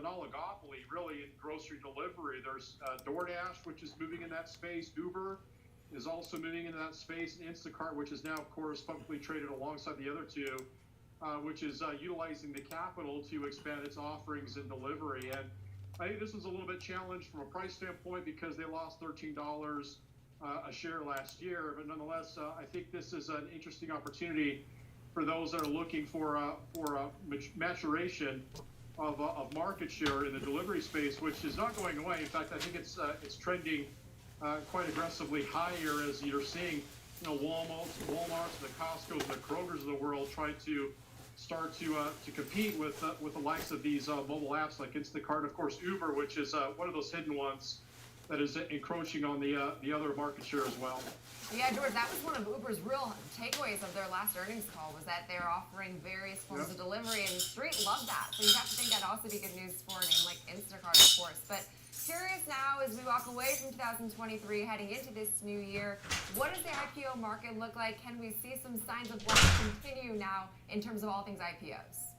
oligopoly really in grocery delivery. There's DoorDash, which is moving in that space. Uber is also moving into that space, and Instacart, which is now, of course, publicly traded alongside the other two, which is utilizing the capital to expand its offerings in delivery. And I think this was a little bit challenged from a price standpoint because they lost $13 a share last year. But nonetheless, I think this is an interesting opportunity for those that are looking for maturation of market share in the delivery space, which is not going away. In fact, I think it's trending quite aggressively higher as you're seeing, Walmart's, the Costco's, the Kroger's of the world try to start to compete with the likes of these mobile apps like Instacart, of course, Uber, which is one of those hidden ones that is encroaching on the other market share as well. Yeah, George, that was one of Uber's real takeaways of their last earnings call, was that they're offering various forms of delivery, and the street loved that. So you have to think that'd also be good news for a name like Instacart, of course. But curious now, as we walk away from 2023, heading into this new year, what does the IPO market look like? Can we see some signs of life continue now in terms of all things IPOs?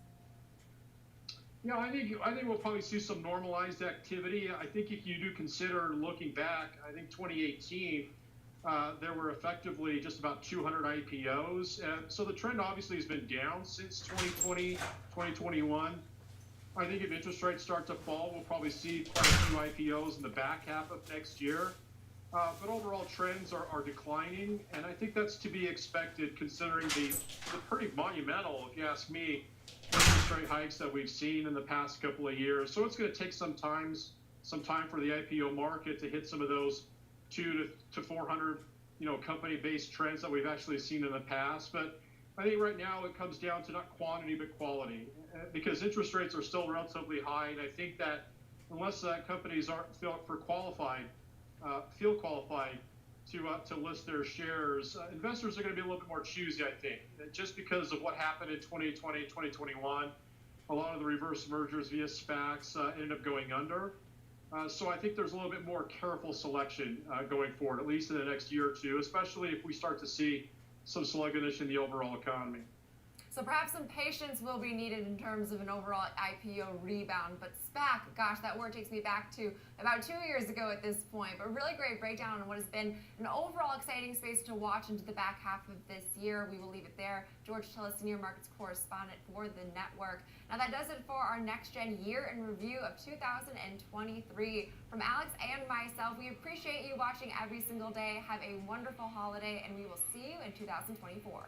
Yeah, I think we'll probably see some normalized activity. I think if you do consider looking back, I think 2018, there were effectively just about 200 IPOs. So the trend obviously has been down since 2020, 2021. I think if interest rates start to fall, we'll probably see quite a few IPOs in the back half of next year. But overall trends are declining, and I think that's to be expected considering the pretty monumental, if you ask me, interest rate hikes that we've seen in the past couple of years. So it's going to take some time for the IPO market to hit some of those 200 to 400, company-based trends that we've actually seen in the past. But I think right now it comes down to not quantity but quality, because interest rates are still relatively high, and I think that unless companies feel qualified to list their shares, investors are going to be a little bit more choosy, I think, just because of what happened in 2020, 2021. A lot of the reverse mergers via SPACs ended up going under. So I think there's a little bit more careful selection going forward, at least in the next year or two, especially if we start to see some sluggishness in the overall economy. So perhaps some patience will be needed in terms of an overall IPO rebound. But SPAC, gosh, that word takes me back to about 2 years ago at this point. But really great breakdown on what has been an overall exciting space to watch into the back half of this year. We will leave it there. George Tillis, senior markets correspondent for the network. Now that does it for our Next Gen Year in Review of 2023. From Alex and myself, we appreciate you watching every single day. Have a wonderful holiday, and we will see you in 2024.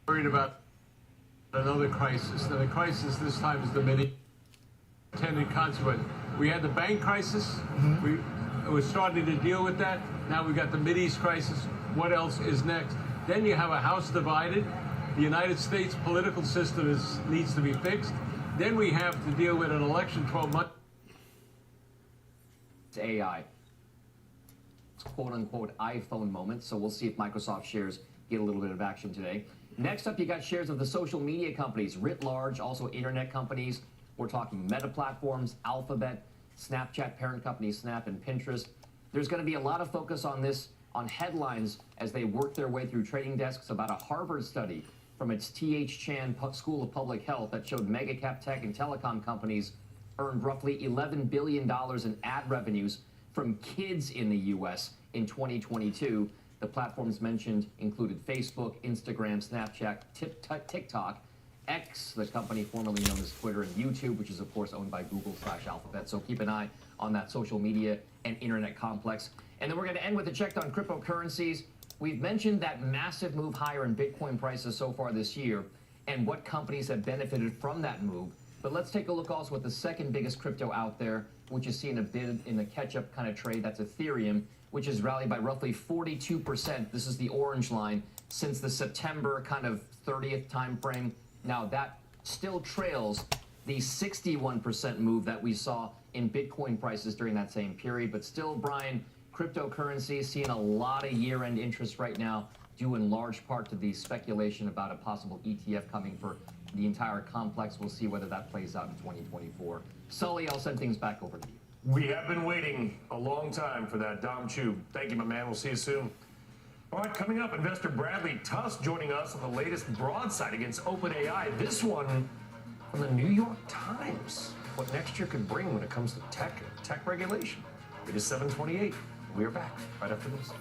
worried about another crisis. Now, the crisis this time is the many attendant consequence. We had the bank crisis. We were starting to deal with that. Now we've got the Mideast crisis. What else is next? Then you have a House divided. The United States political system needs to be fixed. Then we have to deal with an election 12 months. It's AI. It's quote-unquote iPhone moment, so we'll see if Microsoft shares get a little bit of action today. Next up, you got shares of the social media companies writ large, also internet companies. We're talking Meta platforms, Alphabet, Snapchat, parent company Snap, and Pinterest. There's going to be a lot of focus on this, on headlines, as they work their way through trading desks about a Harvard study from its T.H. Chan School of Public Health that showed mega-cap tech and telecom companies earned roughly $11 billion in ad revenues from kids in the U.S. in 2022. The platforms mentioned included Facebook, Instagram, Snapchat, TikTok, X, the company formerly known as Twitter, and YouTube, which is, of course, owned by Google/Alphabet. So keep an eye on that social media and internet complex. And then we're going to end with a check on cryptocurrencies. We've mentioned that massive move higher in Bitcoin prices so far this year and what companies have benefited from that move. But let's take a look also at the second biggest crypto out there, which is seeing a bid in the catch-up kind of trade. That's Ethereum, which has rallied by roughly 42%. This is the orange line since the September kind of 30th time frame. Now, that still trails the 61% move that we saw in Bitcoin prices during that same period. But still, Brian, cryptocurrency seeing a lot of year-end interest right now, due in large part to the speculation about a possible ETF coming for the entire complex. We'll see whether that plays out in 2024. Sully, I'll send things back over to you. We have been waiting a long time for that, Dom Chu. Thank you, my man. We'll see you soon. All right, coming up, investor Bradley Tuss joining us on the latest broadside against OpenAI. This one from the New York Times. What next year could bring when it comes to tech regulation. It is 7:28. We are back right after this.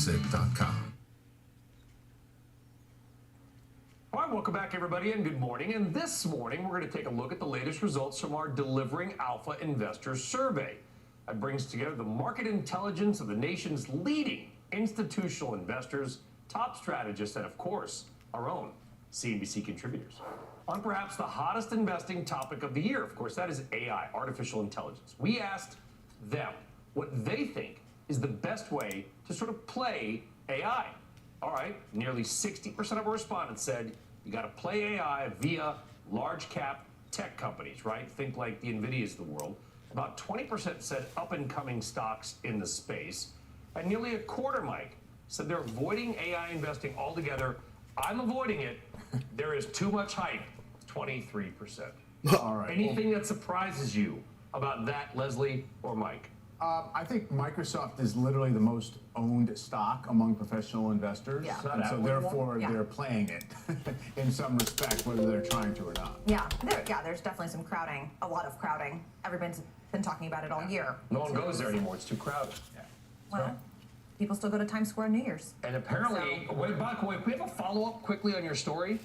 visit.com. All right, welcome back, everybody, and good morning. And this morning, we're going to take a look at the latest results from our Delivering Alpha Investor Survey. That brings together the market intelligence of the nation's leading institutional investors, top strategists, and, of course, our own CNBC contributors. On perhaps the hottest investing topic of the year, of course, that is AI, artificial intelligence. We asked them what they think is the best way to sort of play AI. All right, nearly 60% of our respondents said you got to play AI via large cap tech companies, right? Think like the NVIDIAs of the world. About 20% said up and coming stocks in the space. And nearly a quarter, Mike, said they're avoiding AI investing altogether. I'm avoiding it. There is too much hype, 23%. All right. Anything that surprises you about that, Leslie or Mike? I think Microsoft is literally the most owned stock among professional investors. Yeah. And so therefore they're playing it in some respect, whether they're trying to or not. Yeah, there's definitely some crowding, a lot of crowding. Everyone's been talking about it all year. No one goes there anymore. It's too crowded. Yeah. Well, people still go to Times Square on New Year's. And apparently, wait, Buck, wait, we have a follow-up quickly on your story?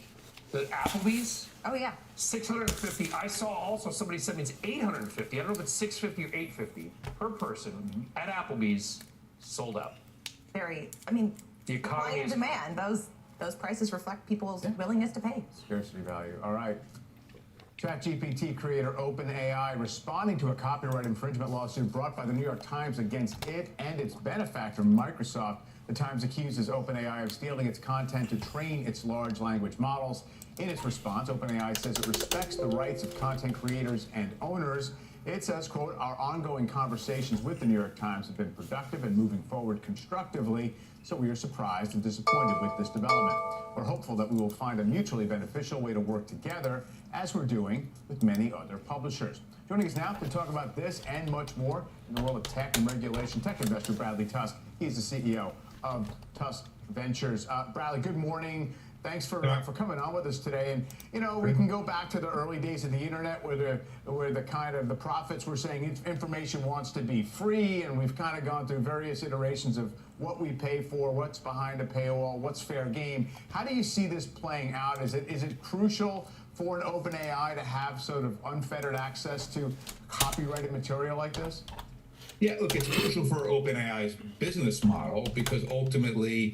The Applebee's? Oh, yeah. 650. I saw also somebody said it's 850. I don't know if it's 650 or 850 per person at Applebee's, sold out. The The economy supply and is demand, those prices reflect people's willingness to pay. Scarcity value. All right. ChatGPT creator OpenAI responding to a copyright infringement lawsuit brought by the New York Times against it and its benefactor, Microsoft. The Times accuses OpenAI of stealing its content to train its large language models. In its response, OpenAI says it respects the rights of content creators and owners. It says, quote, our ongoing conversations with the New York Times have been productive and moving forward constructively, so we are surprised and disappointed with this development. We're hopeful that we will find a mutually beneficial way to work together, as we're doing with many other publishers. Joining us now to talk about this and much more in the world of tech and regulation, tech investor Bradley Tusk. He's the CEO of Tusk Ventures. Bradley, good morning. Thanks for coming on with us today. And you know, we can go back to the early days of the internet, where the kind of the prophets were saying information wants to be free, and we've kind of gone through various iterations of what we pay for, what's behind a paywall, what's fair game. How do you see this playing out? Is it crucial for an OpenAI to have sort of unfettered access to copyrighted material like this? Yeah, look, it's crucial for OpenAI's business model because ultimately,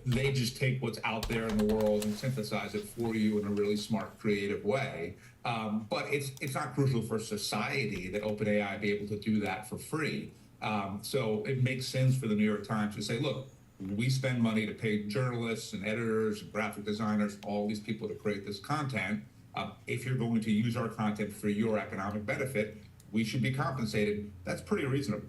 they just take what's out there in the world and synthesize it for you in a really smart, creative way. But it's not crucial for society that OpenAI be able to do that for free. So it makes sense for the New York Times to say, look, we spend money to pay journalists and editors and graphic designers, all these people to create this content. If you're going to use our content for your economic benefit, we should be compensated. That's pretty reasonable.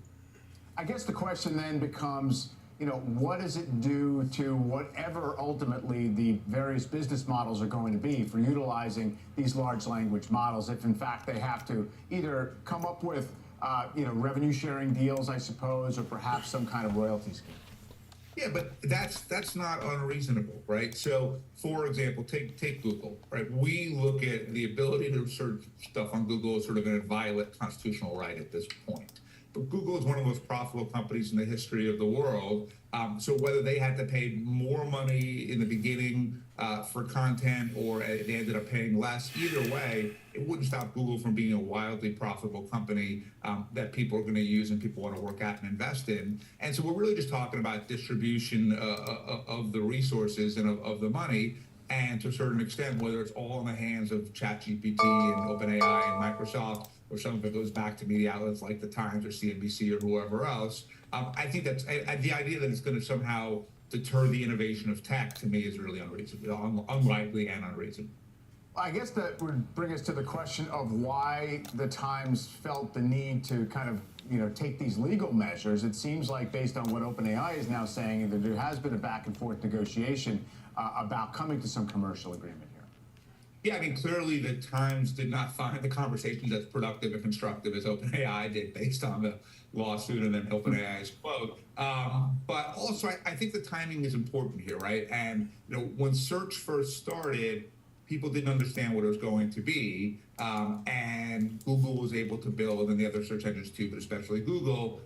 I guess the question then becomes, what does it do to whatever ultimately the various business models are going to be for utilizing these large language models, if in fact they have to either come up with, revenue sharing deals, I suppose, or perhaps some kind of royalty scheme? Yeah, but that's not unreasonable, right? So, for example, take Google, right? We look at the ability to search stuff on Google as sort of a violent constitutional right at this point. But Google is one of the most profitable companies in the history of the world. So whether they had to pay more money in the beginning for content or they ended up paying less, either way, it wouldn't stop Google from being a wildly profitable company that people are going to use and people want to work at and invest in. And so we're really just talking about distribution of the resources and of the money. And to a certain extent, whether it's all in the hands of ChatGPT and OpenAI and Microsoft, or some of it goes back to media outlets like the Times or CNBC or whoever else, I think that's the idea that it's going to somehow deter the innovation of tech, to me, is really unreasonable, unlikely and unreasonable. I guess that would bring us to the question of why the Times felt the need to kind of, take these legal measures. It seems like, based on what OpenAI is now saying, that there has been a back and forth negotiation about coming to some commercial agreement here. Yeah, I mean, clearly the Times did not find the conversations as productive and constructive as OpenAI did based on the lawsuit and then OpenAI's quote. But also, I think the timing is important here, right? And, when search first started, people didn't understand what it was going to be. And Google was able to build, and the other search engines too, but especially Google,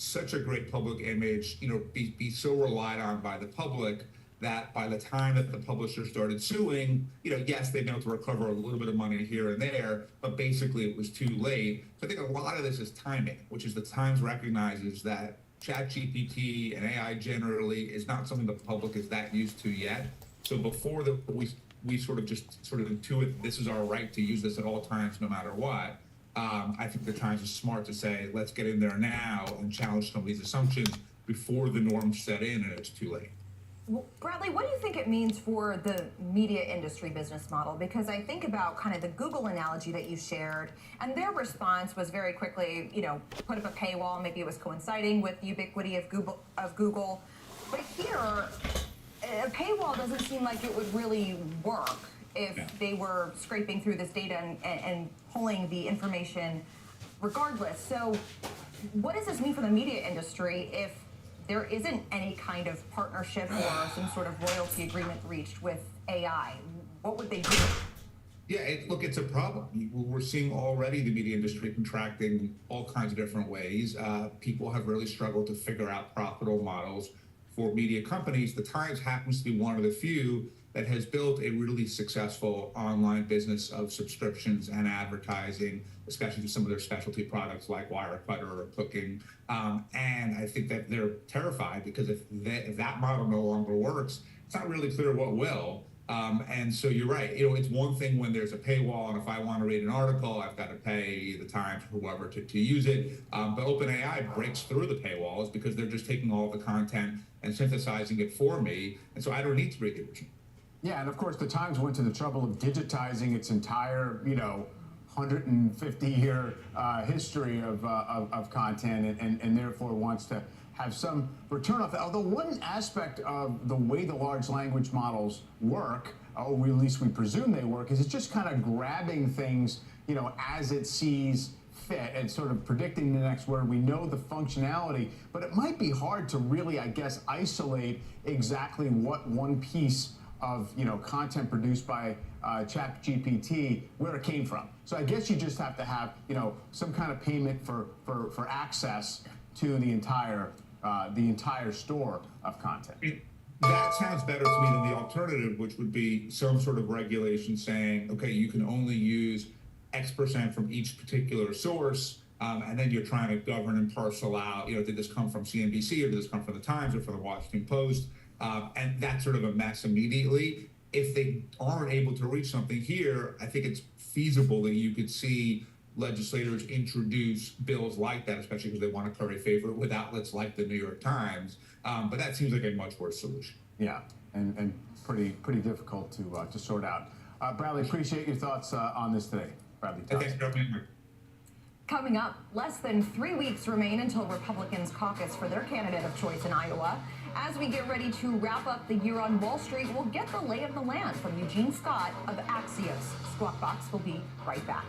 such a great public image, be so relied on by the public that by the time that the publisher started suing, yes, they've been able to recover a little bit of money here and there, but basically it was too late. So I think a lot of this is timing, which is the Times recognizes that ChatGPT and AI generally is not something the public is that used to yet. So before we sort of intuit this is our right to use this at all times, no matter what. I think the Times is smart to say, let's get in there now and challenge some of these assumptions before the norms set in and it's too late. Well, Bradley, what do you think it means for the media industry business model? Because I think about kind of the Google analogy that you shared, and their response was very quickly, put up a paywall. Maybe it was coinciding with the ubiquity of Google. But here, a paywall doesn't seem like it would really work if they were scraping through this data and pulling the information regardless. So what does this mean for the media industry if there isn't any kind of partnership or some sort of royalty agreement reached with AI? What would they do? Yeah, it's a problem. We're seeing already the media industry contracting all kinds of different ways. People have really struggled to figure out profitable models for media companies. The Times happens to be one of the few that has built a really successful online business of subscriptions and advertising, especially to some of their specialty products like Wirecutter or Cooking. And I think that they're terrified because if that model no longer works, it's not really clear what will. And so you're right. It's one thing when there's a paywall, and if I want to read an article, I've got to pay the Times or whoever to use it. But OpenAI breaks through the paywalls because they're just taking all the content and synthesizing it for me. And so I don't need to read the original. Yeah, and of course the Times went to the trouble of digitizing its entire, 150-year history of content, and therefore wants to have some return off that. Although one aspect of the way the large language models work, or at least we presume they work, is it's just kind of grabbing things, as it sees fit and sort of predicting the next word. We know the functionality, but it might be hard to really, I guess, isolate exactly what one piece of content produced by ChatGPT, where it came from. So I guess you just have to have some kind of payment for access to the entire store of content. That sounds better to me than the alternative, which would be some sort of regulation saying, okay, you can only use X% from each particular source, and then you're trying to govern and parcel out, did this come from CNBC or did this come from the Times or from the Washington Post? And that's sort of a mess immediately. If they aren't able to reach something here, I think it's feasible that you could see legislators introduce bills like that, especially because they want to curry favor with outlets like the New York Times. But that seems like a much worse solution. Yeah, and pretty difficult to sort out. Bradley, appreciate your thoughts on this today. Bradley, thanks for having me. Coming up, less than 3 weeks remain until Republicans caucus for their candidate of choice in Iowa. As we get ready to wrap up the year on Wall Street, we'll get the lay of the land from Eugene Scott of Axios. Squawk Box will be right back.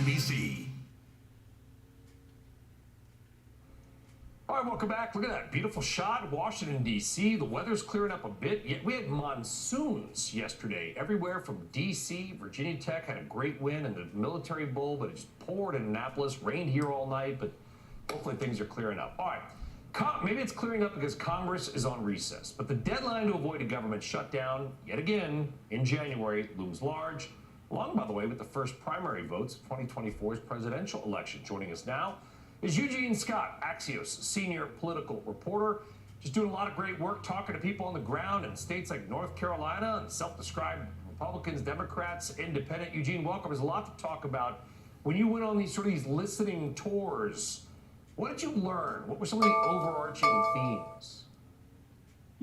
NBC. All right, welcome back. Look at that beautiful shot. Washington, D.C. The weather's clearing up a bit. Yet we had monsoons yesterday everywhere from D.C. Virginia Tech had a great win in the Military Bowl, but it just poured in Annapolis, rained here all night, but hopefully things are clearing up. All right, maybe it's clearing up because Congress is on recess, but the deadline to avoid a government shutdown, yet again, in January, looms large, along, by the way, with the first primary votes of 2024's presidential election. Joining us now is Eugene Scott, Axios senior political reporter, just doing a lot of great work talking to people on the ground in states like North Carolina and self-described Republicans, Democrats, independent. Eugene, welcome. There's a lot to talk about. When you went on these listening tours, what did you learn? What were some of the overarching themes?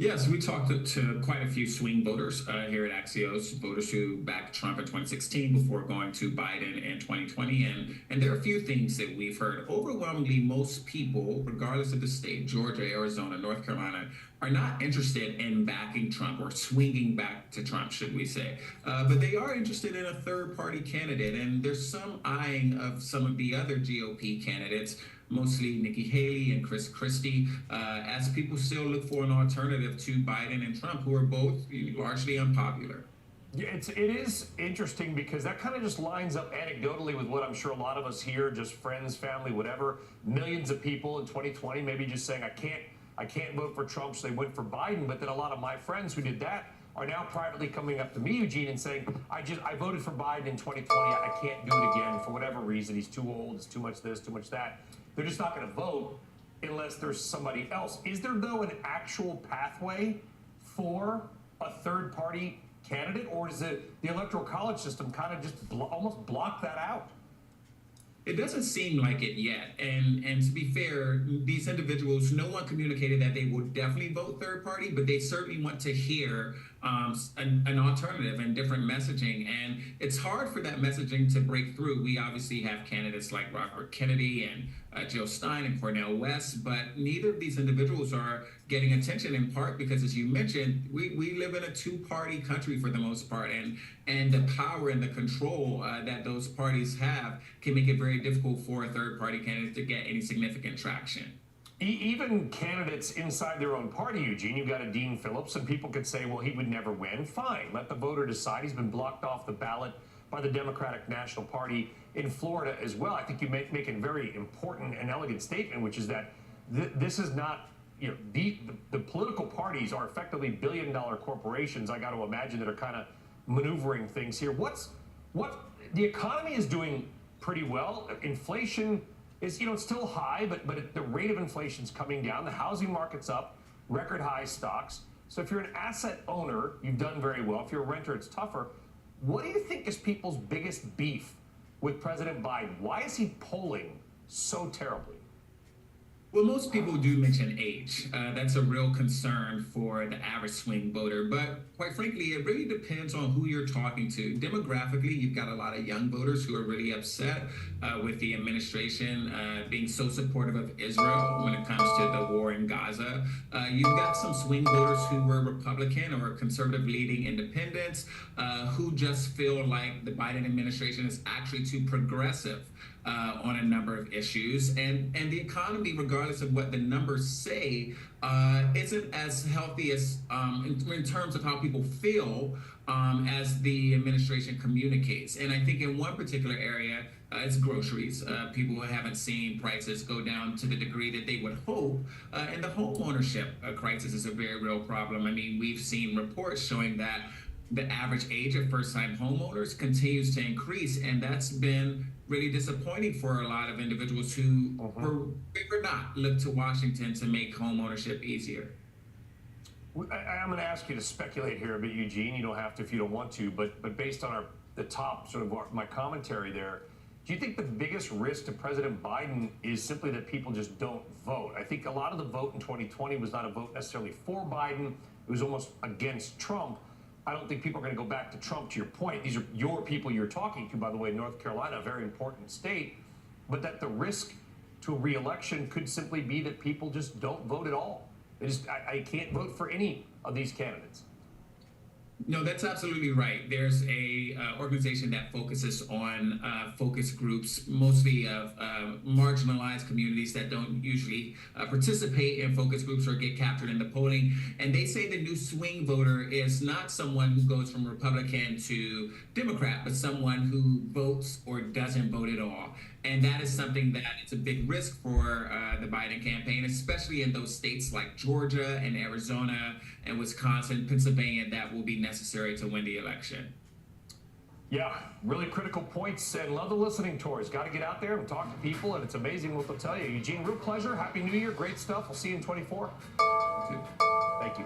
Yes, we talked to quite a few swing voters here at Axios, voters who backed Trump in 2016 before going to Biden in 2020. And there are a few things that we've heard. Overwhelmingly, most people, regardless of the state, Georgia, Arizona, North Carolina, are not interested in backing Trump or swinging back to Trump, should we say. But they are interested in a third-party candidate. And there's some eyeing of some of the other GOP candidates, mostly Nikki Haley and Chris Christie, as people still look for an alternative to Biden and Trump, who are both largely unpopular. Yeah, it is interesting because that kind of just lines up anecdotally with what I'm sure a lot of us here, just friends, family, whatever, millions of people in 2020 maybe just saying, I can't vote for Trump, so they went for Biden. But then a lot of my friends who did that are now privately coming up to me, Eugene, and saying, I voted for Biden in 2020. I can't do it again for whatever reason. He's too old. It's too much this, too much that. They're just not going to vote unless there's somebody else. Is there, though, an actual pathway for a third-party candidate, or does the Electoral College system kind of just almost block that out? It doesn't seem like it yet. And to be fair, these individuals, no one communicated that they would definitely vote third party, but they certainly want to hear an alternative and different messaging. And it's hard for that messaging to break through. We obviously have candidates like Robert Kennedy and Jill Stein and Cornel West, but neither of these individuals are getting attention, in part because, as you mentioned, we live in a two-party country for the most part, and the power and the control that those parties have can make it very difficult for a third-party candidate to get any significant traction. Even candidates inside their own party, Eugene, you've got a Dean Phillips, and people could say, well, he would never win. Fine, let the voter decide. He's been blocked off the ballot by the Democratic National Party in Florida as well. I think you make a very important and elegant statement, which is that this is not, the political parties are effectively billion-dollar corporations, I got to imagine, that are kind of maneuvering things here. The economy is doing pretty well. Inflation is, it's still high, but the rate of inflation is coming down. The housing market's up, record high stocks. So if you're an asset owner, you've done very well. If you're a renter, it's tougher. What do you think is people's biggest beef with President Biden? Why is he polling so terribly? Well, most people do mention age. That's a real concern for the average swing voter. But quite frankly, it really depends on who you're talking to. Demographically, you've got a lot of young voters who are really upset with the administration being so supportive of Israel when it comes to the war in Gaza. You've got some swing voters who were Republican or conservative-leaning independents who just feel like the Biden administration is actually too progressive on a number of issues, and the economy, regardless of what the numbers say, isn't as healthy as in terms of how people feel as the administration communicates. And I think in one particular area, it's groceries. People haven't seen prices go down to the degree that they would hope. And the home ownership crisis is a very real problem. I mean, we've seen reports showing that the average age of first-time homeowners continues to increase, and that's been really disappointing for a lot of individuals who or not look to Washington to make home ownership easier. I'm going to ask you to speculate here a bit, Eugene. You don't have to if you don't want to, but based on the top sort of my commentary there, do you think the biggest risk to President Biden is simply that people just don't vote? I think a lot of the vote in 2020 was not a vote necessarily for Biden. It was almost against Trump. I don't think people are going to go back to Trump, to your point. These are your people you're talking to, by the way, North Carolina, a very important state, but that the risk to a re-election could simply be that people just don't vote at all. I can't vote for any of these candidates. No, that's absolutely right. There's a organization that focuses on focus groups, mostly of marginalized communities that don't usually participate in focus groups or get captured in the polling. And they say the new swing voter is not someone who goes from Republican to Democrat, but someone who votes or doesn't vote at all. And that is something that it's a big risk for the Biden campaign, especially in those states like Georgia and Arizona and Wisconsin, Pennsylvania, that will be necessary to win the election. Yeah, really critical points, and love the listening tours. Got to get out there and talk to people, and it's amazing what they'll tell you. Eugene, real pleasure. Happy New Year. Great stuff. We'll see you in 24. Thank you.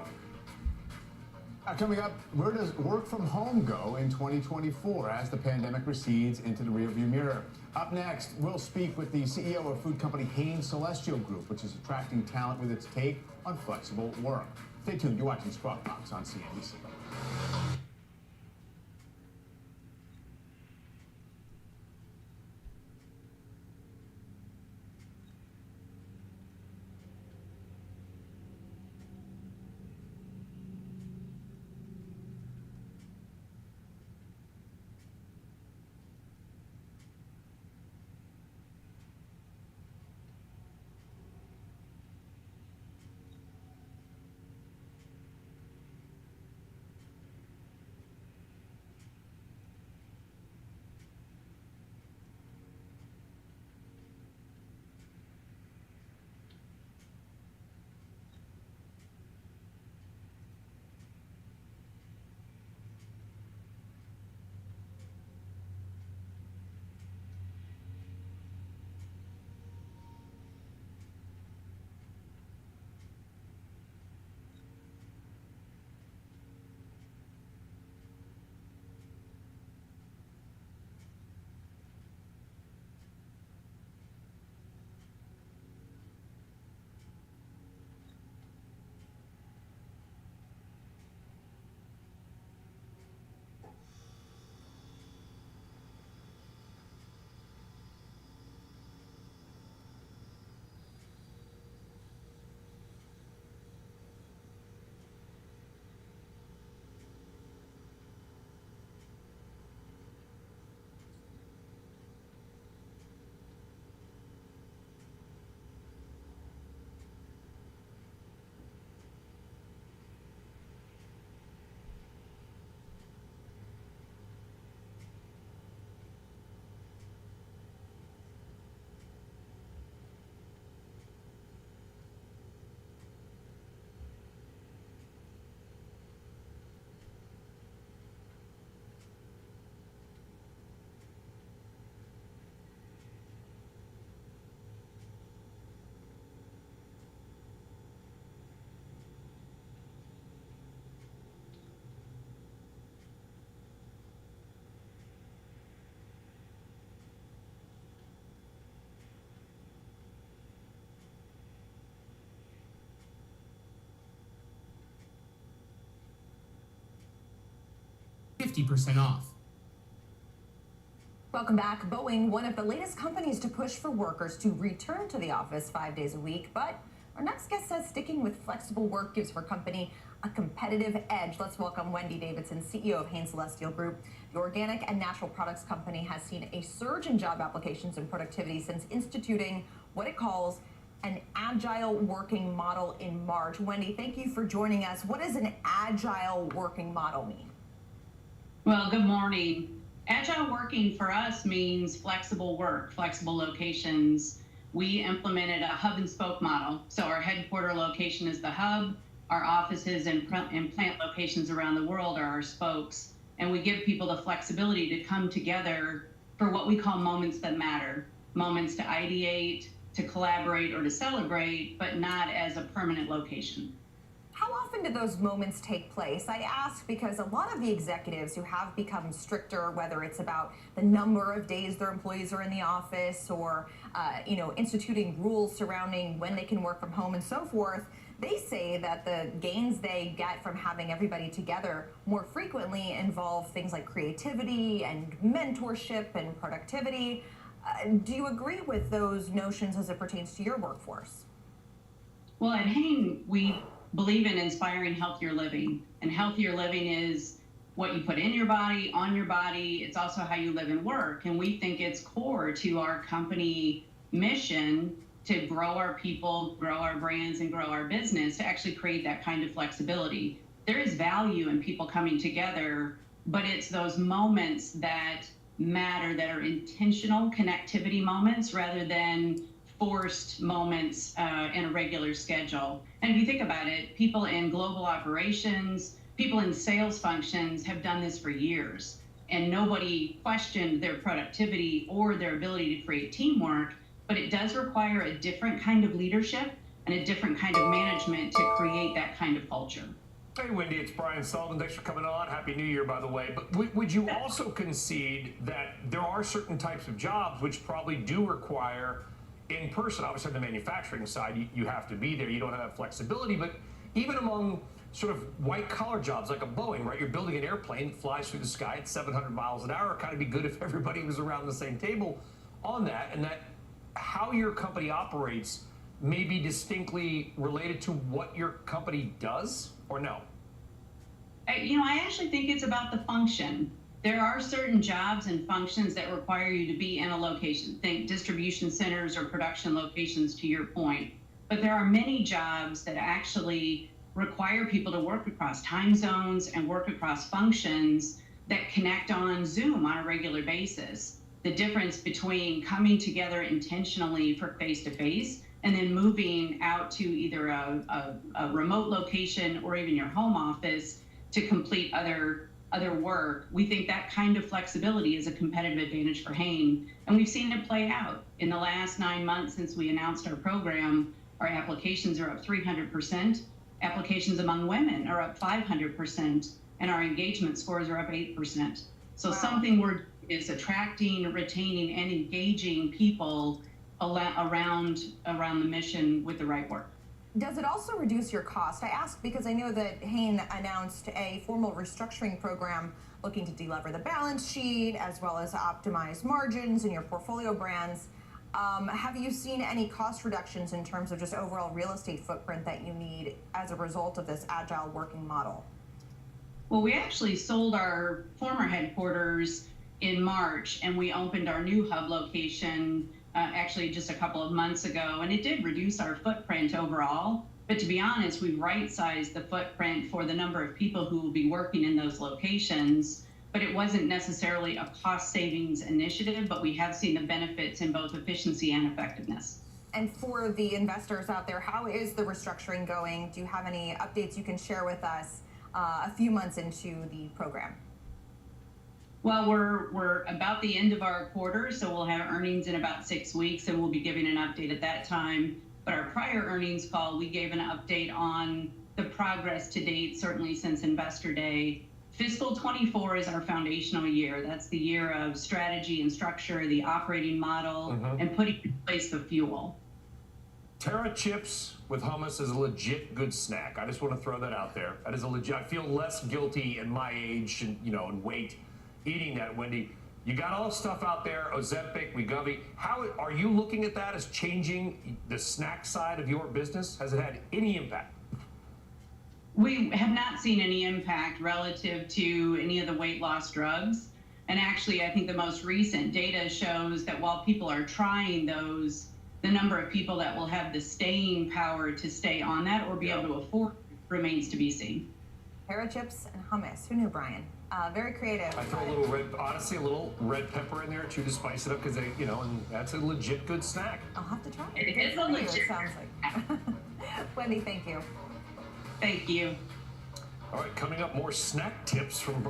Coming up, where does work from home go in 2024 as the pandemic recedes into the rearview mirror? Up next, we'll speak with the CEO of food company Hain Celestial Group, which is attracting talent with its take on flexible work. Stay tuned. You're watching Squawk Box on CNBC. off. Welcome back. Boeing, one of the latest companies to push for workers to return to the office 5 days a week. But our next guest says sticking with flexible work gives her company a competitive edge. Let's welcome Wendy Davidson, CEO of Hain Celestial Group. The organic and natural products company has seen a surge in job applications and productivity since instituting what it calls an agile working model in March. Wendy, thank you for joining us. What does an agile working model mean? Well, good morning. Agile working for us means flexible work, flexible locations. We implemented a hub and spoke model. So our headquarter location is the hub. Our offices and plant locations around the world are our spokes. And we give people the flexibility to come together for what we call moments that matter, moments to ideate, to collaborate, or to celebrate, but not as a permanent location. How often do those moments take place? I ask because a lot of the executives who have become stricter, whether it's about the number of days their employees are in the office or, instituting rules surrounding when they can work from home and so forth, they say that the gains they get from having everybody together more frequently involve things like creativity and mentorship and productivity. Do you agree with those notions as it pertains to your workforce? Well, at Hain, we believe in inspiring healthier living, and healthier living is what you put in your body, on your body. It's also how you live and work. And we think it's core to our company mission to grow our people, grow our brands, and grow our business to actually create that kind of flexibility. There is value in people coming together, but it's those moments that matter, that are intentional connectivity moments rather than forced moments in a regular schedule. And if you think about it, people in global operations, people in sales functions have done this for years, and nobody questioned their productivity or their ability to create teamwork, but it does require a different kind of leadership and a different kind of management to create that kind of culture. Hey, Wendy, it's Brian Sullivan. Thanks for coming on. Happy New Year, by the way. But would you also concede that there are certain types of jobs which probably do require in person? Obviously, on the manufacturing side, you have to be there. You don't have that flexibility. But even among sort of white-collar jobs like a Boeing, right? You're building an airplane that flies through the sky at 700 miles an hour. It'd kind of be good if everybody was around the same table on that, and that how your company operates may be distinctly related to what your company does, or no? I actually think it's about the function. There are certain jobs and functions that require you to be in a location. Think distribution centers or production locations, to your point. But there are many jobs that actually require people to work across time zones and work across functions that connect on Zoom on a regular basis. The difference between coming together intentionally for face-to-face and then moving out to either a remote location or even your home office to complete other work, we think that kind of flexibility is a competitive advantage for Hain. And we've seen it play out. In the last 9 months since we announced our program, our applications are up 300%. Applications among women are up 500%, and our engagement scores are up 8%. So Wow. something is attracting, retaining, and engaging people around the mission with the right work. Does it also reduce your cost? I ask because I know that Hain announced a formal restructuring program looking to delever the balance sheet as well as optimize margins in your portfolio brands. Have you seen any cost reductions in terms of just overall real estate footprint that you need as a result of this agile working model? Well, we actually sold our former headquarters in March, and we opened our new hub location actually just a couple of months ago, and it did reduce our footprint overall. But to be honest, we've right-sized the footprint for the number of people who will be working in those locations. But it wasn't necessarily a cost savings initiative, but we have seen the benefits in both efficiency and effectiveness. And for the investors out there, how is the restructuring going? Do you have any updates you can share with us a few months into the program? Well, we're about the end of our quarter, so we'll have earnings in about 6 weeks, and we'll be giving an update at that time. But our prior earnings call, we gave an update on the progress to date, certainly since Investor Day. Fiscal 24 is our foundational year. That's the year of strategy and structure, the operating model, and putting in place the fuel. Terra chips with hummus is a legit good snack. I just want to throw that out there. That is a legit. I feel less guilty in my age and and weight eating that, Wendy. You got all the stuff out there, Ozempic, Wegovy. How are you looking at that as changing the snack side of your business? Has it had any impact? We have not seen any impact relative to any of the weight loss drugs. And actually, I think the most recent data shows that while people are trying those, the number of people that will have the staying power to stay on that or be able to afford remains to be seen. Terra chips and hummus. Who knew, Brian? Very creative. I throw a little red pepper in there too to spice it up because and that's a legit good snack. I'll have to try it. It Good is for a you, legit it sounds like. Wendy, thank you. Thank you. All right, coming up, more snack tips from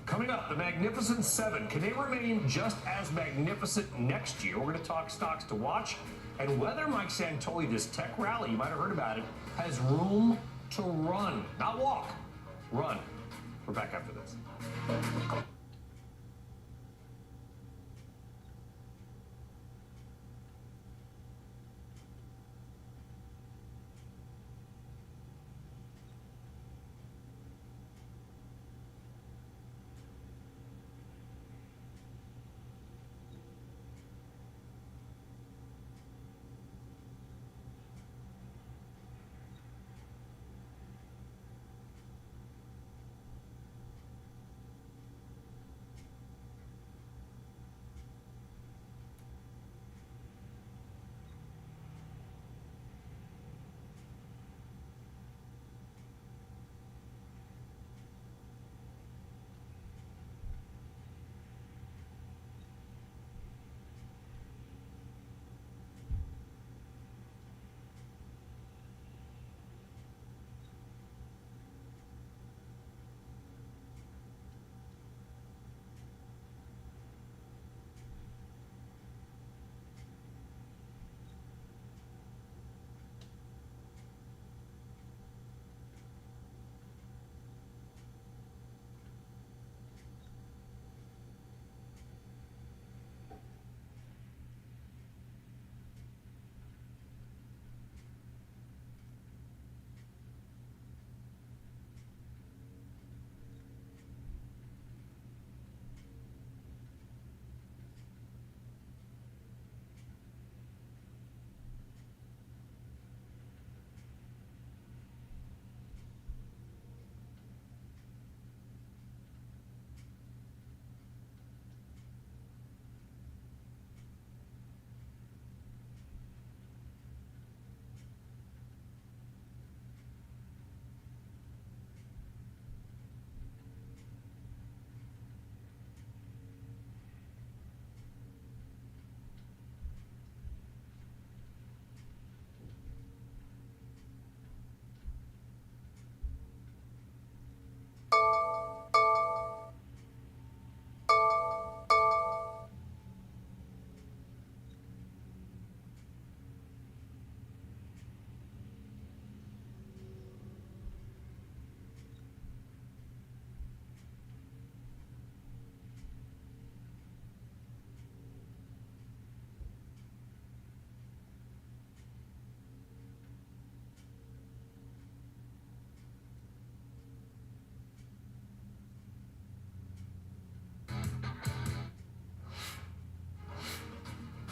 coming up, the Magnificent Seven. Can they remain just as magnificent next year? We're going to talk stocks to watch and whether Mike Santoli, this tech rally, you might have heard about it, has room to run, not walk, run. We're back after this.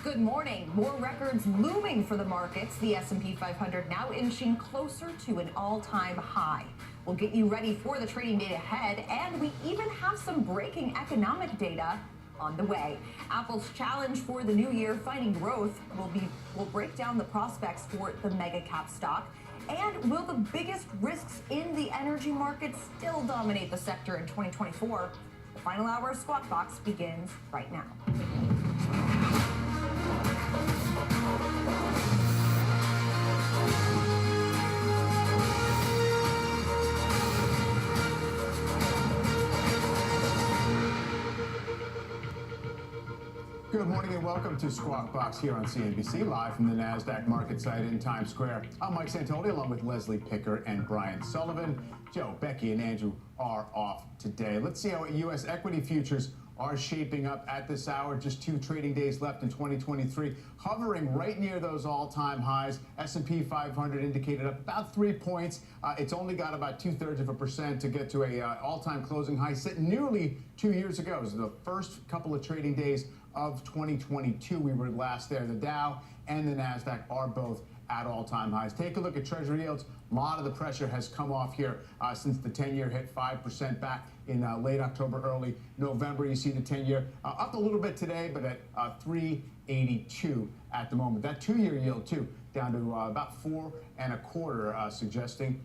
Good morning. More records looming for the markets. The S&P 500 now inching closer to an all-time high. We'll get you ready for the trading day ahead, and we even have some breaking economic data on the way. Apple's challenge for the new year, finding growth, will break down the prospects for the mega cap stock. And will the biggest risks in the energy market still dominate the sector in 2024? The final hour of Squawk Box begins right now. Good morning and welcome to Squawk Box here on CNBC, live from the NASDAQ market site in Times Square. I'm Mike Santoli along with Leslie Picker and Brian Sullivan. Joe, Becky, and Andrew are off today. Let's see how U.S. equity futures are shaping up at this hour. Just 2 trading days left in 2023, hovering right near those all-time highs. S&P 500 indicated up about 3 points. It's only got about 2/3% to get to a all-time closing high set nearly 2 years ago. It was the first couple of trading days of 2022. We were last there. The Dow and the NASDAQ are both at all-time highs. Take a look at Treasury yields. A lot of the pressure has come off here since the 10-year hit 5% back in late October, early November. You see the 10-year up a little bit today, but at 3.82 at the moment. That 2-year yield, too, down to about 4.25, suggesting,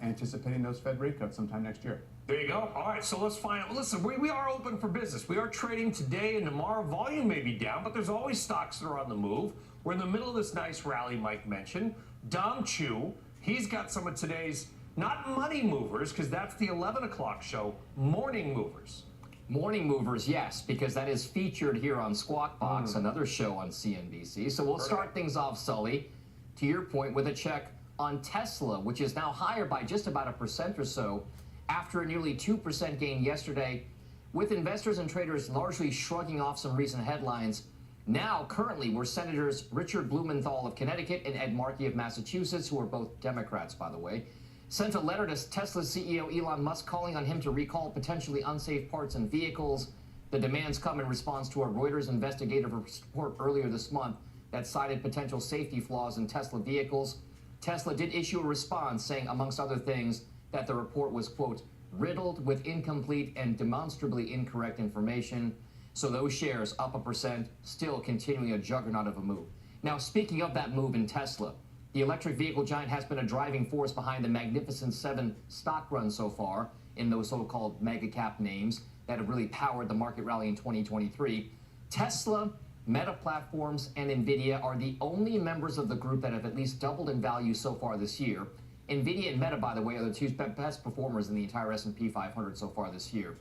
anticipating those Fed rate cuts sometime next year. There you go. All right, so let's find out. Listen, we are open for business. We are trading today and tomorrow. Volume may be down, but there's always stocks that are on the move. We're in the middle of this nice rally Mike mentioned. Dom Chu, he's got some of today's, not money movers, because that's the 11 o'clock show, morning movers. Morning movers, yes, because that is featured here on Squawk Box, another show on CNBC. So we'll start things off, Sully, to your point, with a check on Tesla, which is now higher by just about 1% or so after a nearly 2% gain yesterday, with investors and traders largely shrugging off some recent headlines. Now, currently, we're Senators Richard Blumenthal of Connecticut and Ed Markey of Massachusetts, who are both Democrats, by the way, sent a letter to Tesla CEO Elon Musk calling on him to recall potentially unsafe parts and vehicles. The demands come in response to a Reuters investigative report earlier this month that cited potential safety flaws in Tesla vehicles. Tesla did issue a response saying, amongst other things, that the report was, quote, riddled with incomplete and demonstrably incorrect information. So those shares up 1%, still continuing a juggernaut of a move. Now, speaking of that move in Tesla, the electric vehicle giant has been a driving force behind the Magnificent Seven stock run so far in those so-called mega cap names that have really powered the market rally in 2023. Tesla, Meta Platforms, and NVIDIA are the only members of the group that have at least doubled in value so far this year. NVIDIA and Meta, by the way, are the 2 best performers in the entire S&P 500 so far this year.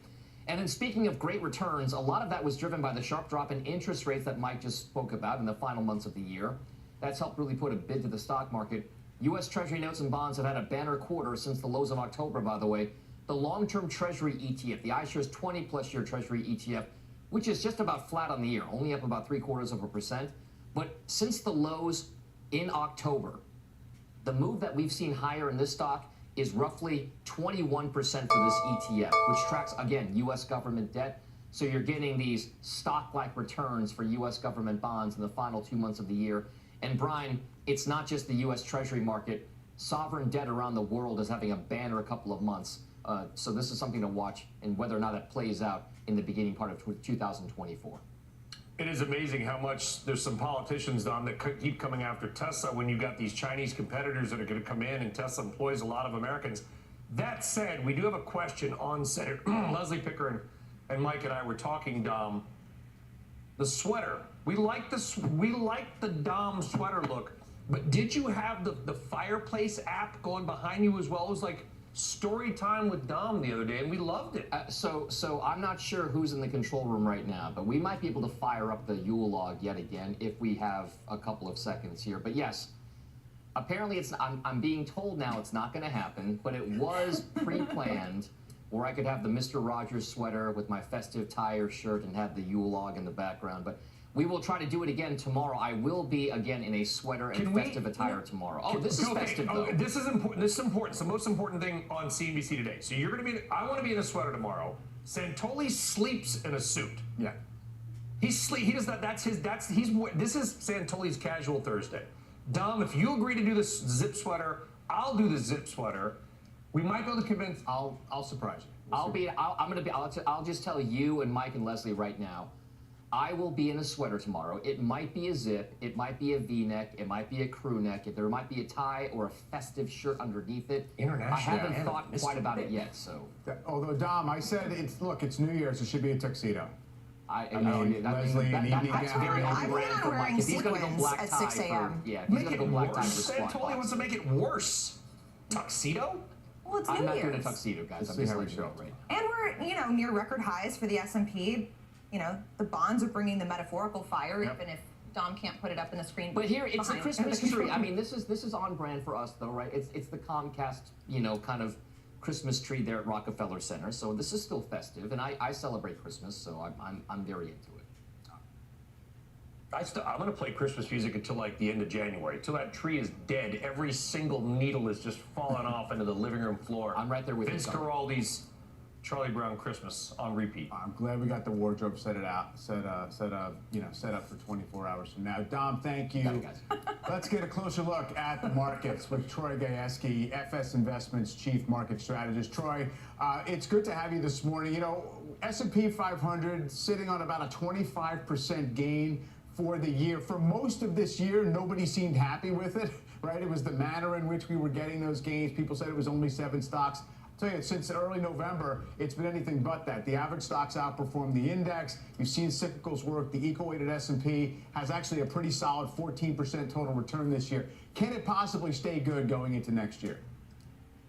And then speaking of great returns, a lot of that was driven by the sharp drop in interest rates that Mike just spoke about in the final months of the year. That's helped really put a bid to the stock market. U.S. Treasury notes and bonds have had a banner quarter since the lows of October, by the way. The long-term Treasury ETF, the iShares 20-plus year Treasury ETF, which is just about flat on the year, only up about 0.75%. But since the lows in October, the move that we've seen higher in this stock is roughly 21% for this ETF, which tracks, again, U.S. government debt. So you're getting these stock-like returns for U.S. government bonds in the final 2 months of the year. And Brian, it's not just the U.S. Treasury market. Sovereign debt around the world is having a banner a couple of months. So this is something to watch, and whether or not it plays out in the beginning part of 2024. It is amazing how much there's some politicians, Don, that keep coming after Tesla when you've got these Chinese competitors that are going to come in, and Tesla employs a lot of Americans. That said, we do have a question on Senator Leslie Picker and Mike and I were talking, Dom. The sweater. We like the Dom sweater look, but did you have the fireplace app going behind you as well? It was like story time with Dom the other day, and we loved it. So I'm not sure who's in the control room right now, but we might be able to fire up the Yule log yet again if we have a couple of seconds here. But yes, apparently I'm being told now it's not going to happen, but it was pre-planned where I could have the Mr. Rogers sweater with my festive tie or shirt and have the Yule log in the background. But we will try to do it again tomorrow. I will be again in a sweater and festive attire tomorrow. Oh, this is festive though. This is important. This is important. It's the most important thing on CNBC today. So you're going to be. I want to be in a sweater tomorrow. Santoli sleeps in a suit. Yeah. He does that. This is Santoli's casual Thursday. Dom, if you agree to do this zip sweater, I'll do the zip sweater. We might be able to convince. I'll surprise you. I'll just tell you and Mike and Leslie right now. I will be in a sweater tomorrow. It might be a zip, it might be a V-neck, it might be a crew neck, there might be a tie or a festive shirt underneath it. International. I haven't thought quite about it yet, so. Although, Dom, I said, it's New Year's, it should be a tuxedo. Leslie, that's very on brand for Mike. If he's going to go black at tie 6 a.m. if he's going to go black tie for Santoli wants to make it worse. Tuxedo? Well, it's New I'm not Year's. doing a tuxedo, guys. Let's see how we show. Right. And we're, near record highs for the S&P. The bonds are bringing the metaphorical fire, even if Dom can't put it up in the screen. But here, it's a Christmas tree. I mean, this is on brand for us, though, right? It's the Comcast, kind of Christmas tree there at Rockefeller Center. So this is still festive, and I celebrate Christmas, so I'm very into it. I'm going to play Christmas music until like the end of January. Until that tree is dead. Every single needle is just falling off into the living room floor. I'm right there with you. Vince Guaraldi's Charlie Brown Christmas on repeat. I'm glad we got the wardrobe set up for 24 hours from now. Dom, thank you. Got it, guys. Let's get a closer look at the markets with Troy Gajewski, FS Investments Chief Market Strategist. Troy, it's good to have you this morning. S&P 500 sitting on about a 25% gain for the year. For most of this year, nobody seemed happy with it, right? It was the manner in which we were getting those gains. People said it was only 7 stocks. I'll tell you, since early November, it's been anything but that. The average stocks outperformed the index. You've seen cyclicals work. The eco-weighted S&P has actually a pretty solid 14% total return this year. Can it possibly stay good going into next year?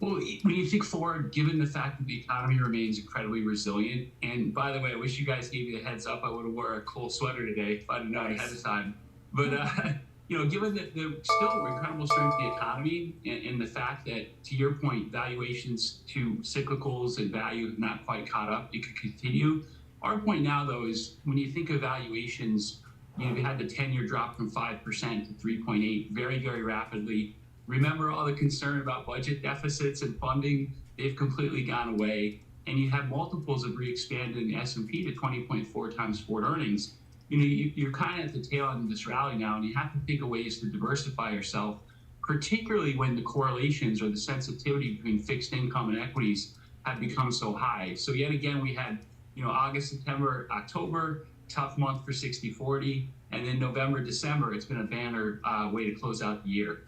Well, when you think forward, given the fact that the economy remains incredibly resilient, and by the way, I wish you guys gave me the heads up. I would have wore a cool sweater today if I'd known ahead of time. But given that the still incredible strength of the economy and the fact that, to your point, valuations to cyclicals and value have not quite caught up, it could continue. Our point now, though, is when you think of valuations, we had the 10-year drop from 5% to 3.8 very, very rapidly. Remember all the concern about budget deficits and funding? They've completely gone away. And you have multiples of re-expanded in S&P to 20.4 times forward earnings. You're kind of at the tail end of this rally now, and you have to think of ways to diversify yourself, particularly when the correlations or the sensitivity between fixed income and equities have become so high. So yet again, we had, August, September, October, tough month for 60-40, and then November, December, it's been a banner way to close out the year.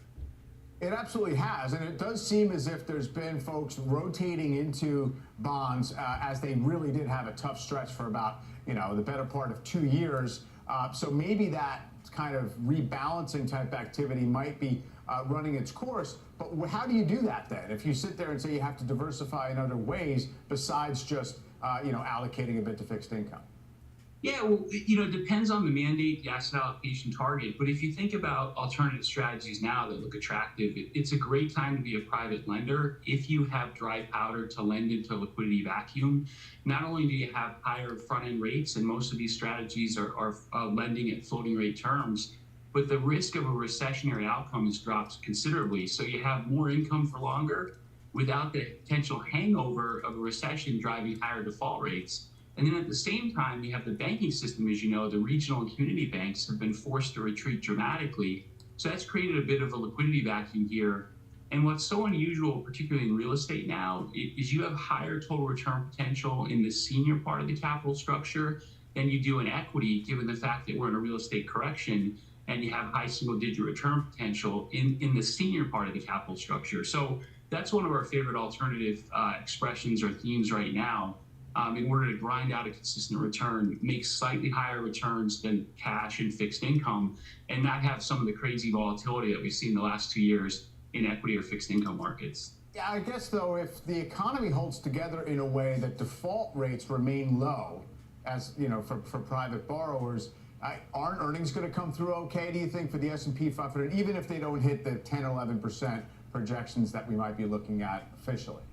It absolutely has, and it does seem as if there's been folks rotating into bonds as they really did have a tough stretch for about, the better part of 2 years. So maybe that kind of rebalancing type activity might be running its course. But how do you do that then? If you sit there and say you have to diversify in other ways besides just, allocating a bit to fixed income? Yeah, well, it depends on the mandate, the asset allocation target. But if you think about alternative strategies now that look attractive, it's a great time to be a private lender if you have dry powder to lend into a liquidity vacuum. Not only do you have higher front-end rates, and most of these strategies are lending at floating rate terms, but the risk of a recessionary outcome has dropped considerably. So you have more income for longer without the potential hangover of a recession driving higher default rates. And then at the same time, you have the banking system, as you know, the regional and community banks have been forced to retreat dramatically. So that's created a bit of a liquidity vacuum here. And what's so unusual, particularly in real estate now, is you have higher total return potential in the senior part of the capital structure than you do in equity, given the fact that we're in a real estate correction and you have high single-digit return potential in the senior part of the capital structure. So that's one of our favorite alternative expressions or themes right now. In order to grind out a consistent return, make slightly higher returns than cash and fixed income, and not have some of the crazy volatility that we've seen the last 2 years in equity or fixed income markets. Yeah, I guess, though, if the economy holds together in a way that default rates remain low, as for private borrowers, aren't earnings going to come through okay, do you think, for the S&P 500, even if they don't hit the 10, 11% projections that we might be looking at officially?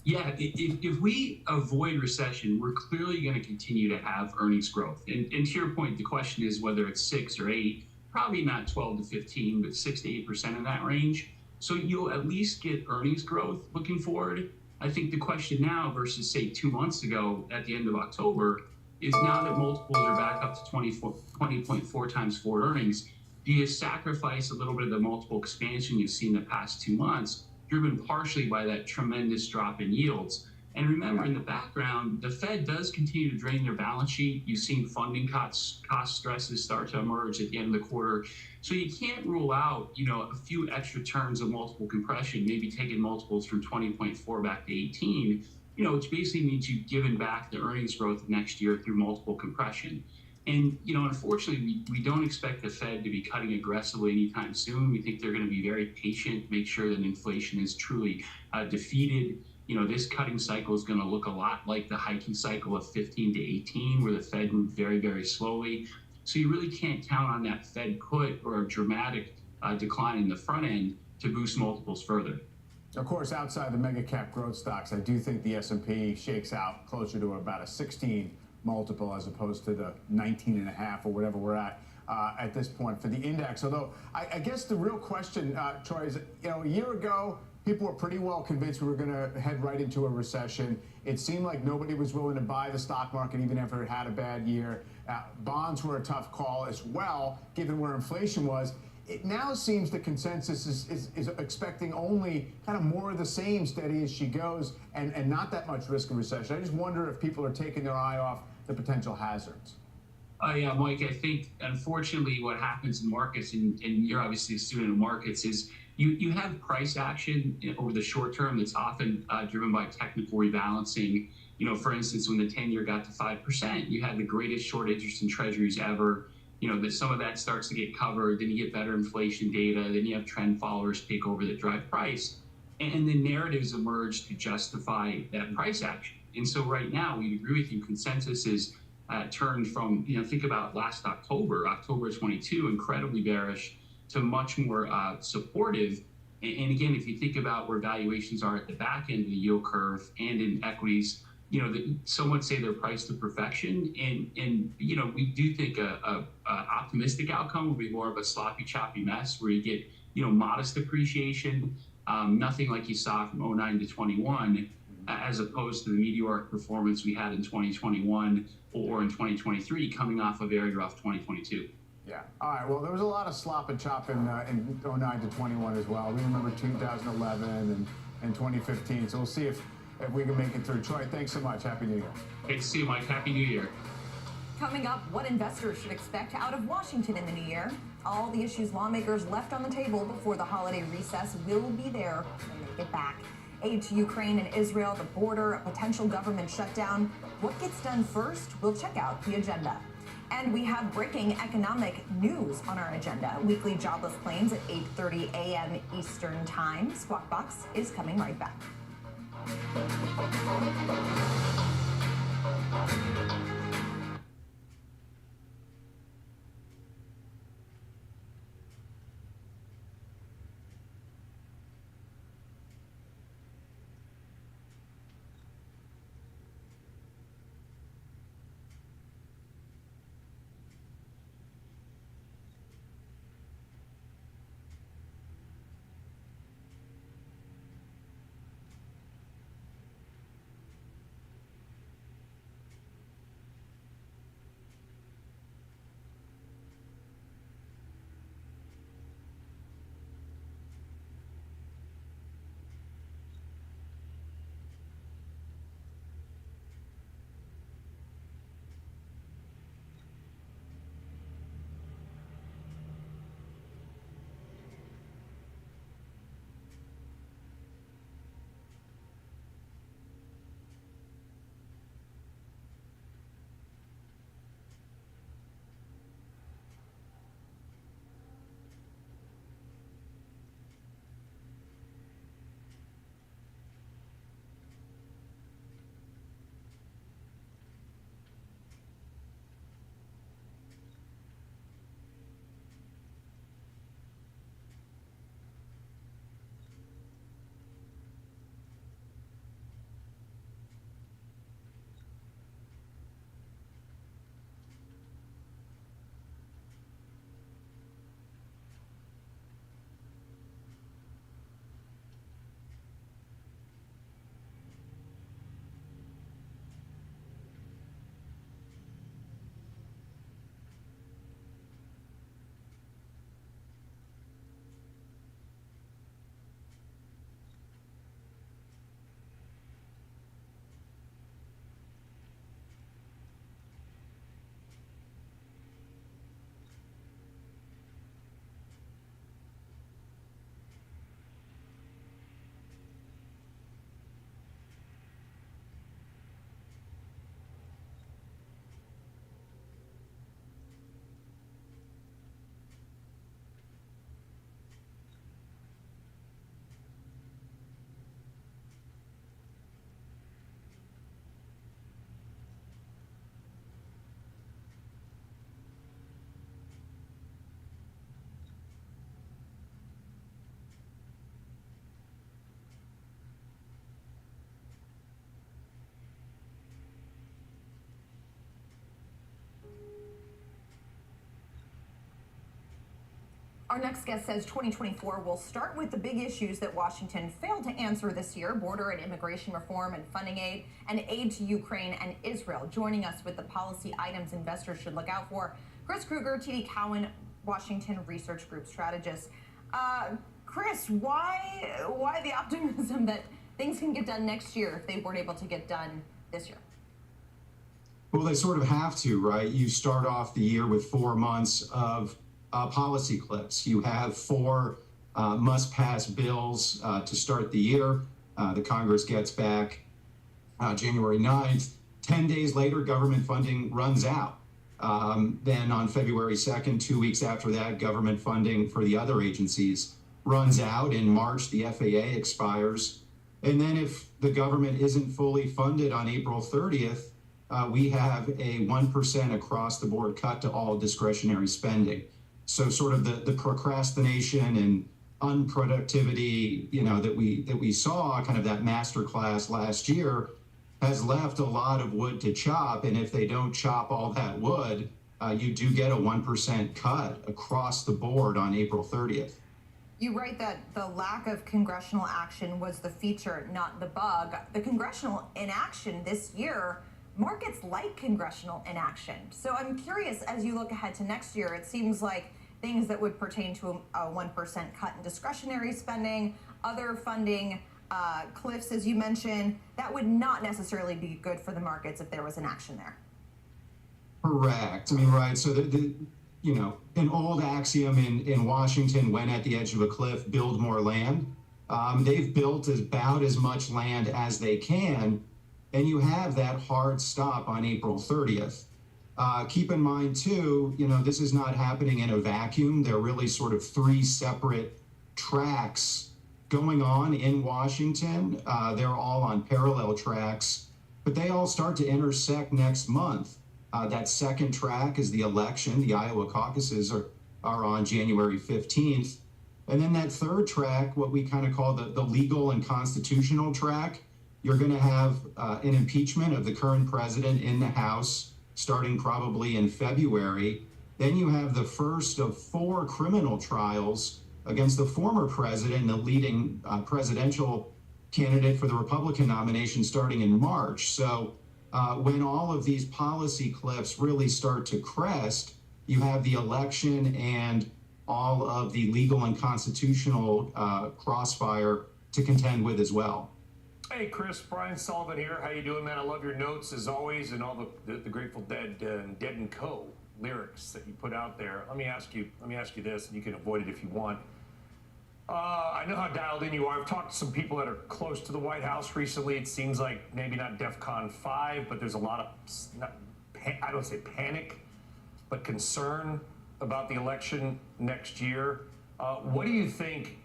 Yeah, if we avoid recession, we're clearly going to continue to have earnings growth. And to your point, the question is whether it's 6 or 8, probably not 12 to 15, but 6 to 8% in that range. So you'll at least get earnings growth looking forward. I think the question now versus, say, 2 months ago at the end of October is now that multiples are back up to 20.4 times forward earnings, do you sacrifice a little bit of the multiple expansion you've seen the past 2 months, driven partially by that tremendous drop in yields? And remember, in the background, the Fed does continue to drain their balance sheet. You've seen funding cost stresses start to emerge at the end of the quarter. So you can't rule out, a few extra turns of multiple compression, maybe taking multiples from 20.4 back to 18, which basically means you've given back the earnings growth next year through multiple compression. And, unfortunately, we don't expect the Fed to be cutting aggressively anytime soon. We think they're going to be very patient, make sure that inflation is truly defeated. This cutting cycle is going to look a lot like the hiking cycle of 15 to 18, where the Fed moved very, very slowly. So you really can't count on that Fed put or a dramatic decline in the front end to boost multiples further. Of course, outside the mega cap growth stocks, I do think the S&P shakes out closer to about a 16 multiple as opposed to the 19.5 or whatever we're at this point for the index. Although I guess the real question, Troy, is a year ago, people were pretty well convinced we were going to head right into a recession. It seemed like nobody was willing to buy the stock market even after it had a bad year. Bonds were a tough call as well, given where inflation was. It now seems the consensus is expecting only kind of more of the same, steady as she goes, and not that much risk of recession. I just wonder if people are taking their eye off the potential hazards. Yeah, Mike, I think, unfortunately, what happens in markets, and you're obviously a student of markets, is you have price action over the short term that's often driven by technical rebalancing. For instance, when the 10-year got to 5%, you had the greatest short interest in treasuries ever. That some of that starts to get covered, then you get better inflation data, then you have trend followers take over that drive price. And then narratives emerge to justify that price action. And so right now, we agree with you, consensus is turned from, think about last October 22, incredibly bearish, to much more supportive. And again, if you think about where valuations are at the back end of the yield curve and in equities, some would say they're priced to perfection. And we do think a optimistic outcome will be more of a sloppy, choppy mess where you get, modest appreciation, nothing like you saw from 09 to 21, as opposed to the meteoric performance we had in 2021 or in 2023, coming off a very rough 2022. Yeah. All right. Well, there was a lot of slop and chop in 09 to 21 as well. We remember 2011 and 2015. So we'll see if we can make it through. Troy, thanks so much. Happy New Year. Great to see you, Mike. Happy New Year. Coming up, what investors should expect out of Washington in the new year. All the issues lawmakers left on the table before the holiday recess will be there when they get back. Aid to Ukraine and Israel, the border, a potential government shutdown. What gets done first? We'll check out the agenda. And we have breaking economic news on our agenda. Weekly jobless claims at 8:30 a.m. Eastern Time. Squawk Box is coming right back. Our next guest says 2024 will start with the big issues that Washington failed to answer this year: border and immigration reform and funding aid, and aid to Ukraine and Israel. Joining us with the policy items investors should look out for, Chris Krueger, TD Cowen, Washington Research Group strategist. Chris, why the optimism that things can get done next year if they weren't able to get done this year? Well, they sort of have to, right? You start off the year with 4 months of policy cliffs. You have 4 must-pass bills to start the year. The Congress gets back January 9th. 10 days later, government funding runs out. Then on February 2nd, 2 weeks after that, government funding for the other agencies runs out. In March, the FAA expires. And then if the government isn't fully funded on April 30th, we have a 1% across-the-board cut to all discretionary spending. So sort of the procrastination and unproductivity, that we saw, kind of that masterclass last year, has left a lot of wood to chop. And if they don't chop all that wood, you do get a 1% cut across the board on April 30th. You write that the lack of congressional action was the feature, not the bug. The congressional inaction this year, markets like congressional inaction. So I'm curious, as you look ahead to next year, it seems like things that would pertain to a 1% cut in discretionary spending, other funding cliffs, as you mentioned, that would not necessarily be good for the markets if there was an action there. Correct. I mean, right. So an old axiom in Washington, when at the edge of a cliff, build more land. They've built about as much land as they can, and you have that hard stop on April 30th. Keep in mind, too, this is not happening in a vacuum. There are really sort of 3 separate tracks going on in Washington. They're all on parallel tracks, but they all start to intersect next month. That second track is the election. The Iowa caucuses are on January 15th. And then that third track, what we kind of call the legal and constitutional track, you're going to have an impeachment of the current president in the House starting probably in February. Then you have the first of 4 criminal trials against the former president and the leading presidential candidate for the Republican nomination starting in March. So when all of these policy cliffs really start to crest, you have the election and all of the legal and constitutional crossfire to contend with as well. Hey, Chris, Brian Sullivan here. How you doing, man? I love your notes as always, and all the Grateful Dead and Dead and Co. lyrics that you put out there. Let me ask you this, and you can avoid it if you want. I know how dialed in you are. I've talked to some people that are close to the White House recently. It seems like maybe not DEFCON 5, but there's a lot of, I don't say panic, but concern about the election next year. What do you think?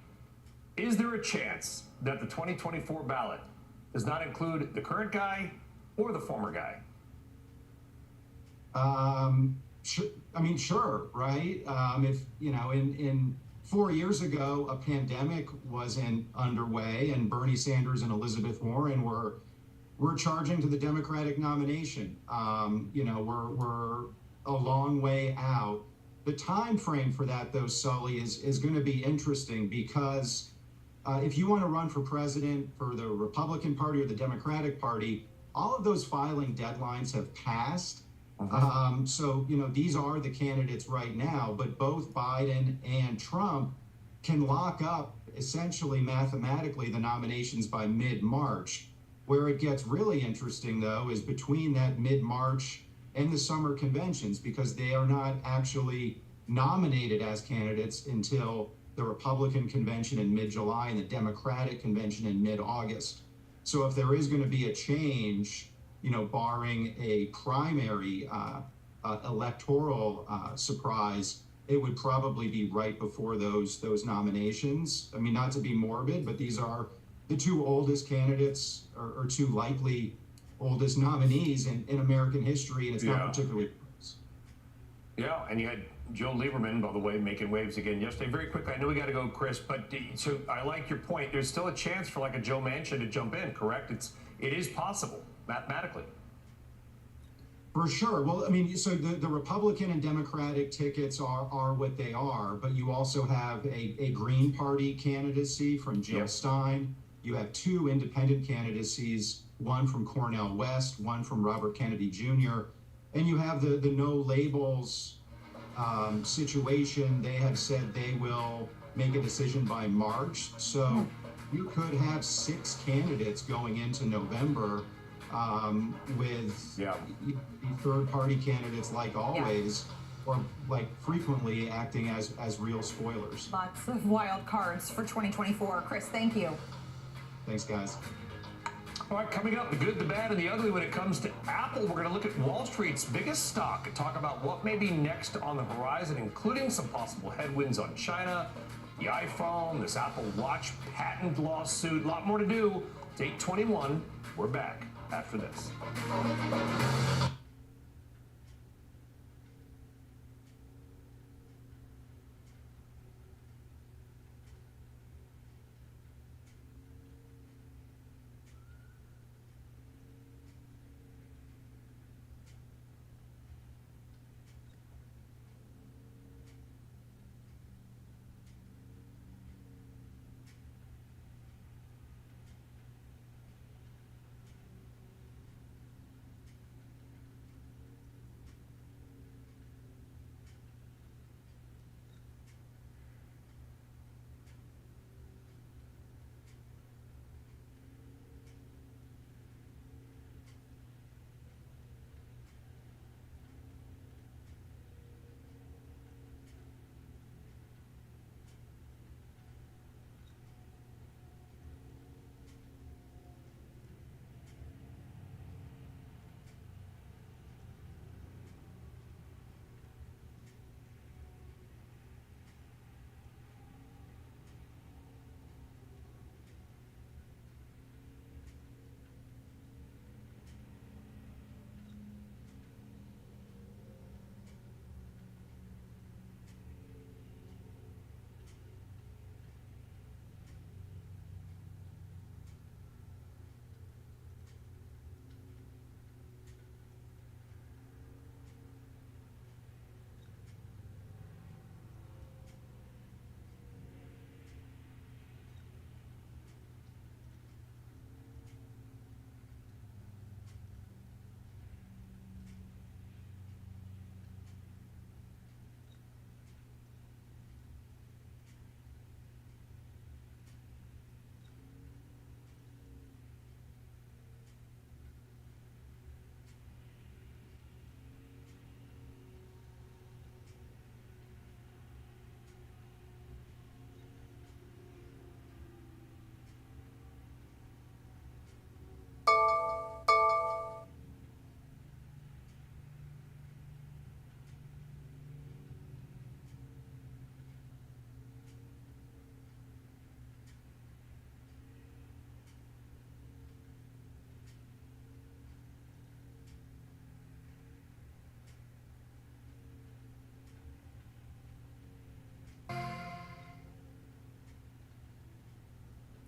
Is there a chance that the 2024 ballot does not include the current guy or the former guy? Sure, right? If, in 4 years ago, a pandemic wasn't underway, and Bernie Sanders and Elizabeth Warren were charging to the Democratic nomination. We're a long way out. The time frame for that, though, Sully, is going to be interesting because if you want to run for president for the Republican Party or the Democratic Party, all of those filing deadlines have passed. So, these are the candidates right now, but both Biden and Trump can lock up essentially mathematically the nominations by mid-March. Where it gets really interesting, though, is between that mid-March and the summer conventions, because they are not actually nominated as candidates until the Republican convention in mid-July and the Democratic convention in mid-August. So if there is going to be a change, barring a primary electoral surprise, it would probably be right before those nominations. I mean, not to be morbid, but these are the 2 oldest candidates or 2 likely oldest nominees in American history, and it's not particularly close. Yeah, and you had Joe Lieberman, by the way, making waves again yesterday. Very quickly, I know we got to go, Chris, but so I like your point. There's still a chance for like a Joe Manchin to jump in, correct? It is possible mathematically. For sure. Well, I mean, so the Republican and Democratic tickets are what they are, but you also have a Green Party candidacy from Jill Stein. You have 2 independent candidacies, one from Cornel West, one from Robert Kennedy Jr., and you have the no labels situation. They have said they will make a decision by March. So you could have 6 candidates going into November with third-party candidates, like always, or like frequently acting as real spoilers. Lots of wild cards for 2024. Chris, thank you. Thanks, guys. All right, coming up, the good, the bad, and the ugly when it comes to Apple. We're going to look at Wall Street's biggest stock and talk about what may be next on the horizon, including some possible headwinds on China, the iPhone, this Apple Watch patent lawsuit. A lot more to do. It's 8:21. We're back after this.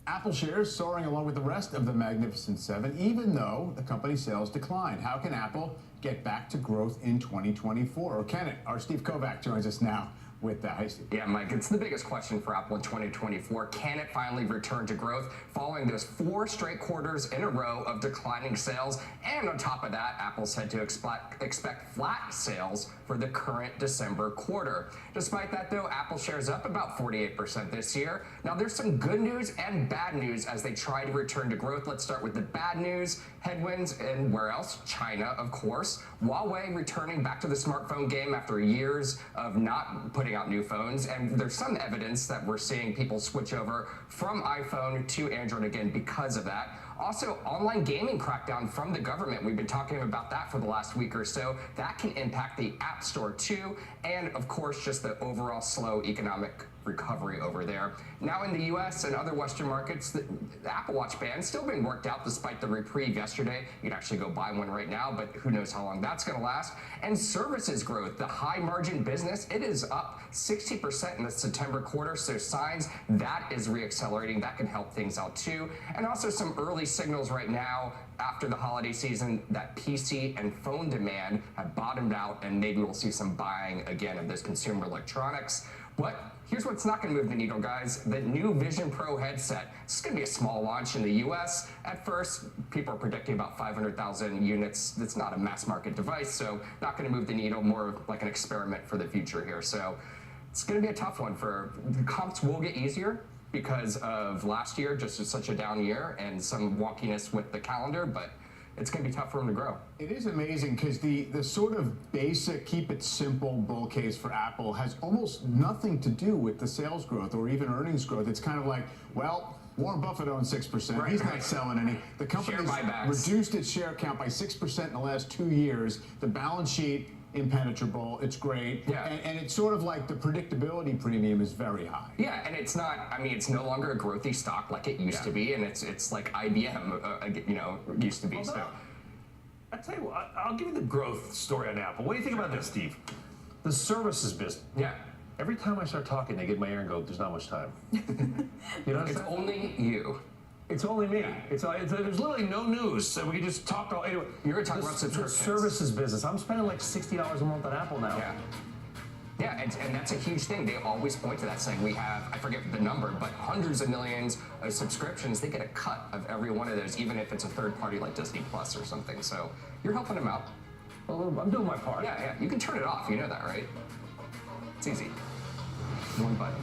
Apple shares soaring along with the rest of the Magnificent Seven, even though the company's sales declined. How can Apple get back to growth in 2024? Or can it? Our Steve Kovac joins us now with that. Hey, Steve. Yeah, Mike, it's the biggest question for Apple in 2024. Can it finally return to growth following those 4 straight quarters in a row of declining sales? And on top of that, Apple said to expect flat sales for the current December quarter. Despite that, though, Apple shares up about 48% this year. Now, there's some good news and bad news as they try to return to growth. Let's start with the bad news. Headwinds and where else? China, of course. Huawei returning back to the smartphone game after years of not putting out new phones. And there's some evidence that we're seeing people switch over from iPhone to Android again because of that. Also, online gaming crackdown from the government. We've been talking about that for the last week or so. That can impact the App Store too. And of course, just the overall slow economic recovery over there. Now in the U.S. and other Western markets, the Apple Watch ban's still been worked out despite the reprieve yesterday. You can actually go buy one right now, but who knows how long that's going to last. And services growth, the high margin business, it is up 60% in the September quarter, so signs that is reaccelerating. That can help things out too. And also some early signals right now after the holiday season that PC and phone demand have bottomed out, and maybe we'll see some buying again of those consumer electronics. But here's what's not going to move the needle, guys. The new Vision Pro headset. This is going to be a small launch in the U.S. At first, people are predicting about 500,000 units. It's not a mass market device, so not going to move the needle, more like an experiment for the future here. So it's going to be a tough one. The comps will get easier because of last year, just such a down year and some wonkiness with the calendar, but it's going to be tough for them to grow. It is amazing because the sort of basic keep it simple bull case for Apple has almost nothing to do with the sales growth or even earnings growth. It's kind of like, well, Warren Buffett owns 6%. Right, He's not selling any. The company's reduced its share count by 6% in the last 2 years. The balance sheet, impenetrable. It's great. Yeah. And it's sort of like the predictability premium is very high. Yeah, and it's not, I mean, it's no longer a growthy stock like it used to be, and it's like IBM, used to be. Although, So I tell you what, I'll give you the growth story on Apple. What do you think about this, Steve? The services business. Yeah. Every time I start talking, they get in my ear and go, "There's not much time." You know, it's only you. It's only me. There's literally no news, so we can just talk all. Anyway, you're gonna talk about the subscriptions. Services business. I'm spending like $60 a month on Apple now. Yeah. Yeah, and that's a huge thing. They always point to that, saying we have, I forget the number, but hundreds of millions of subscriptions. They get a cut of every one of those, even if it's a third party like Disney Plus or something. So you're helping them out. Well, I'm doing my part. Yeah, you can turn it off. You know that, right? It's easy. One button.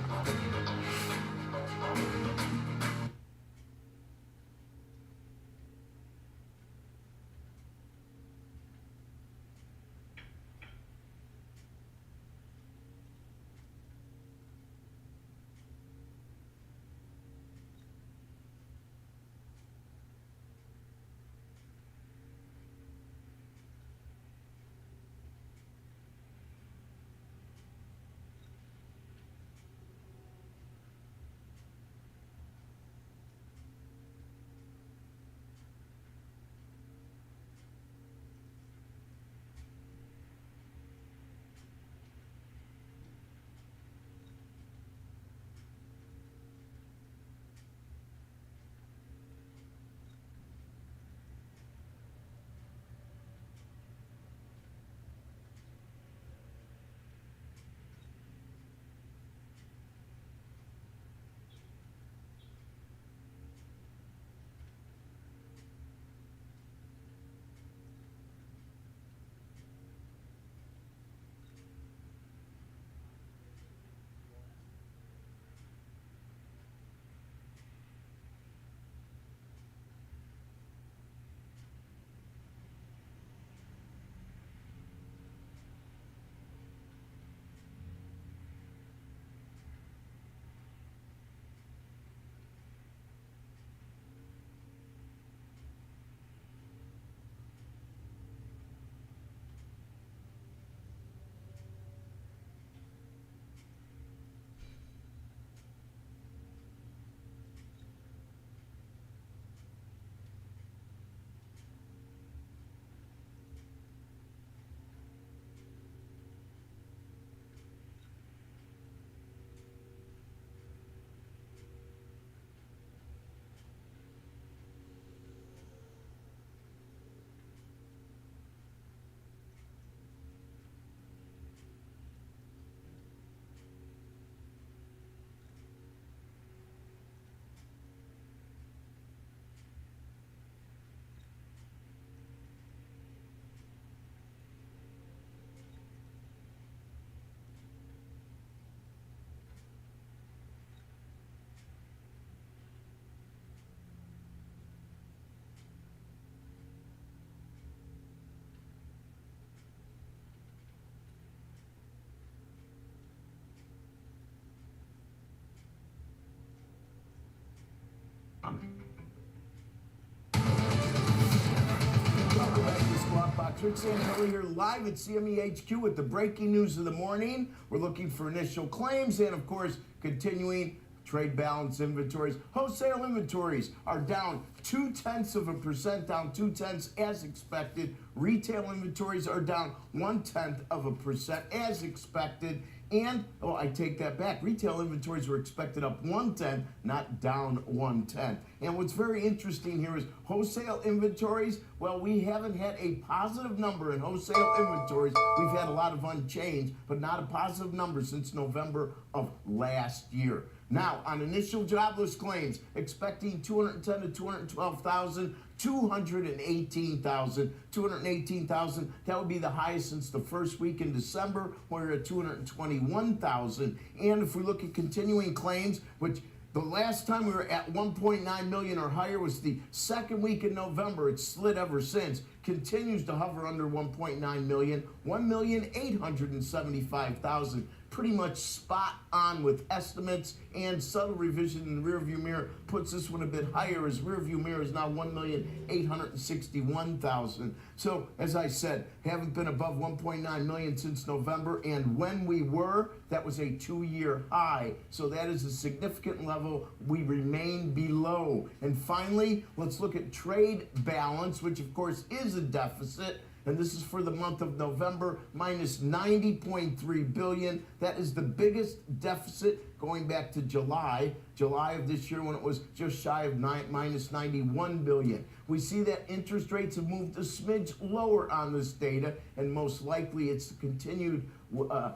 Rick Santinelli here live at CME HQ with the breaking news of the morning. We're looking for initial claims and, of course, continuing trade balance inventories. Wholesale inventories are down 0.2%, down 0.2 as expected. Retail inventories are down 0.1% as expected. And, oh, I take that back. Retail inventories were expected up 0.1, not down 0.1. And what's very interesting here is wholesale inventories. Well, we haven't had a positive number in wholesale inventories. We've had a lot of unchanged, but not a positive number since November of last year. Now, on initial jobless claims, expecting 210 to 212,000, 218,000. That would be the highest since the first week in December, where we're at 221,000. And if we look at continuing claims, which the last time we were at 1.9 million or higher was the second week in November. It's slid ever since. Continues to hover under 1.9 million, 1,875,000. Pretty much spot on with estimates, and subtle revision in the rearview mirror puts this one a bit higher, as rearview mirror is now 1,861,000. So, as I said, haven't been above 1.9 million since November, and when we were, that was a 2-year high. So that is a significant level we remain below. And finally, let's look at trade balance, which of course is a deficit. And this is for the month of November, minus 90.3 billion. That is the biggest deficit going back to July of this year, when it was just shy of minus 91 billion. We see that interest rates have moved a smidge lower on this data, and most likely it's continued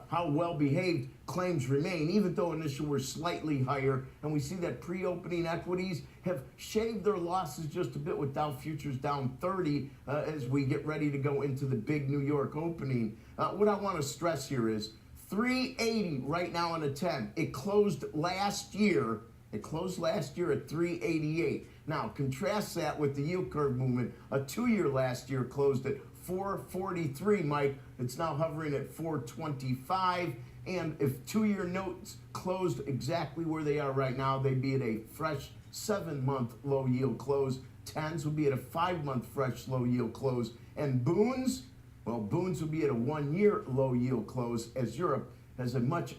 how well behaved claims remain, even though initial were slightly higher. And we see that pre-opening equities have shaved their losses just a bit, with Dow futures down 30 as we get ready to go into the big New York opening. What I want to stress here is 380 right now on a 10. It closed last year at 388. Now, contrast that with the yield curve movement. A 2-year last year closed at 443, Mike. It's now hovering at 425. And if 2-year notes closed exactly where they are right now, they'd be at a fresh 7-month low yield close. 10s would be at a 5-month fresh low yield close. And boons, well, boons would be at a 1-year low yield close, as Europe has a much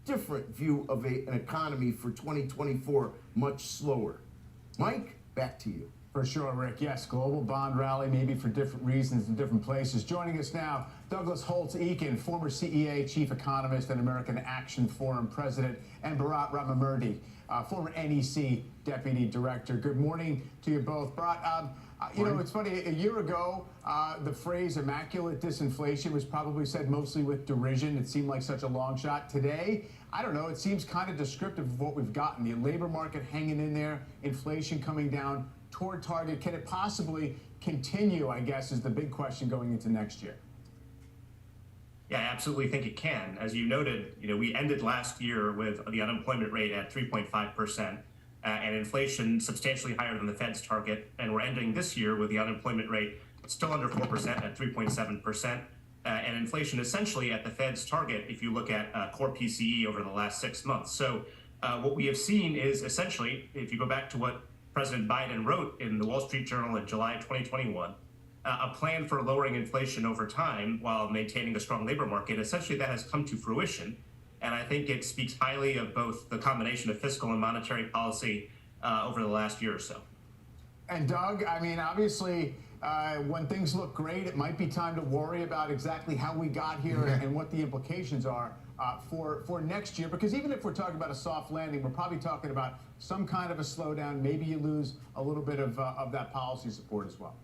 different view of an economy for 2024, much slower. Mike, back to you. For sure, Rick. Yes, global bond rally, maybe for different reasons in different places. Joining us now, Douglas Holtz-Eakin, former CEA chief economist and American Action Forum president, and Bharat Ramamurthy, former NEC deputy director. Good morning to you both. Bharat, you know, it's funny, a year ago, the phrase immaculate disinflation was probably said mostly with derision. It seemed like such a long shot. Today, I don't know, it seems kind of descriptive of what we've gotten. The labor market hanging in there, inflation coming down toward target. Can it possibly continue, I guess, is the big question going into next year? Yeah, I absolutely think it can. As you noted, you know, we ended last year with the unemployment rate at 3.5%. And inflation substantially higher than the Fed's target. And we're ending this year with the unemployment rate still under 4% at 3.7%. And inflation essentially at the Fed's target if you look at core PCE over the last 6 months. So what we have seen is essentially, if you go back to what President Biden wrote in the Wall Street Journal in July 2021, a plan for lowering inflation over time while maintaining a strong labor market, essentially that has come to fruition. And I think it speaks highly of both the combination of fiscal and monetary policy over the last year or so. And Doug, I mean, obviously, when things look great, it might be time to worry about exactly how we got here and what the implications are for next year. Because even if we're talking about a soft landing, we're probably talking about some kind of a slowdown. Maybe you lose a little bit of that policy support as well.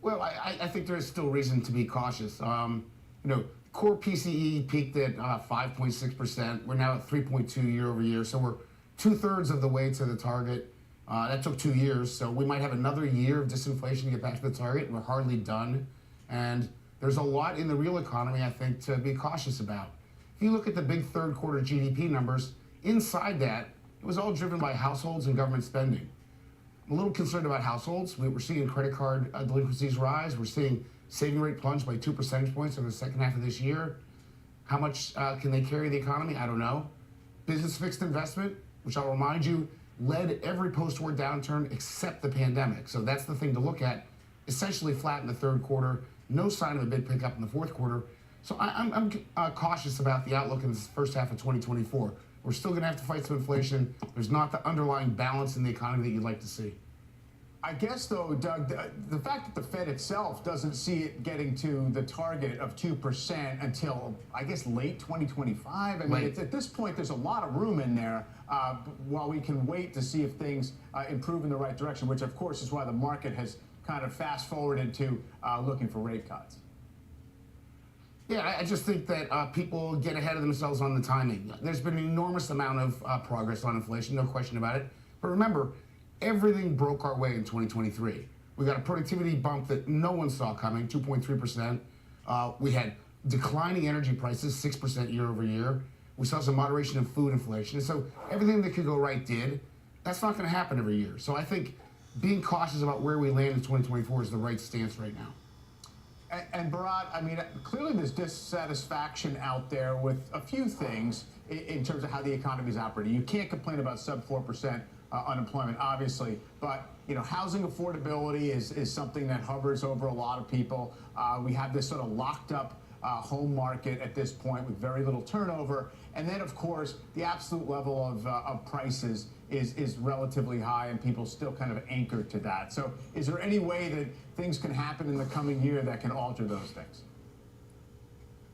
Well, I think there's still reason to be cautious. You know, core PCE peaked at 5.6%. We're now at 3.2 year over year. So we're 2/3 of the way to the target. That took 2 years. So we might have another year of disinflation to get back to the target. We're hardly done. And there's a lot in the real economy, I think, to be cautious about. If you look at the big third quarter GDP numbers, inside that, it was all driven by households and government spending. I'm a little concerned about households. We're seeing credit card delinquencies rise. We're seeing saving rate plunge by 2 percentage points in the second half of this year. How much can they carry the economy? I don't know. Business fixed investment, which I'll remind you, led every post-war downturn except the pandemic. So that's the thing to look at. Essentially flat in the third quarter. No sign of a big pickup in the fourth quarter. So I'm cautious about the outlook in the first half of 2024. We're still going to have to fight some inflation. There's not the underlying balance in the economy that you'd like to see. I guess, though, Doug, the fact that the Fed itself doesn't see it getting to the target of 2% until, I guess, late 2025. I mean, at this point, there's a lot of room in there while we can wait to see if things improve in the right direction, which, of course, is why the market has kind of fast-forwarded to looking for rate cuts. Yeah, I just think that people get ahead of themselves on the timing. There's been an enormous amount of progress on inflation, no question about it. But remember, everything broke our way in 2023. We got a productivity bump that no one saw coming, 2.3%. We had declining energy prices, 6% year over year. We saw some moderation in food inflation. So everything that could go right did. That's not going to happen every year. So I think being cautious about where we land in 2024 is the right stance right now. And Bharat, I mean, clearly there's dissatisfaction out there with a few things in terms of how the economy is operating. You can't complain about sub 4% unemployment, obviously, but housing affordability is something that hovers over a lot of people. We have this sort of locked up home market at this point with very little turnover, and then of course the absolute level of prices is relatively high, and people still kind of anchored to that. So is there any way that things can happen in the coming year that can alter those things?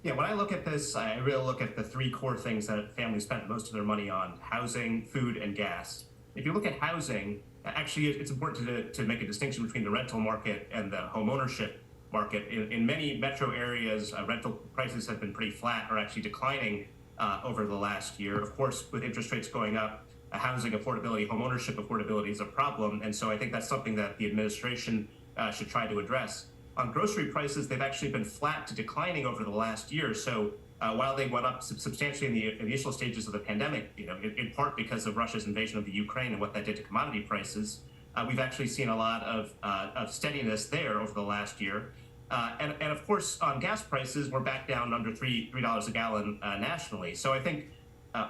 Yeah, when I look at this, I really look at the three core things that families spend most of their money on: housing, food, and gas. If you look at housing, actually it's important to make a distinction between the rental market and the home ownership market. In many metro areas, rental prices have been pretty flat or actually declining over the last year. Of course, with interest rates going up, housing affordability, home ownership affordability is a problem. And so I think that's something that the administration should try to address. On grocery prices, they've actually been flat to declining over the last year. So while they went up substantially in the initial stages of the pandemic, in part because of Russia's invasion of the Ukraine and what that did to commodity prices, we've actually seen a lot of steadiness there over the last year. And of course, on gas prices, we're back down under $3 a gallon nationally. So I think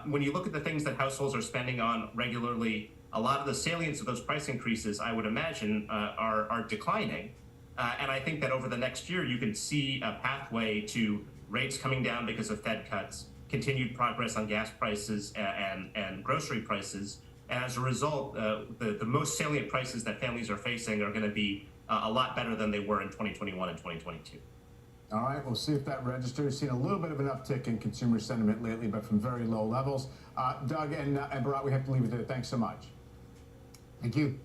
when you look at the things that households are spending on regularly, a lot of the salience of those price increases, I would imagine, are declining. And I think that over the next year, you can see a pathway to rates coming down because of Fed cuts, continued progress on gas prices and grocery prices. And as a result, the most salient prices that families are facing are going to be a lot better than they were in 2021 and 2022. All right, we'll see if that registers. Seen a little bit of an uptick in consumer sentiment lately, but from very low levels. Doug and Bharat, we have to leave it there. Thanks so much. Thank you.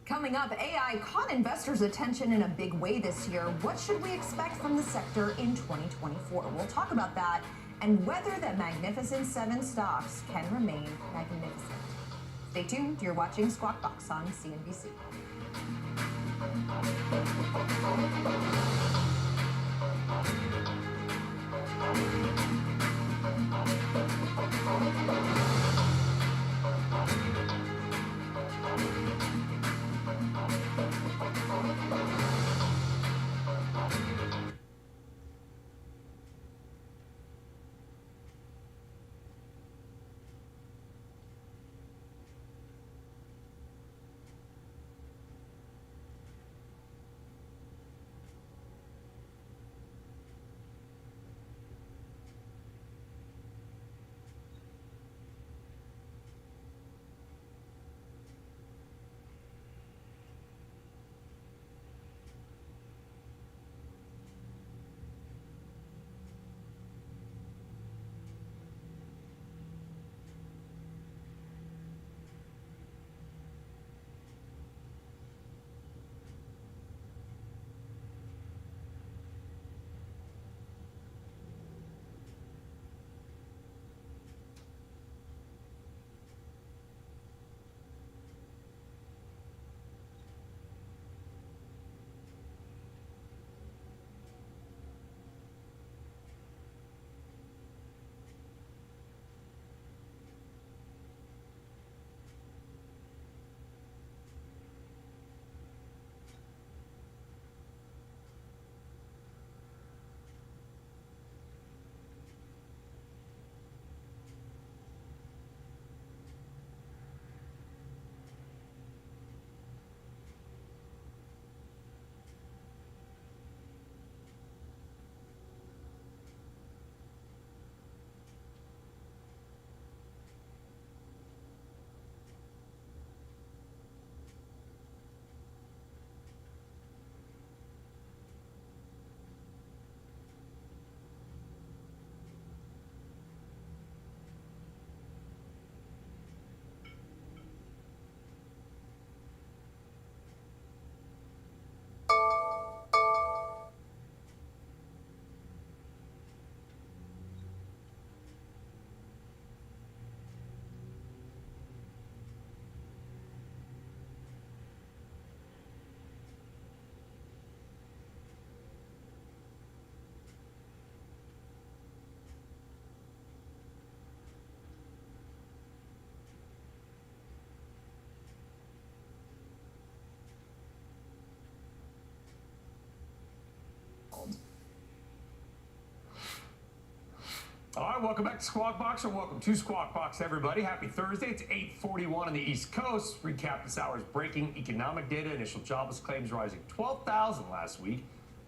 Coming up, AI caught investors' attention in a big way this year. What should we expect from the sector in 2024? We'll talk about that and whether the Magnificent Seven stocks can remain magnificent. Stay tuned. You're watching Squawk Box on CNBC. right, welcome back to Squawk Box, or welcome to Squawk Box, everybody. Happy Thursday. It's 8:41 on the East Coast. Recap this hour's breaking economic data. Initial jobless claims rising 12,000 last week.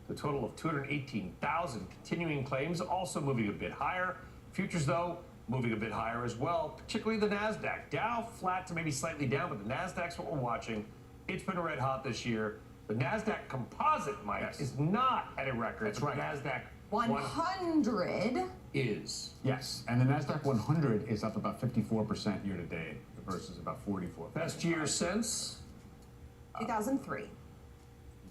The total of 218,000. Continuing claims also moving a bit higher. Futures, though, moving a bit higher as well, particularly the NASDAQ. Dow flat to maybe slightly down, but the NASDAQ's what we're watching. It's been red hot this year. The NASDAQ composite, Mike, is not at a record. That's right. The NASDAQ 100 is. Yes, and the NASDAQ 100 is up about 54% year to date versus about 44. Best year since 2003.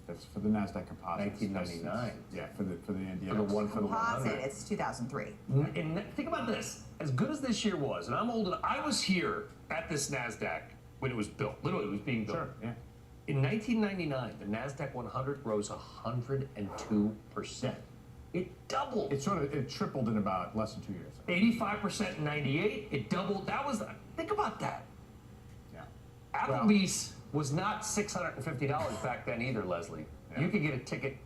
That's for the NASDAQ composite. 1999. Yeah, for the NDX. For the one for the Composite, 100. it's 2003. And think about this. As good as this year was, and I'm old, and I was here at this NASDAQ when it was built. Literally, it was being built. Sure, yeah. In 1999, the NASDAQ 100 rose 102%. It doubled. It tripled in about less than 2 years. 85% in 98. It doubled. Think about that. Yeah. Applebee's was not $650 back then either, Leslie. Yeah. You could get a ticket.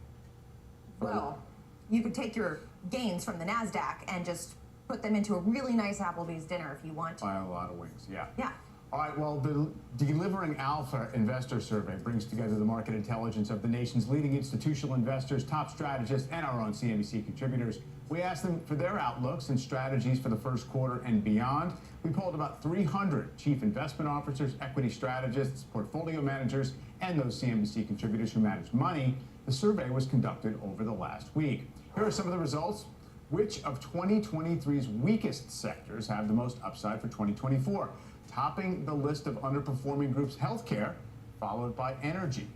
Well, you could take your gains from the NASDAQ and just put them into a really nice Applebee's dinner if you want to. Buy a lot of wings, yeah. Yeah. All right, well, the Delivering Alpha Investor Survey brings together the market intelligence of the nation's leading institutional investors, top strategists, and our own CNBC contributors. We asked them for their outlooks and strategies for the first quarter and beyond. We polled about 300 chief investment officers, equity strategists, portfolio managers, and those CNBC contributors who manage money. The survey was conducted over the last week. Here are some of the results. Which of 2023's weakest sectors have the most upside for 2024? Topping the list of underperforming groups, healthcare, followed by energy.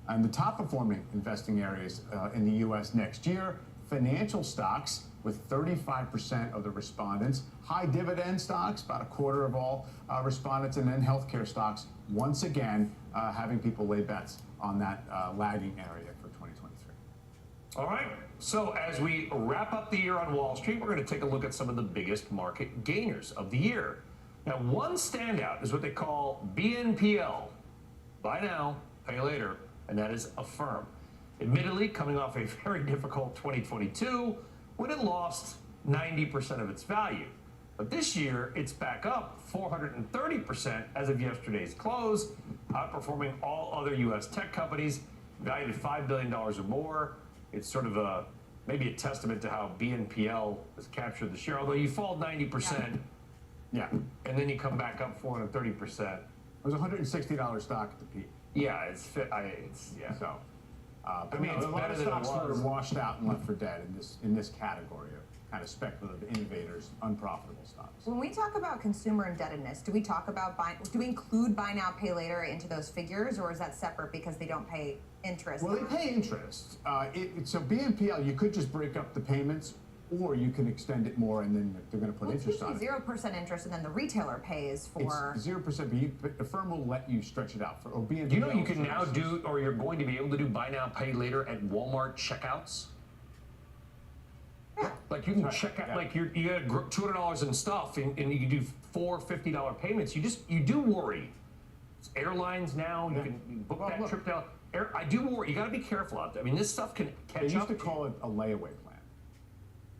And the top performing investing areas in the U.S. next year, financial stocks with 35% of the respondents, high dividend stocks, about a quarter of all respondents, and then healthcare stocks, once again, having people lay bets on that lagging area for 2023. All right. So as we wrap up the year on Wall Street, we're going to take a look at some of the biggest market gainers of the year. Now, one standout is what they call BNPL, buy now, pay later, and that is Affirm. Admittedly, coming off a very difficult 2022 when it lost 90% of its value. But this year, it's back up 430% as of yesterday's close, outperforming all other U.S. tech companies, valued at $5 billion or more. It's sort of maybe a testament to how BNPL has captured the share, although you fall 90%. Yeah. And then you come back up 430%. It was a $160 stock at the peak. Yeah, yeah. So, I mean, it's a lot better of than it stocks were was. washed out and left for dead in this category of kind of speculative innovators, unprofitable stocks. When we talk about consumer indebtedness, do we include buy now, pay later into those figures, or is that separate because they don't pay interest? Well, they pay interest. So BNPL, you could just break up the payments, or you can extend it more, and then they're going to put interest on it. It's usually 0% interest, and then the retailer pays for. It's 0%, but the firm will let you stretch it out. Or BNPL. Do you know you can now do, or you're going to be able to do buy now, pay later at Walmart checkouts? Yeah. Like you can check out, like you got $200 in stuff, and you can do four $50 payments. You do worry. It's airlines now, you can book that trip down. I do worry. You got to be careful out there. I mean, this stuff can catch up. They used to call it a layaway plan.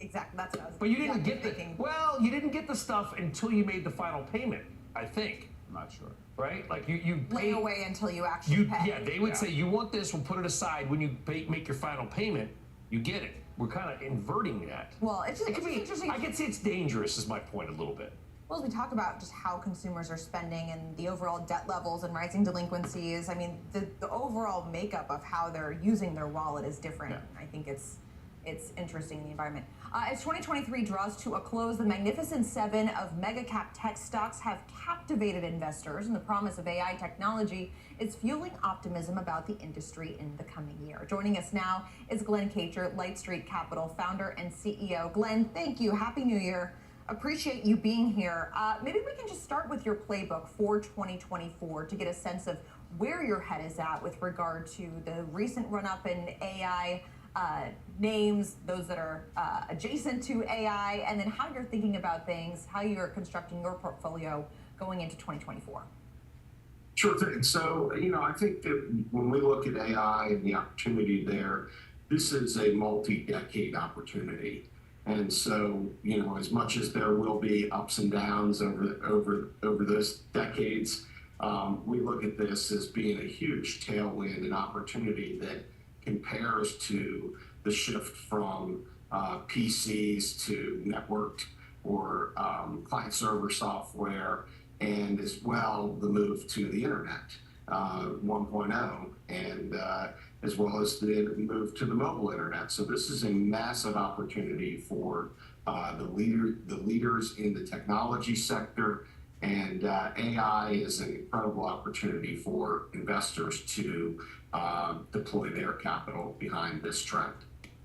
Exactly, that's what I was. But you didn't get you didn't get the stuff until you made the final payment, I think. I'm not sure. Right? Like you lay away until you actually pay. Yeah, they would say, you want this, we'll put it aside. When you make your final payment, you get it. We're kind of inverting that. Well, it's interesting. I can see it's dangerous, is my point a little bit. Well, as we talk about just how consumers are spending and the overall debt levels and rising delinquencies, I mean, the overall makeup of how they're using their wallet is different. Yeah. I think it's interesting in the environment. As 2023 draws to a close, the magnificent seven of mega-cap tech stocks have captivated investors, and the promise of AI technology is fueling optimism about the industry in the coming year. Joining us now is Glenn Kacher, Light Street Capital founder and CEO. Glenn, thank you. Happy New Year. Appreciate you being here. Maybe we can just start with your playbook for 2024 to get a sense of where your head is at with regard to the recent run-up in AI names, those that are adjacent to AI, and then how you're thinking about things, how you're constructing your portfolio going into 2024. Sure thing. So, I think that when we look at AI and the opportunity there, this is a multi-decade opportunity. And so, as much as there will be ups and downs over those decades, we look at this as being a huge tailwind and opportunity that compares to the shift from PCs to networked or client-server software, and as well the move to the internet 1.0, and as well as the move to the mobile internet. So this is a massive opportunity for the leaders in the technology sector, and AI is an incredible opportunity for investors to deploy their capital behind this trend.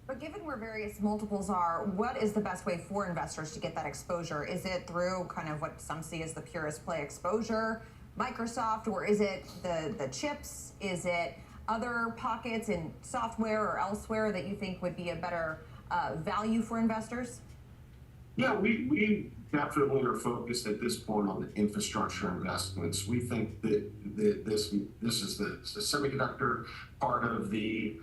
But given where various multiples are, what is the best way for investors to get that exposure? Is it through kind of what some see as the purest play exposure, Microsoft, or is it the chips? Is it other pockets in software or elsewhere that you think would be a better value for investors? Yeah, we definitely are focused at this point on the infrastructure investments. We think that this is the semiconductor part of the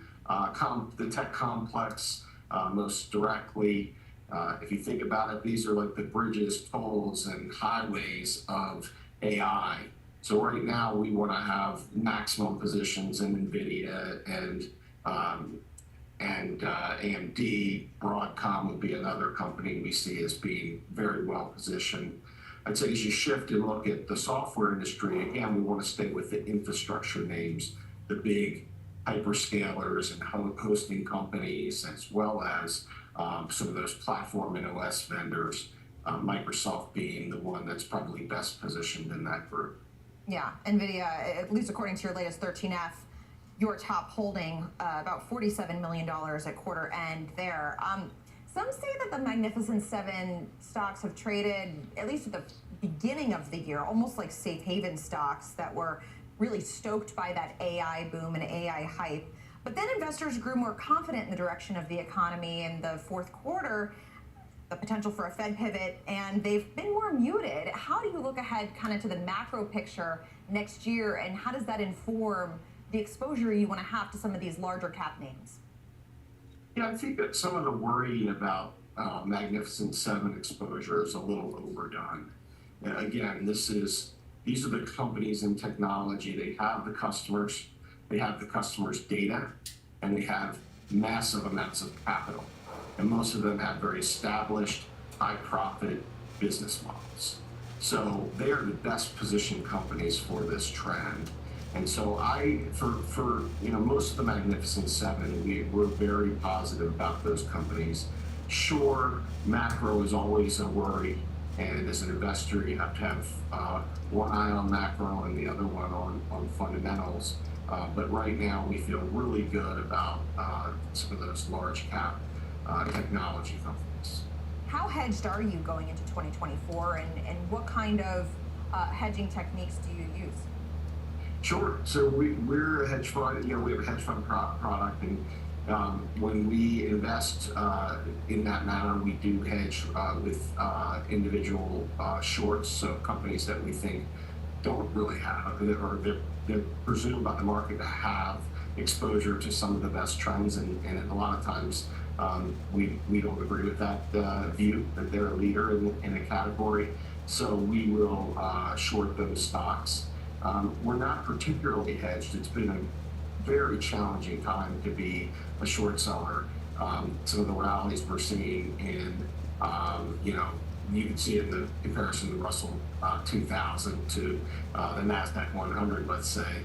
tech complex most directly. If you think about it, these are like the bridges, tolls, and highways of AI. So right now we want to have maximum positions in NVIDIA and AMD. Broadcom would be another company we see as being very well positioned. I'd say as you shift and look at the software industry, again, we want to stay with the infrastructure names, the big hyperscalers and hosting companies, as well as some of those platform and OS vendors, Microsoft being the one that's probably best positioned in that group. Yeah, NVIDIA, at least according to your latest 13F, your top holding about $47 million at quarter end there. Some say that the Magnificent Seven stocks have traded, at least at the beginning of the year, almost like safe haven stocks that were really stoked by that AI boom and AI hype. But then investors grew more confident in the direction of the economy in the fourth quarter, the potential for a Fed pivot, and they've been more muted. How do you look ahead kind of to the macro picture next year, and how does that inform the exposure you want to have to some of these larger cap names? Yeah, I think that some of the worry about Magnificent Seven exposure is a little overdone. Again, these are the companies in technology. They have the customers, they have the customers' data, and they have massive amounts of capital. And most of them have very established, high-profit business models. So they are the best positioned companies for this trend. And so for most of the Magnificent Seven, we're very positive about those companies. Sure, macro is always a worry, and as an investor, you have to have one eye on macro and the other one on fundamentals. But right now, we feel really good about some of those large cap technology companies. How hedged are you going into 2024, and what kind of hedging techniques do you use? Sure. So we're a hedge fund. We have a hedge fund product, and when we invest in that manner, we do hedge with individual shorts. So companies that we think don't really have, or they're presumed by the market to have exposure to some of the best trends, and a lot of times we don't agree with that view that they're a leader in a category. So we will short those stocks. We're not particularly hedged. It's been a very challenging time to be a short seller. Some of the rallies we're seeing in, you can see it in the comparison to Russell 2000 to the NASDAQ 100, let's say.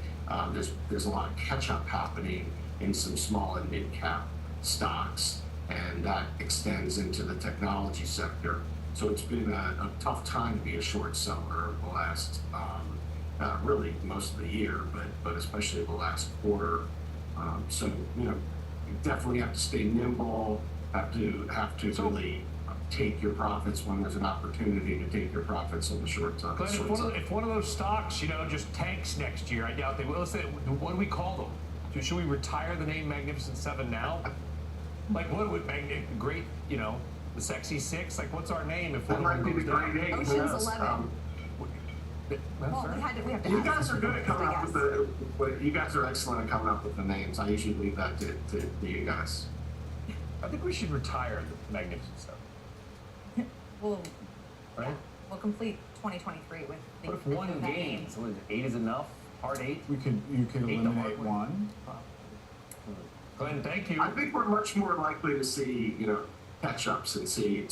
There's a lot of catch-up happening in some small and mid-cap stocks, and that extends into the technology sector. So it's been a tough time to be a short seller over the last really most of the year, but especially the last quarter. So you definitely have to stay nimble. Have to really take your profits when there's an opportunity to take your profits on the short side. Glenn, if one of those stocks, just tanks next year, I doubt they will. Let's say, what do we call them? Should we retire the name Magnificent Seven now? Like, what would great? The Sexy Six. Like, what's our name if one of them goes down? Ocean's 11. Well, we have to. You guys are good at coming up with you guys are excellent at coming up with the names. I usually leave that to you guys. I think we should retire the Magnificent Seven. we'll Right? we'll complete 2023 with the. What if one that game? So 8 is enough? Hard 8? You could eliminate one. Glenn, thank you. I think we're much more likely to see, catch-ups and see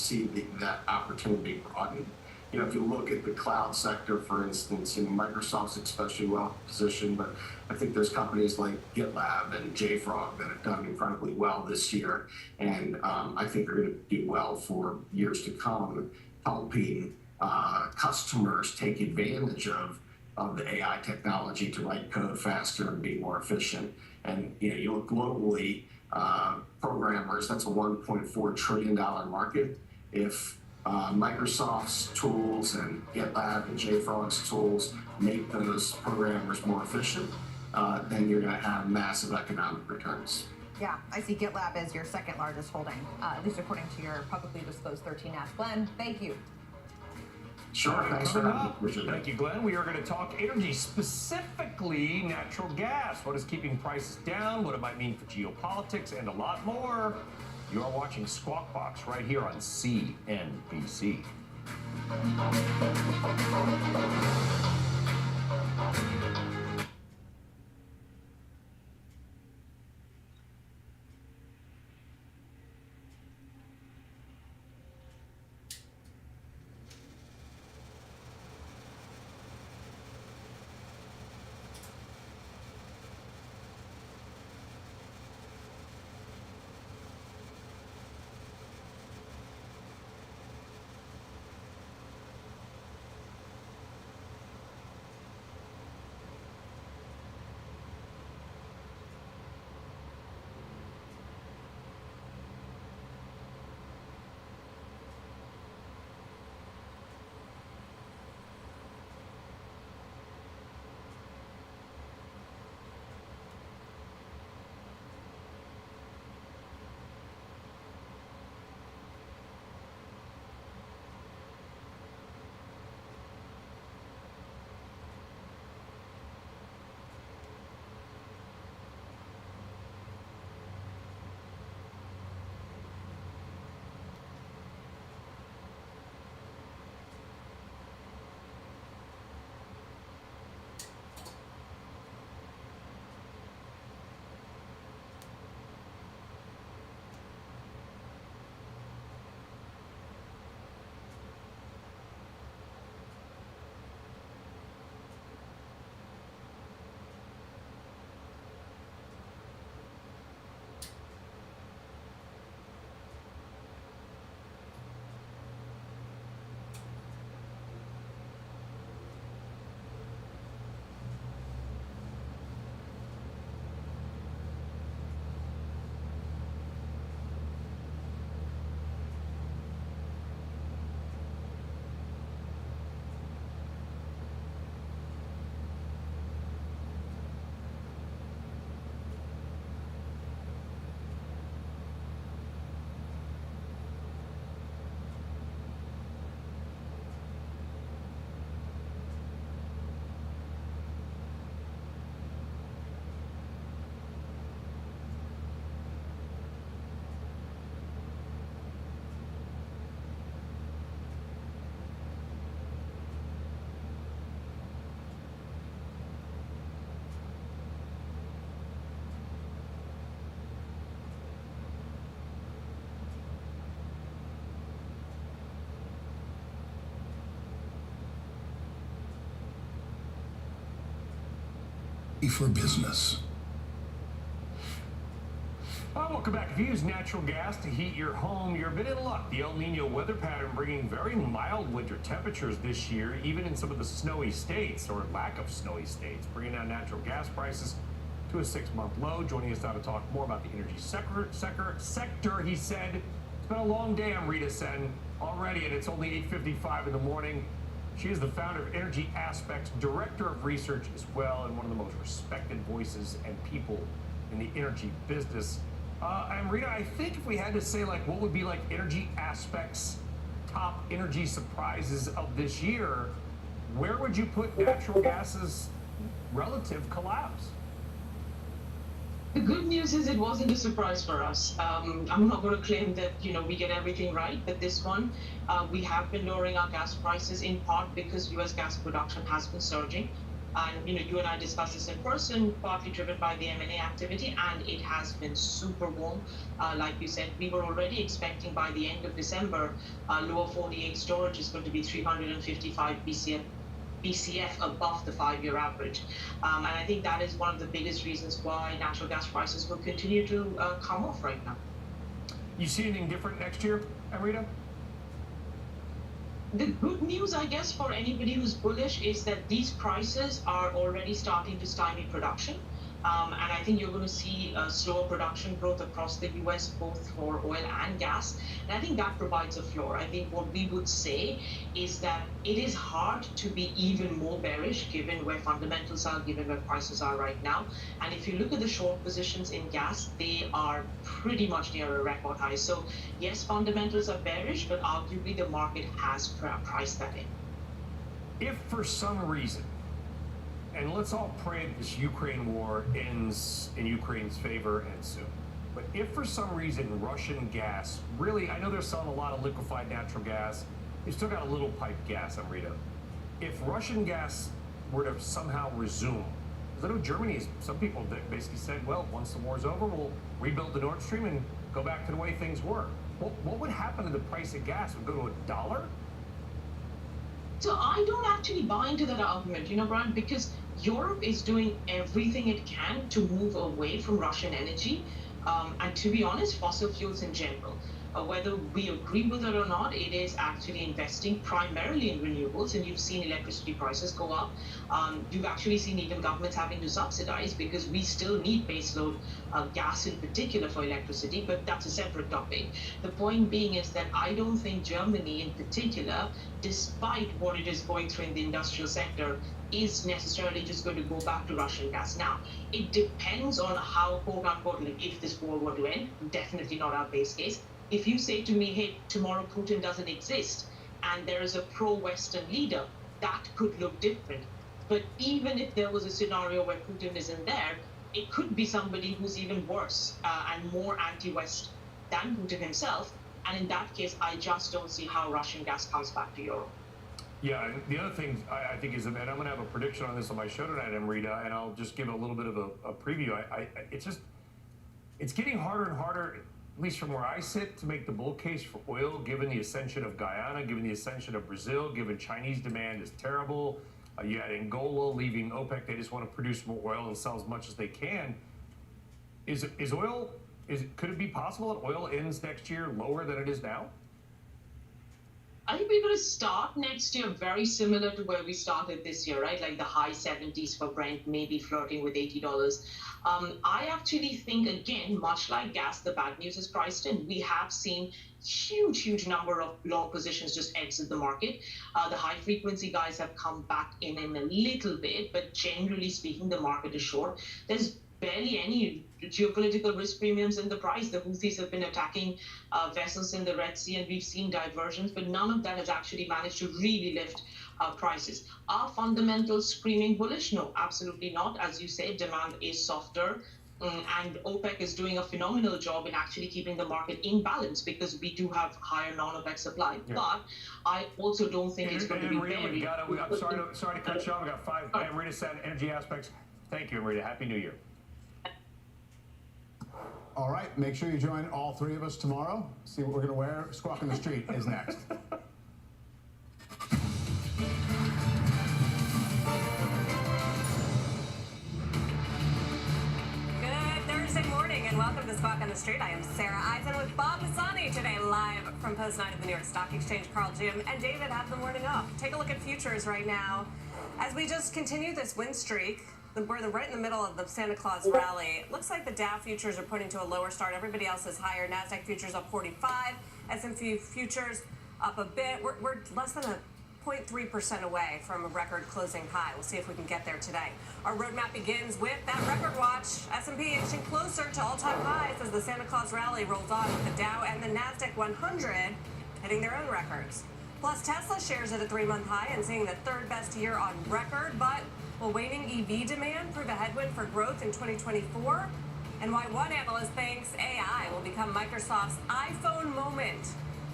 that opportunity broaden. If you look at the cloud sector, for instance, Microsoft's especially well positioned, but I think there's companies like GitLab and JFrog that have done incredibly well this year, and I think are going to do well for years to come, helping customers take advantage of the AI technology to write code faster and be more efficient. And you look globally, programmers, that's a $1.4 trillion market. If Microsoft's tools and GitLab and JFrog's tools make those programmers more efficient, then you're going to have massive economic returns. Yeah, I see GitLab as your second largest holding, at least according to your publicly disclosed 13F. Glenn, thank you. Sure, thanks for having me. Thank you, Glenn. We are going to talk energy, specifically natural gas. What is keeping prices down, what it might mean for geopolitics, and a lot more. You are watching Squawk Box right here on CNBC. For business. Welcome back. If you use natural gas to heat your home, you're a bit in luck. The El Nino weather pattern bringing very mild winter temperatures this year, even in some of the snowy states, or lack of snowy states, bringing down natural gas prices to a 6-month low. Joining us now to talk more about the energy sector, he said, it's been a long day, Amrita Sen, already, and it's only 8:55 in the morning. She is the founder of Energy Aspects, director of research as well, and one of the most respected voices and people in the energy business. Amrita, I think if we had to say, what would be Energy Aspects' top energy surprises of this year, where would you put natural gas's relative collapse? The good news is it wasn't a surprise for us. I'm not going to claim that we get everything right, but this one, we have been lowering our gas prices in part because U.S. gas production has been surging. And you and I discussed this in person, partly driven by the M&A activity, and it has been super warm. Like you said, we were already expecting by the end of December, lower 48 storage is going to be 355 BCF above the 5-year average. And I think that is one of the biggest reasons why natural gas prices will continue to come off right now. You see anything different next year, Amrita? The good news, I guess, for anybody who's bullish is that these prices are already starting to stymie production. And I think you're going to see slower production growth across the U.S., both for oil and gas. And I think that provides a floor. I think what we would say is that it is hard to be even more bearish given where fundamentals are, given where prices are right now. And if you look at the short positions in gas, they are pretty much near a record high. So yes, fundamentals are bearish, but arguably the market has priced that in. If for some reason, and let's all pray that this Ukraine war ends in Ukraine's favor and soon. But if for some reason Russian gas, really, I know they're selling a lot of liquefied natural gas. They still got a little piped gas, Amrita. If Russian gas were to somehow resume, because I know Germany, some people basically said, well, once the war's over, we'll rebuild the Nord Stream and go back to the way things were. What would happen to the price of gas? Would it go to $1? So I don't actually buy into that argument, Brian, because Europe is doing everything it can to move away from Russian energy, and to be honest, fossil fuels in general. Whether we agree with it or not, it is actually investing primarily in renewables, and you've seen electricity prices go up. You've actually seen even governments having to subsidize because we still need baseload gas in particular for electricity, but that's a separate topic. The point being is that I don't think Germany in particular, despite what it is going through in the industrial sector, is necessarily just going to go back to Russian gas. Now, it depends on how, quote unquote, like if this war were to end, definitely not our base case. If you say to me, hey, tomorrow Putin doesn't exist and there is a pro-Western leader, that could look different. But even if there was a scenario where Putin isn't there, it could be somebody who's even worse and more anti-West than Putin himself. And in that case, I just don't see how Russian gas comes back to Europe. Yeah, and the other thing I think is, and I'm going to have a prediction on this on my show tonight, Amrita, and I'll just give a little bit of a preview. It's getting harder and harder, at least from where I sit, to make the bull case for oil, given the ascension of Guyana, given the ascension of Brazil, given Chinese demand is terrible. You had Angola leaving OPEC. They just want to produce more oil and sell as much as they can. Could it be possible that oil ends next year lower than it is now? I think we're going to start next year very similar to where we started this year, right? Like the high 70s for Brent, maybe flirting with $80. I actually think, again, much like gas, the bad news is priced in. We have seen huge number of long positions just exit the market. The high frequency guys have come back in a little bit, but generally speaking, the market is short. There's barely any geopolitical risk premiums in the price. The Houthis have been attacking vessels in the Red Sea, and we've seen diversions, but none of that has actually managed to really lift prices. Are fundamentals screaming bullish? No, absolutely not. As you say, demand is softer. And OPEC is doing a phenomenal job in actually keeping the market in balance because we do have higher non-OPEC supply. Yeah. But I also don't think it's going to be very... I'm sorry to cut you off. We got 5. Amrita said energy aspects. Thank you, Amrita. Happy New Year. All right, make sure you join all 3 of us tomorrow. See what we're going to wear. Squawk in the Street is next. And welcome to Squawk on the Street. I am Sarah Eisen with Bob Hassani today, live from Post 9 of the New York Stock Exchange. Carl Jim and David have the morning off. Take a look at futures right now. As we just continue this win streak, we're right in the middle of the Santa Claus rally. It looks like the Dow futures are pointing to a lower start. Everybody else is higher. NASDAQ futures up 45. S&P futures up a bit. We're less than a 0.3% away from a record closing high. We'll see if we can get there today. Our roadmap begins with that record watch. S&P inching closer to all-time highs as the Santa Claus rally rolls on with the Dow and the NASDAQ 100 hitting their own records. Plus, Tesla shares at a 3-month high and seeing the 3rd best year on record. But will waning EV demand prove a headwind for growth in 2024? and why one analyst thinks AI will become Microsoft's iPhone moment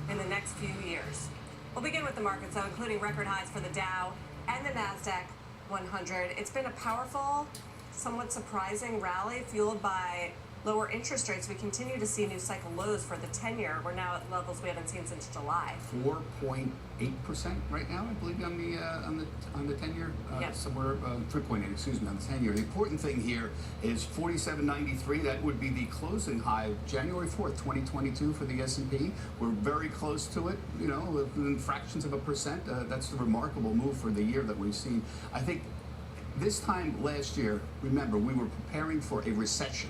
in the next few years. We'll begin with the markets, though, including record highs for the Dow and the NASDAQ 100. It's been a powerful, somewhat surprising rally fueled by lower interest rates. We continue to see new cycle lows for the 10-year. We're now at levels we haven't seen since July. 4.8% right now, I believe, on the 10-year. Yep. Somewhere 3.8, excuse me, on the 10-year. The important thing here is 47.93. That would be the closing high of January 4th, 2022 for the S&P. We're very close to it, you know, within fractions of a percent. That's the remarkable move for the year that we've seen. I think this time last year, remember, we were preparing for a recession.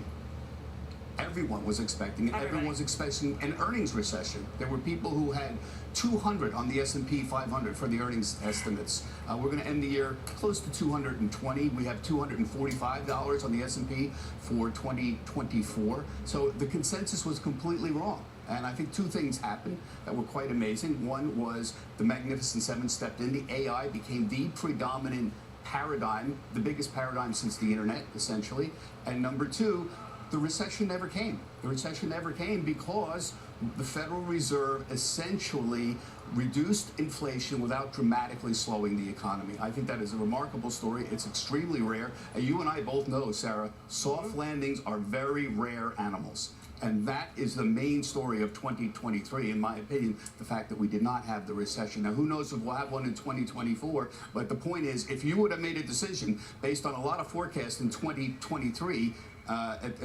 Everyone was expecting it. Everyone was expecting an earnings recession. There were people who had 200 on the S&P 500 for the earnings estimates. We're going to end the year close to 220. We have $245 on the S&P for 2024. So the consensus was completely wrong. And I think two things happened that were quite amazing. One was the Magnificent Seven stepped in. The AI became the predominant paradigm, the biggest paradigm since the internet, essentially. And number two, the recession never came. The recession never came because the Federal Reserve essentially reduced inflation without dramatically slowing the economy. I think that is a remarkable story. It's extremely rare. And you and I both know, Sarah, soft landings are very rare animals. And that is the main story of 2023, in my opinion, the fact that we did not have the recession. Now, who knows if we'll have one in 2024, but the point is, if you would have made a decision based on a lot of forecasts in 2023,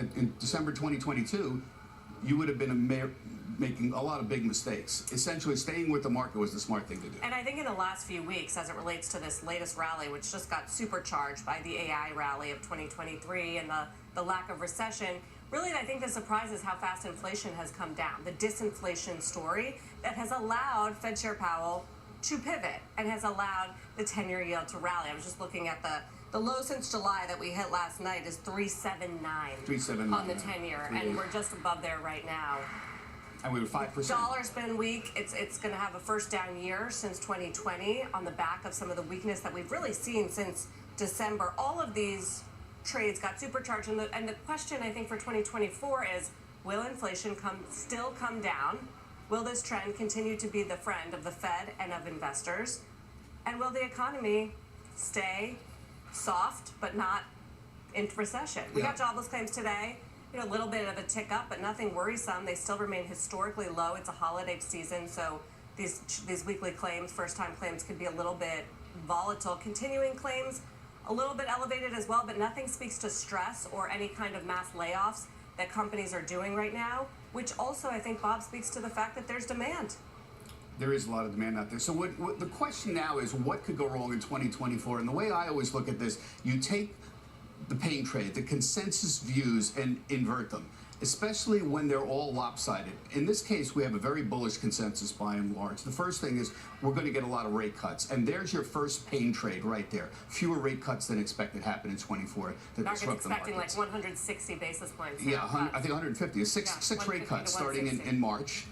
in December 2022, you would have been making a lot of big mistakes. Essentially, staying with the market was the smart thing to do. And I think in the last few weeks, as it relates to this latest rally, which just got supercharged by the AI rally of 2023 and the lack of recession, really, I think the surprise is how fast inflation has come down. The disinflation story that has allowed Fed Chair Powell to pivot and has allowed the 10-year yield to rally. I was just looking at the low since July that we hit last night is 3.79 on the 10-year, and we're just above there right now. And we were 5%. Dollar's been weak. It's going to have a first down year since 2020 on the back of some of the weakness that we've really seen since December. All of these trades got supercharged, and the question I think for 2024 is, will inflation still come down? Will this trend continue to be the friend of the Fed and of investors? And will the economy stay soft but not in recession? We got jobless claims today, you know, a little bit of a tick up, but nothing worrisome. They still remain historically low. It's a holiday season, so these weekly claims, first-time claims, could be a little bit volatile. Continuing claims, a little bit elevated as well, but nothing speaks to stress or any kind of mass layoffs that companies are doing right now, which also, I think, Bob, speaks to the fact that there's demand. There is a lot of demand out there. So what the question now is, what could go wrong in 2024? And the way I always look at this, you take the pain trade, the consensus views, and invert them, especially when they're all lopsided. In this case, we have a very bullish consensus by and large. The first thing is we're going to get a lot of rate cuts. And there's your first pain trade right there. Fewer rate cuts than expected happen in 24 to disrupt the markets. Expecting like 160 basis points. Yeah, I think 150. Six rate cuts starting in March.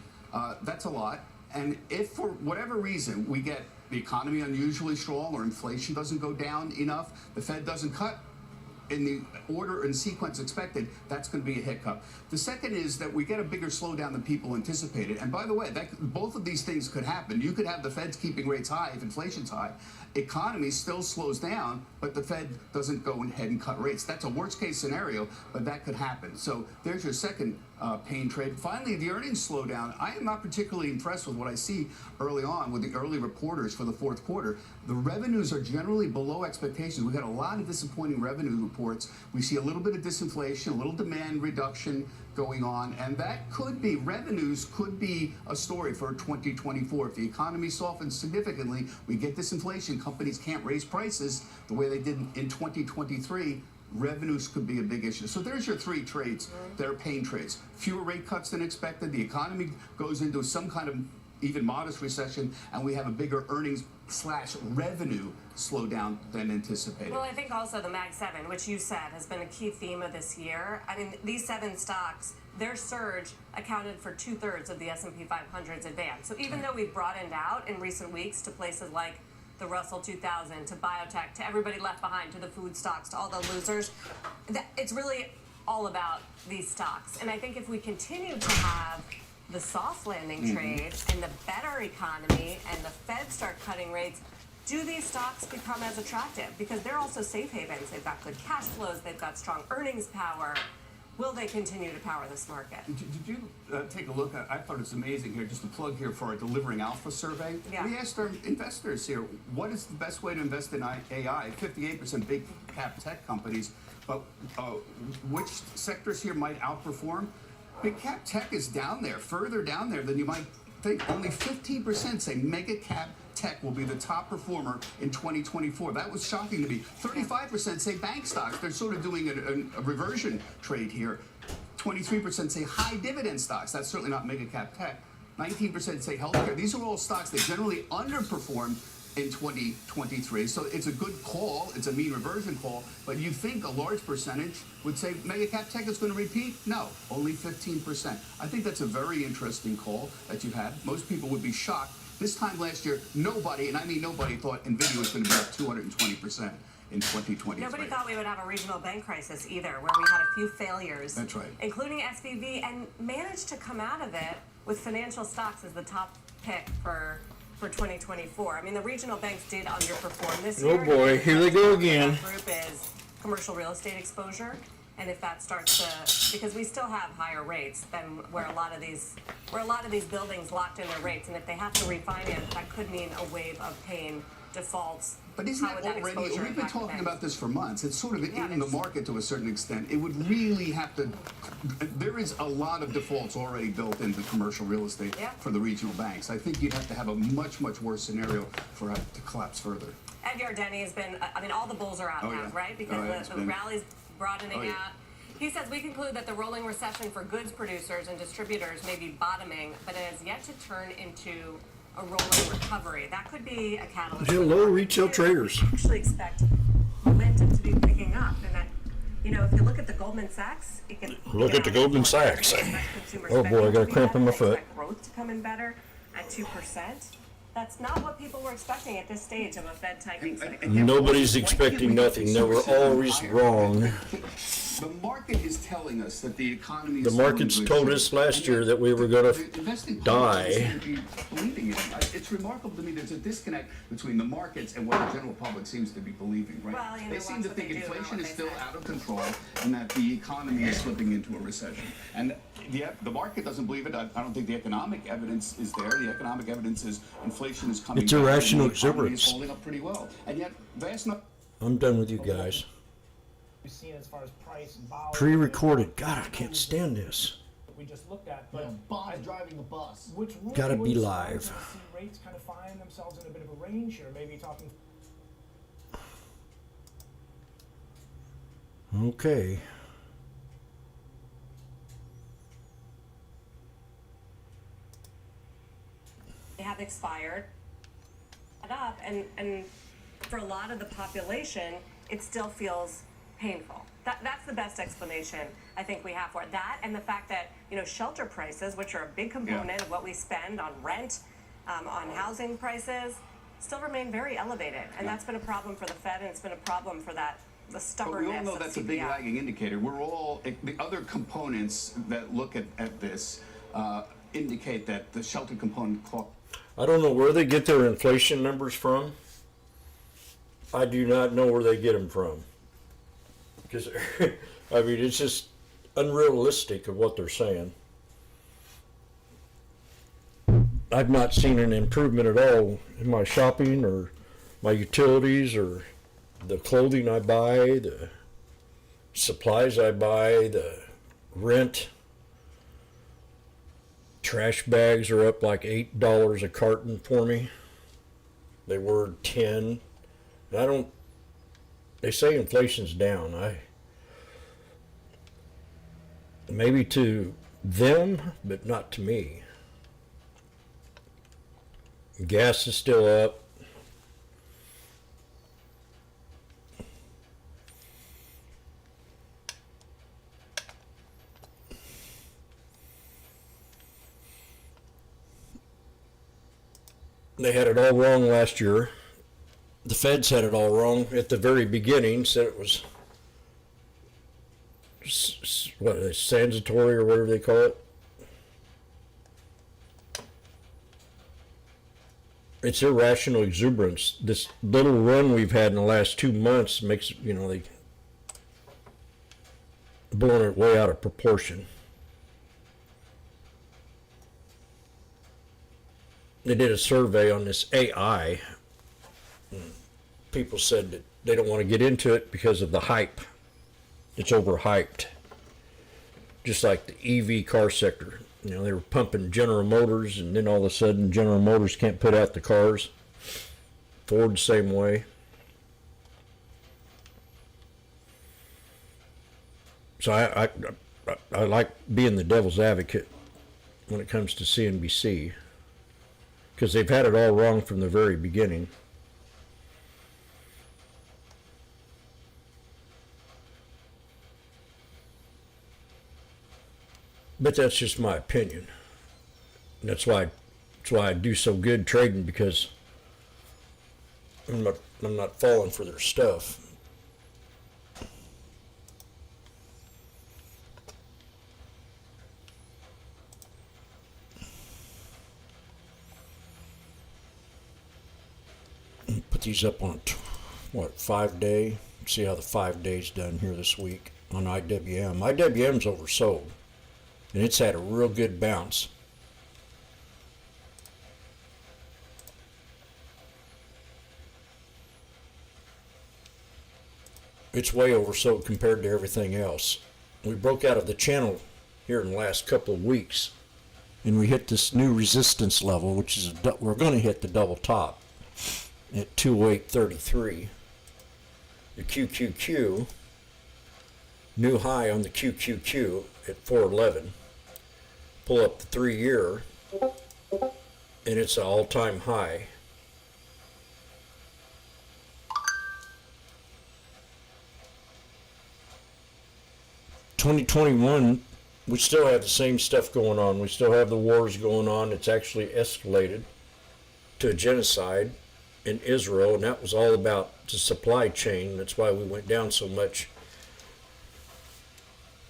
That's a lot. And if for whatever reason we get the economy unusually strong or inflation doesn't go down enough, the Fed doesn't cut in the order and sequence expected, that's going to be a hiccup. The second is that we get a bigger slowdown than people anticipated. And by the way, both of these things could happen. You could have the Fed's keeping rates high if inflation's high. Economy still slows down, but the Fed doesn't go ahead and cut rates. That's a worst case scenario, but that could happen. So there's your second pain trade. Finally, the earnings slowdown. I am not particularly impressed with what I see early on with the early reporters for the fourth quarter. The revenues are generally below expectations. We've had a lot of disappointing revenue reports. We see a little bit of disinflation, a little demand reduction going on, and that could be, revenues could be a story for 2024. If the economy softens significantly, we get disinflation, companies can't raise prices the way they did in 2023, revenues could be a big issue. So there's your three trades that are pain trades. Fewer rate cuts than expected, the economy goes into some kind of even modest recession, and we have a bigger earnings/revenue slowdown than anticipated. Well, I think also the Mag 7, which you said has been a key theme of this year. I mean, these 7 stocks, their surge accounted for 2/3 of the S&P 500's advance. So even though we've broadened out in recent weeks to places like the Russell 2000, to biotech, to everybody left behind, to the food stocks, to all the losers, it's really all about these stocks. And I think if we continue to have the soft landing trade and the better economy and the Fed start cutting rates, do these stocks become as attractive? Because they're also safe havens. They've got good cash flows. They've got strong earnings power. Will they continue to power this market? Did you take a look at, I thought it's amazing here, just a plug here for our Delivering Alpha survey. Yeah. We asked our investors here, what is the best way to invest in AI? 58% big cap tech companies, but which sectors here might outperform? Big cap tech is down there, further down there than you might think. Only 15% say mega cap tech will be the top performer in 2024. That was shocking to me. 35% say bank stocks. They're sort of doing a reversion trade here. 23% say high dividend stocks. That's certainly not mega cap tech. 19% say healthcare. These are all stocks that generally underperform in 2023. So it's a good call. It's a mean reversion call. But you think a large percentage would say mega cap tech is going to repeat? No, only 15%. I think that's a very interesting call that you had. Most people would be shocked. This time last year, nobody, and I mean nobody, thought NVIDIA was going to be up 220% in 2023. Nobody thought we would have a regional bank crisis either, where we had a few failures. That's right. Including SVB, and managed to come out of it with financial stocks as the top pick for 2024. I mean, the regional banks did underperform this year. Oh boy, here they go again. That group is commercial real estate exposure. And if that starts to, because we still have higher rates than where a lot of these buildings locked in their rates, and if they have to refinance, that could mean a wave of paying defaults. But isn't How would that already, exposure we've been impact the talking banks? about this for months. It's sort of in the market to a certain extent. It would really have to, there is a lot of defaults already built into commercial real estate for the regional banks. I think you'd have to have a much, much worse scenario for it to collapse further. Ed Yardeni has been, I mean, all the bulls are out now, right? Because the rally's broadening out. He says we conclude that the rolling recession for goods producers and distributors may be bottoming, but it has yet to turn into a rolling recovery. That could be a catalyst. Hello, retail traders. I actually expect momentum to be picking up, and that, you know, if you look at the Goldman Sachs, you can Look at the Goldman Sachs. Oh boy, I got a cramp in my foot. Growth to come in better at 2%. That's not what people were expecting at this stage of a Fed tightening cycle. Nobody's expecting nothing. They were always wrong. The market is telling us that the economy is The markets told us last year that we were going to die. Believing it. It's remarkable to me there's a disconnect between the markets and what the general public seems to be believing, right? Well, you know, they seem to think inflation is still say. out of control and that the economy is slipping into a recession. And the market doesn't believe it. I don't think the economic evidence is there. The economic evidence is inflation is coming It's down. irrational And the economy is exuberance. holding up pretty well. And yet, vast enough. I'm done with you guys. We've seen as far as price and volume. Pre-recorded. God, I can't stand this. We just looked at, but bonds driving the bus. Which really Gotta be would live. see rates kind of find themselves in a bit of a range here, maybe talking. Okay. They have expired up, and for a lot of the population, it still feels painful. That's the best explanation I think we have for it. That and the fact that, you know, shelter prices, which are a big component of what we spend on rent, on housing prices, still remain very elevated, and that's been a problem for the Fed, and it's been a problem for the But stubbornness. we all know of that's a big CPI. lagging indicator. We're all, the other components that look at this indicate that the shelter component. I don't know where they get their inflation numbers from. I do not know where they get them from. Because, I mean, it's just unrealistic of what they're saying. I've not seen an improvement at all in my shopping or my utilities or the clothing I buy, the supplies I buy, the rent. Trash bags are up like $8 a carton for me. They were 10. And they say inflation's down. Maybe to them, but not to me. Gas is still up. They had it all wrong last year. The Feds had it all wrong at the very beginning, said it was transitory or whatever they call it. It's irrational exuberance. This little run we've had in the last 2 months makes, they blowing it way out of proportion. They did a survey on this AI. People said that they don't want to get into it because of the hype. It's overhyped. Just like the EV car sector. They were pumping General Motors, and then all of a sudden General Motors can't put out the cars. Ford, same way. So I like being the devil's advocate when it comes to CNBC, because they've had it all wrong from the very beginning. But that's just my opinion. That's why I do so good trading, because I'm not falling for their stuff. Put these up on a 5-day. See how the 5 days done here this week on IWM. IWM's oversold, and it's had a real good bounce. It's way oversold compared to everything else. We broke out of the channel here in the last couple of weeks, and we hit this new resistance level, which is we're going to hit the double top at 208.33. The QQQ, new high on the QQQ at 411. Pull up the 3-year, and it's an all-time high. (2021), we still have the same stuff going on. We still have the wars going on. It's actually escalated to a genocide in Israel, and that was all about the supply chain. That's why we went down so much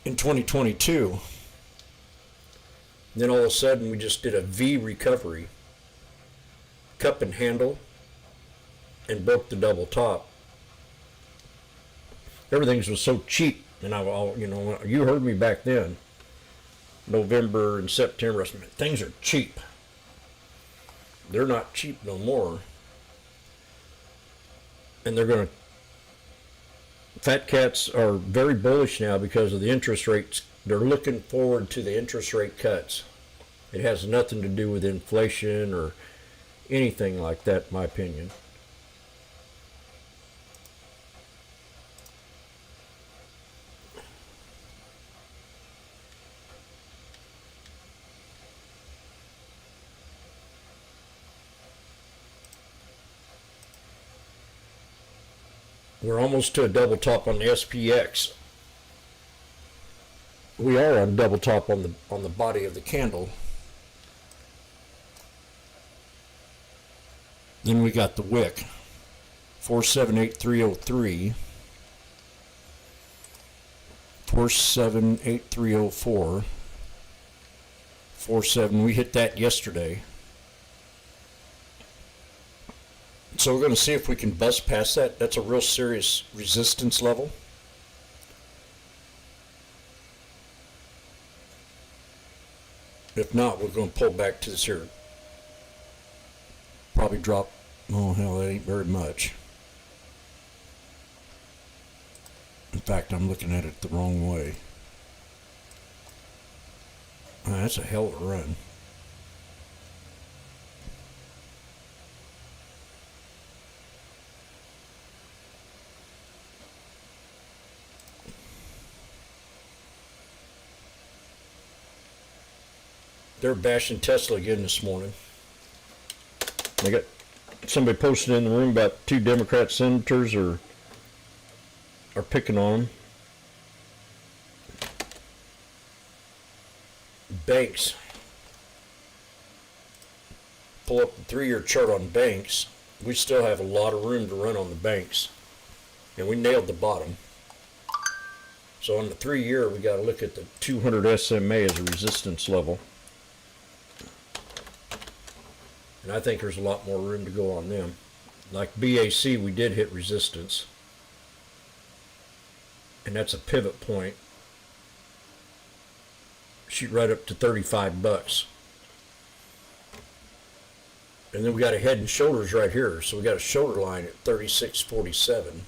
in 2022. Then all of a sudden we just did a V recovery, cup and handle, and broke the double top. Everything was so cheap, and you heard me back then, November and September. I said, things are cheap. They're not cheap no more. And fat cats are very bullish now because of the interest rates. They're looking forward to the interest rate cuts. It has nothing to do with inflation or anything like that, in my opinion. We're almost to a double top on the SPX. We are on double top on the body of the candle. Then we got the wick, 478303, 478304, 47. We hit that yesterday. So we're going to see if we can bust past that. That's a real serious resistance level. If not, we're going to pull back to this here. Probably drop, oh hell, that ain't very much. In fact, I'm looking at it the wrong way. That's a hell of a run. They're bashing Tesla again this morning. They got somebody posted in the room about 2 Democrat senators are picking on them. Banks. Pull up the 3-year chart on banks. We still have a lot of room to run on the banks. And we nailed the bottom. So on the 3-year, we got to look at the 200 SMA as a resistance level. And I think there's a lot more room to go on them. Like BAC, we did hit resistance. And that's a pivot point. Shoot right up to 35 bucks. And then we got a head and shoulders right here. So we got a shoulder line at 36.47.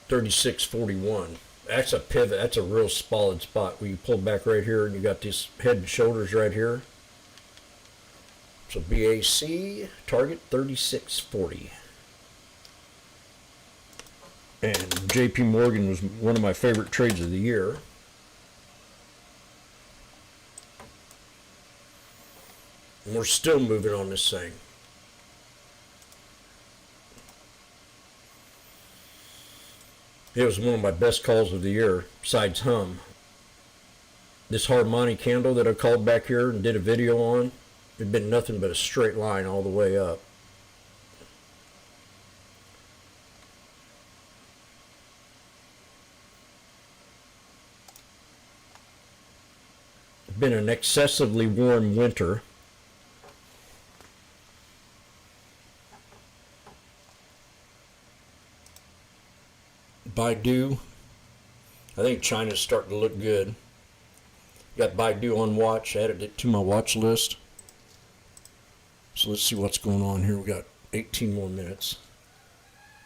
$36.41. That's a pivot. That's a real solid spot where you pull back right here and you got this head and shoulders right here. So BAC target 36.40. And JP Morgan was one of my favorite trades of the year. And we're still moving on this thing. It was one of my best calls of the year, besides Hum. This Harmony candle that I called back here and did a video on, it'd been nothing but a straight line all the way up. It's been an excessively warm winter. Baidu, I think China's starting to look good. Got Baidu on watch, added it to my watch list. So let's see what's going on here. We got 18 more minutes.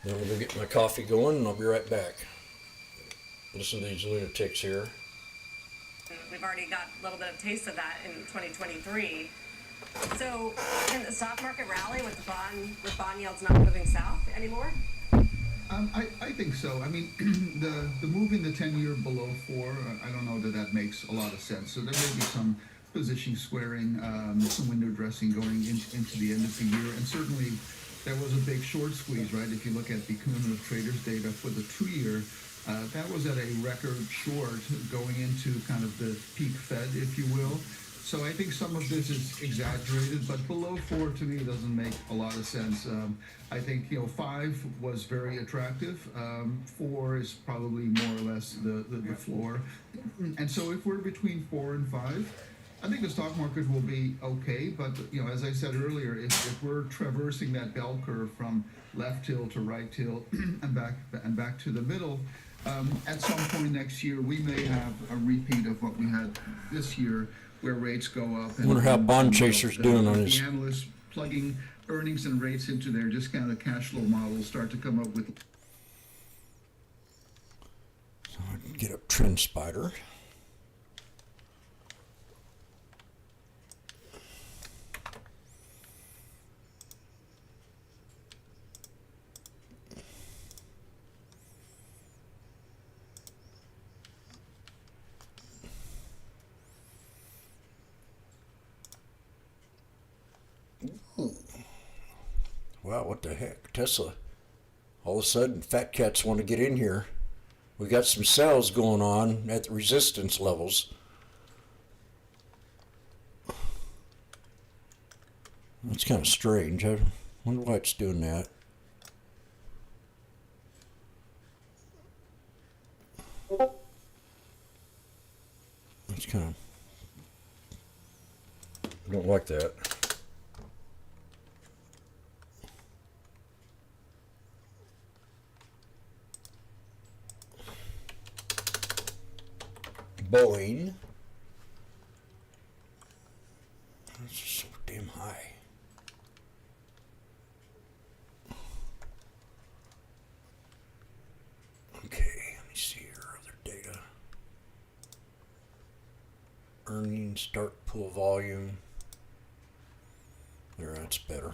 Then we'll go get my coffee going and I'll be right back. Listen to these lunatics here. We've already got a little bit of taste of that in 2023. So can the stock market rally with bond yields not moving south anymore? I think so. I mean, the moving the 10-year below 4, I don't know that makes a lot of sense. So there may be some position squaring, some window dressing going into the end of the year. And certainly there was a big short squeeze, right? If you look at the cumulative traders data for the 2-year, that was at a record short going into kind of the peak Fed, if you will. So I think some of this is exaggerated, but below 4 to me doesn't make a lot of sense. I think 5 was very attractive. 4 is probably more or less the floor. And so if we're between 4 and 5, I think the stock market will be okay. But as I said earlier, if we're traversing that bell curve from left tilt to right tilt and back to the middle, at some point next year we may have a repeat of what we had this year, where rates go up. I wonder how Bond Chaser's doing on his. The analysts plugging earnings and rates into their discounted cash flow models start to come up with. So I can get up Trend Spider. Wow, what the heck? Tesla. All of a sudden, fat cats want to get in here. We got some sales going on at the resistance levels. That's kind of strange. I wonder why it's doing that. That's kind of... I don't like that. Boeing. That's just so damn high. Okay, let me see here. Other data. Earnings, start pool volume. There, that's better.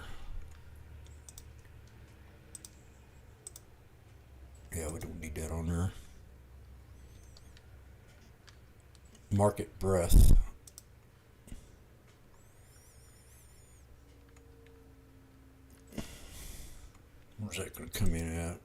Yeah, we don't need that on there. Market breadth. Where's that going to come in at?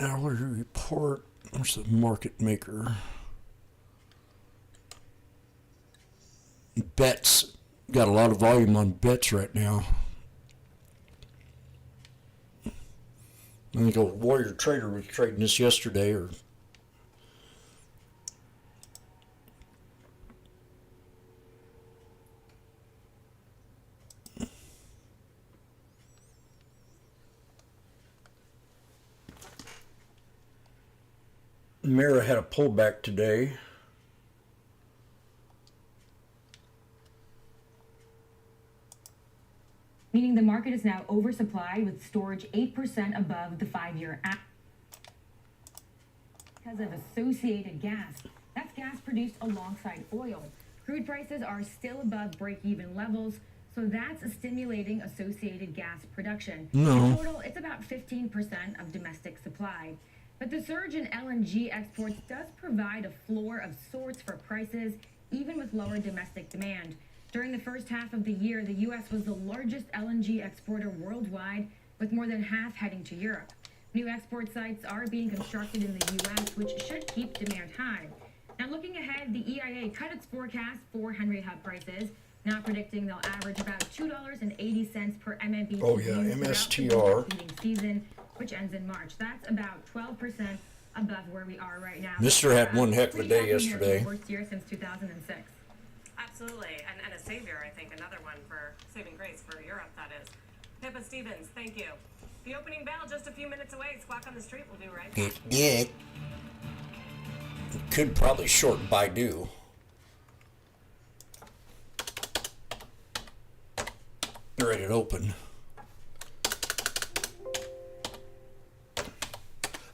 Hourly report. Where's the market maker? Bets. Got a lot of volume on bets right now. I think a Warrior Trader was trading this yesterday, or Mira had a pullback today. Meaning the market is now oversupplied with storage 8% above the 5-year average because of associated gas. That's gas produced alongside oil. Crude prices are still above break-even levels, so that's stimulating associated gas production. No. In total, it's about 15% of domestic supply. But the surge in LNG exports does provide a floor of sorts for prices, even with lower domestic demand. During the first half of the year, the U.S. was the largest LNG exporter worldwide, with more than half heading to Europe. New export sites are being constructed in the U.S., which should keep demand high. Now, looking ahead, the EIA cut its forecast for Henry Hub prices, now predicting they'll average about $2.80 per MMBtu Oh, yeah, throughout the MSTR. winter heating season, which ends in March. That's about 12% above where we are right now. Mister had one heck of a day Pretty shocking here for the yesterday. worst year since 2006. Absolutely, and a savior, I think, another one for saving grace for Europe, that is. Pippa Stevens, thank you. The opening bell just a few minutes away. Squawk on the Street will do right back. Yeah. Could probably short Baidu. Ready to open.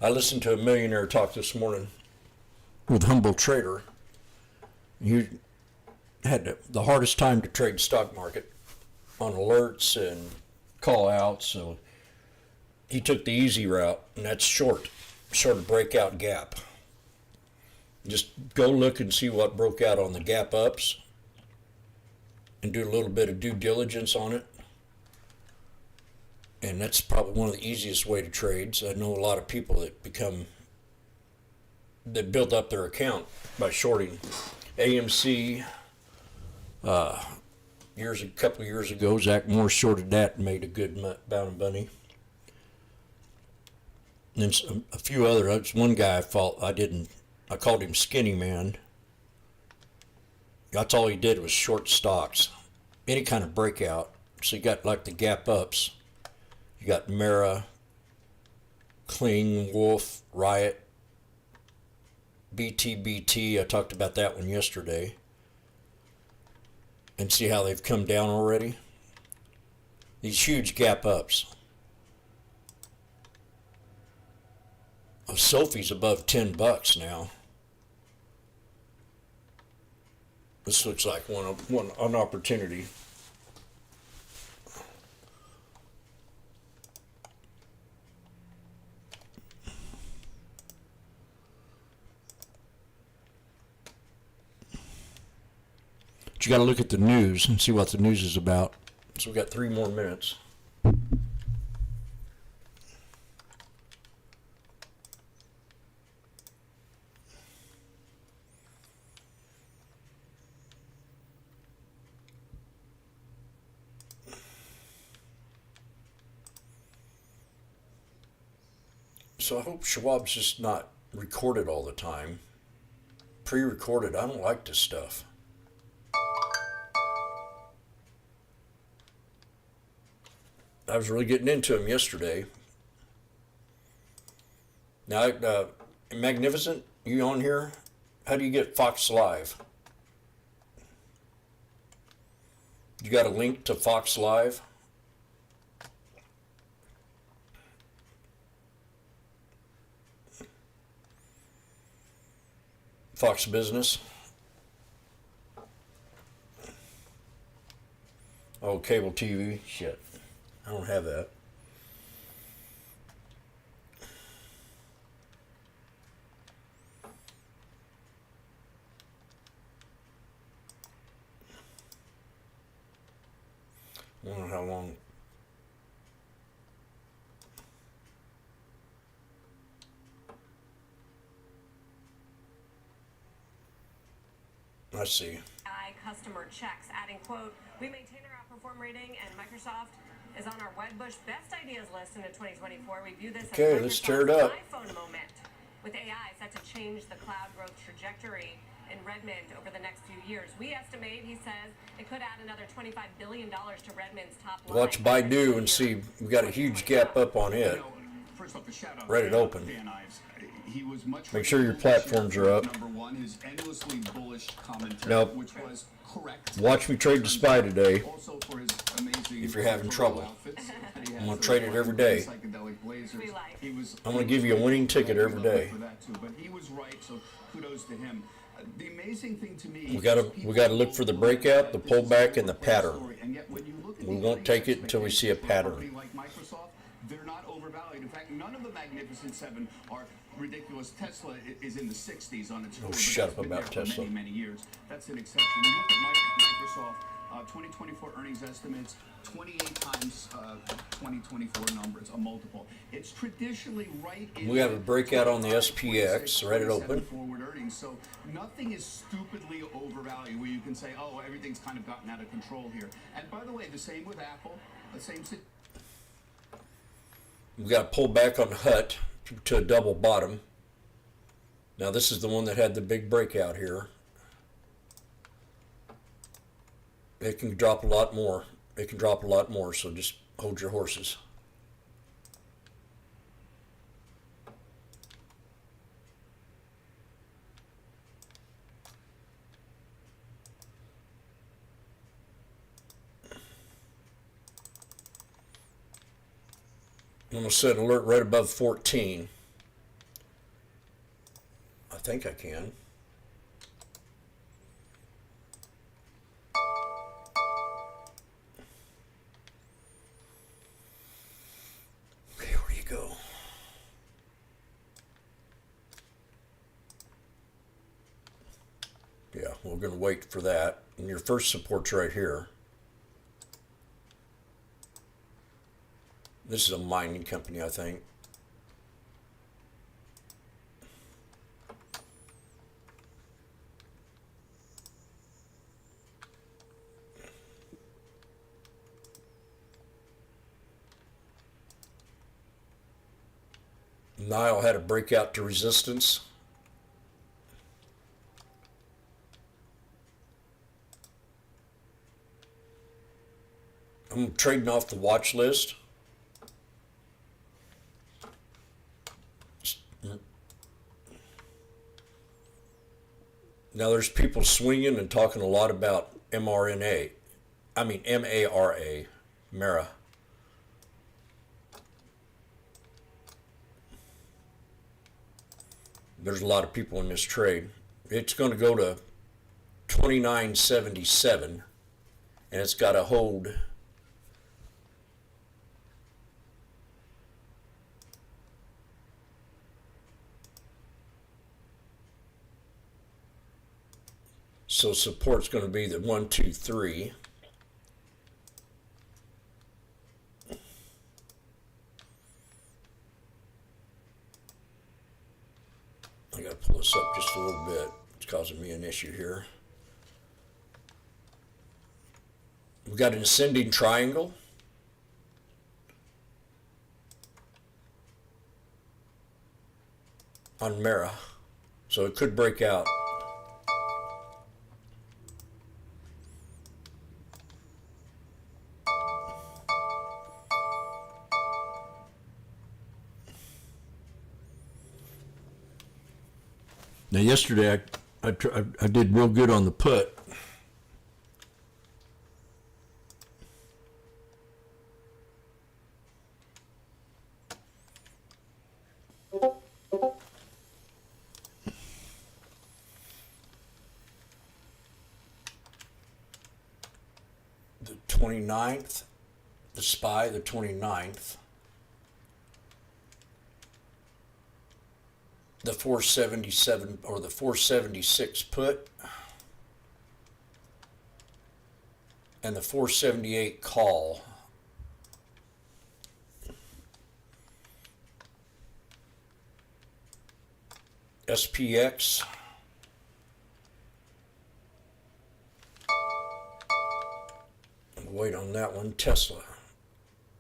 I listened to a millionaire talk this morning with Humble Trader. He had the hardest time to trade stock market on alerts and call outs, so he took the easy route, and that's short a breakout gap. Just go look and see what broke out on the gap ups and do a little bit of due diligence on it. And that's probably one of the easiest way to trade. So I know a lot of people that build up their account by shorting AMC. A couple of years ago, Zach Moore shorted that and made a good bounty bunny. And then a few other. That's one guy I called him Skinny Man. That's all he did was short stocks, any kind of breakout. So you got like the gap ups. You got Mara, Kling, Wolf, Riot, BTBT, I talked about that one yesterday. And see how they've come down already? These huge gap ups. Sophie's above $10 now. This looks like an opportunity. But you got to look at the news and see what the news is about. So we got 3 more minutes. So I hope Schwab's just not recorded all the time. Pre-recorded, I don't like this stuff. I was really getting into him yesterday. Now, Magnificent, you on here? How do you get Fox Live? You got a link to Fox Live? Fox Business. Oh, cable TV. Shit. I don't have that. I don't know how long. I see. Customer checks, adding, quote, we maintain our outperform rating, and Microsoft is on our Wedbush best ideas list into 2024. We view this Okay, as let's tear it up. iPhone moment, with AI set to change the cloud growth trajectory in Redmond over the next few years. We estimate, he says, it could add another $25 billion to Redmond's top line. Watch Baidu and see. We got a huge gap up on it. First off, the shout out Ready to open. Van Ives. He was much Make sure your platforms are up. Number one, his endlessly bullish commentary, Nope. which was correct. Watch me trade the SPY today. Also for his amazing If you're having trouble. outfits that he I'm has. going to trade it every day. Psychedelic blazers. He was, I'm going to give you a winning ticket every day. for that too, but he was right, so kudos to him. The amazing thing to me, We got to look for the breakout, the pullback, and the pattern. We won't take it until we see a pattern. like Microsoft, they're not overvalued. In fact, none of the Magnificent Seven are ridiculous. Tesla is in the 60s on its Oh, but shut that's up been about there for Tesla. many years. That's an exception. You look at Microsoft 2024 earnings estimates, 28 times 2024 numbers, a multiple. It's traditionally right in. We have a breakout on the SPX, right at open. Forward earnings, so nothing is stupidly overvalued where you can say, oh, everything's kind of gotten out of control here. And by the way, the same with Apple, the same. We got to pull back on HUT to a double bottom. Now this is the one that had the big breakout here. It can drop a lot more. It can drop a lot more, so just hold your horses. I'm going to set an alert right above 14. I think I can. Okay, where do you go? Yeah, we're going to wait for that. And your first support's right here. This is a mining company, I think. Nile had a breakout to resistance. I'm trading off the watch list. Now there's people swinging and talking a lot about mRNA. I mean MARA, Mara. There's a lot of people in this trade. It's going to go to 29.77, and it's got to hold. So support's going to be the 1, 2, 3. I got to pull this up just a little bit. It's causing me an issue here. We've got an ascending triangle. On Mara. So it could break out. Now yesterday I did real good on the put. The 29th, the SPY, the 29th. The 477 or the 476 put and the 478 call. SPX. Wait on that one. Tesla.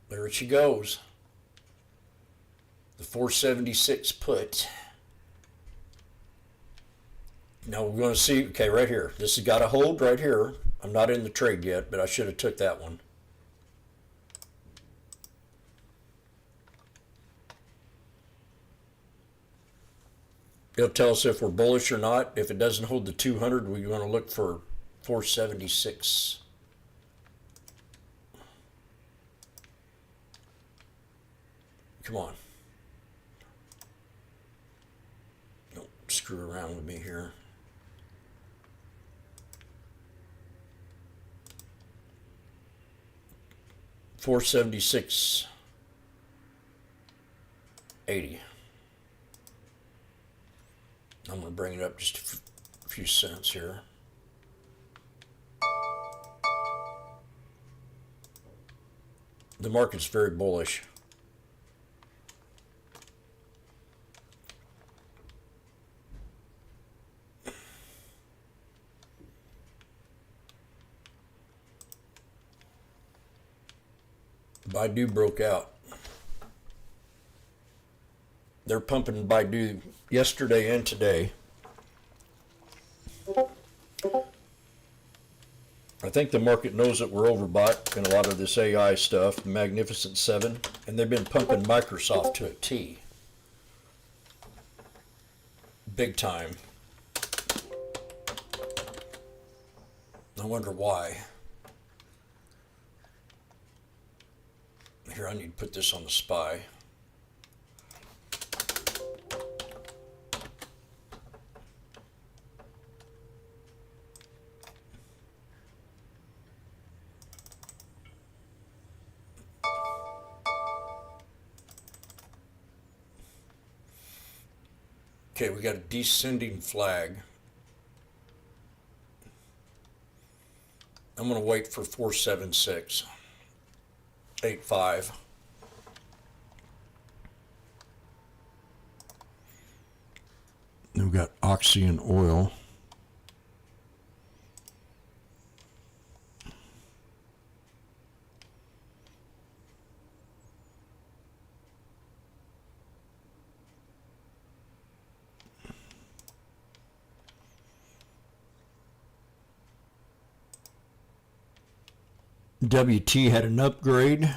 There she goes. The 476 put. Now we're going to see, okay, right here. This has got to hold right here. I'm not in the trade yet, but I should have took that one. It'll tell us if we're bullish or not. If it doesn't hold the 200, we're going to look for 476. Come on. Don't screw around with me here. $476.80. I'm going to bring it up just a few cents here. The market's very bullish. Baidu broke out. They're pumping Baidu yesterday and today. I think the market knows that we're overbought in a lot of this AI stuff, Magnificent Seven, and they've been pumping Microsoft to a T. Big time. I wonder why. Here, I need to put this on the SPY. Okay, we got a descending flag. I'm going to wait for 476.85. Then we've got Oxy and oil. WT had an upgrade.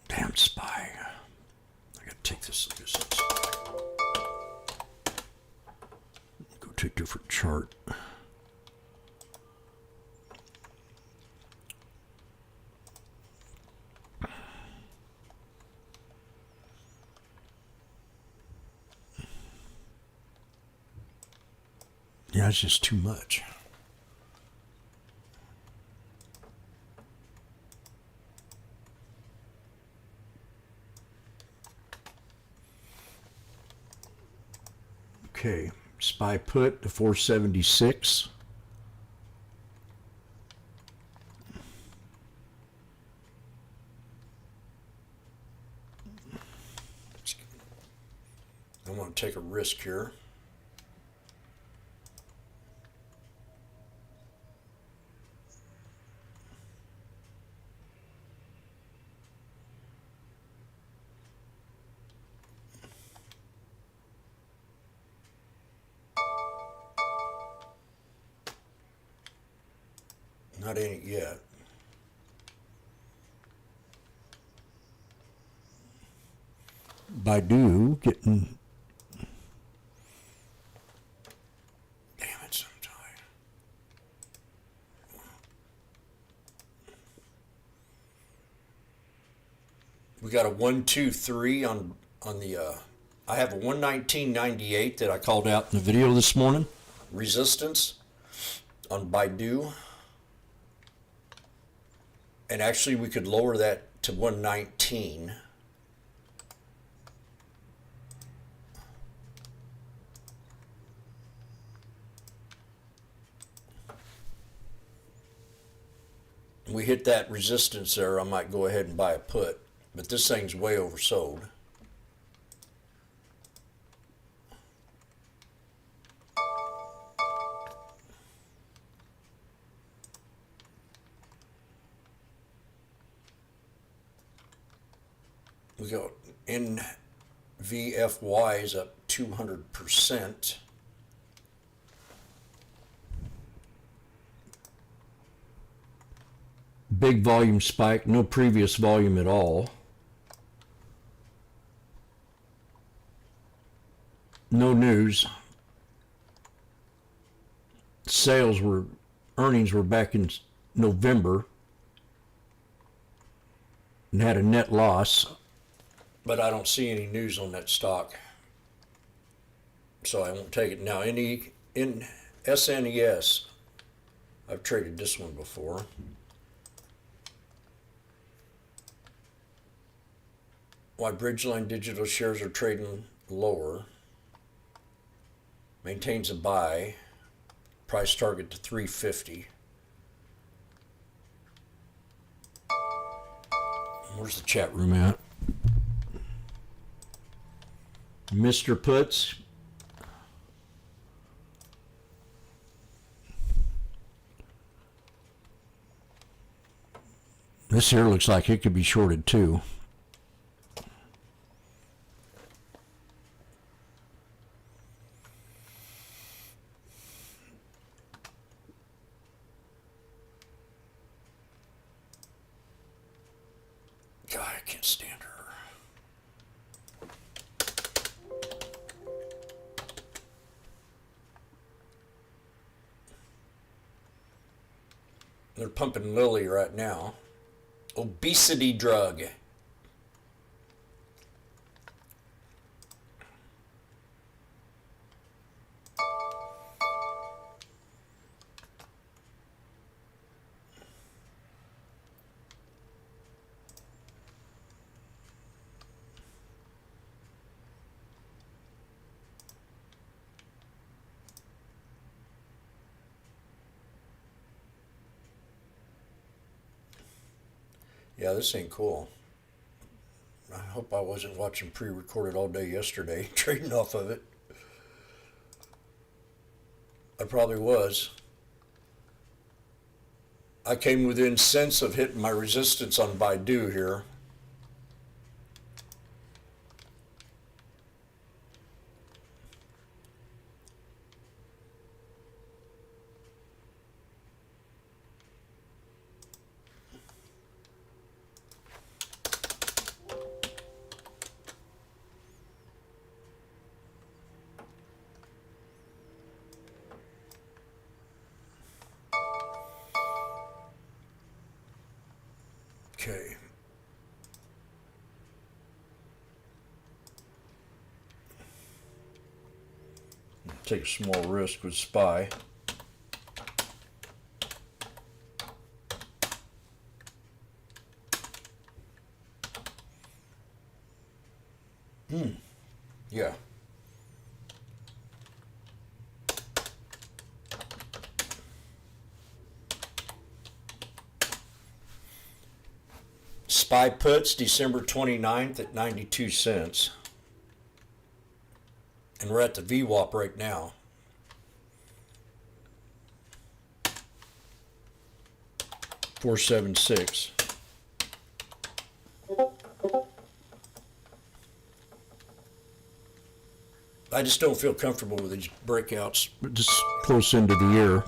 Damn, different SPY. I gotta take this go to a different chart. Yeah, it's just too much. Okay, SPY put to 476. I want to take a risk here. Not in it yet. Baidu getting. Damn it, sometime. We got a 123 on the. I have a 119.98 that I called out in the video this morning. Resistance on Baidu. And actually, we could lower that to 119. We hit that resistance there, I might go ahead and buy a put. But this thing's way oversold. We got NVFY is up 200%. Big volume spike, no previous volume at all. No news. Earnings were back in November and had a net loss. But I don't see any news on that stock, so I won't take it. Now, in SNES, I've traded this one before. Why Bridgeline Digital shares are trading lower. Maintains a buy. Price target to 350. Where's the chat room at? Mr. Puts. This here looks like it could be shorted too. God, I can't stand her. They're pumping Lilly right now. Obesity drug. Yeah, this ain't cool. I hope I wasn't watching pre-recorded all day yesterday, trading off of it. I probably was. I came within cents of hitting my resistance on Baidu here. take a small risk with SPY. Yeah. SPY puts December 29th at 92 cents. And we're at the VWAP right now. $4.76. I just don't feel comfortable with these breakouts just close into the year.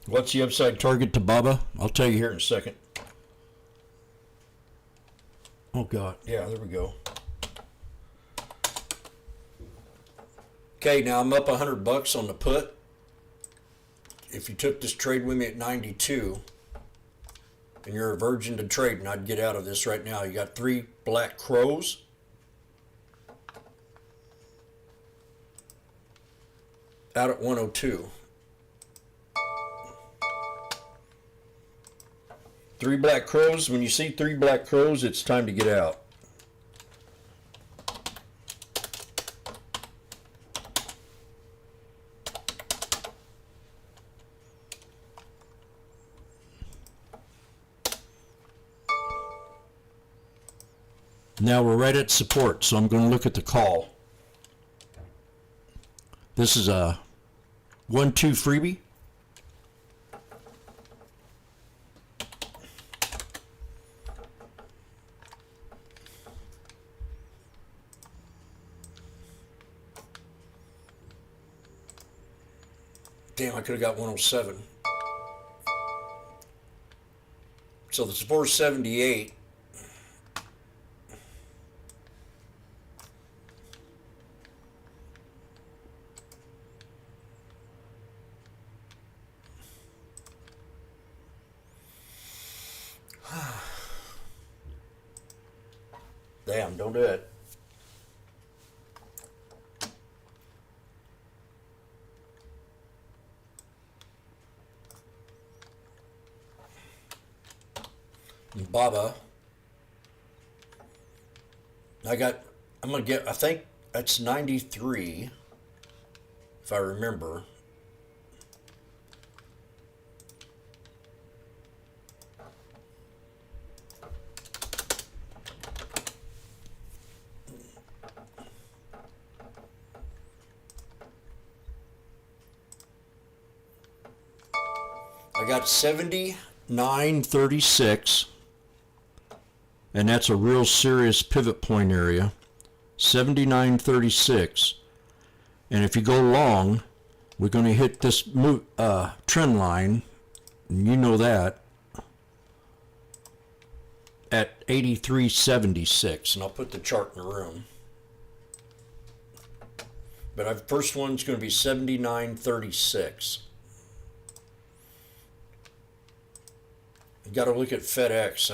What's the upside target to Baba? I'll tell you here in a second. Oh God, yeah, there we go. Okay, now I'm up $100 on the put. If you took this trade with me at 92 and you're a virgin to trading, I'd get out of this right now. You got 3 black crows. Out at 102. 3 black crows. When you see 3 black crows, it's time to get out. Now we're right at support, so I'm going to look at the call. This is a 1-2 freebie. Damn, I could have got 107. So the 478. Damn, don't do it. Baba. I'm gonna get, I think that's 93, if I remember. I got 79.36. And that's a real serious pivot point area, 79.36. And if you go long, we're going to hit this trend line, and you know that, at 83.76. And I'll put the chart in the room. But first one's going to be 79.36. You got to look at FedEx.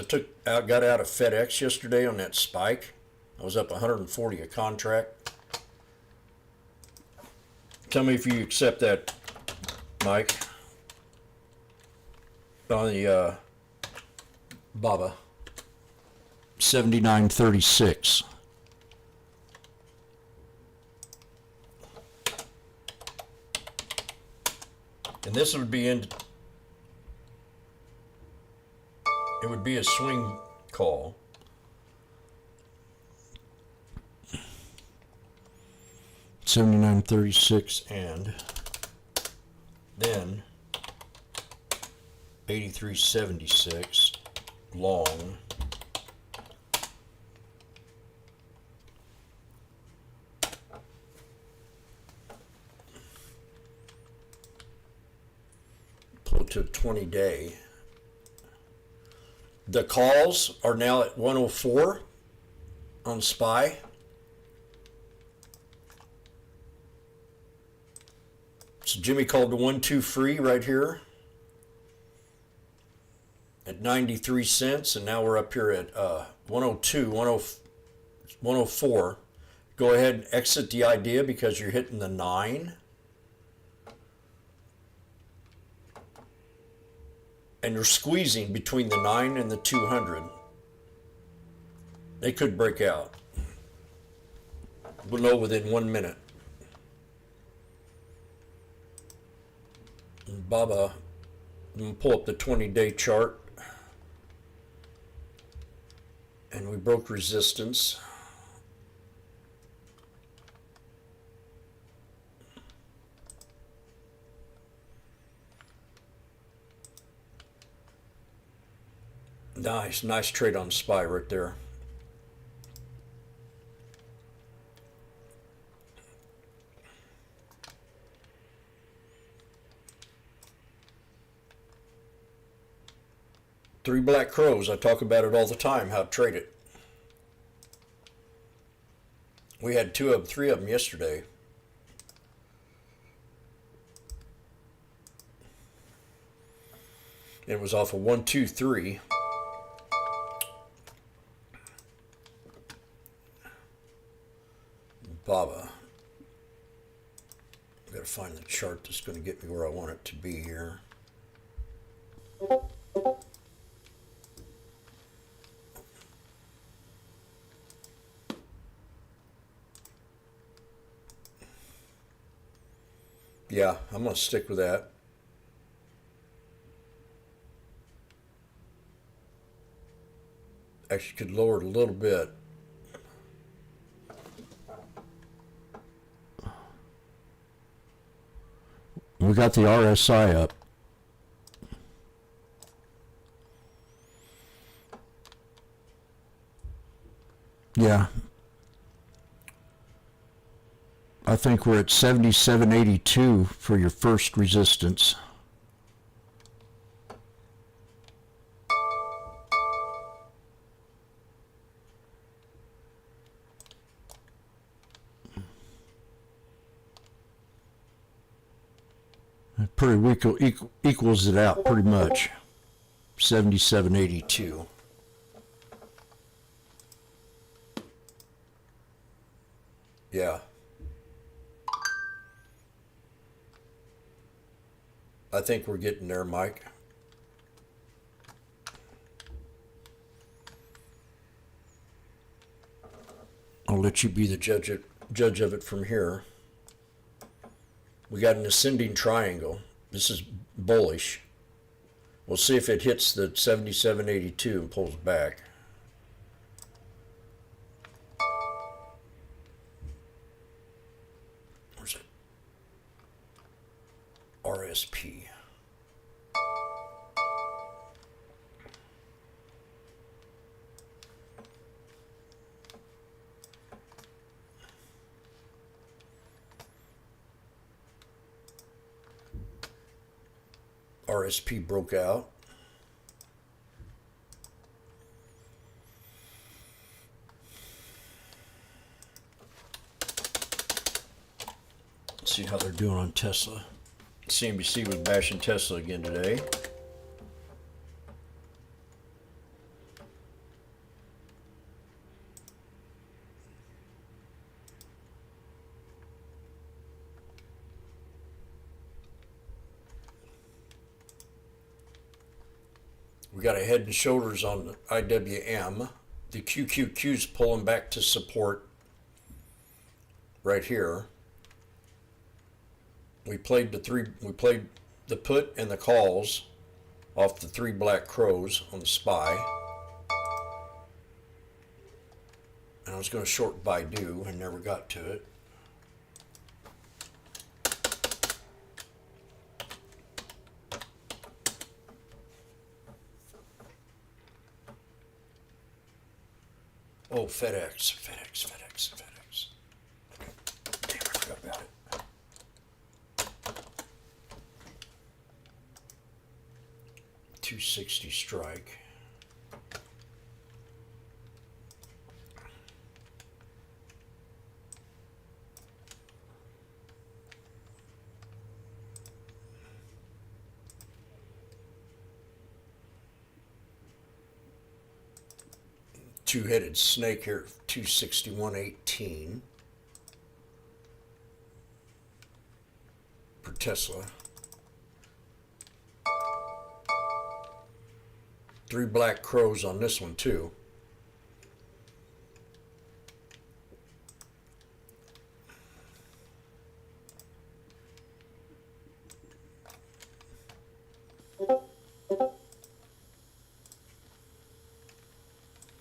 I got out of FedEx yesterday on that spike. I was up 140 a contract. Tell me if you accept that, Mike. On the Baba. 79.36. And this would be in. It would be a swing call. $79.36, and then 83.76 long. Pull it to a 20-day. The calls are now at 104 on SPY. So Jimmy called the 1-2 free right here at 93 cents, and now we're up here at 102, 104. Go ahead and exit the idea because you're hitting the 9. And you're squeezing between the 9 and the 200. They could break out. We'll know within 1 minute. And Baba, I'm going to pull up the 20-day chart. And we broke resistance. Nice trade on SPY right there. Three black crows, I talk about it all the time, how to trade it. We had three of them yesterday. It was off of 1, 2, 3. Baba. I've got to find the chart that's going to get me where I want it to be here. Yeah, I'm going to stick with that. Actually could lower it a little bit. We got the RSI up. Yeah. I think we're at 77.82 for your first resistance. Pretty weak, equals it out pretty much. 77.82. Yeah. I think we're getting there, Mike. I'll let you be the judge of it from here. We got an ascending triangle. This is bullish. We'll see if it hits the 77.82 and pulls back. Where's it? RSP. RSP broke out. Let's see how they're doing on Tesla. CNBC was bashing Tesla again today. We got a head and shoulders on the IWM. The QQQ's pulling back to support right here. We played the put and the calls off the three black crows on the SPY. And I was going to short Baidu and never got to it. Oh, FedEx. Damn, I forgot about it. $260 strike. Two-headed snake here, 261.18 per Tesla. 3 black crows on this one too.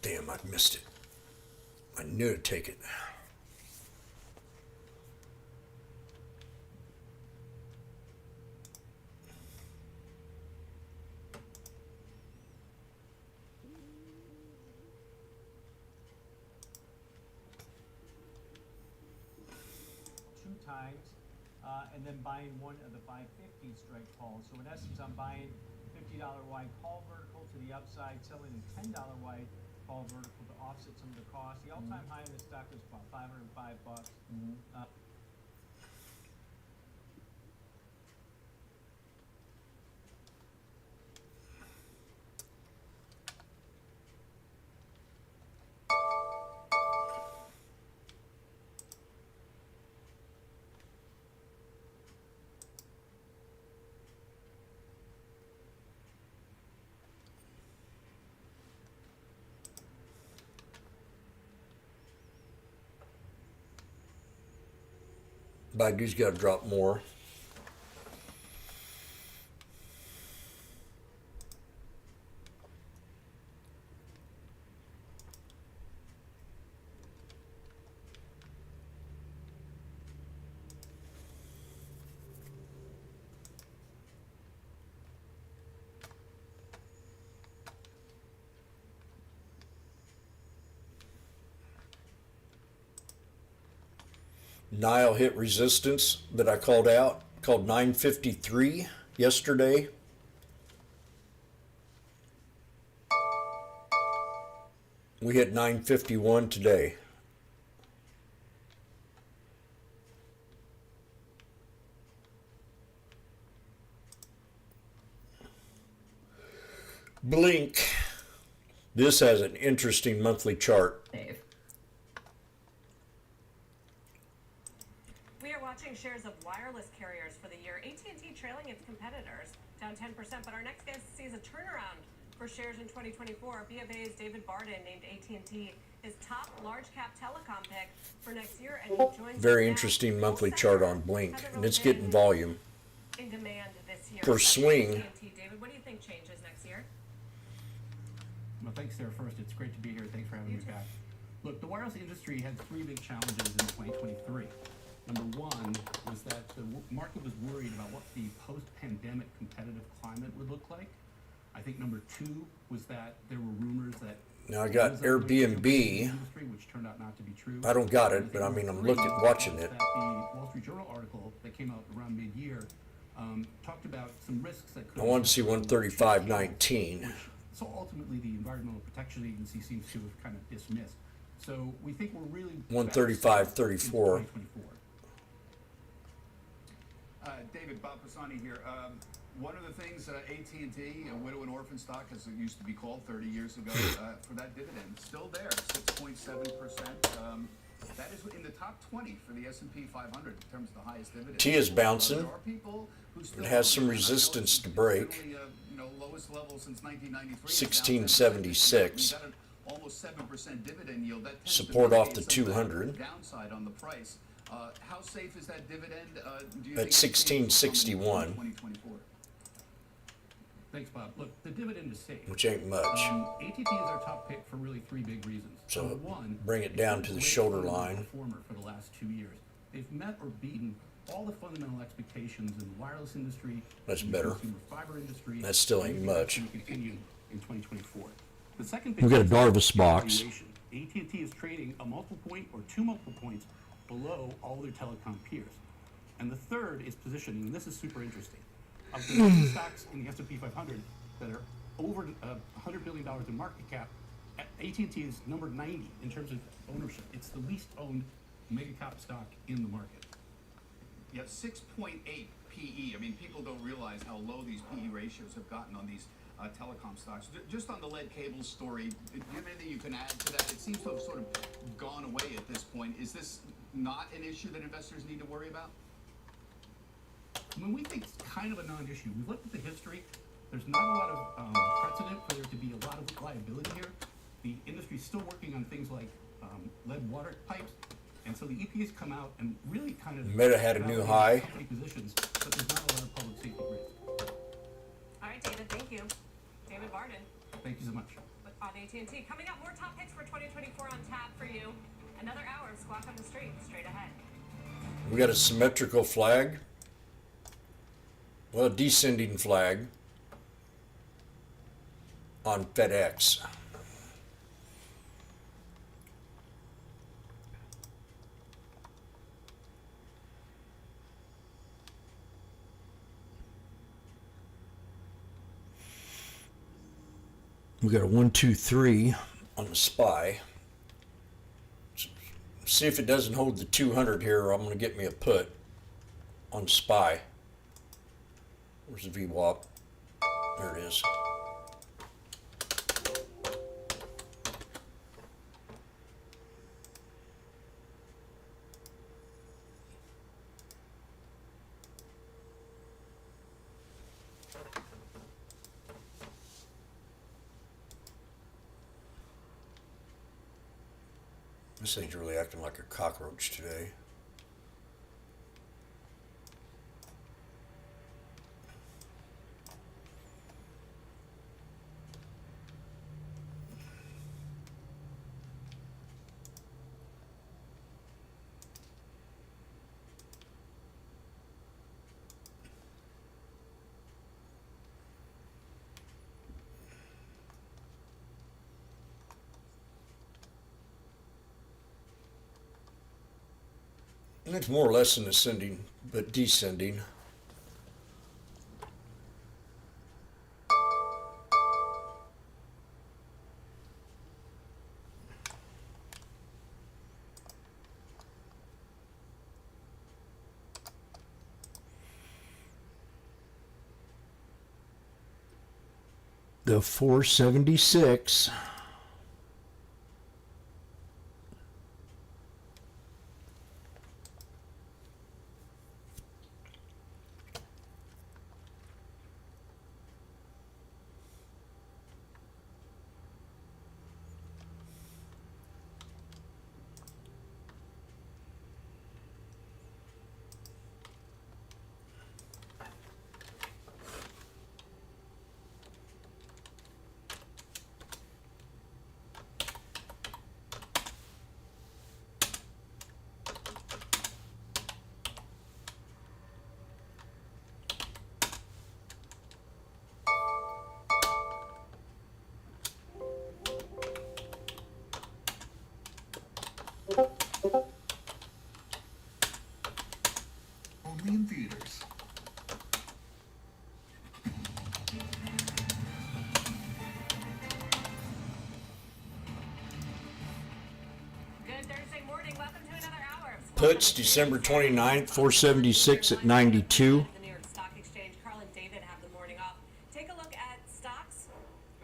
Damn, I missed it. I knew to take it. Times, and then buying one of the 550 strike calls. So in essence, I'm buying $50 wide call vertical to the upside, selling $10 wide call vertical to offset some of the costs. The all-time high in the stock is about $505. Baidu's got to drop more. Nile hit resistance that I called out, called 953 yesterday. We hit 951 today. Blink. This has an interesting monthly chart. Dave. We are watching shares of wireless carriers for the year. AT&T trailing its competitors, down 10%. But our next guest sees a turnaround for shares in 2024. BofA's David Barden named AT&T his top large-cap telecom pick for next year, and he joins Very interesting monthly chart on Blink, and it's getting volume. in demand this year. For swing. AT&T, David, what do you think changes next year? Well, thanks, Sarah. First, it's great to be here. Thanks for having me back. Look, the wireless industry had 3 big challenges in 2023. Number one was that the market was worried about what the post-pandemic competitive climate would look like. I think number 2 was that there were rumors that Now I got Airbnb. Industry, which turned out not to be true. I don't got it, but I mean, I'm watching it. That the Wall Street Journal article that came out around mid-year talked about some risks that could. I wanted to see 135.19. So ultimately, the Environmental Protection Agency seems to have kind of dismissed. So we think we're really 135.34. David, Bob Pisani here. One of the things AT&T, a widow and orphan stock, as it used to be called 30 years ago, for that dividend, still there, 6.7%. That is in the top 20 for the S&P 500 in terms of the highest dividend. T is bouncing. There are people who still It has some resistance to break. Lowest level since 1993. 1676. Got an almost 7% dividend yield. That tends Support to off the mitigate some of that 200. Downside on the price. How safe is that dividend? Do you At think 1661. 2024? Thanks, Bob. Look, the dividend is safe. Which ain't much. AT&T is our top pick for really 3 big reasons. So Number one, bring it down to the shoulder line. Performer for the last 2 years. They've met or beaten all the fundamental expectations in the wireless industry. That's in the better. Consumer fiber industry. That still ain't and much. it's gonna continue in 2024. The second We got a big Darvis box. valuation. AT&T is trading a multiple point or 2 multiple points below all their telecom peers. And the third is positioning, and this is super interesting. Of the 90 stocks in the S&P 500 that are over $100 billion in market cap, AT&T is number 90 in terms of ownership. It's the least owned mega cap stock in the market. Yeah, 6.8 PE. I mean, people don't realize how low these PE ratios have gotten on these telecom stocks. Just on the lead cable story, do you have anything you can add to that? It seems to have sort of gone away at this point. Is this not an issue that investors need to worry about? When we think it's kind of a non-issue, we've looked at the history. There's not a lot of precedent for there to be a lot of liability here. The industry's still working on things like lead water pipes, and so the EPA's come out and really kind of Meta had a new high. company positions, but there's not a lot of public safety risk. All right, David, thank you. David Barden Thank you so much. on AT&T. Coming up, more top picks for 2024 on tap for you. Another hour of Squawk on the Street, straight ahead. We got a symmetrical flag. Well, a descending flag on FedEx. We got a 1, 2, 3 on the SPY. See if it doesn't hold the 200 here, or I'm going to get me a put on SPY. Where's the VWAP? There it is. This thing's really acting like a cockroach today. And it's more or less an ascending, but descending. The 476. Only in theaters. Good Thursday morning. Welcome to another hour. Puts December 29th, 476 at 92. The New York Stock Exchange. Carl and David have the morning off. Take a look at stocks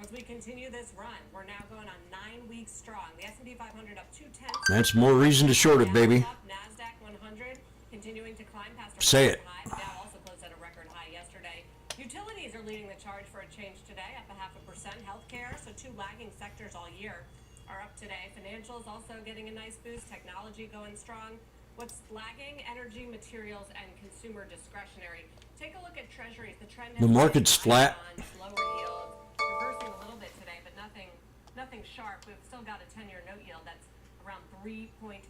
as we continue this run. We're now going on 9 weeks strong. The S&P 500 up 2/10. That's more reason to short it, baby. NASDAQ 100 continuing to climb past a Say record it. high. Dow also closed at a record high yesterday. Utilities are leading the charge for a change today, up 0.5%. Healthcare, so two lagging sectors all year, are up today. Financials also getting a nice boost. Technology going strong. What's lagging? Energy, materials, and consumer discretionary. Take a look at treasuries. The trend has The market's been flat. on lower yields, reversing a little bit today, but nothing sharp. We've still got a 10-year note yield that's around 3.8%.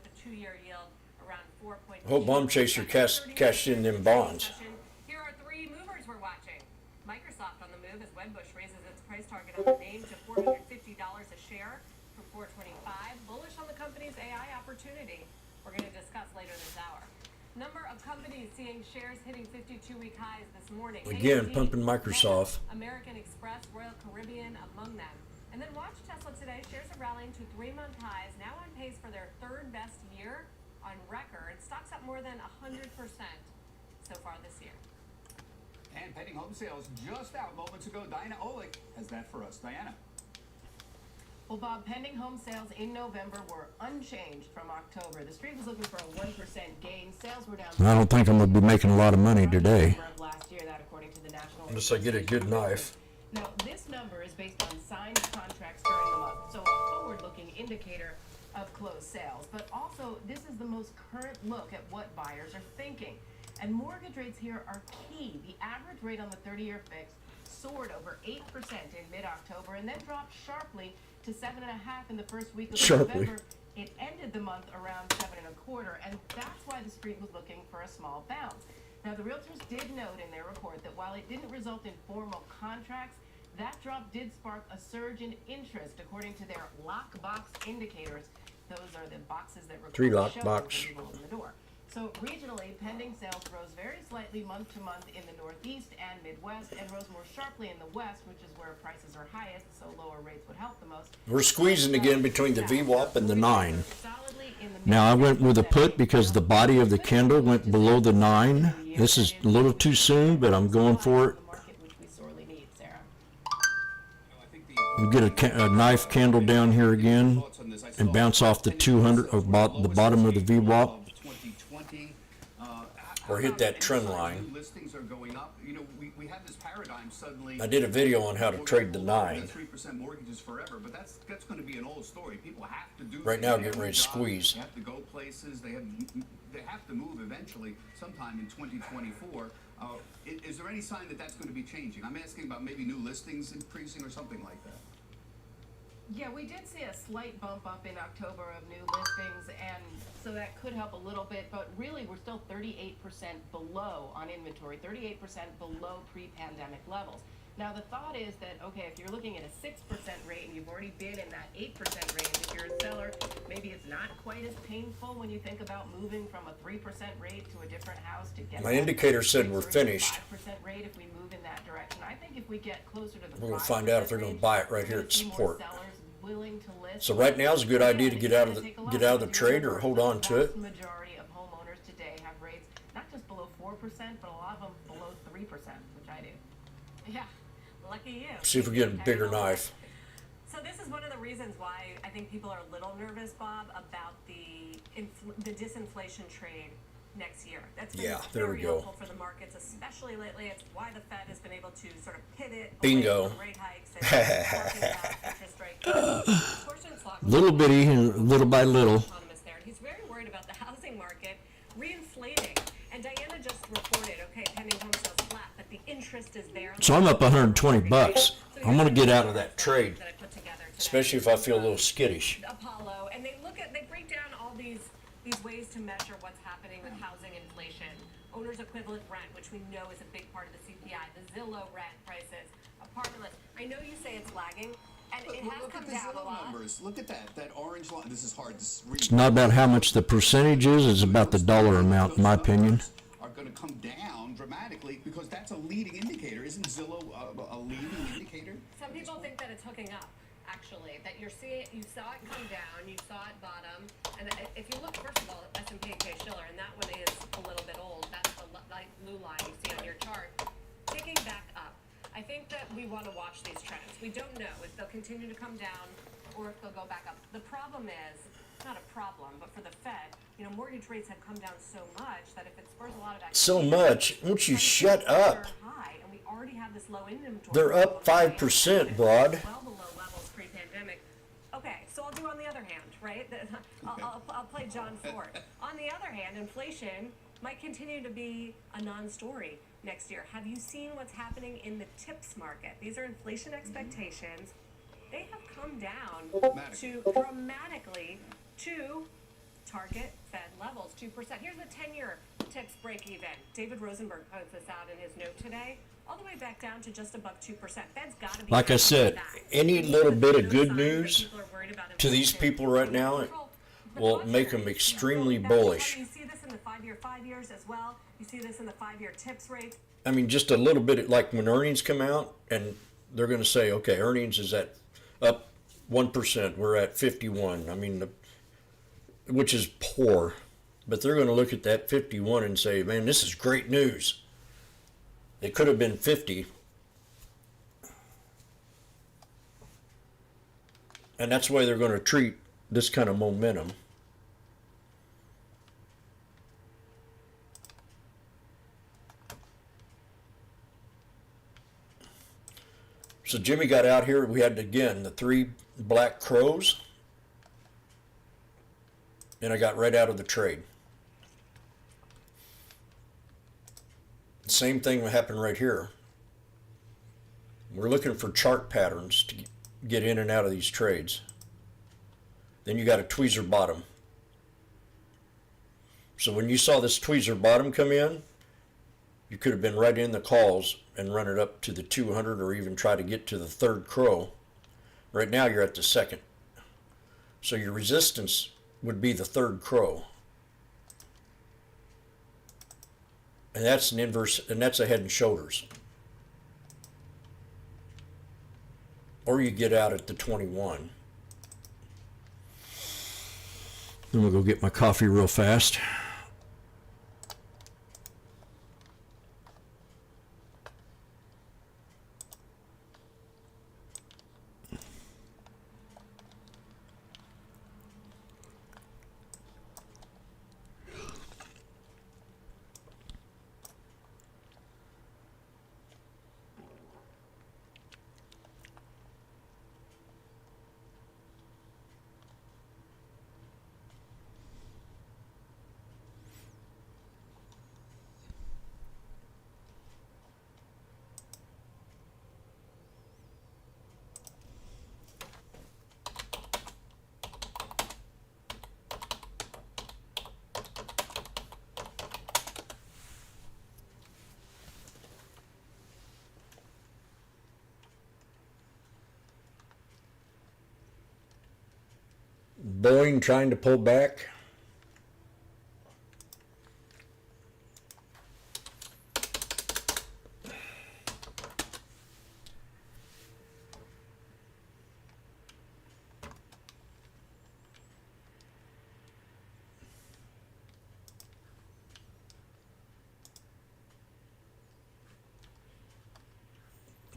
The 2-year yield around 4.2%. I hope Bomb Chaser cashed in them bonds. Here are three movers we're watching. Microsoft on the move as Wedbush raises its price price target on the name to $450 a share from $425. Bullish on the company's AI opportunity. We're going to discuss later this hour. Number of companies seeing shares hitting 52-week highs this morning. Again, AMD, pumping Microsoft. American Express, Royal Caribbean among them. And then watch Tesla today. Shares are rallying to 3-month highs, now on pace for their third best year on record. Stocks up more than 100% so far this year. And pending home sales just out moments ago. Diana Olick has that for us. Diana. Well, Bob, pending home sales in November were unchanged from October. The Street was looking for a 1% gain. Sales were down. I don't think I'm going to be making a lot of money today. Last year, that according to the National. Unless I get a good knife. Now, this number is based on signed contracts during the month, so a forward-looking indicator of closed sales. But also, this is the most current look at what buyers are thinking. And mortgage rates here are key. The average rate on the 30-year fix soared over 8% in mid-October and then dropped sharply to 7.5% in the first week of November. It ended the month around 7.25%, and that's why the Street was looking for a small bounce. Now, the realtors did note in their report that while it didn't result in formal contracts, that drop did spark a surge in interest, according to their lockbox indicators. Those are the boxes that record 3 showings lockbox. when people open the door. So regionally, pending sales rose very slightly month to month in the Northeast and Midwest, and rose more sharply in the West, which is where prices are highest, so lower rates would help the most. We're squeezing again between the VWAP and the 9. Now I went with a put because the body of the candle went below the 9. This is a little too soon, but I'm going for it. We'll get a knife candle down here again and bounce off the 200 of the bottom of the VWAP. Or hit that trend line. Listings are going up. You know, we have this paradigm suddenly. I did a video on how to trade the 9. 3% mortgages forever, but that's going to be an old story. People have to do. Right now, getting ready to squeeze. They have to go places. They have to move eventually, sometime in 2024. Is there any sign that that's going to be changing? I'm asking about maybe new listings increasing or something like that. Yeah, we did see a slight bump up in October of new listings, and so that could help a little bit, but really we're still 38% below on inventory, 38% below pre-pandemic levels. Now the thought is that, okay, if you're looking at a 6% rate and you've already been in that 8% range, if you're a seller, maybe it's not quite as painful when you think about moving from a 3% rate to a different house to get My indicator said we're finished. 5% rate if we move in that direction. I think if we get closer to the We're going to find out if they're going to buy it right here at support. Willing to list. So right now is a good idea to get out of the trade or hold on to it. The majority of homeowners today have rates not just below 4%, but a lot of them below 3%, which I do. Yeah, lucky you. See if we get a bigger knife. So this is one of the reasons why I think people are a little nervous, Bob, about the disinflation trade next year. That's been very helpful for the markets, especially lately. It's why the Fed has been able to sort of pivot Bingo. away from rate hikes and interest rate cuts. Little bitty, little by little. There. He's very worried about the housing market reinflating. And Diana just reported, okay, pending home sales flat, but the interest is there. So I'm up 120 bucks. I'm going to get out of that trade, especially if I feel a little skittish. Apollo, and they break down all these ways to measure what's happening with housing inflation. Owner's equivalent rent, which we know is a big part of the CPI, the Zillow rent prices, apartment list. I know you say it's lagging, and it has come down a lot. Numbers. Look at that orange line. This is hard. It's not about how much the percentage is, it's about the dollar amount, in my opinion. Are going to come down dramatically because that's a leading indicator. Isn't Zillow a leading indicator? Some people think that it's hooking up. Actually, that you saw it come down, you saw it bottom, and if you look, first of all, at S&P and Case-Shiller, and that one is a little bit old, that's the light blue line you see on your chart, ticking back up. I think that we want to watch these trends. We don't know if they'll continue to come down or if they'll go back up. The problem is, not a problem, but for the Fed, mortgage rates have come down so much that if it spurs a lot of activity, So much? Won't you shut up? high, and we already have this low inventory. They're up 5%, Broad. Well below levels pre-pandemic. Okay, so I'll do on the other hand, right? I'll play John Ford. On the other hand, inflation might continue to be a non-story next year. Have you seen what's happening in the tips market? These are inflation expectations. They have come down dramatically to target Fed levels, 2%. Here's the 10-year tips break even. David Rosenberg points this out in his note today. all the way back down to just above 2%. Fed's got to be Like I said, that. any little bit of good news People are worried about to these inflation. people right now will make them extremely bullish. You see this in the 5 years as well. You see this in the 5-year tips rate. I mean, just a little bit, like when earnings come out and they're going to say, okay, earnings is at up 1%. We're at 51. I mean, which is poor. But they're going to look at that 51 and say, man, this is great news. It could have been 50. And that's why they're going to treat this kind of momentum. So Jimmy got out here. We had, again, the 3 black crows. And I got right out of the trade. Same thing will happen right here. We're looking for chart patterns to get in and out of these trades. Then you got a tweezer bottom. So when you saw this tweezer bottom come in, you could have been right in the calls and run it up to the 200 or even try to get to the 3rd crow. Right now you're at the 2nd. So your resistance would be the 3rd crow. And that's an inverse, and that's a head and shoulders. Or you get out at the 21. Then we'll go get my coffee real fast. Boeing trying to pull back.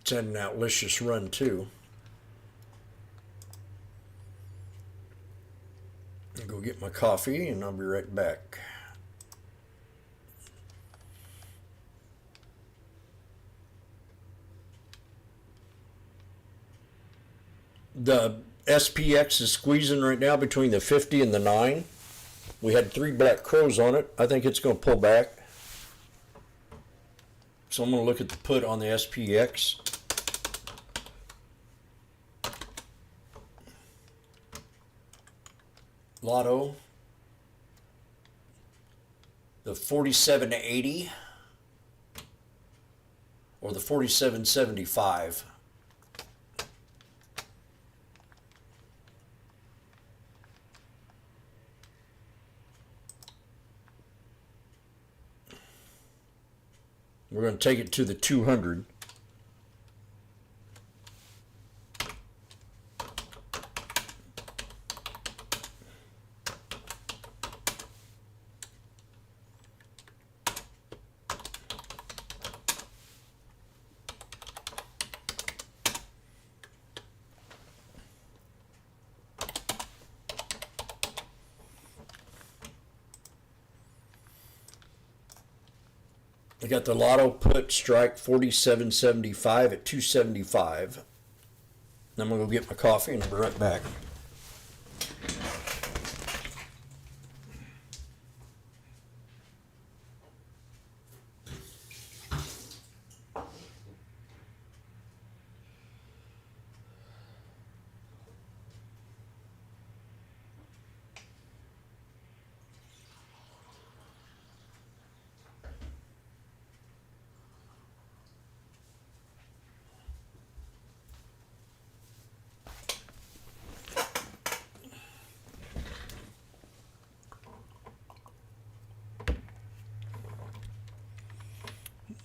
It's had an outrageous run too. I'll go get my coffee and I'll be right back. The SPX is squeezing right now between the 50 and the 9. We had 3 black crows on it. I think it's going to pull back. So I'm going to look at the put on the SPX. Lotto, the 4780 or the 4775. We're going to take it to the 200. I got the Lotto put strike 47.75 at 275. I'm going to go get my coffee and I'll be right back.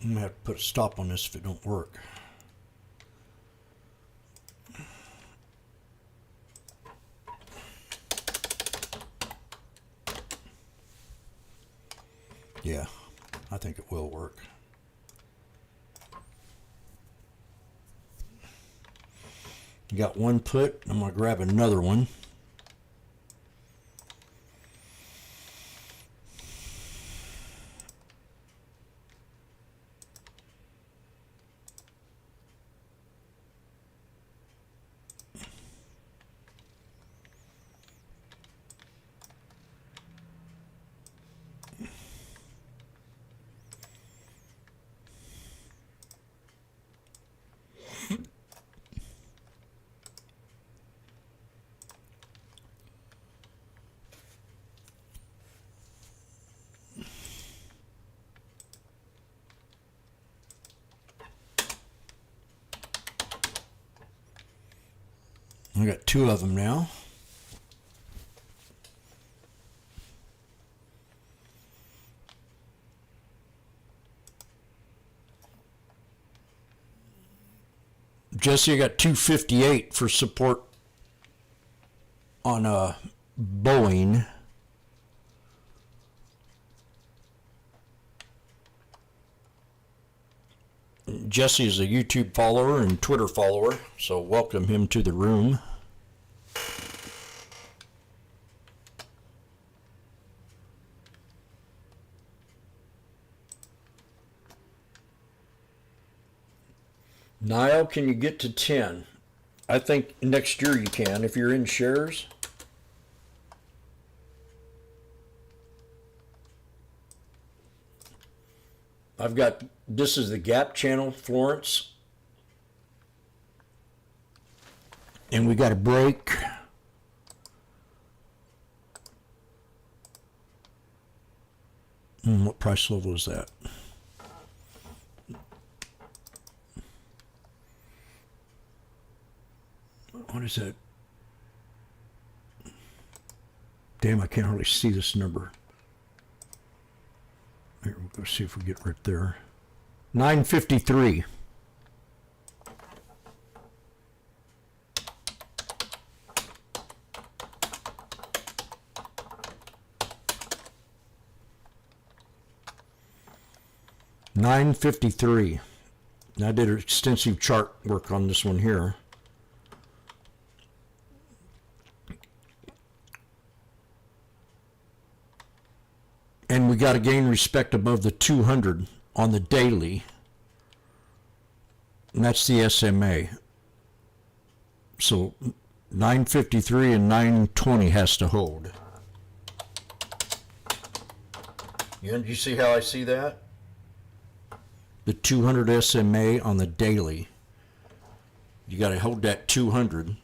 I'm gonna have to put a stop on this if it don't work. Yeah, I think it will work. You got one put. I'm gonna grab another one. I got two of them now. Jesse, I got 258 for support on Boeing. Jesse is a YouTube follower and Twitter follower, so welcome him to the room. Niall, can you get to 10? I think next year you can if you're in shares. I've got, this is the Gap channel, Florence. And we got a break. What price level is that? What is that? Damn, I can't hardly see this number. Here, we'll go see if we get right there. 953. $9.53. I did extensive chart work on this one here. And we got to gain respect above the 200 on the daily. And that's the SMA. So 953 and 920 has to hold. Yeah, do you see how I see that? The 200 SMA on the daily. You got to hold that 200.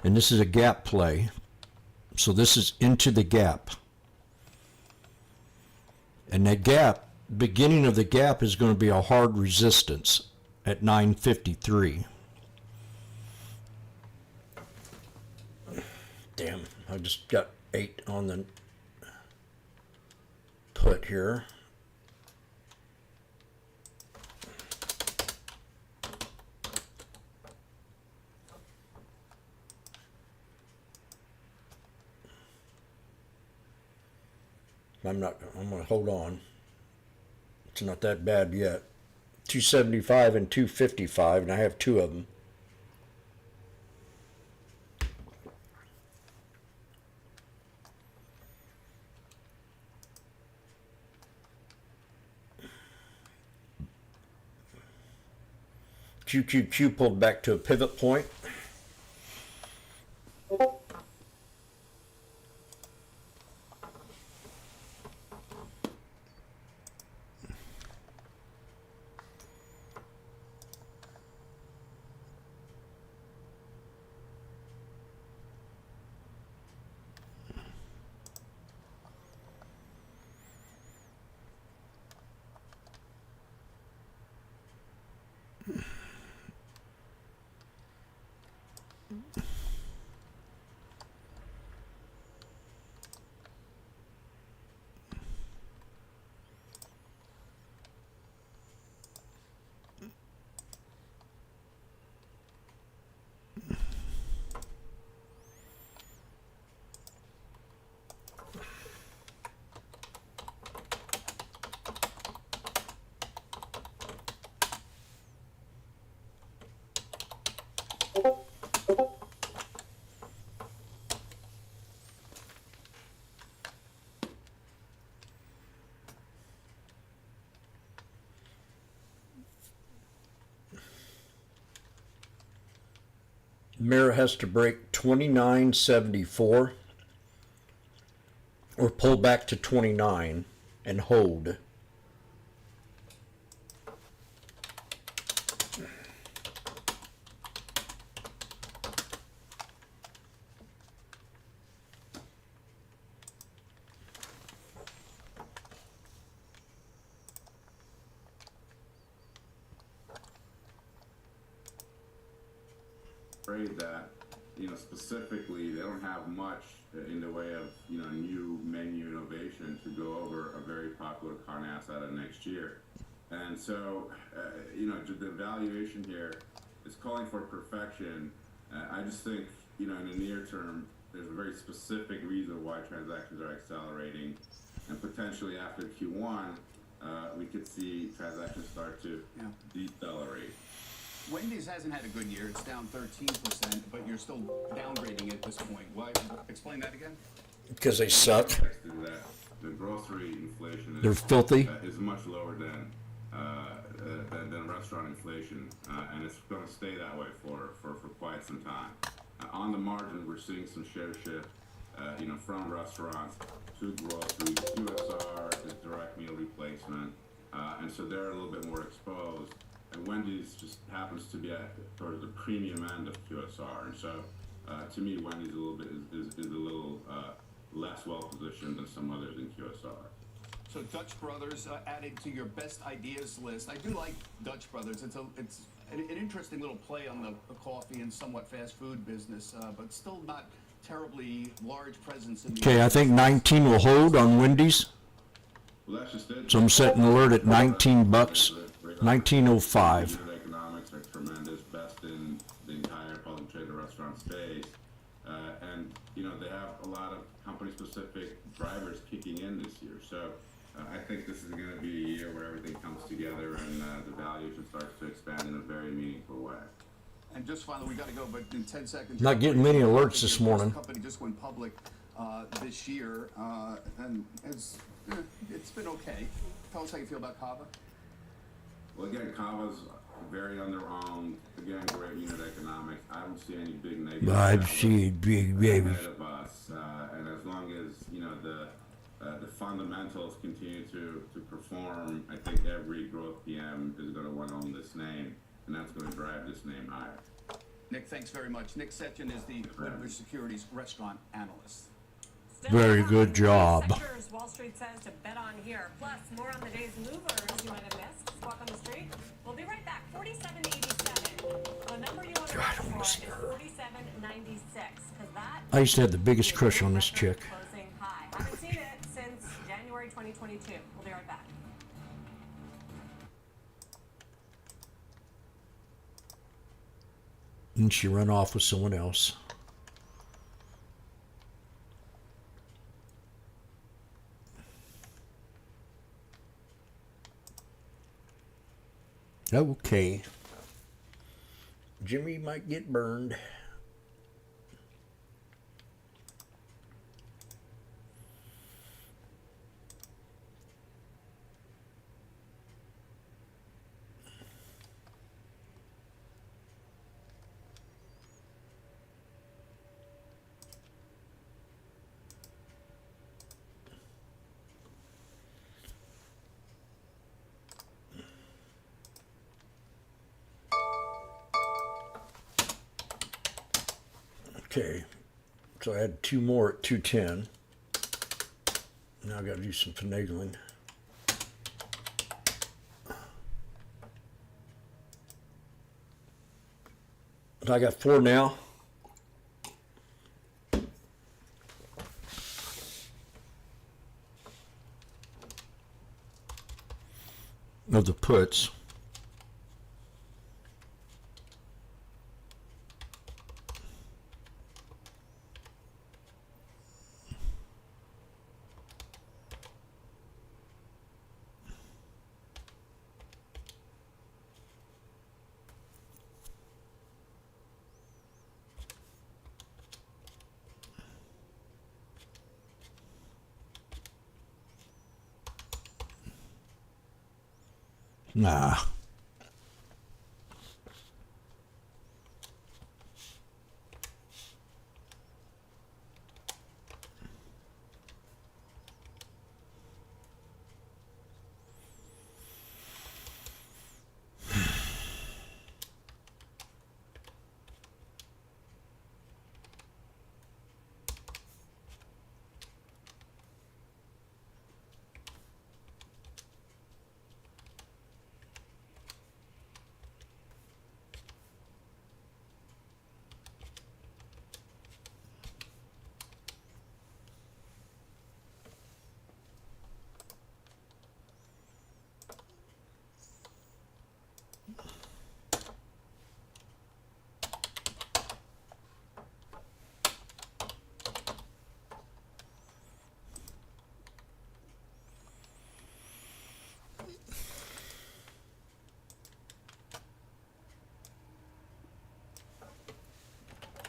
And this is a gap play. So this is into the gap. And that gap, beginning of the gap is going to be a hard resistance at 953. Damn, I just got 8 on the put here. I'm going to hold on. It's not that bad yet. 275 and 255, and I have 2 of them. QQQ pulled back to a pivot point. Mirror has to break 29.74 or pull back to 29 and hold. Afraid that, specifically they don't have much in the way of, new menu innovation to go over a very popular carne asada next year. And so, the valuation here is calling for perfection. I just think, in the near term, there's a very specific reason why transactions are accelerating. And potentially after Q1, we could see transactions start to decelerate. Wendy's hasn't had a good year. It's down 13%, but you're still downgrading at this point. Why? Explain that again. Because they suck. The grocery inflation They're filthy. Is much lower than restaurant inflation, and it's going to stay that way for quite some time. On the margin, we're seeing some share shift, from restaurants to grocery. QSR is direct meal replacement, and so they're a little bit more exposed. And Wendy's just happens to be towards the premium end of QSR, and so to me, Wendy's a little bit is a little less well positioned than some others in QSR. So Dutch Brothers added to your best ideas list. I do like Dutch Brothers. It's an interesting little play on the coffee and somewhat fast food business, but still not terribly large presence in the Okay, I think 19 will hold on Wendy's. Well, that's just it. So I'm setting alert at $19, 19.05. Unit economics are tremendous, best in the entire public traded restaurant space, and they have a lot of company-specific drivers kicking in this year. So I think this is going to be a year where everything comes together and the valuation starts to expand in a very meaningful way. And just finally, we got to go, but in 10 seconds. Not getting many alerts this morning. The company just went public this year, and it's been okay. Tell us how you feel about Cava. Well, again, Cava's very underowned. Again, great unit economics. I don't see any big negatives. I see big baby. Ahead of us, and as long as the fundamentals continue to perform, I think every growth PM is going to want to own this name, and that's going to drive this name higher. Nick, thanks very much. Nick Setchin is the Wedbush Securities restaurant analyst. Very good job. Sectors Wall Street says to bet on here. Plus, more on the day's movers you might have missed. Walk on the street. We'll be right back. 47.87. The number you want to watch for is 47.96. Because that I used to have the biggest crush on this chick. closing high. Haven't seen it since January 2022. We'll be right back. And she ran off with someone else. Okay. Jimmy might get burned. Okay, so I had two more at 210. Now I got to do some finagling. So I got four now. Of the puts. Nah.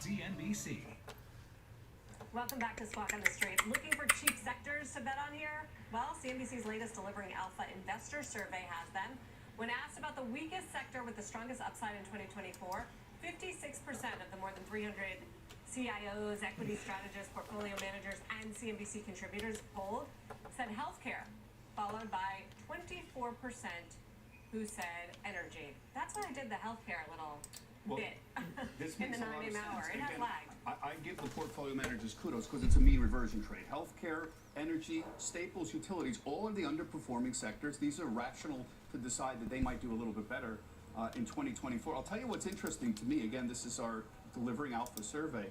CNBC. Welcome back to Squawk on the Street. Looking for cheap sectors to bet on here? Well, CNBC's latest Delivering Alpha Investor Survey has them. When asked about the weakest sector with the strongest upside in 2024, 56% of the more than 300 CIOs, equity strategists, portfolio managers, and CNBC contributors polled said healthcare, followed by 24% who said energy. That's why I did the healthcare little bit This in makes the a lot 9 of AM hour. sense. It has Again, lagged. I give the portfolio managers kudos because it's a mean reversion trade. Healthcare, energy, staples, utilities, all of the underperforming sectors. These are rational to decide that they might do a little bit better in 2024. I'll tell you what's interesting to me. Again, this is our Delivering Alpha survey.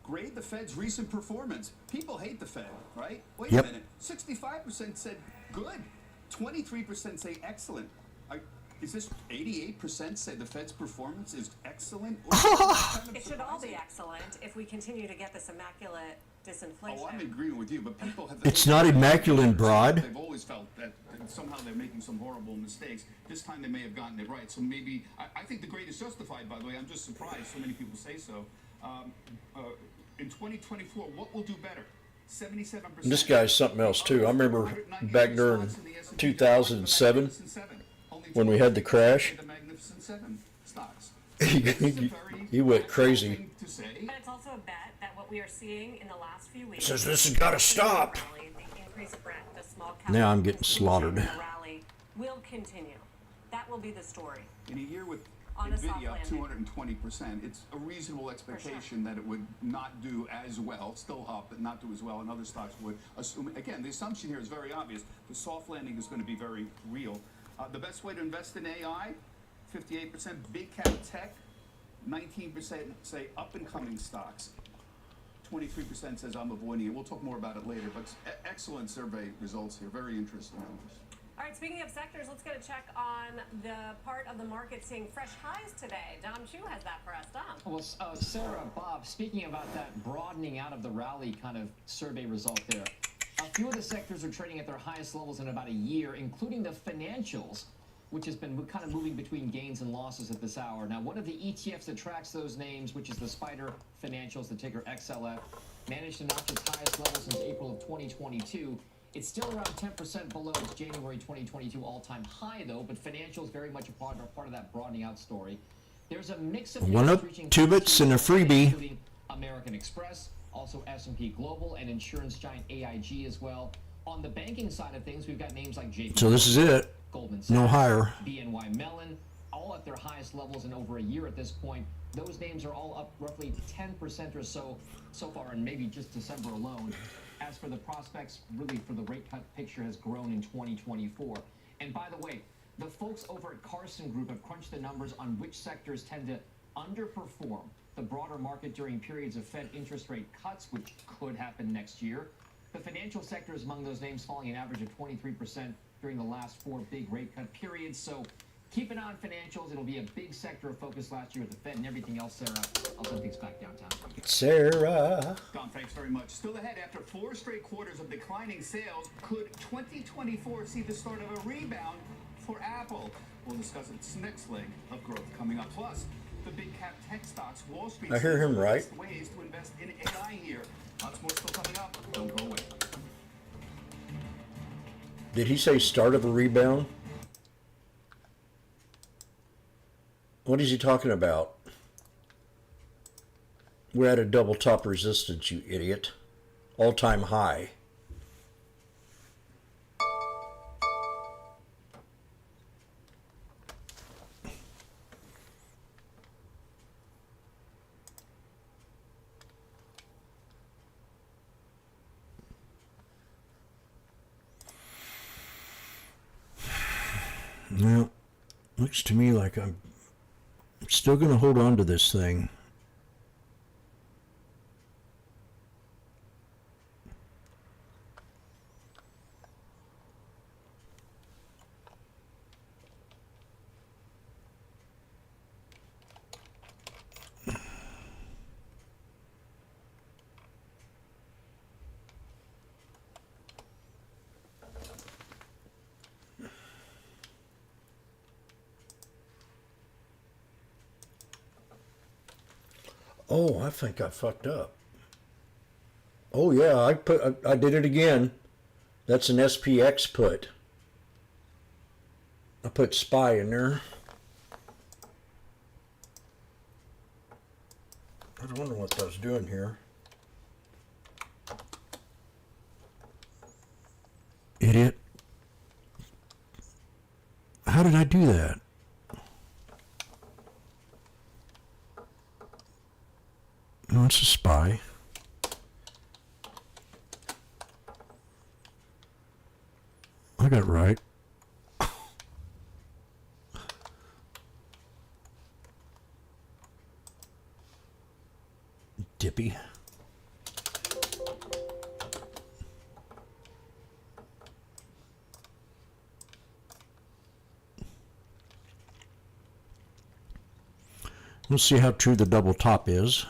Grade the Fed's recent performance. People hate the Fed, right? Wait a minute. 65% said good. 23% say excellent. Is this 88% say the Fed's performance is excellent? It should all be excellent if we continue to get this immaculate disinflation. Oh, I'm agreeing with you, but people have... It's not immaculate, broad. They've always felt that somehow they're making some horrible mistakes. This time they may have gotten it right. So maybe... I think the grade is justified, by the way. I'm just surprised so many people say so. In 2024, what will do better? 77%. This guy's something else too. I remember back during 2007 when we had the crash. The Magnificent Seven stocks. He went crazy. But it's also a bet that what we are seeing in the last few weeks... Says this has got to stop. The increased breadth, the small cap Now I'm getting slaughtered. rally will continue. That will be the story. In a year with On a soft NVIDIA up landing. 220%, it's a reasonable expectation that it would not do as well, still up, but not do as well, and other stocks would assume. Again, the assumption here is very obvious. The soft landing is going to be very real. The best way to invest in AI, 58% big cap tech, 19% say up-and-coming stocks, 23% says I'm avoiding it. We'll talk more about it later, but excellent survey results here, very interesting numbers. All right, speaking of sectors, let's get a check on the part of the market seeing fresh highs today. Dom Chu has that for us. Dom. Well, Sarah, Bob, speaking about that broadening out of the rally kind of survey result there, a few of the sectors are trading at their highest levels in about a year, including the financials, which has been kind of moving between gains and losses at this hour. Now, one of the ETFs that tracks those names, which is the Spider Financials, the ticker XLF, managed to notch its highest level since April of 2022. It's still around 10% below its January 2022 all-time high, though, but financials very much a part of that broadening out story. There's a mix of One up, 2 bits, and a freebie. including American Express, also S&P Global, and insurance giant AIG as well. On the banking side of things, we've got names like JP. So this is it. Goldman Sachs, No higher. BNY Mellon, all at their highest levels in over a year at this point. Those names are all up roughly 10% or so far, and maybe just December alone. As for the prospects, really for the rate cut picture has grown in 2024. And by the way, the folks over at Carson Group have crunched the numbers on which sectors tend to underperform the broader market during periods of Fed interest rate cuts, which could happen next year. The financial sector is among those names, falling an average of 23% during the last 4 big rate cut periods. So keep an eye on financials. It'll be a big sector of focus last year with the Fed and everything else, Sarah. I'll send things back downtown. Sarah. Don, thanks very much. Still ahead, after 4 straight quarters of declining sales, could 2024 see the start of a rebound for Apple? We'll discuss its next leg of growth coming up. Plus, the big cap tech stocks, Wall Street I hear him right. ways to invest in AI here. Lots more still coming up. Don't go away. Did he say start of a rebound? What is he talking about? We're at a double top resistance, you idiot. All-time high. Well, looks to me like I'm still going to hold on to this thing. Oh, I think I fucked up. Oh yeah, I did it again. That's an SPX put. I put SPY in there. I wonder what I was doing here. Idiot. How did I do that? No, it's a SPY. I got it right. Dippy. We'll see how true the double top is.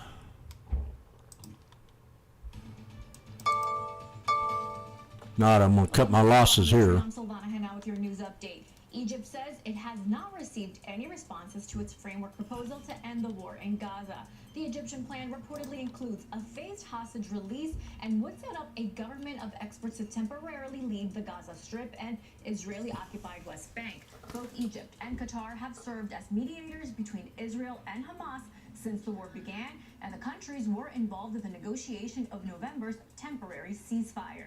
Not, I'm going to cut my losses here. I'm Silvana now with your news update. Egypt says it has not received any responses to its framework proposal to end the war in Gaza. The Egyptian plan reportedly includes a phased hostage release and would set up a government of experts to temporarily leave the Gaza Strip and Israeli-occupied West Bank. Both Egypt and Qatar have served as mediators between Israel and Hamas since the war began, and the countries were involved in the negotiation of November's temporary ceasefire.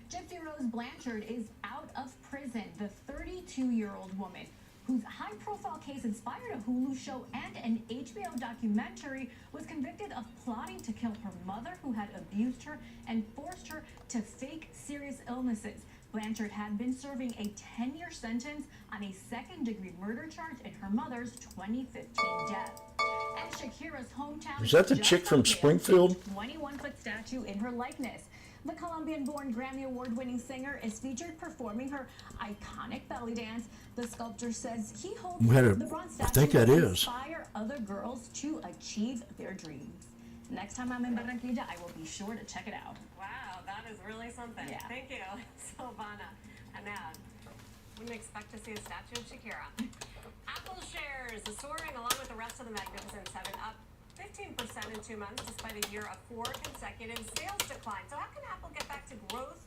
Gypsy Rose Blanchard is out of prison. The 32-year-old woman whose high-profile case inspired a Hulu show and an HBO documentary was convicted of plotting to kill her mother, who had abused her and forced her to fake serious illnesses. Blanchard had been serving a 10-year sentence on a second-degree murder charge in her mother's 2015 death. And Shakira's hometown Is that the chick from Springfield? 21-foot statue in her likeness. The Colombian-born Grammy Award-winning singer is featured performing her iconic belly dance. The sculptor says he hopes the bronze statue will inspire other girls to achieve their dreams. Next time I'm in Barranquilla, I will be sure to check it out. Wow, that is really something. Yeah. Thank you, Silvana. And now, wouldn't expect to see a statue of Shakira. Apple shares is soaring along with the rest of the Magnificent Seven, up 15% in 2 months, despite a year of 4 consecutive sales decline. So how can Apple get back to growth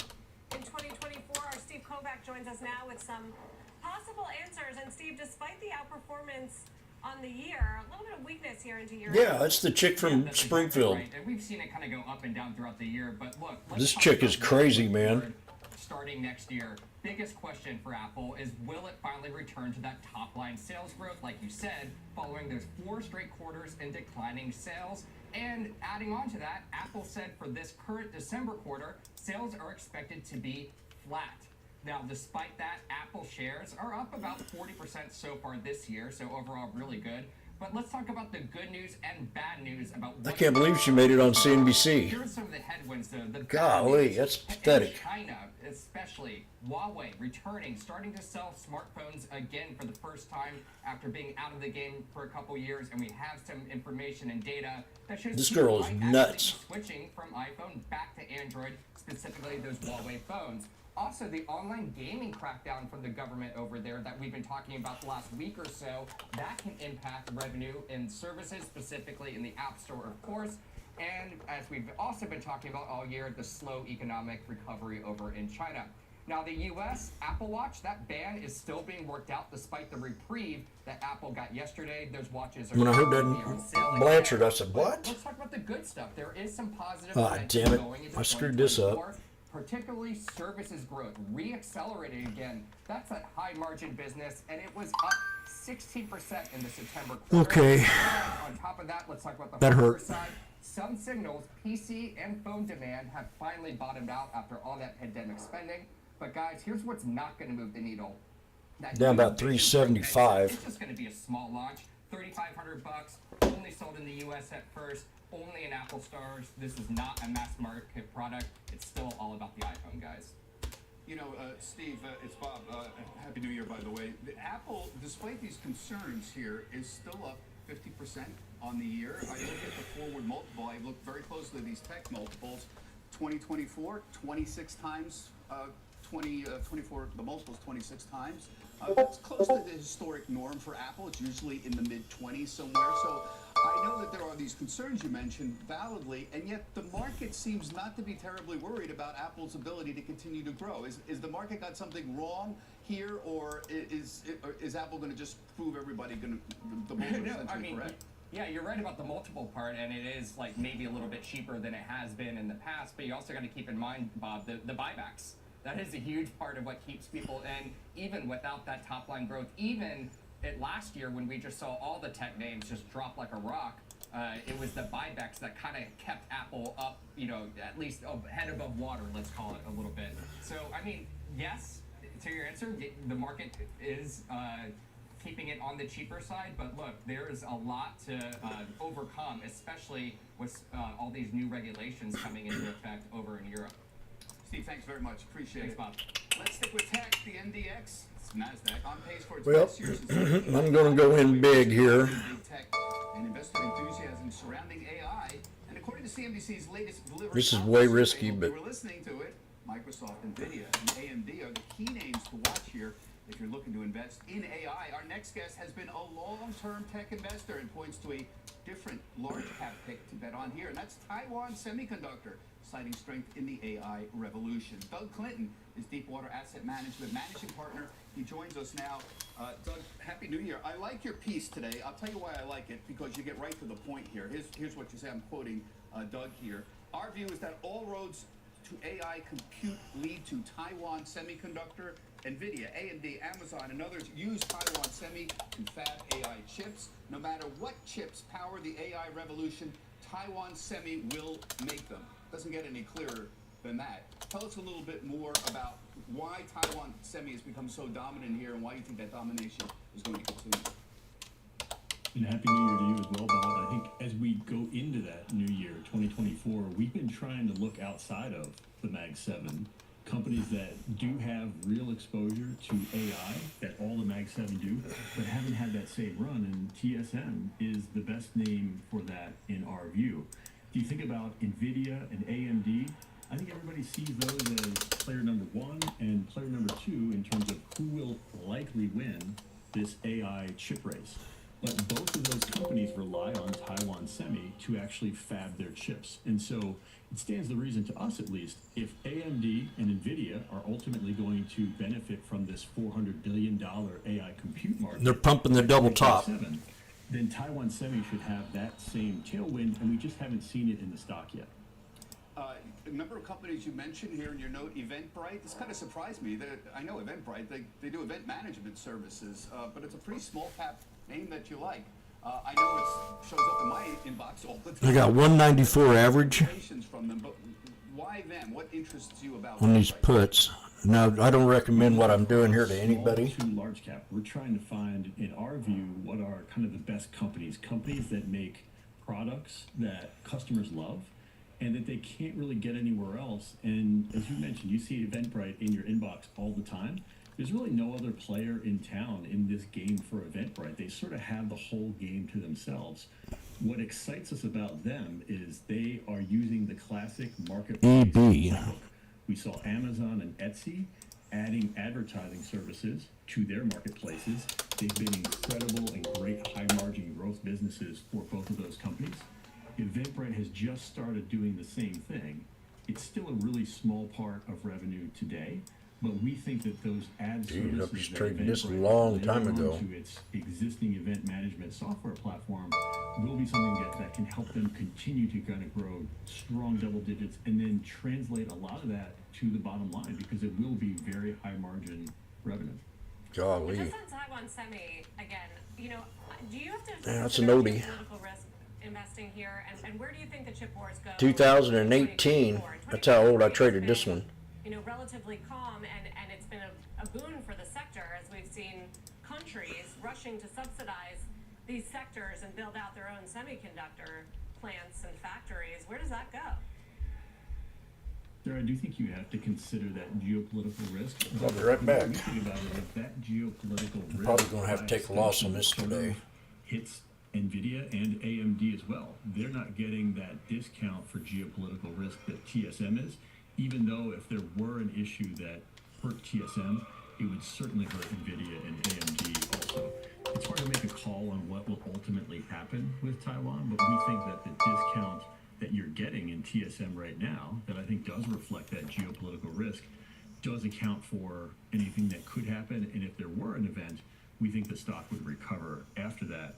in 2024? Our Steve Kovac joins us now with some possible answers. And Steve, despite the outperformance on the year, a little bit of weakness here into year. Yeah, that's the chick from Springfield. Right. And we've seen it kind of go up and down throughout the year. But look, This chick is crazy, man. Starting next year, biggest question for Apple is, will it finally return to that top-line sales growth, like you said, following those 4 straight quarters in declining sales? And adding on to that, Apple said for this current December quarter, sales are expected to be flat. Now, despite that, Apple shares are up about 40% so far this year, so overall really good. But let's talk about the good news and bad news about I can't believe she made it on CNBC. Here are some of the headwinds, though. The Golly, that's pathetic. In China, especially, Huawei returning, starting to sell smartphones again for the first time after being out of the game for a couple years, and we have some information and data that shows This girl is people might nuts. actually be switching from iPhone back to Android, specifically those Huawei phones. Also, the online gaming crackdown from the government over there that we've been talking about the last week or so, that can impact revenue in services, specifically in the App Store, of course. And as we've also been talking about all year, the slow economic recovery over in China. Now, the U.S. Apple Watch, that ban is still being worked out despite the reprieve that Apple got yesterday. Those watches are When I heard going to be on sale that Blanchard, again. I said, But what? let's talk about the good stuff. There is some positive Ah, momentum damn it. going into I screwed this up. 2024, particularly services growth, re-accelerating again. That's that high-margin business, and it was up 16% in the September quarter. Okay. And on top of that, let's talk about the That hardware hurt. side. Some signals, PC and phone demand have finally bottomed out after all that pandemic spending. But guys, here's what's not going to move the needle. That Down new about Vision Pro 375. It's just going to be a small launch, $3,500, only sold in the U.S. at first, only in Apple stores. This is not a mass market product. It's still all about the iPhone, guys. You know, Steve, it's Bob. Happy New Year, by the way. Apple, despite these concerns here, is still up 50% on the year. I look at the forward multiple. I look very closely at these tech multiples. 2024, 26 times. 24, the multiple's 26 times. That's close to the historic norm for Apple. It's usually in the mid-20s somewhere. So I know that there are these concerns you mentioned validly, and yet the market seems not to be terribly worried about Apple's ability to continue to grow. Is the market got something wrong here, or is Apple going to just prove everybody going to the multiple No, essentially I mean, correct? yeah, you're right about the multiple part, and it is like maybe a little bit cheaper than it has been in the past. But you also got to keep in mind, Bob, the buybacks. That is a huge part of what keeps people in, even without that top line growth. Even last year, when we just saw all the tech names just drop like a rock, it was the buybacks that kind of kept Apple up, you know, at least head above water, let's call it a little bit. So, I mean, yes, to your answer, the market is keeping it on the cheaper side, but look, there is a lot to overcome, especially with all these new regulations coming into effect over in Europe. Steve, thanks very much. Appreciate Thanks, it. Bob. Let's stick with tech. The NDX, it's NASDAQ, on pace for its Well, best year since I'm going to go in big here. Big tech and investor enthusiasm surrounding AI. And according to CNBC's latest delivery, This is way risky, we but were listening to it. Microsoft, Nvidia, and AMD are the key names to watch here if you're looking to invest in AI. Our next guest has been a long-term tech investor and points to a different large cap pick to bet on here, and that's Taiwan Semiconductor, citing strength in the AI revolution. Doug Clinton is Deepwater Asset Management managing partner. He joins us now. Doug, Happy New Year. I like your piece today. I'll tell you why I like it, because you get right to the point here. Here's what you say. I'm quoting Doug here. Our view is that all roads to AI compute lead to Taiwan Semiconductor. Nvidia, AMD, Amazon, and others use Taiwan Semi to fab AI chips. No matter what chips power the AI revolution, Taiwan Semi will make them. Doesn't get any clearer than that. Tell us a little bit more about why Taiwan Semi has become so dominant here and why you think that domination is going to continue. And Happy New Year to you as well, Bob. I think as we go into that new year, 2024, we've been trying to look outside of the Mag 7, companies that do have real exposure to AI, that all the Mag 7 do, but haven't had that same run, and TSM is the best name for that in our view. If you think about Nvidia and AMD, I think everybody sees those as player number one and player number two in terms of who will likely win this AI chip race. But both of those companies rely on Taiwan Semi to actually fab their chips. And so it stands the reason to us, at least, if AMD and Nvidia are ultimately going to benefit from this $400 billion AI compute market. They're pumping the double top. Then Taiwan Semi should have that same tailwind, and we just haven't seen it in the stock yet. A number of companies you mentioned here in your note, Eventbrite, this kind of surprised me. I know Eventbrite, they do event management services, but it's a pretty small cap name that you like. I know it shows up in my inbox all the time. I got 194 average From them, but why them? What interests you about on these puts. Now, I don't recommend what I'm doing here to anybody. Small to large cap. We're trying to find, in our view, what are kind of the best companies that make products that customers love and that they can't really get anywhere else. And as you mentioned, you see Eventbrite in your inbox all the time. There's really no other player in town in this game for Eventbrite. They sort of have the whole game to themselves. What excites us about them is they are using the classic marketplace playbook. We saw Amazon and Etsy adding advertising services to their marketplaces. They've been incredible and great high-margin growth businesses for both of those companies. Eventbrite has just started doing the same thing. It's still a really small part of revenue today, But we think that those ad Geez, I was services that trading this a Eventbrite long time layer ago. onto its existing event management software platform will be something that can help them continue to kind of grow strong double digits and then translate a lot of that to the bottom line, because it will be very high margin revenue. Golly. Just on Taiwan Semi, again, you know, do you have to Yeah, that's an consider oldie. geopolitical risk investing here? And where do you think the chip wars go? 2018. That's how old I traded this one. You know, relatively calm, and it's been a boon for the sector as we've seen countries rushing to subsidize these sectors and build out their own semiconductor plants and factories. Where does that go? Sarah, I do think you have to consider that geopolitical risk. I'll be right back. When you think about it, if that geopolitical risk, Probably gonna have to take a loss on this today. Hits NVIDIA and AMD as well. They're not getting that discount for geopolitical risk that TSM is, even though if there were an issue that hurt TSM, it would certainly hurt NVIDIA and AMD also. It's hard to make a call on what will ultimately happen with Taiwan, but we think that the discount that you're getting in TSM right now, that I think does reflect that geopolitical risk, does account for anything that could happen. And if there were an event, we think the stock would recover after that.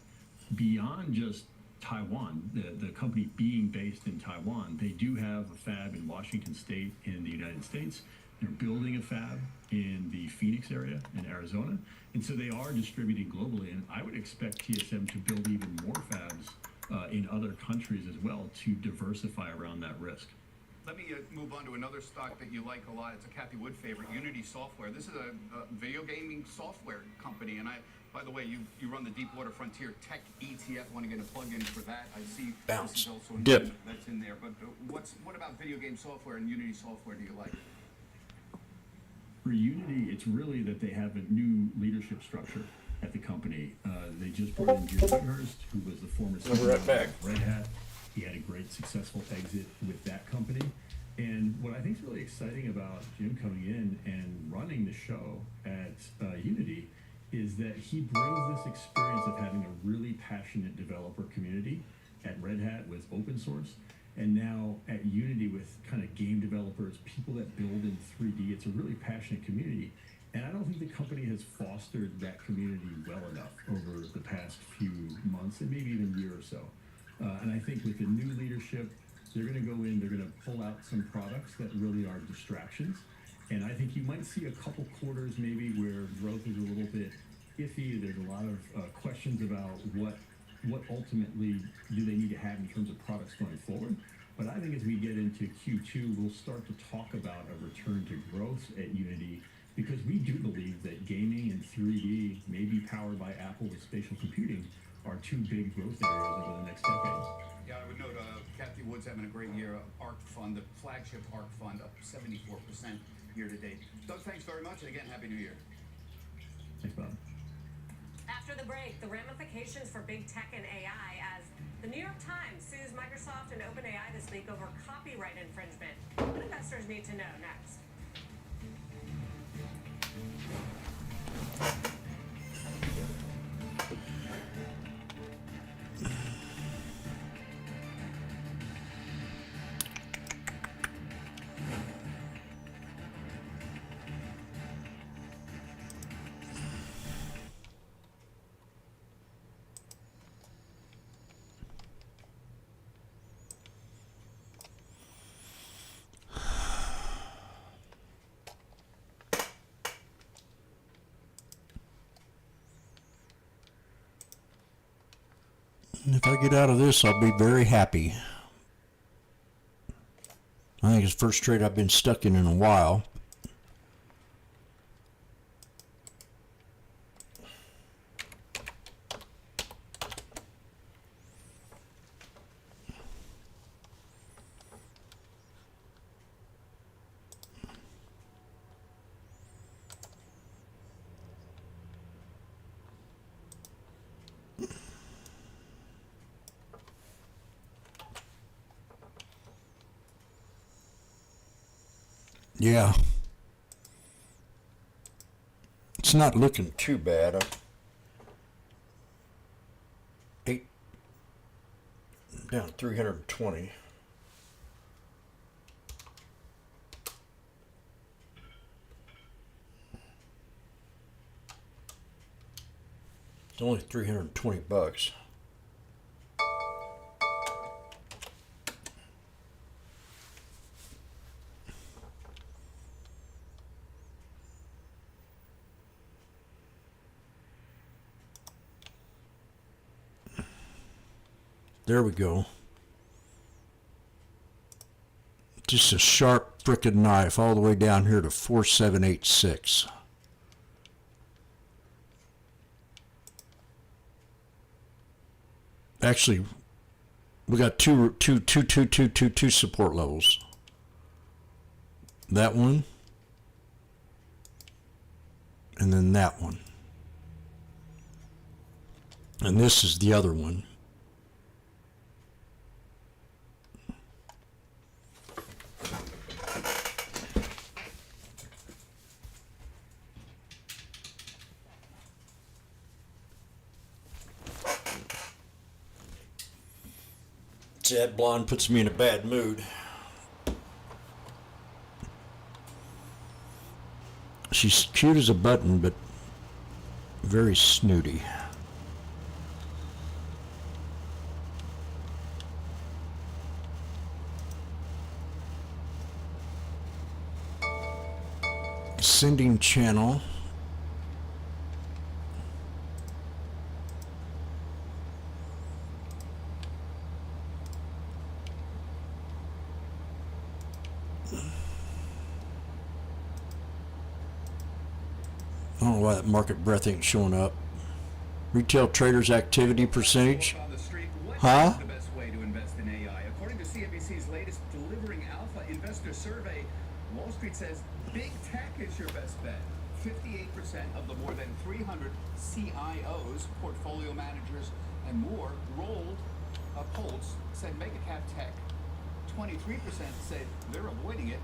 Beyond just Taiwan, the company being based in Taiwan, they do have a fab in Washington State in the United States. They're building a fab in the Phoenix area in Arizona. And so they are distributing globally. And I would expect TSM to build even more fabs in other countries as well to diversify around that risk. Let me move on to another stock that you like a lot. It's a Kathy Wood favorite, Unity Software. This is a video gaming software company, and by the way, you run the Deepwater Frontier Tech ETF. Want to get a plug-in for that? I see Bounce. this is also Dip. that's in there. But what about video game software and Unity Software do you like? For Unity, it's really that they have a new leadership structure at the company. They just brought in Jim Whithurst, who was the former We'll be right back. of Red Hat. He had a great successful exit with that company. And what I think is really exciting about Jim coming in and running the show at Unity is that he brings this experience of having a really passionate developer community at Red Hat with open source, and now at Unity with kind of game developers, people that build in 3D. It's a really passionate community. And I don't think the company has fostered that community well enough over the past few months and maybe even year or so. And I think with the new leadership, they're going to go in, they're going to pull out some products that really are distractions. And I think you might see a couple quarters maybe where growth is a little bit iffy. There's a lot of questions about what ultimately do they need to have in terms of products going forward. But I think as we get into Q2, we'll start to talk about a return to growth at Unity, because we do believe that gaming and 3D, maybe powered by Apple with spatial computing, are two big growth areas over the next decade. Yeah, I would note Kathy Wood's having a great year. ARC Fund, the flagship ARC Fund, up 74% year to date. Doug, thanks very much, and again, Happy New Year. Thanks, Bob. After the break, the ramifications for big tech and AI as the New York Times sues Microsoft and OpenAI this week over copyright infringement. What investors need to know next. If I get out of this, I'll be very happy. I think it's the first trade I've been stuck in a while. Yeah. It's not looking too bad. Down 320. It's only $320. There we go. Just a sharp frickin' knife all the way down here to 4786. Actually, we got two support levels. That one, and then that one. And this is the other one. See, that blonde puts me in a bad mood. She's cute as a button, but very snooty. Sending channel. I don't know why that market breadth ain't showing up. Retail traders activity percentage. Huh? The best way to invest in AI. According to CNBC's latest Delivering Alpha investor survey, Wall Street says big tech is your best bet. 58% of the more than 300 CIOs, portfolio managers, and more rolled polls said mega cap tech. 23% said they're avoiding it.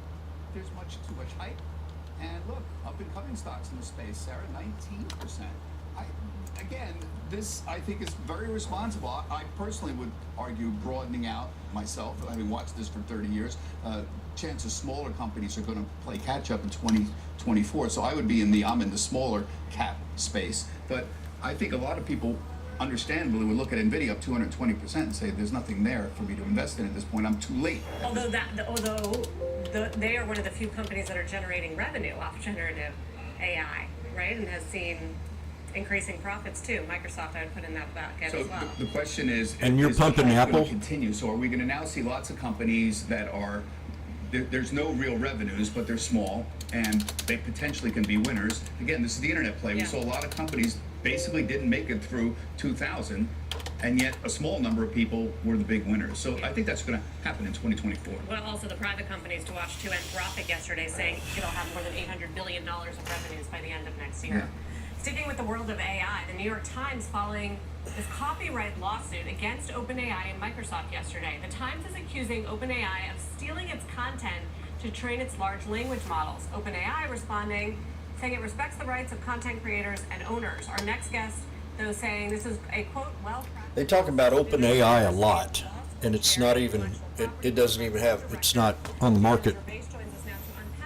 There's too much hype. And look, up-and-coming stocks in the space, Sarah, 19%. Again, this, I think, is very responsible. I personally would argue broadening out myself, having watched this for 30 years. Chances smaller companies are going to play catch-up in 2024. So I'm in the smaller cap space. But I think a lot of people understandably would look at NVIDIA up 220% and say, there's nothing there for me to invest in at this point. I'm too late. Although they are one of the few companies that are generating revenue off generative AI, right? And has seen increasing profits too. Microsoft, I would put in that bucket as well. The question is, and you're pumping Apple? Continue. So are we going to now see lots of companies that are, there's no real revenues, but they're small, and they potentially can be winners? Again, this is the internet play. Yeah. We saw a lot of companies basically didn't make it through 2000, and yet a small number of people were the big winners. So I think that's going to happen in 2024. Well, also the private companies to watch too. Anthropic yesterday saying it'll have more than $800 billion of revenues by the end of next year. Yeah. Sticking with the world of AI, the New York Times following this copyright lawsuit against OpenAI and Microsoft yesterday. The Times is accusing OpenAI of stealing its content to train its large language models. OpenAI responding, saying it respects the rights of content creators and owners. Our next guest, though, saying this is a, quote, They talk about OpenAI a lot, and it's not even, it doesn't even have, it's not on the market.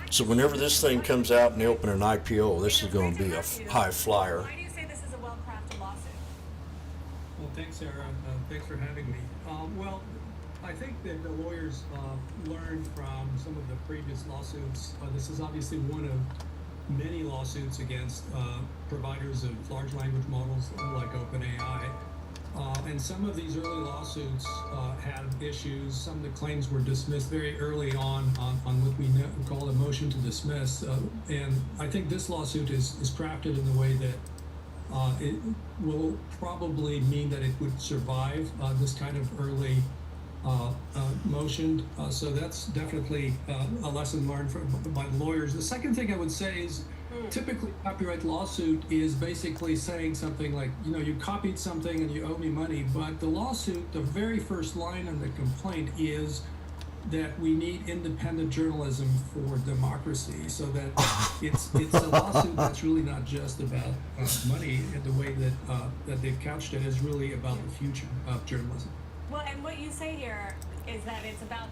So whenever this thing comes out and they open an IPO, this is going to be a high flyer. Why do you say this is a well-crafted lawsuit? Well, thanks, Sarah. Thanks for having me. Well, I think that the lawyers learned from some of the previous lawsuits. This is obviously one of many lawsuits against providers of large language models like OpenAI. And some of these early lawsuits have issues. Some of the claims were dismissed very early on what we call a motion to dismiss. And I think this lawsuit is crafted in the way that it will probably mean that it would survive this kind of early motion. So that's definitely a lesson learned by the lawyers. The second thing I would say is typically copyright lawsuit is basically saying something like, you copied something and you owe me money. But the lawsuit, the very first line in the complaint is that we need independent journalism for democracy. So that it's a lawsuit that's really not just about money. And the way that they've couched it is really about the future of journalism. Well, and what you say here is that it's about,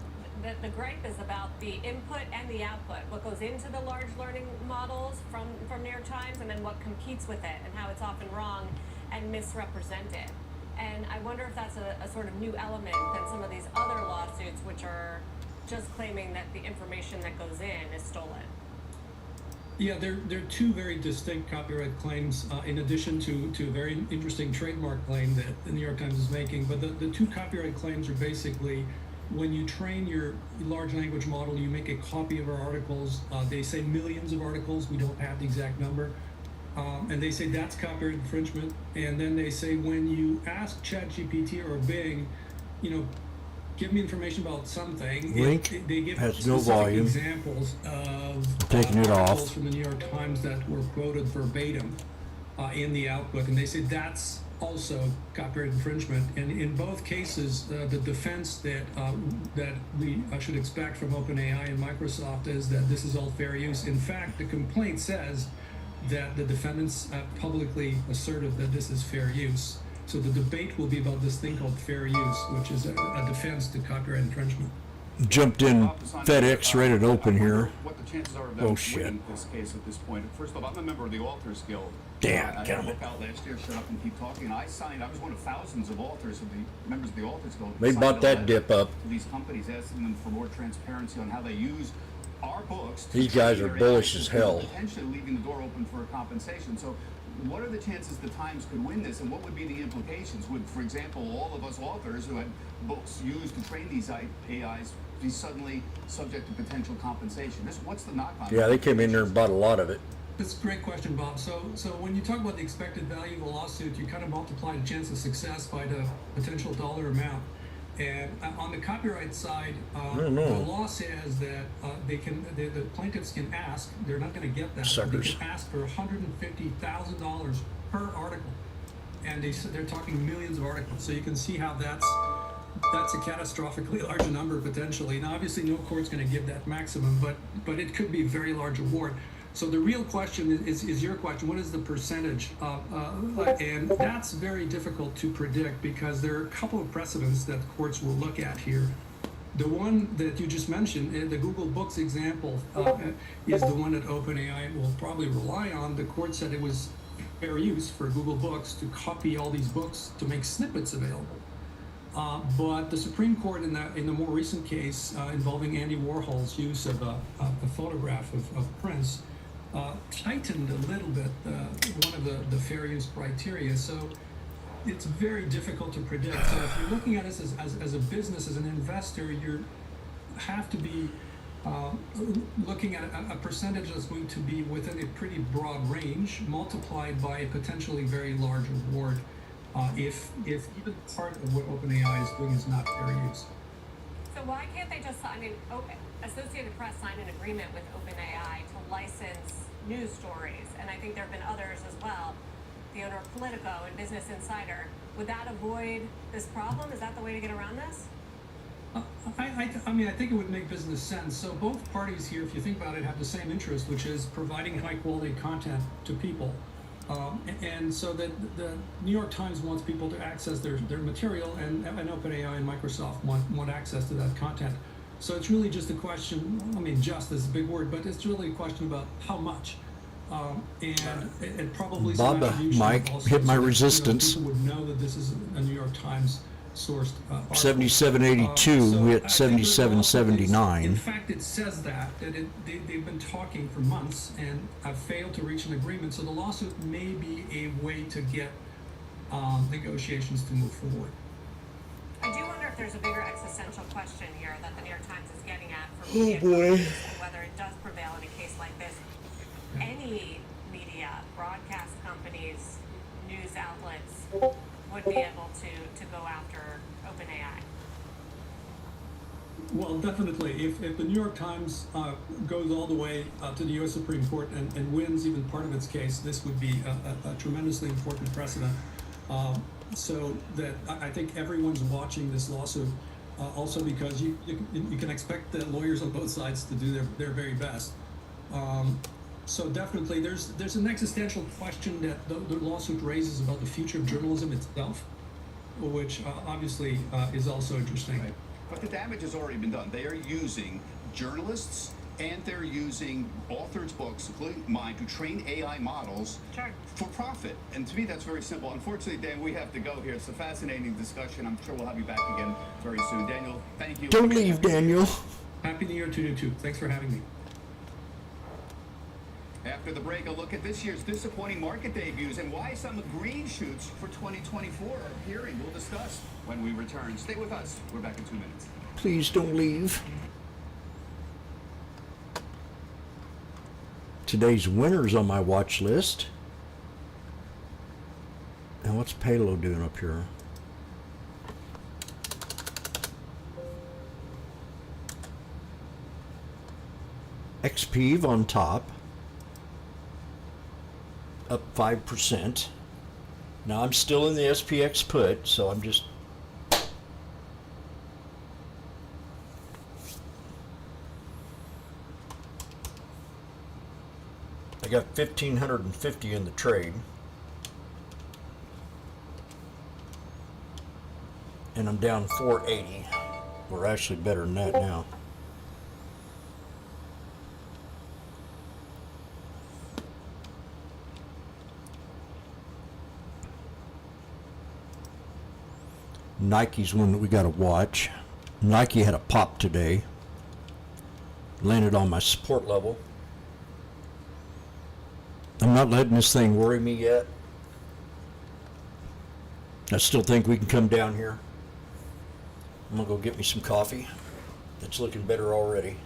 the gripe is about the input and the output, what goes into the large learning models from New York Times, and then what competes with it, and how it's often wrong. and misrepresented. And I wonder if that's a sort of new element than some of these other lawsuits, which are just claiming that the information that goes in is stolen. Yeah, there are two very distinct copyright claims, in addition to a very interesting trademark claim that the New York Times is making. But the two copyright claims are basically, when you train your large language model, you make a copy of our articles. They say millions of articles. We don't have the exact number. And they say that's copyright infringement. And then they say when you ask ChatGPT or Bing, give me information about something. Link They give has no specific volume. examples of Taking it articles off. from the New York Times that were quoted verbatim in the output, and they say that's also copyright infringement. And in both cases, the defense that we should expect from OpenAI and Microsoft is that this is all fair use. In fact, the complaint says that the defendants publicly asserted that this is fair use. So the debate will be about this thing called fair use, which is a defense to copyright infringement. Jumped in FedEx rated open here. What the chances are of them Oh, shit. winning this case at this point? First of all, I'm a member of the Authors Guild. Damn, I damn had a it. book out last year, Shut Up and Keep Talking, and I was one of thousands of authors of the members of the Authors Guild. They signed bought a that letter dip up. to these companies asking them for more transparency on how they use our books. to These guys train are their bullish AI as hell. Potentially leaving the door open for a compensation. So what are the chances the Times could win this, and what would be the implications? Would, for example, all of us authors who had books used to train these AIs be suddenly subject to potential compensation? What's the knock-on? Yeah, they came in there and bought a lot of it. That's a great question, Bob. So when you talk about the expected value of a lawsuit, you kind of multiply the chance of success by the potential dollar amount. And on the copyright side, don't know. the law says that the plaintiffs can ask, they're not going to get that, but Suckers. they can ask for $150,000 per article. And they're talking millions of articles. So you can see how that's a catastrophically large number potentially. Now, obviously, no court's going to give that maximum, but it could be a very large award. So the real question is your question. What is the percentage? And that's very difficult to predict because there are a couple of precedents that courts will look at here. The one that you just mentioned, the Google Books example, is the one that OpenAI will probably rely on. The court said it was fair use for Google Books to copy all these books to make snippets available. But the Supreme Court in the more recent case involving Andy Warhol's use of a photograph of Prince tightened a little bit one of the fair use criteria. So it's very difficult to predict. So if you're looking at this as a business, as an investor, you have to be looking at a percentage that's going to be within a pretty broad range, multiplied by a potentially very large award. If even part of what OpenAI is doing is not fair use. So why can't they just, Associated Press signed an agreement with OpenAI to license news stories, and I think there have been others as well, the owner of Politico and Business Insider. Would that avoid this problem? Is that the way to get around this? I think it would make business sense. So both parties here, if you think about it, have the same interest, which is providing high quality content to people. And so that the New York Times wants people to access their material, and OpenAI and Microsoft want access to that content. So it's really just a question, just is a big word, but it's really a question about how much. And probably some Bob, attribution Mike, also, hit my so that, resistance. people would know that this is a New York Times sourced article. 7782, we hit I think there's also- 7779. In fact, it says that they've been talking for months and have failed to reach an agreement. So the lawsuit may be a way to get negotiations to move forward. I do wonder if there's a bigger existential question here that the New York Times is getting at for Oh, media boy. companies, and whether it does prevail in a case like this. Any media, broadcast companies, news outlets would be able to go after OpenAI. Well, definitely. If the New York Times goes all the way to the U.S. Supreme Court and wins even part of its case, this would be a tremendously important precedent. So that I think everyone's watching this lawsuit, also because you can expect the lawyers on both sides to do their very best. So definitely, there's an existential question that the lawsuit raises about the future of journalism itself, which obviously is also interesting. Right. But the damage has already been done. They are using journalists and they're using authors' books, including mine, to train AI models for profit. And to me, that's very simple. Unfortunately, Dan, we have to go here. It's a fascinating discussion. I'm sure we'll have you back again very soon. Daniel, thank you. Don't leave, Daniel. Happy New Year to you too. Thanks for having me. After the break, a look at this year's disappointing market debuts and why some green shoots for 2024 are appearing. We'll discuss when we return. Stay with us. We're back in 2 minutes. Please don't leave. Today's winners on my watch list. And what's Palo doing up here? XPEV on top, up 5%. Now I'm still in the SPX put, so I'm just I got 1,550 in the trade, and I'm down 480. We're actually better than that now. Nike's one that we got to watch. Nike had a pop today. Landed on my support level. I'm not letting this thing worry me yet. I still think we can come down here. I'm gonna go get me some coffee. It's looking better already.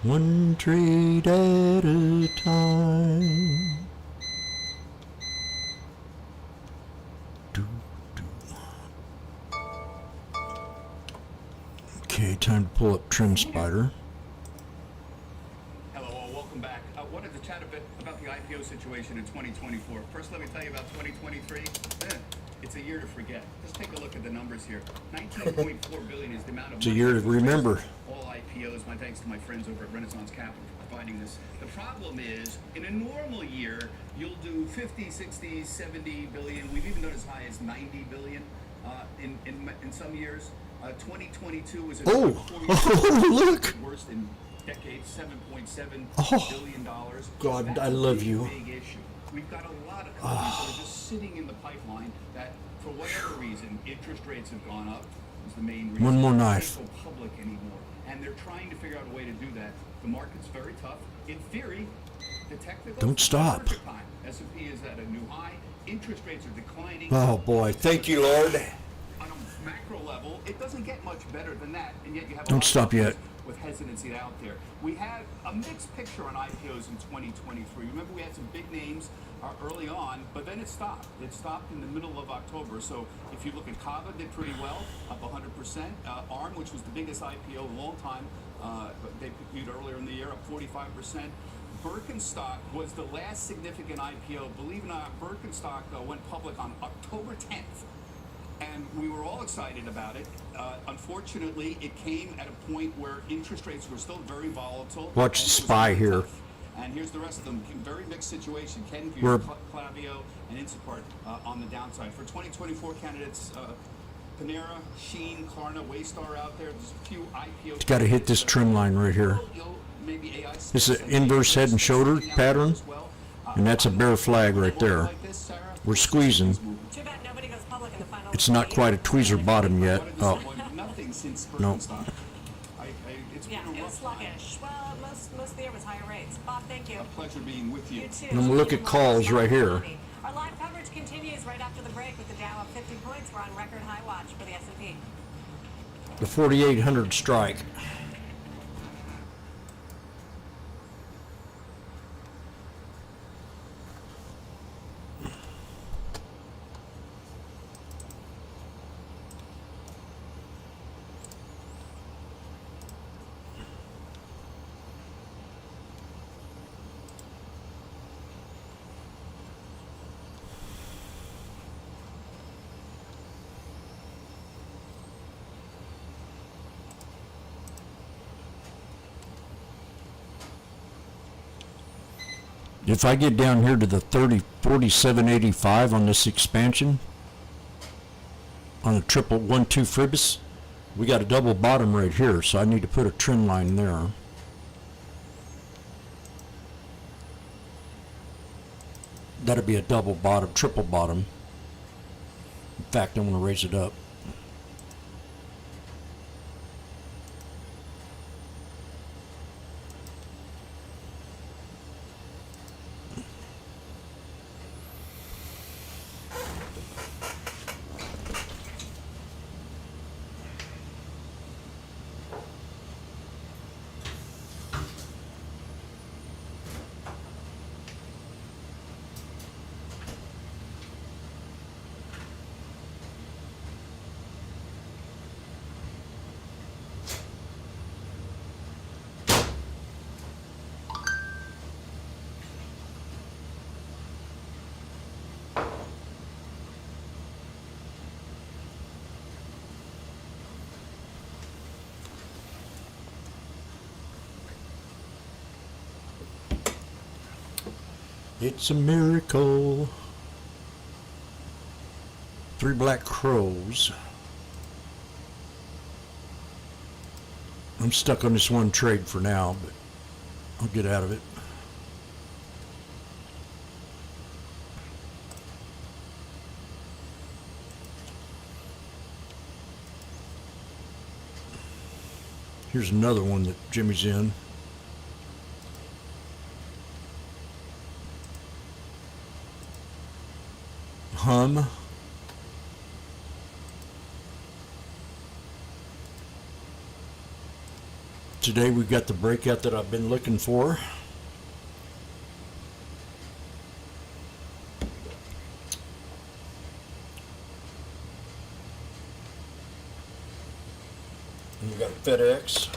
One trade at a time. Okay, time to pull up Trim Spider. Hello, all. Welcome back. I wanted to chat a bit about the IPO situation in 2024. First, let me tell you about 2023. It's a year to forget. Just take a look at the numbers here. 19.4 billion is the amount of It's a year to remember. all IPOs. My thanks to my friends over at Renaissance Capital for providing this. The problem is, in a normal year, you'll do 50, 60, 70 billion. We've even done as high as 90 billion in some years. 2022 was a look. worst in decades, $7.7 billion. God, That's I love a you. big issue. We've got a lot of companies that are just sitting in the pipeline that, for whatever reason, interest rates have gone up. Is the main reason. One more They knife. can't go public anymore, and they're trying to figure out a way to do that. The market's very tough. In theory, the technical Don't stop. perfect time. S&P is at a new high. Interest rates are declining. Oh boy, thank you, Lord. On a macro level, it doesn't get much better than that, and yet you have a Don't lot of stop yet. companies with hesitancy out there. We had a mixed picture on IPOs in 2023. Remember, we had some big names early on, but then it stopped. It stopped in the middle of October. So if you look at Kava, did pretty well, up 100%. ARM, which was the biggest IPO in a long time, they viewed earlier in the year, up 45%. Birkenstock was the last significant IPO. Believe it or not, Birkenstock went public on October 10th. And we were all excited about it. Unfortunately, it came at a point where interest rates were still very volatile. Watch and it was Spy very here. tough. And here's the rest of them. Very mixed situation. We're- Clavio, and Instacart on the downside. For 2024 candidates, Panera, Sheen, Klarna, Waystar out there. There's a few IPO. Got to hit this trim line right here. This is an inverse head and shoulder pattern, and that's a bear flag right there. We're squeezing. Too bad nobody goes public in the final. It's not quite a tweezer bottom yet. Oh, no. Yeah, it was sluggish. Well, most of the year was higher rates. Bob, thank you. A pleasure being with you. You too. And we'll look at calls right here. Our live coverage continues right after the break with the Dow up 50 points. We're on record high watch for the S&P. The 4,800 strike. If I get down here to the 47.85 on this expansion, on a triple 1-2 Fribus, we got a double bottom right here, so I need to put a trend line there. That'll be a double bottom, triple bottom. In fact, I'm going to raise it up. It's a miracle. 3 black crows. I'm stuck on this one trade for now, but I'll get out of it. Here's another one that Jimmy's in. Hum. Today we got the breakout that I've been looking for. And we got FedEx.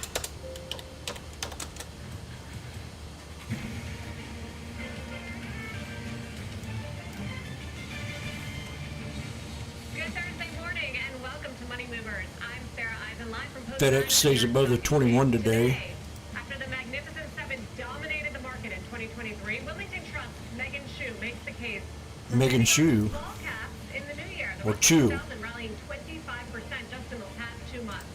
FedEx stays above the 21 today. After the Magnificent Seven dominated the market in 2023, Wilmington Trust Megan Shu makes the case. Megan Shu. Small caps in the new year. Or Chu. Rallying 25% just in the past 2 months.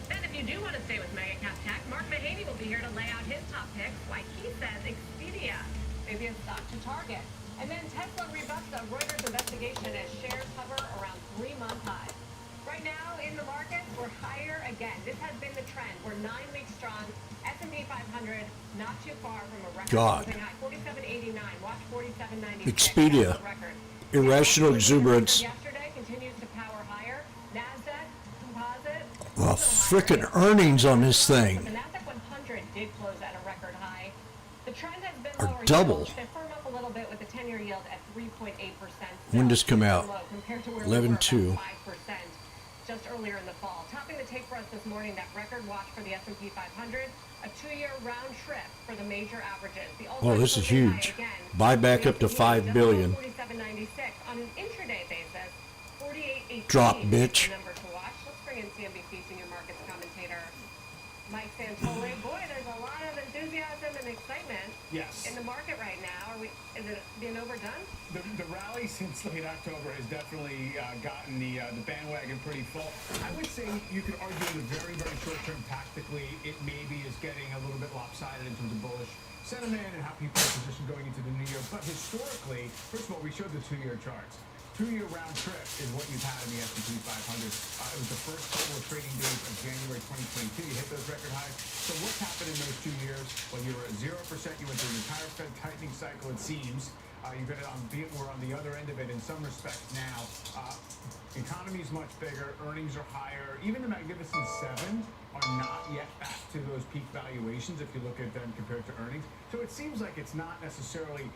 Then, if you do want to stay with mega cap tech, Mark Mahaney will be here to lay out his top picks, like he says Expedia may be a stock to target. And then Tesla rebuffs a Reuters investigation as shares hover around 3-month highs. Right now in the markets, we're higher again. This has been the trend. We're 9 weeks strong. S&P 500 not too far from a record closing high. 47.89. Watch 47.96. Expedia. Irrational exuberance. Yesterday continues to power higher. Nasdaq Composite. Well, frickin' earnings on this thing The Nasdaq 100 did close at a record high. The trend has been are lower. double. They firm up a little bit with the 10-year yield at 3.8%. When does come out? Compared to where we were 11.2. 5%. Just earlier in the fall. Topping the tape for us this morning, that record watch for the S&P 500, a 2-year round trip for the major averages. Oh, this is huge. Buy back up to $5 billion. 47.96 on an intraday basis. 48.18. Drop, bitch. Number to watch. Let's bring in CNBC senior markets commentator Mike Santoli. Boy, there's a lot of enthusiasm and excitement. Yes. In the market right now. Is it being overdone? The rally since late October has definitely gotten the bandwagon pretty full. I would say you could argue in the very, very short term tactically, it maybe is getting a little bit lopsided in terms of bullish sentiment and how people are positioned going into the new year. But historically, first of all, we showed the 2-year charts. 2-year round trip is what you've had in the S&P 500. It was the first couple of trading days of January 2022. You hit those record highs. So what's happened in those 2 years? Well, you were at 0%. You went through an entire Fed tightening cycle, it seems. We're on the other end of it in some respects now. Economy's much bigger, earnings are higher. Even the Magnificent Seven are not yet back to those peak valuations if you look at them compared to earnings. So it seems like it's not necessarily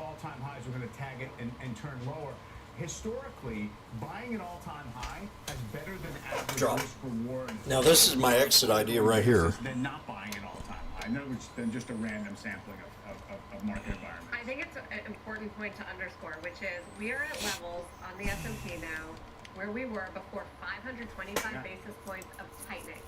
all-time highs. We're going to tag it and turn lower. Historically, buying an all-time high has better than average risk reward. Now this is my exit idea right here. Than not buying an all-time high. In other words, than just a random sampling of market environment. I think it's an important point to underscore, which is we are at levels on the S&P now where we were before 525 basis points of tightening.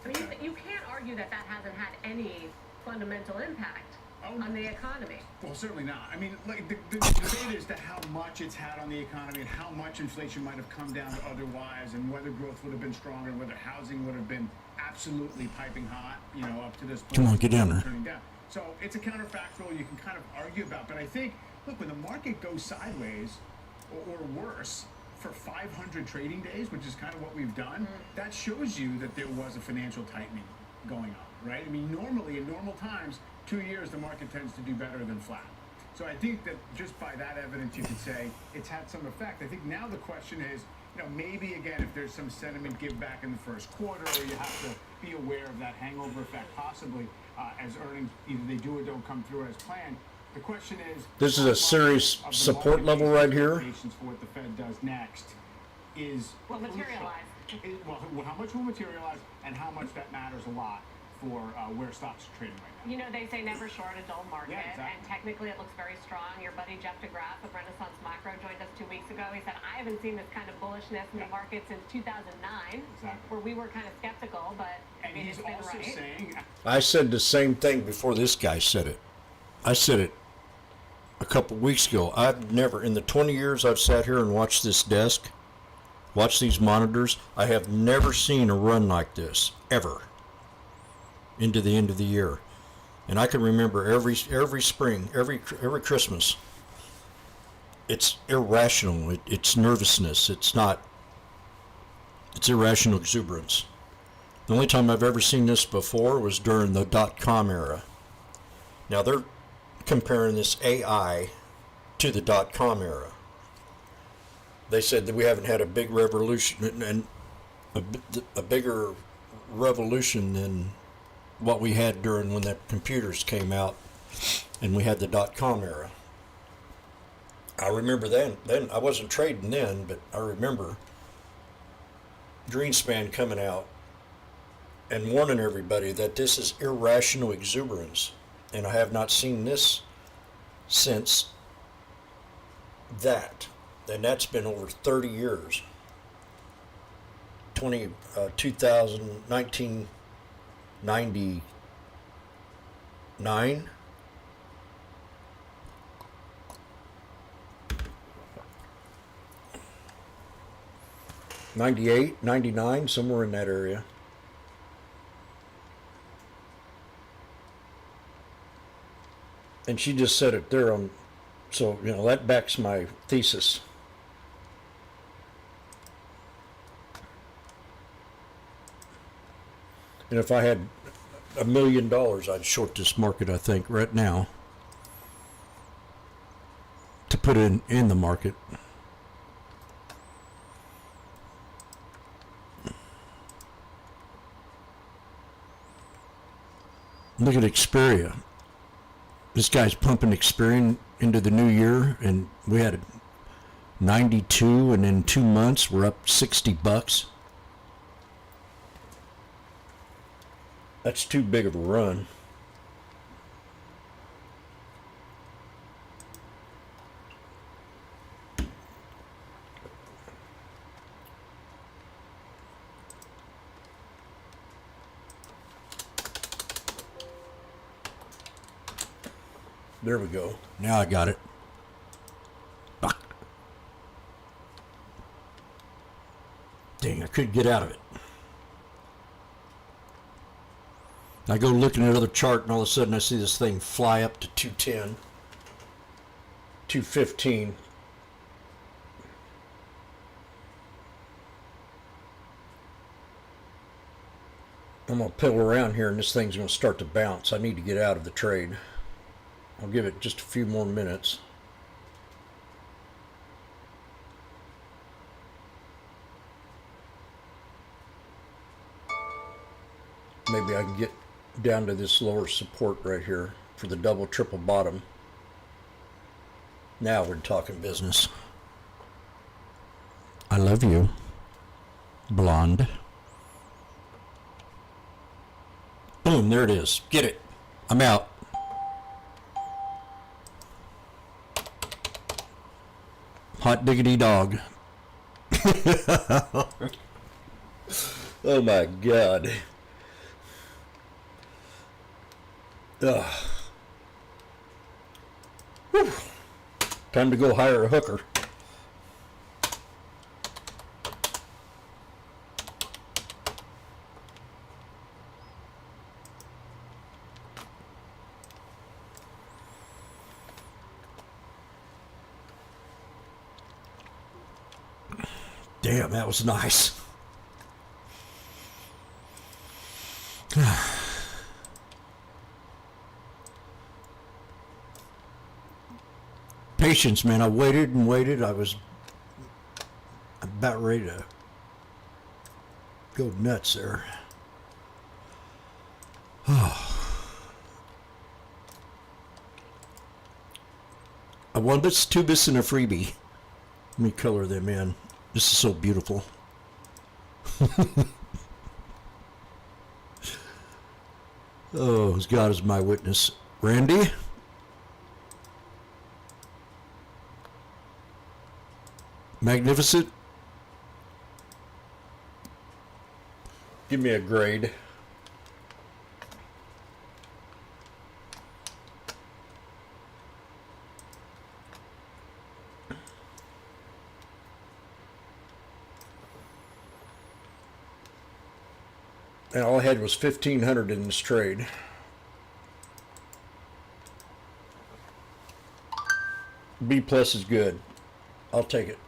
So you can't argue that hasn't had any fundamental impact on the economy. Well, certainly not. I mean, like the debate is to how much it's had on the economy and how much inflation might have come down otherwise, and whether growth would have been stronger, whether housing would have been absolutely piping hot, up to this point. Come on, get down there. Turning down. So it's a counterfactual you can kind of argue about. But I think, look, when the market goes sideways or worse for 500 trading days, which is kind of what we've done, that shows you that there was a financial tightening going on, right? I mean, normally, in normal times, 2 years, the market tends to do better than flat. So I think that just by that evidence, you could say it's had some effect. I think now the question is, maybe again, if there's some sentiment give back in the first quarter, or you have to be aware of that hangover effect possibly as earnings, either they do or don't come through as planned. The question is, this is a serious support level right here. For what the Fed does next is will materialize. Well, how much will materialize, and how much that matters a lot for where stocks are trading right now. They say never short a dull market, and technically it looks very strong. Your buddy Jeff DeGraff of Renaissance Macro joined us 2 weeks ago. He said, I haven't seen this kind of bullishness in the market since 2009, where we were kind of skeptical, but it's been right. Saying, I said the same thing before this guy said it. I said it a couple weeks ago. I've never, in the 20 years I've sat here and watched this desk, watched these monitors, I have never seen a run like this, ever, into the end of the year. And I can remember every spring, every Christmas, it's irrational. It's nervousness. It's irrational exuberance. The only time I've ever seen this before was during the .com era. Now they're comparing this AI to the .com era. They said that we haven't had a big revolution and a bigger revolution than what we had during when the computers came out and we had the .com era. I remember then I wasn't trading then, but I remember Greenspan coming out and warning everybody that this is irrational exuberance, and I have not seen this since that, and that's been over 30 years. 1999. '98, '99, somewhere in that area. And she just said it there on, so that backs my thesis. And if I had $1 million, I'd short this market, I think, right now, to put in the market. Look at Xperia. This guy's pumping Xperia into the new year, and we had 92, and in 2 months we're up $60. That's too big of a run. There we go. Now I got it. Dang, I couldn't get out of it. I go looking at another chart, and all of a sudden I see this thing fly up to 210, 215. I'm going to piddle around here, and this thing's going to start to bounce. I need to get out of the trade. I'll give it just a few more minutes. Maybe I can get down to this lower support right here for the double triple bottom. Now we're talking business. I love you, blonde. Boom, there it is. Get it. I'm out. Hot diggity dog. Oh my God. Ugh. Whew. Time to go hire a hooker. Damn, that was nice. Patience, man. I waited and waited. I was about ready to go nuts there. I want this tubus and a freebie. Let me color them in. This is so beautiful. Oh, as God is my witness. Randy? Magnificent? Give me a grade. And all I had was 1,500 in this trade. B plus is good. I'll take it.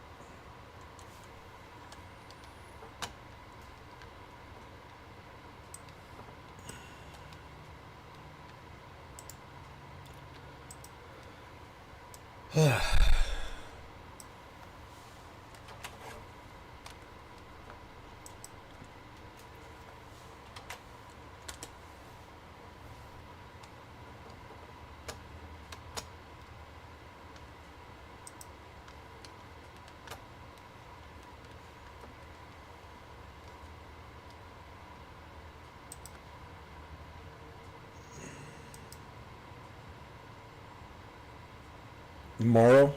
Tomorrow.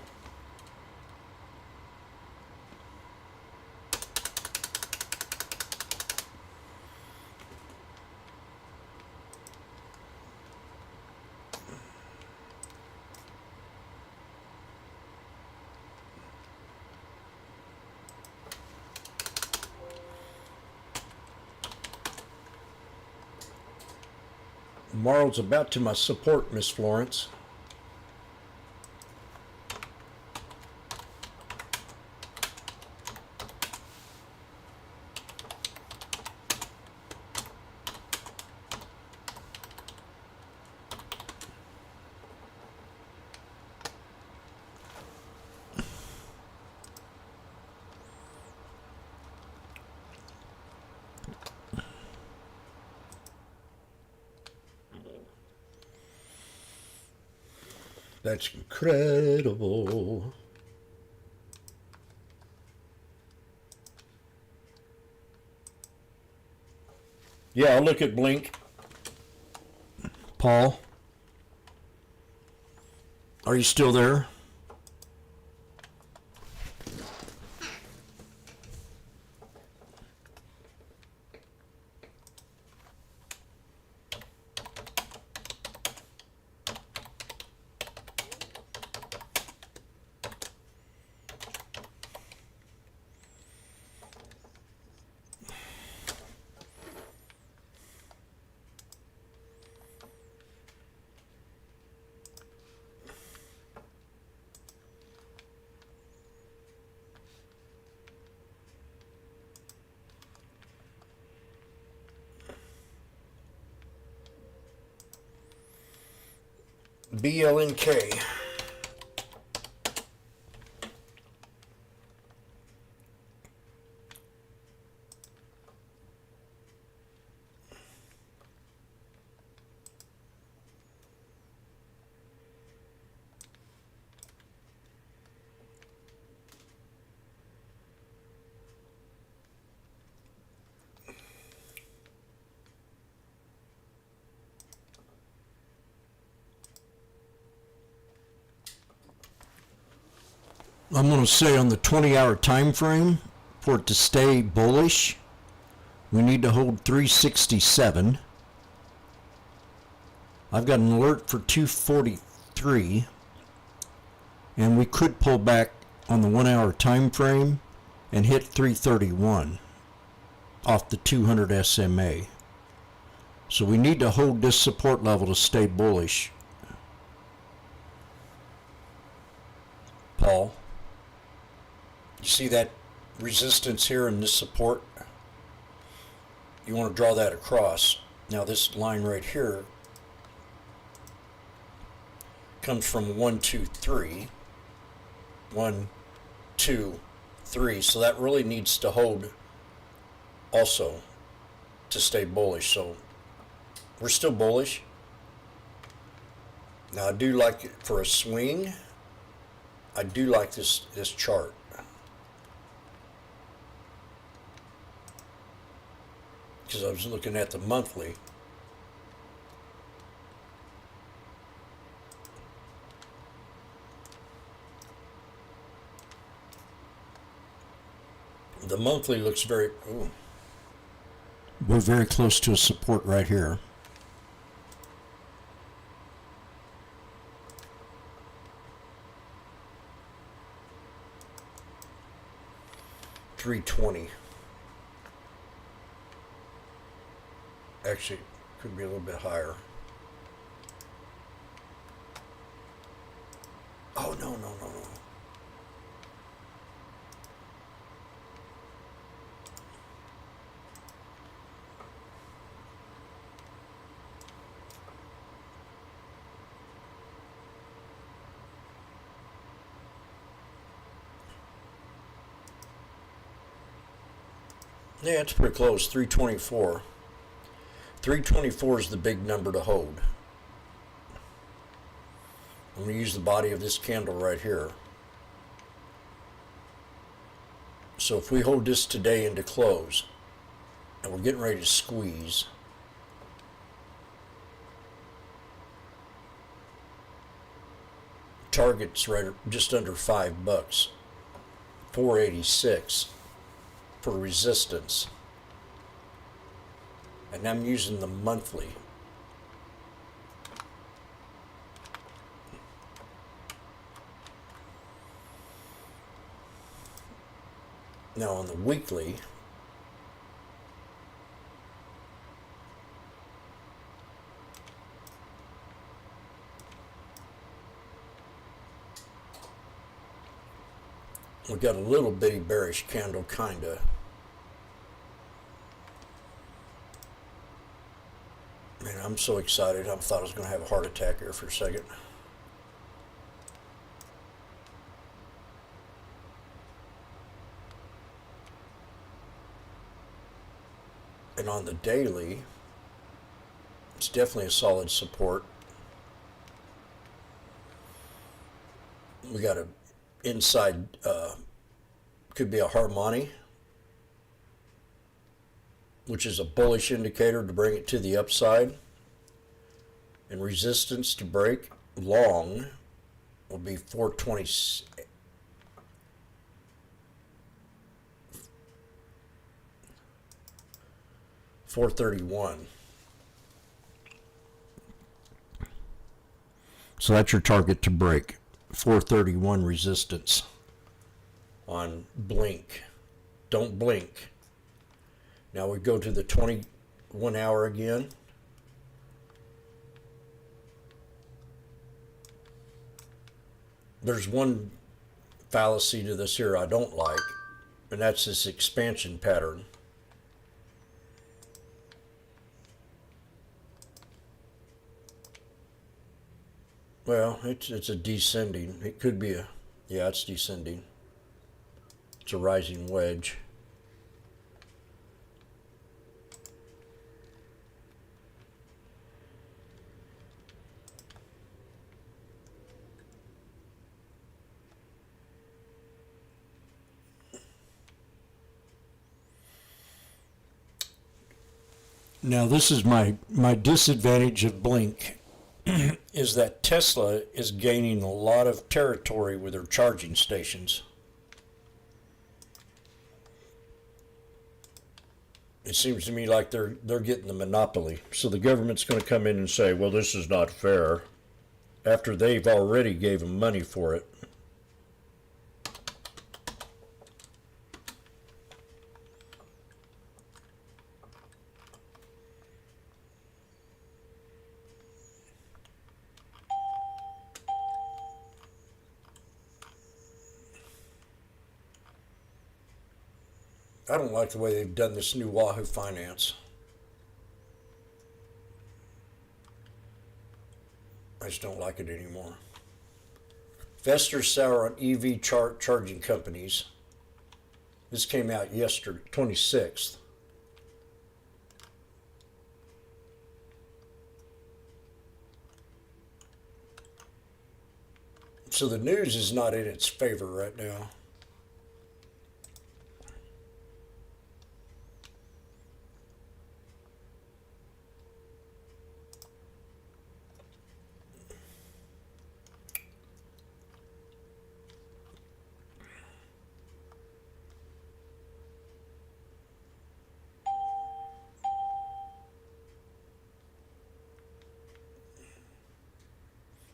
Tomorrow's about to my support, Miss Florence. That's incredible. Yeah, I'll look at Blink. Paul, are you still there? BLNK. I'm going to say on the 20-hour time frame, for it to stay bullish, we need to hold 367. I've got an alert for 243, and we could pull back on the 1-hour time frame and hit 331 off the 200 SMA. So we need to hold this support level to stay bullish. Paul, you see that resistance here and this support? You want to draw that across. Now this line right here comes from 1, 2, 3. 1, 2, 3. So that really needs to hold also to stay bullish. So we're still bullish. Now I do like it for a swing. I do like this chart. Because I was looking at the monthly. The monthly looks very... Ooh. We're very close to a support right here. $320. Actually, could be a little bit higher. Oh, no. Yeah, it's pretty close. 324. 324 is the big number to hold. I'm going to use the body of this candle right here. So if we hold this today into close, and we're getting ready to squeeze, target's right just under $5, 486 for resistance. And I'm using the monthly. Now on the weekly, we got a little bitty bearish candle, kinda. Man, I'm so excited. I thought I was going to have a heart attack here for a second. And on the daily, it's definitely a solid support. We got a inside, could be a harmony, which is a bullish indicator to bring it to the upside, and resistance to break. Long will be 420. 431. So that's your target to break. 431 resistance on blink. Don't blink. Now we go to the 21 hour again. There's one fallacy to this here I don't like, and that's this expansion pattern. Well, it's a descending. It could be a, yeah, it's descending. It's a rising wedge. Now, this is my disadvantage of Blink, is that Tesla is gaining a lot of territory with their charging stations. It seems to me like they're getting the monopoly. So the government's going to come in and say, well, this is not fair, after they've already gave them money for it. I don't like the way they've done this new Wahoo Finance. I just don't like it anymore. Investors sour on EV charging companies. This came out yesterday, 26th. So the news is not in its favor right now.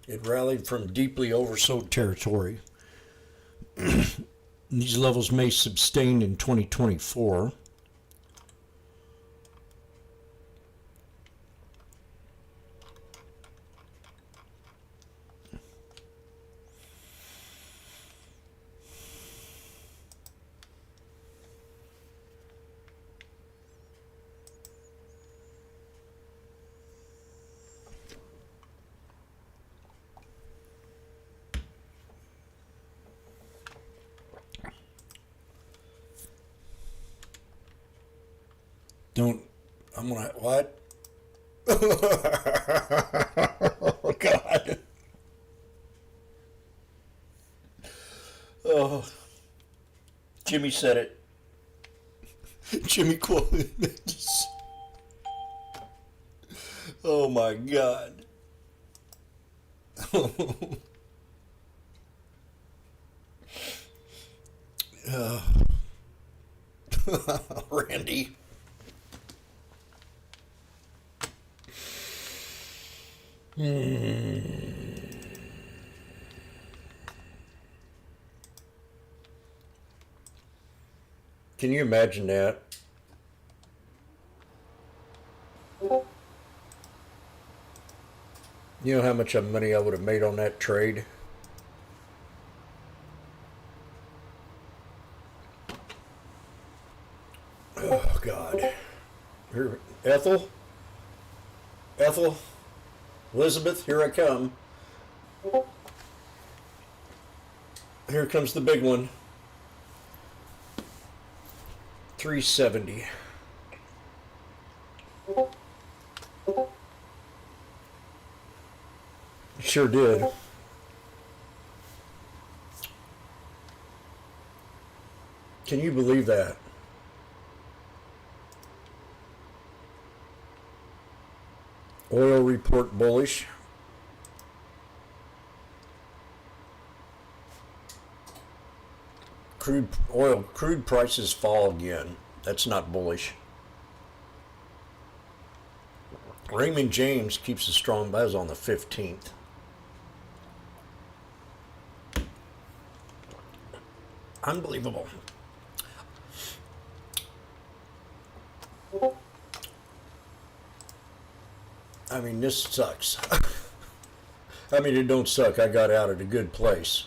It rallied from deeply oversold territory. These levels may sustain in 2024. I'm gonna, what? Oh, God. Oh, Jimmy said it. Jimmy quoted it. Oh, my God. Randy. Can you imagine that? You know how much money I would have made on that trade? Oh, God. Here, Ethel? Elizabeth, here I come. Here comes the big one. 370. Sure did. Can you believe that? Oil report bullish. Crude prices fall again. That's not bullish. Raymond James keeps a strong buzz on the 15th. Unbelievable. I mean, this sucks. I mean, it don't suck. I got out at a good place.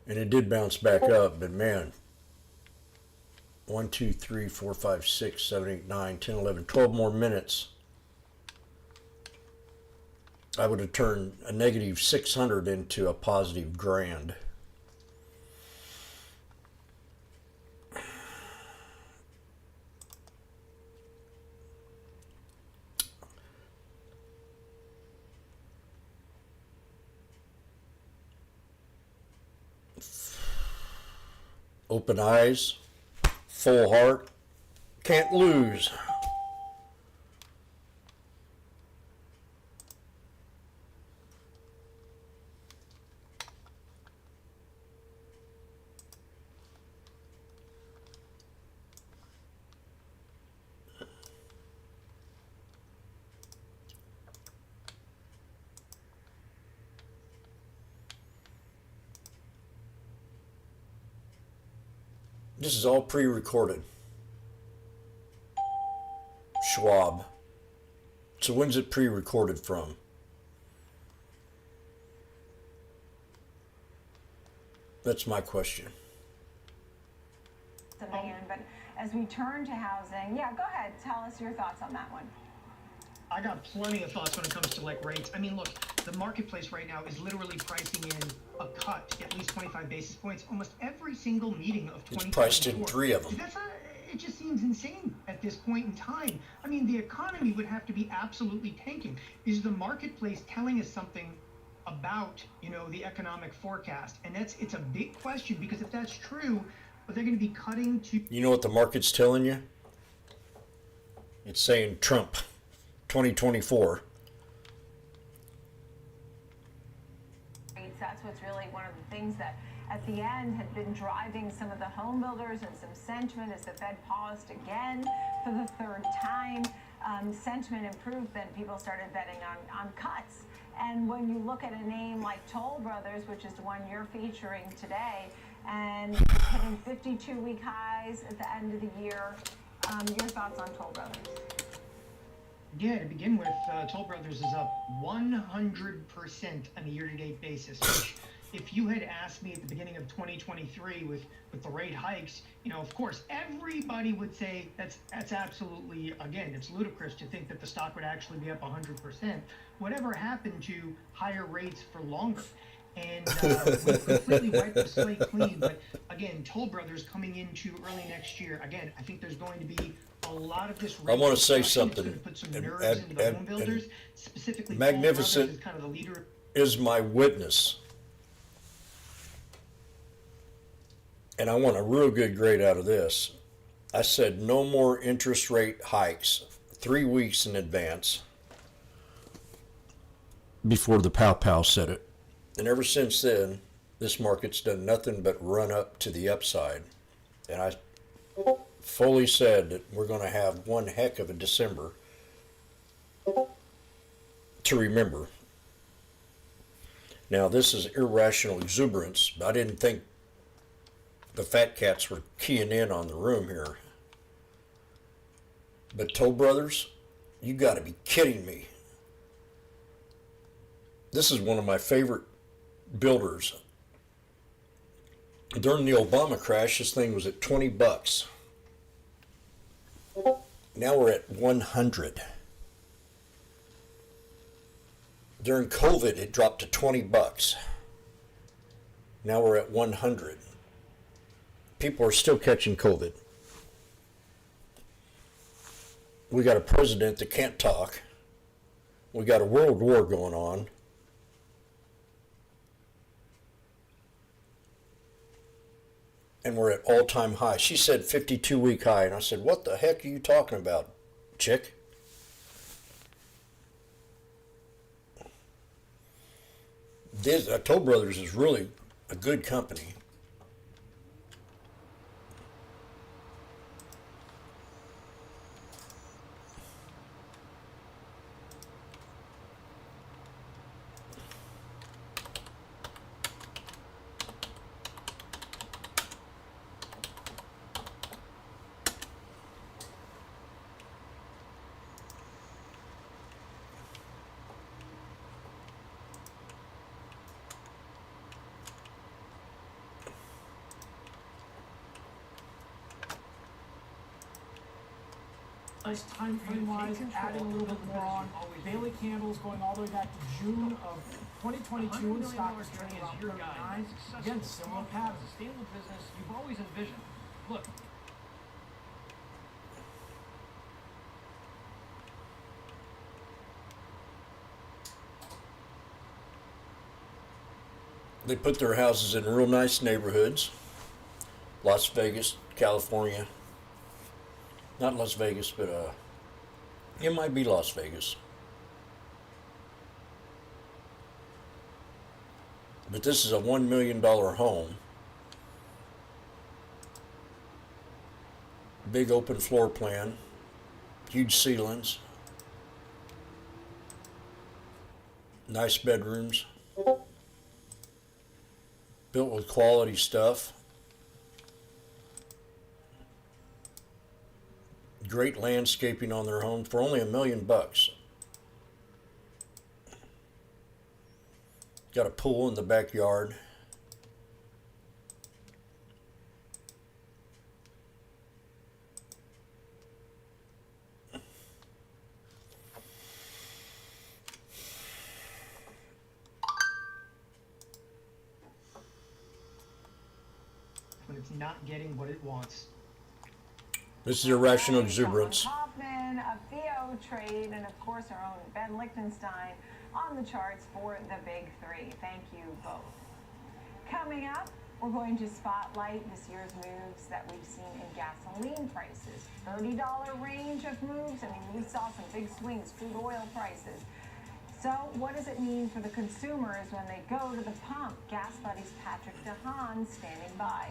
And it did bounce back up, but man. 1, 2, 3, 4, 5, 6, 7, 8, 9, 10, 11, 12 more minutes. I would have turned a negative 600 into a positive grand. Open eyes, full heart, can't lose. This is all pre-recorded. Schwab. So when's it pre-recorded from? That's my question. Demand, but as we turn to housing, yeah, go ahead. Tell us your thoughts on that one. I got plenty of thoughts when it comes to like rates. I mean, look, the marketplace right now is literally pricing in a cut, at least 25 basis points, almost every single meeting of 2024. It's priced in 3 of them. It just seems insane at this point in time. I mean, the economy would have to be absolutely tanking. Is the marketplace telling us something about, you know, the economic forecast? And it's a big question, because if that's true, are they going to be cutting to... You know what the market's telling you? It's saying Trump 2024. That's what's really one of the things that at the end had been driving some of the home builders and some sentiment as the Fed paused again for the 3rd time. Sentiment improved, then people started betting on cuts. And when you look at a name like Toll Brothers, which is the one you're featuring today, and hitting 52-week highs at the end of the year, your thoughts on Toll Brothers? Yeah, to begin with, Toll Brothers is up 100% on a year-to-date basis, which if you had asked me at the beginning of 2023 with the rate hikes, you know, of course, everybody would say that's absolutely, again, it's ludicrous to think that the stock would actually be up 100%. Whatever happened to higher rates for longer? And we completely wiped the slate clean. But again, Toll Brothers coming into early next year, again, I think there's going to be a lot of this. I want to say something. Put some nerves into the home builders, specifically Magnificent is kind of the leader. Is my witness. And I want a real good grade out of this. I said no more interest rate hikes 3 weeks in advance before the pow said it. And ever since then, this market's done nothing but run up to the upside. And I fully said that we're going to have one heck of a December to remember. Now, this is irrational exuberance, but I didn't think the fat cats were keying in on the room here. But Toll Brothers, you got to be kidding me. This is one of my favorite builders. During the Obama crash, this thing was at 20 bucks. Now we're at 100. During COVID, it dropped to 20 bucks. Now we're at 100. People are still catching COVID. We got a president that can't talk. We got a world war going on. And we're at all-time high. She said 52-week high, and I said, what the heck are you talking about, chick? Toll Brothers is really a good company. As time frame wise, adding a little bit more on. Daily candles going all the way back to June of 2022, and stock is trading around 39. Again, similar pattern. Sustainable business you've always envisioned. Look. They put their houses in real nice neighborhoods. Las Vegas, California. Not Las Vegas, but it might be Las Vegas. But this is a $1 million home. Big open floor plan. Huge ceilings. Nice bedrooms. Built with quality stuff. Great landscaping on their home for only $1 million. Got a pool in the backyard. When it's not getting what it wants. This is irrational exuberance. Hoffman of Theo Trade, and of course our own Ben Lichtenstein on the charts for the big three. Thank you both. Coming up, we're going to spotlight this year's moves that we've seen in gasoline prices. $30 range of moves. I mean, we saw some big swings, crude oil prices. So what does it mean for the consumers when they go to the pump? Gas Buddy's Patrick DeHaan standing by.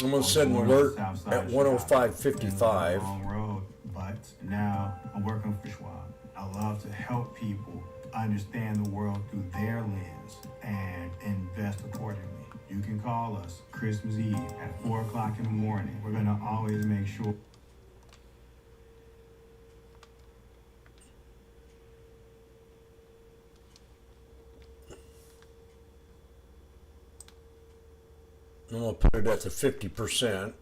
I'm going to set an alert at 105.55. Long road, but now I'm working for Schwab. I love to help people understand the world through their lens and invest accordingly. You can call us Christmas Eve at 4 o'clock in the morning. We're going to always make sure. I'm going to put it at the 50%.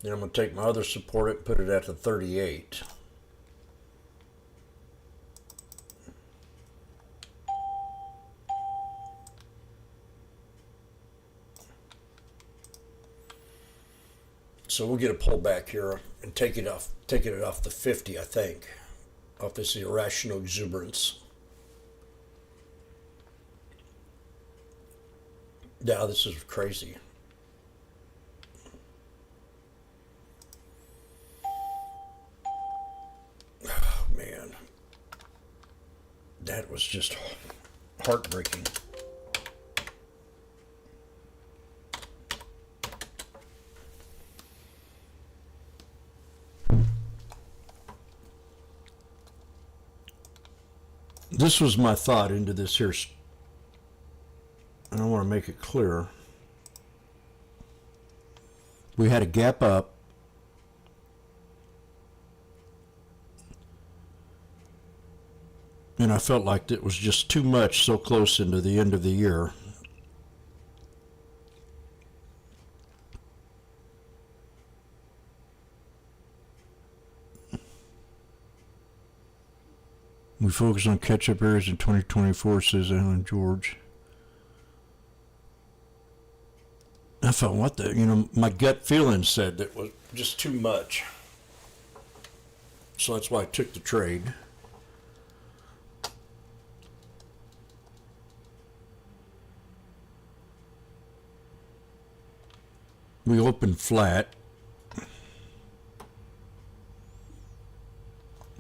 Then I'm going to take my other support and put it at the 38. So we'll get a pullback here and take it off the 50, I think, off this irrational exuberance. Yeah, this is crazy. Oh, man. That was just heartbreaking. This was my thought into this here. And I want to make it clear. We had a gap up. And I felt like it was just too much so close into the end of the year. We focus on catch-up areas in 2024, says Alan George. I felt my gut feeling said that was just too much. So that's why I took the trade. We opened flat.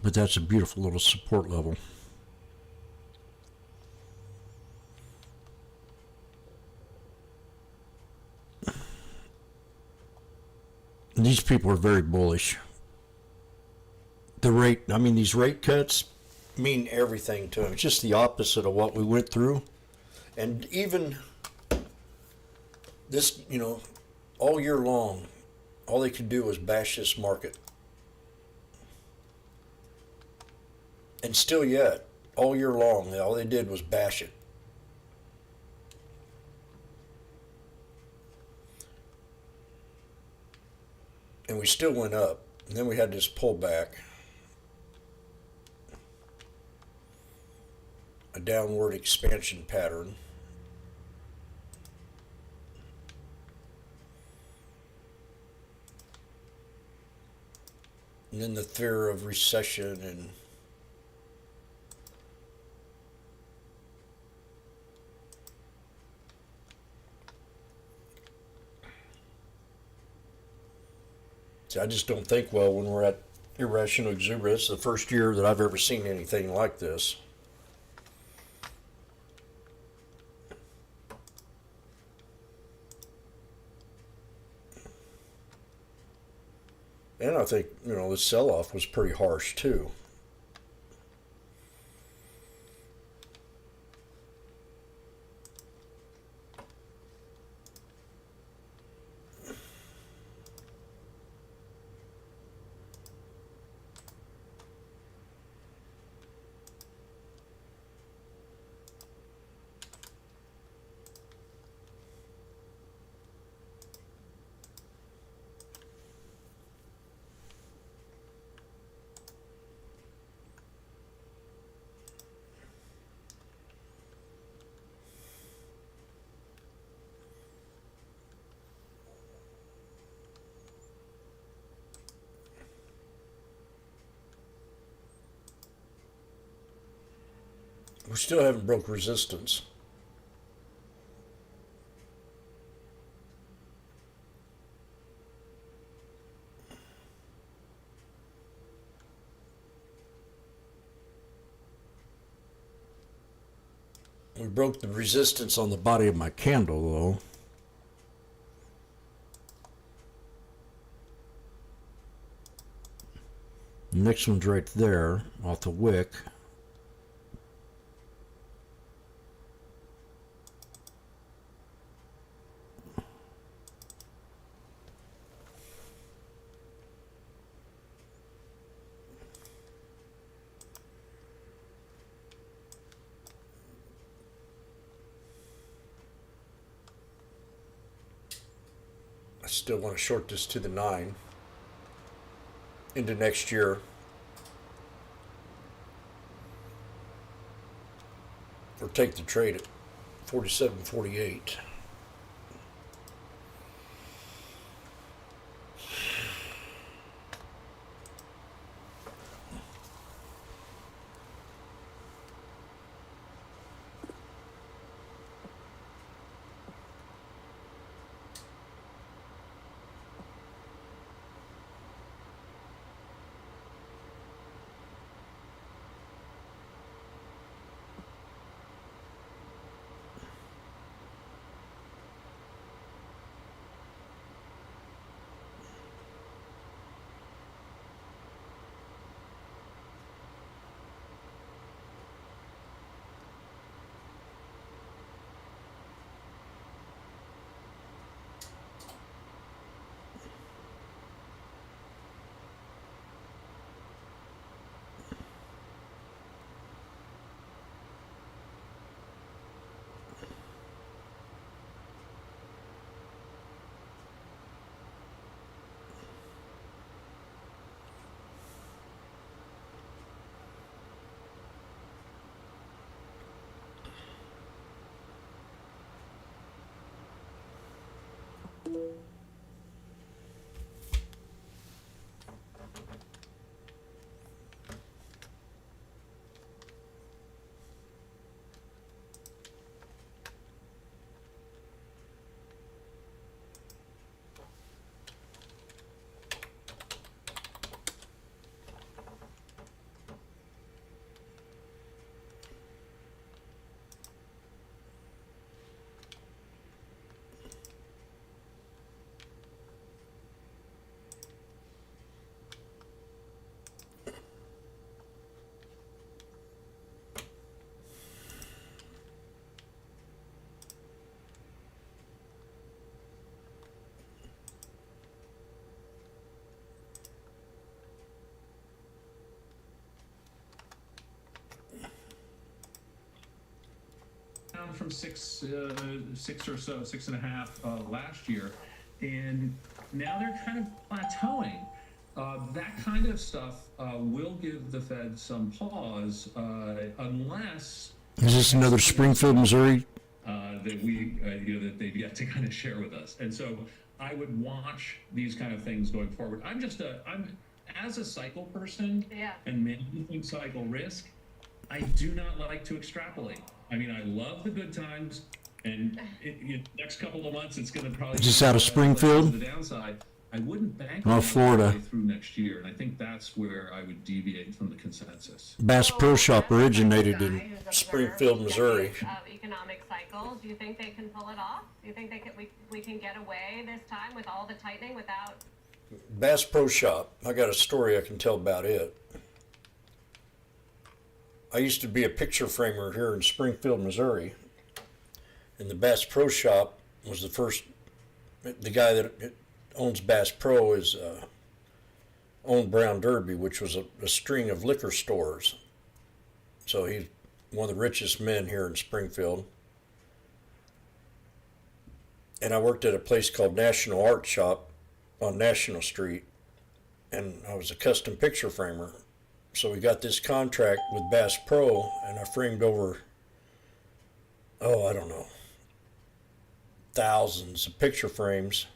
But that's a beautiful little support level. And these people are very bullish. These rate cuts mean everything to them. It's just the opposite of what we went through. And even this, all year long, all they could do was bash this market. And still yet, all year long, all they did was bash it. And we still went up. And then we had this pullback, a downward expansion pattern. And then the fear of recession and see, I just don't think well when we're at irrational exuberance. The first year that I've ever seen anything like this. And I think, the sell-off was pretty harsh too. We still haven't broke resistance. We broke the resistance on the body of my candle, though. The next one's right there, off the wick. I still want to short this to the 9 into next year. Or take the trade at 47.48. down from six or so, 6.5 last year, and now they're kind of plateauing. That kind of stuff will give the Fed some pause, unless Is this another Springfield, Missouri? that they've yet to kind of share with us. And so I would watch these kind of things going forward. I'm as a cycle person and managing cycle risk, I do not like to extrapolate. I mean, I love the good times, and next couple of months it's going to probably Is this out of Springfield? the downside. I wouldn't bank Oh, on Florida. all the way through next year, and I think that's where I would deviate from the consensus. Bass Pro Shop originated in Springfield, Missouri. Of economic cycles, do you think they can pull it off? Do you think we can get away this time with all the tightening without? Bass Pro Shop. I got a story I can tell about it. I used to be a picture framer here in Springfield, Missouri, and the Bass Pro Shop was the first. The guy that owns Bass Pro is owned Brown Derby, which was a string of liquor stores. So he's one of the richest men here in Springfield. And I worked at a place called National Art Shop on National Street, and I was a custom picture framer. So we got this contract with Bass Pro, and I framed over, I don't know, thousands of picture frames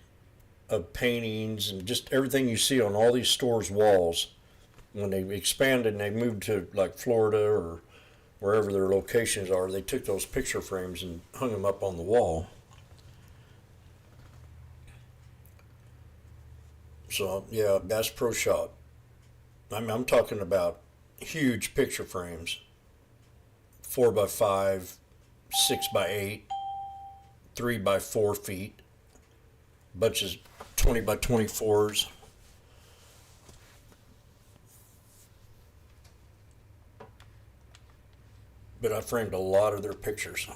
of paintings and just everything you see on all these stores' walls. When they expanded and they moved to like Florida or wherever their locations are, they took those picture frames and hung them up on the wall. So yeah, Bass Pro Shop. I'm talking about huge picture frames, 4x5, 6x8, 3x4 feet, bunches 20x24s. But I framed a lot of their pictures.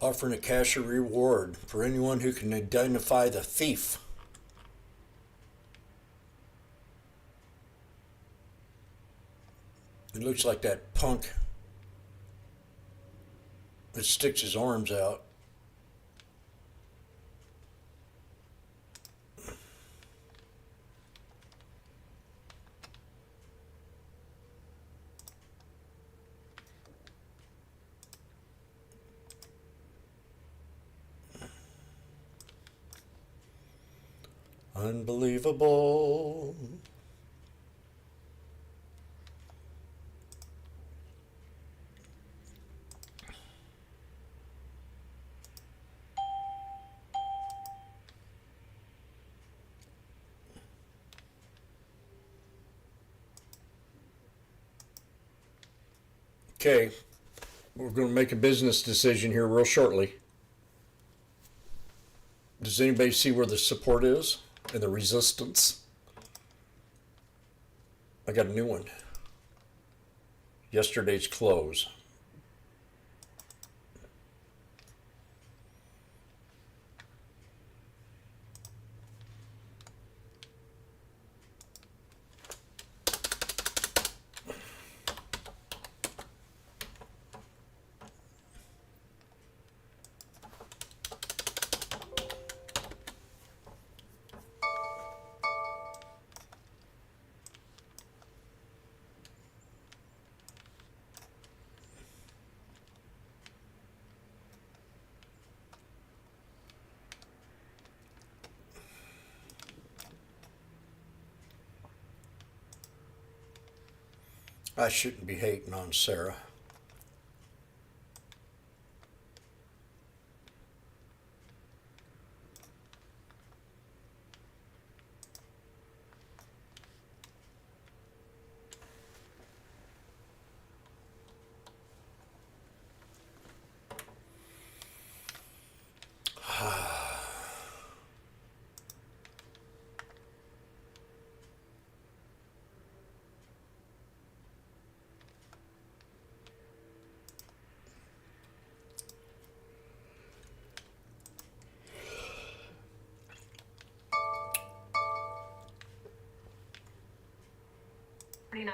Offering a cash reward for anyone who can identify the thief. It looks like that punk that sticks his arms out. Unbelievable. Okay, we're going to make a business decision here real shortly. Does anybody see where the support is and the resistance? I got a new one. Yesterday's close. I shouldn't be hating on Sarah. 79%,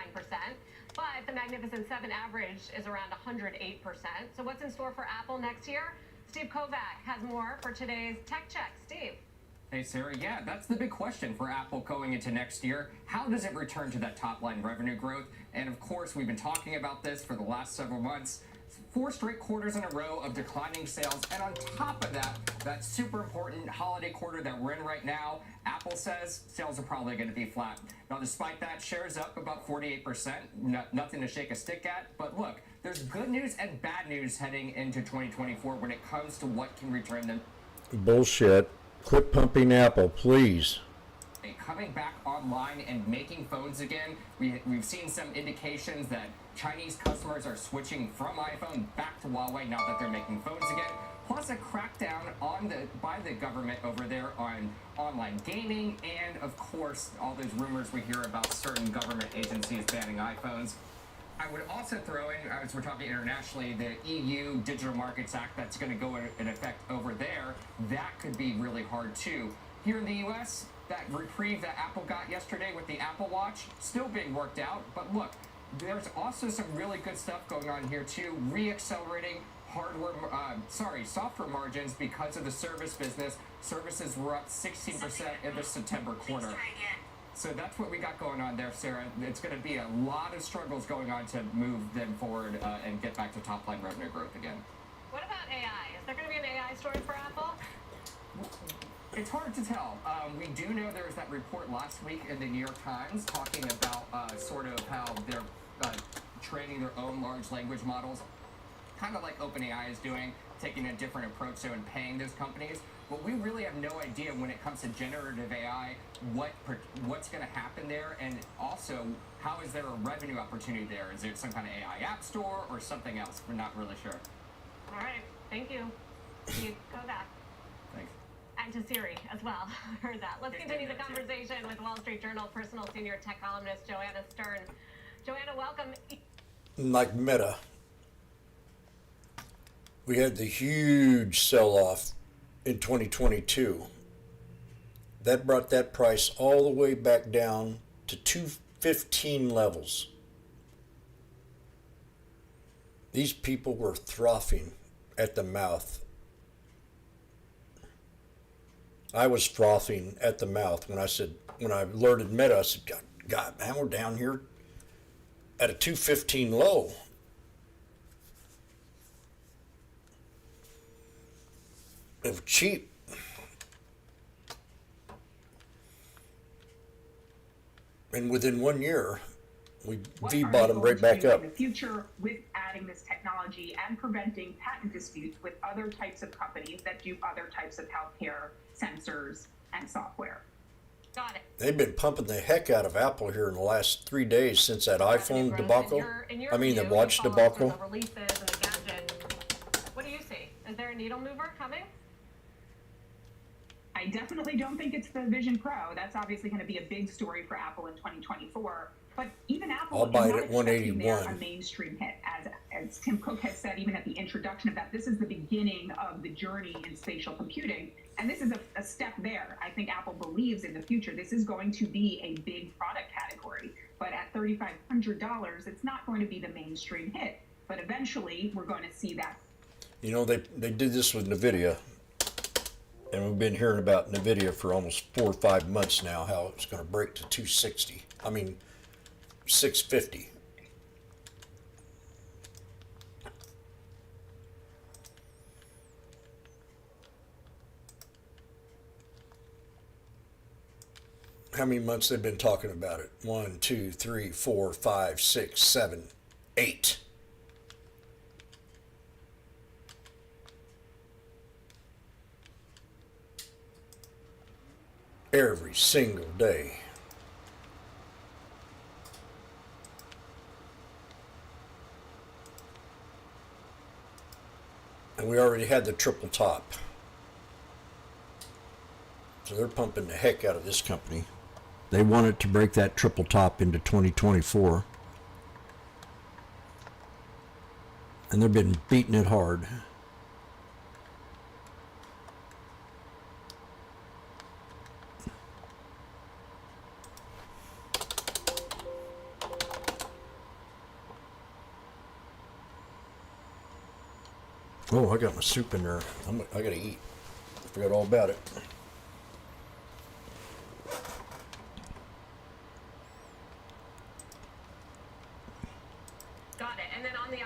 but the Magnificent Seven average is around 108%. So what's in store for Apple next year? Steve Kovac has more for today's Tech Check. Steve. Hey, Sarah, yeah, that's the big question for Apple going into next year. How does it return to that top-line revenue growth? And, of course, we've been talking about this for the last several months. 4 straight quarters in a row of declining sales. And on top of that, that super important holiday quarter that we're in right now, Apple says sales are probably going to be flat. Now, despite that, shares up about 48%. Nothing to shake a stick at. But look, there's good news and bad news heading into 2024 when it comes to what can return them. Bullshit. Quit pumping Apple, please. Coming back online and making phones again. We've seen some indications that Chinese customers are switching from iPhone back to Huawei now that they're making phones again. Plus a crackdown by the government over there on online gaming, and of course all those rumors we hear about certain government agencies banning iPhones. I would also throw in, as we're talking internationally, the EU Digital Markets Act that's going to go in effect over there. That could be really hard too. Here in the U.S., that reprieve that Apple got yesterday with the Apple Watch, still being worked out. But look, there's also some really good stuff going on here too, re-accelerating software margins because of the service business. Services were up 16% in the September quarter. So that's what we got going on there, Sarah. It's going to be a lot of struggles going on to move them forward and get back to top-line revenue growth again. What about AI? Is there going to be an AI story for Apple? It's hard to tell. We do know there was that report last week in the New York Times talking about sort of how they're training their own large language models, kind of like OpenAI is doing, taking a different approach so and paying those companies. But we really have no idea when it comes to generative AI what's going to happen there, and also how is there a revenue opportunity there? Is there some kind of AI app store or something else? We're not really sure. All right. Thank you. Steve Kovac. Thanks. And to Siri as well. Heard that. Let's continue the conversation with Wall Street Journal personal senior tech columnist Joanna Stern. Joanna, welcome. Like Meta, we had the huge sell-off in 2022. That brought that price all the way back down to 215 levels. These people were frothing at the mouth. I was frothing at the mouth when I alerted Meta, I said, God, man, we're down here at a 215 low. It was cheap. And within 1 year, we V-bottomed right back up. In the future, with adding this technology and preventing patent disputes with other types of companies that do other types of healthcare sensors and software. Got it. They've been pumping the heck out of Apple here in the last 3 days since that iPhone debacle. The watch debacle. The releases and the gadget. What do you see? Is there a needle mover coming? I definitely don't think it's the Vision Pro. That's obviously going to be a big story for Apple in 2024. But even Apple I'll buy is it not at 181. expecting there a mainstream hit. As Tim Cook has said, even at the introduction of that, this is the beginning of the journey in spatial computing. And this is a step there. I think Apple believes in the future this is going to be a big product category. But at $3,500, it's not going to be the mainstream hit. But eventually, we're going to see that. You know, they did this with NVIDIA. And we've been hearing about NVIDIA for almost 4 or 5 months now, how it's going to break to 260. 650. How many months they've been talking about it? 1, 2, 3, 4, 5, 6, 7, 8. Every single day. And we already had the triple top. So they're pumping the heck out of this company. They wanted to break that triple top into 2024. And they've been beating it hard. Oh, I got my soup in there. I gotta eat. I forgot all about it. Got it. And then I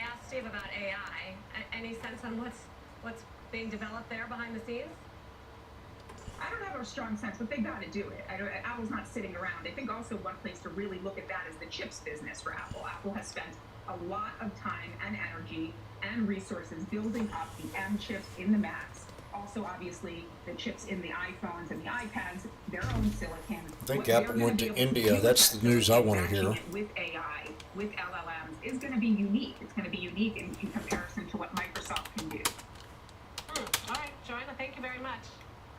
asked Steve about AI. Any sense on what's being developed there behind the scenes? I don't have a strong sense, but they got to do it. Apple's not sitting around. I think also one place to really look at that is the chips business for Apple. Apple has spent a lot of time and energy and resources building up the M chips in the Macs. Also, obviously, the chips in the iPhones and the iPads, their own silicon. I think Apple went to India. That's the news I want to hear. With AI, with LLMs, is going to be unique. It's going to be unique in comparison to what Microsoft can do. All right, Joanna, thank you very much.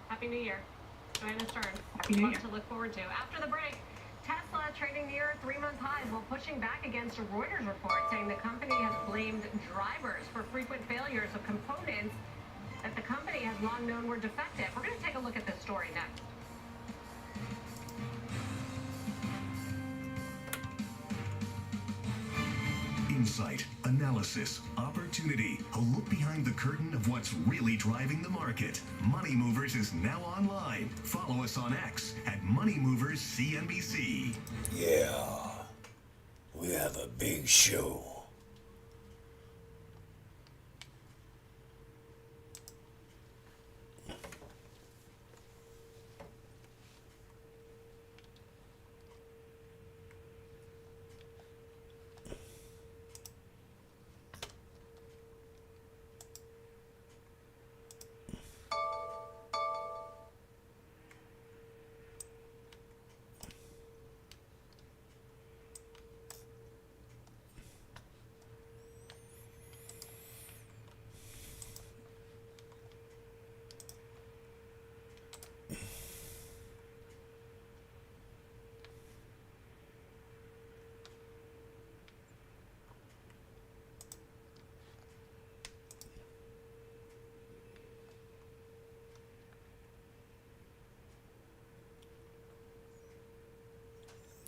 Happy New Year. Joanna Stern. Happy New Year. Lots to look forward to. After the break, Tesla trading near 3-month highs while pushing back against a Reuters report saying the company has blamed drivers for frequent failures of components that the company has long known were defective. We're going to take a look at this story next. Insight, analysis, opportunity. A look behind the curtain of what's really driving the market. Money Movers is now online. Follow us on X at Money Movers CNBC. Yeah, we have a big show.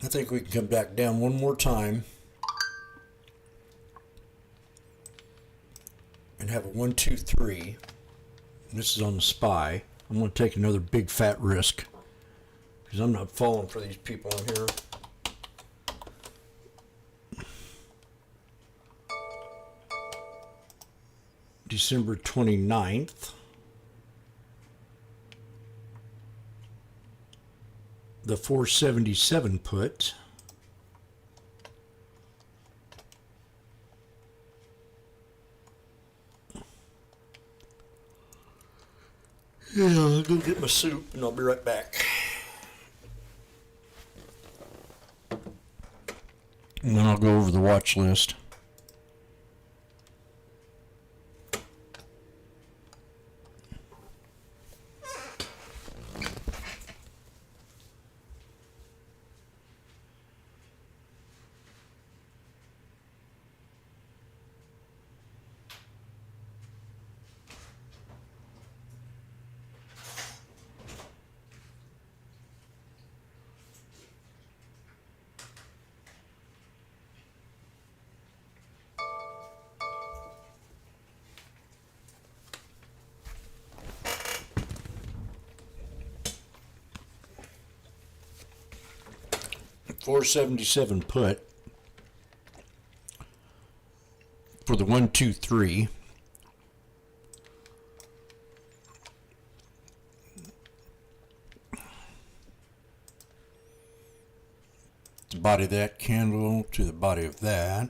I think we can come back down one more time and have a 1, 2, 3. And this is on the SPY. I'm going to take another big fat risk because I'm not falling for these people in here. December 29th. The 477 put. Yeah, I'll go get my soup and I'll be right back. And then I'll go over the watch list. $477 put for the 1, 2, 3. The body of that candle to the body of that.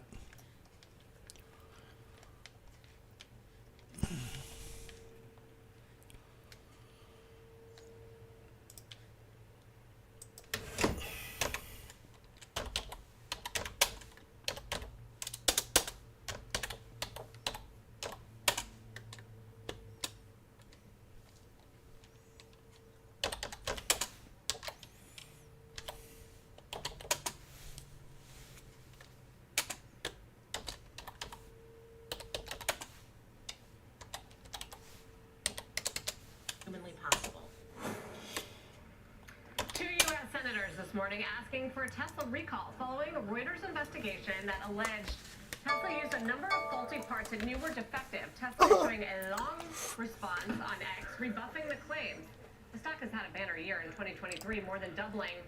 Morning asking for a Tesla recall following a Reuters investigation that alleged Tesla used a number of faulty parts and knew were defective. Tesla issuing a long response on X, rebuffing the claims. The stock has had a banner year in 2023, more than doubling.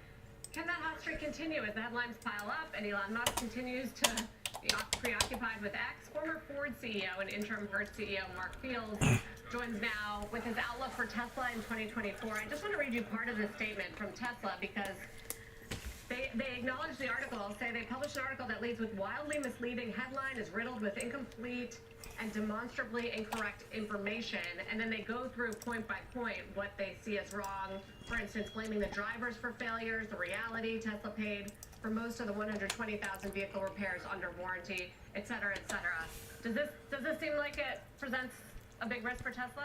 Can that hot streak continue as the headlines pile up and Elon Musk continues to be preoccupied with X? Former Ford CEO and interim Hertz CEO Mark Fields joins now with his outlook for Tesla in 2024. I just want to read you part of the statement from Tesla because they acknowledge the article. Say they published an article that leads with wildly misleading headline, is riddled with incomplete and demonstrably incorrect information, and then they go through point by point what they see as wrong. For instance, blaming the drivers for failures, the reality Tesla paid for most of the 120,000 vehicle repairs under warranty, et cetera, et cetera. Does this seem like it presents a big risk for Tesla?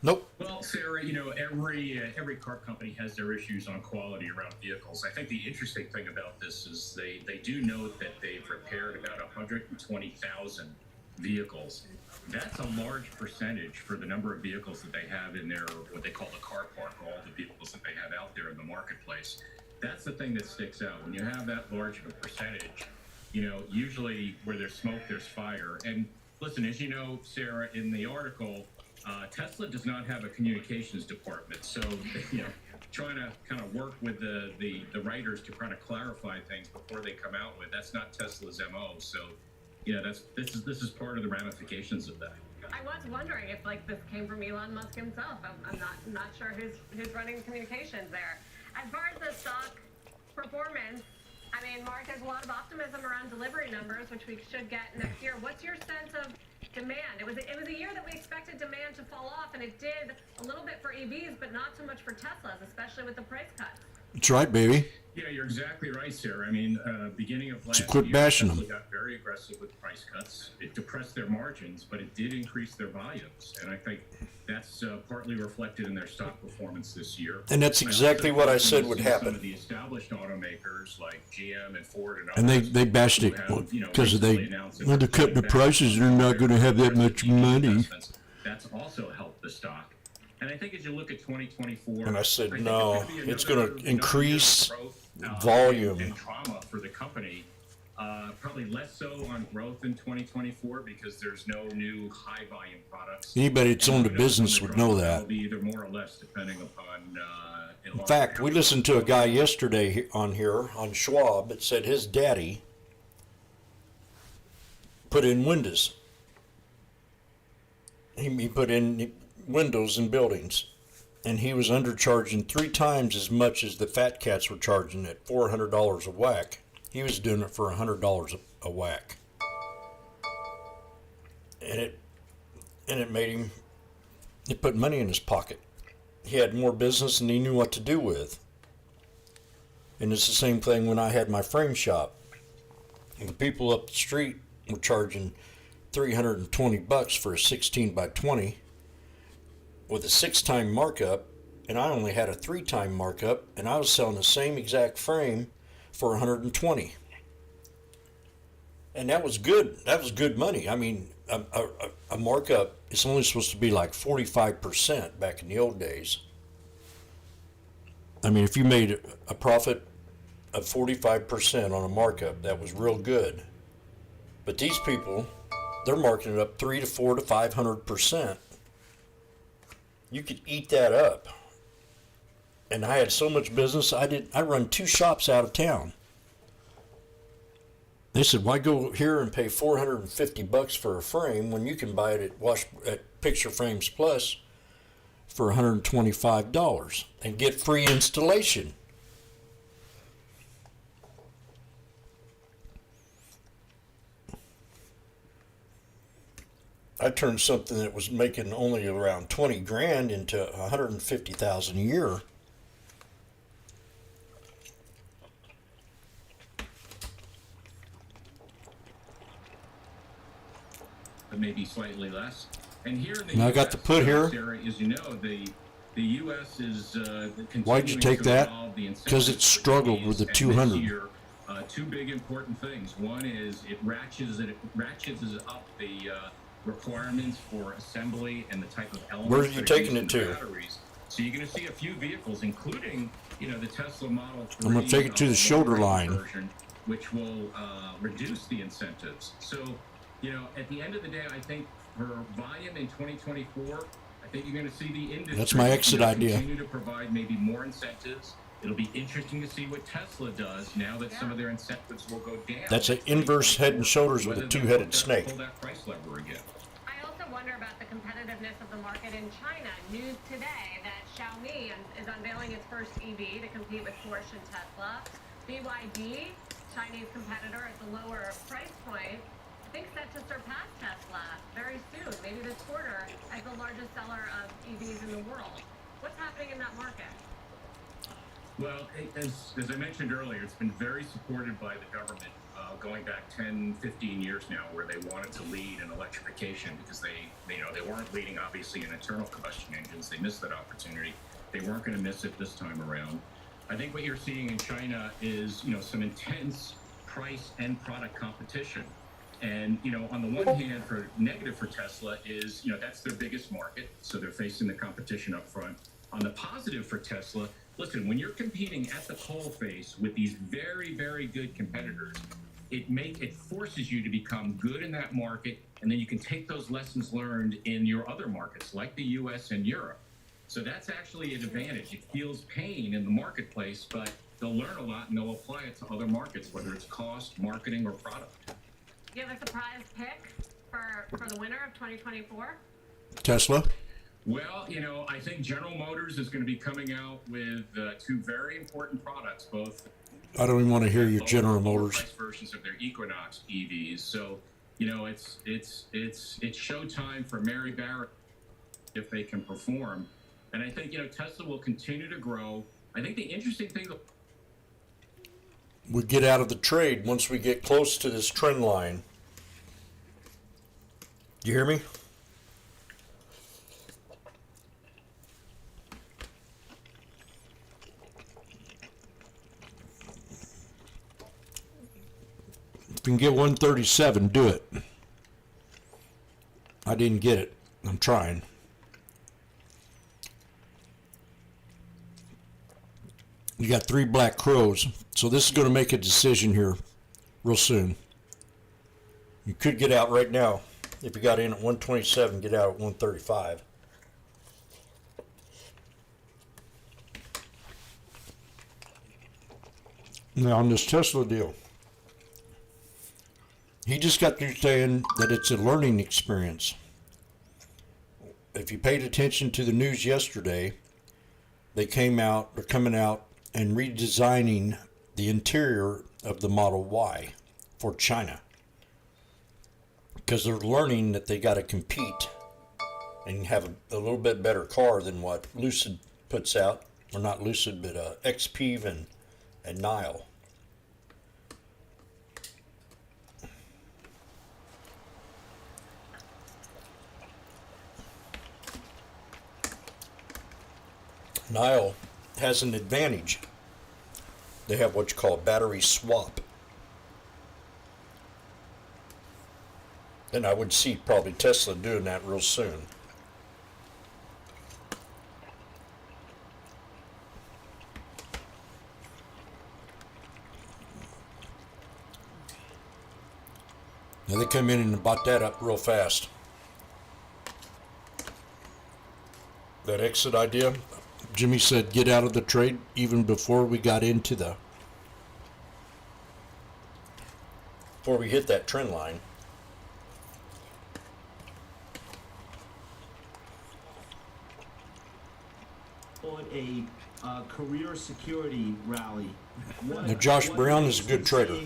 Nope. Well, Sarah, you know, every car company has their issues on quality around vehicles. I think the interesting thing about this is they do note that they've repaired about 120,000 vehicles. That's a large percentage for the number of vehicles that they have in their, what they call the car park, all the vehicles that they have out there in the marketplace. That's the thing that sticks out. When you have that large of a percentage, you know, usually where there's smoke, there's fire. And listen, as you know, Sarah, in the article, Tesla does not have a communications department. So, you know, trying to kind of work with the writers to kind of clarify things before they come out with, that's not Tesla's MO. So, you know, this is part of the ramifications of that. I was wondering if like this came from Elon Musk himself. I'm not sure who's running communications there. As far as the stock performance, I mean, Mark, there's a lot of optimism around delivery numbers, which we should get next year. What's your sense of demand? It was a year that we expected demand to fall off, and it did a little bit for EVs, but not so much for Teslas, especially with the price cuts. That's right, baby. Yeah, you're exactly right, Sarah. I mean, beginning of last quit year, bashing Tesla them. got very aggressive with price cuts. It depressed their margins, but it did increase their volumes, and I think that's partly reflected in their stock performance this year. And that's exactly what I said would happen. Some of the established automakers like GM and Ford and And others, they bashed it who have, you know, because recently they, announced that well, they're cutting the back prices. They're not going to have that much money. investments. That's also helped the stock. And I think as you look at 2024, And I said, think no, it's gonna be it's another going to increase growth, volume. and trauma for the company. Probably less so on growth in 2024 because there's no new high volume products. Anybody that's And owned a who knows business when the would know drama that. will be either more or less depending upon. In fact, we listened to a guy yesterday on here on Schwab that said his daddy put in windows. He put in windows in buildings, and he was undercharging 3 times as much as the fat cats were charging at $400 a whack. He was doing it for $100 a whack, and it made him. It put money in his pocket. He had more business than he knew what to do with. And it's the same thing when I had my frame shop. And the people up the street were charging $320 for a 16 by 20 with a 6-time markup, and I only had a 3-time markup, and I was selling the same exact frame for 120. And that was good. That was good money. I mean, a markup is only supposed to be like 45% back in the old days. I mean, if you made a profit of 45% on a markup, that was real good. But these people, they're marking it up 300 to 400 to 500%. You could eat that up. And I had so much business, I run 2 shops out of town. They said, why go here and pay $450 for a frame when you can buy it at Picture Frames Plus for $125 and get free installation? I turned something that was making only around 20 grand into 150,000 a year. But maybe slightly less. And here in the And I got US, the put here. Sarah, as you know, the U.S. is Why'd you continuing take to that? evolve the Because it incentives for struggled EVs, with the and 200. This year, 2 big important things. One is it ratchets up the requirements for assembly and the type of elements. Where are you that are taking used it in the to? batteries. So you're going to see a few vehicles, including, you know, the Tesla Model 3. I'm going to take it to the shoulder long-range line. version, which will reduce the incentives. So, you know, at the end of the day, I think for volume in 2024, I think you're going to see the industry That's my exit idea. continue to provide maybe more incentives. It'll be interesting to see what Tesla does now that some of their incentives will go down. That's an inverse head and shoulders with a two-headed snake. Pull that price lever again. I also wonder about the competitiveness of the market in China. News today that Xiaomi is unveiling its first EV to compete with Porsche and Tesla. BYD, Chinese competitor at the lower price point, I think set to surpass Tesla very soon, maybe this quarter, as the largest seller of EVs in the world. What's happening in that market? Well, as I mentioned earlier, it's been very supported by the government going back 10, 15 years now, where they wanted to lead in electrification because they weren't leading, obviously, in internal combustion engines. They missed that opportunity. They weren't going to miss it this time around. I think what you're seeing in China is, you know, some intense price and product competition. And, you know, on the one hand, for negative for Tesla is, you know, that's their biggest market, so they're facing the competition up front. On the positive for Tesla, listen, when you're competing at the coalface with these very, very good competitors, it forces you to become good in that market, and then you can take those lessons learned in your other markets, like the U.S. and Europe. So that's actually an advantage. It feels pain in the marketplace, but they'll learn a lot and they'll apply it to other markets, whether it's cost, marketing, or product. Do you have a surprise pick for the winner of 2024? Tesla? Well, you know, I think General Motors is going to be coming out with two very important products, both I don't even want to hear your General Motors. price versions of their Equinox EVs. So, you know, it's showtime for Mary Barrett if they can perform. And I think, you know, Tesla will continue to grow. I think the interesting thing, We get out of the trade once we get close to this trend line. You hear me? If you can get 137, do it. I didn't get it. I'm trying. You got 3 black crows. So this is going to make a decision here real soon. You could get out right now. If you got in at 127, get out at 135. Now on this Tesla deal, he just got through saying that it's a learning experience. If you paid attention to the news yesterday, they're coming out and redesigning the interior of the Model Y for China. Because they're learning that they got to compete and have a little bit better car than what Lucid puts out. Or not Lucid, but XPEV and Nile. Nile has an advantage. They have what you call a battery swap. And I would see probably Tesla doing that real soon. Now they come in and bought that up real fast. That exit idea, Jimmy said get out of the trade even before we got into before we hit that trend line. On a career security rally. Now Josh Brown is a good trader.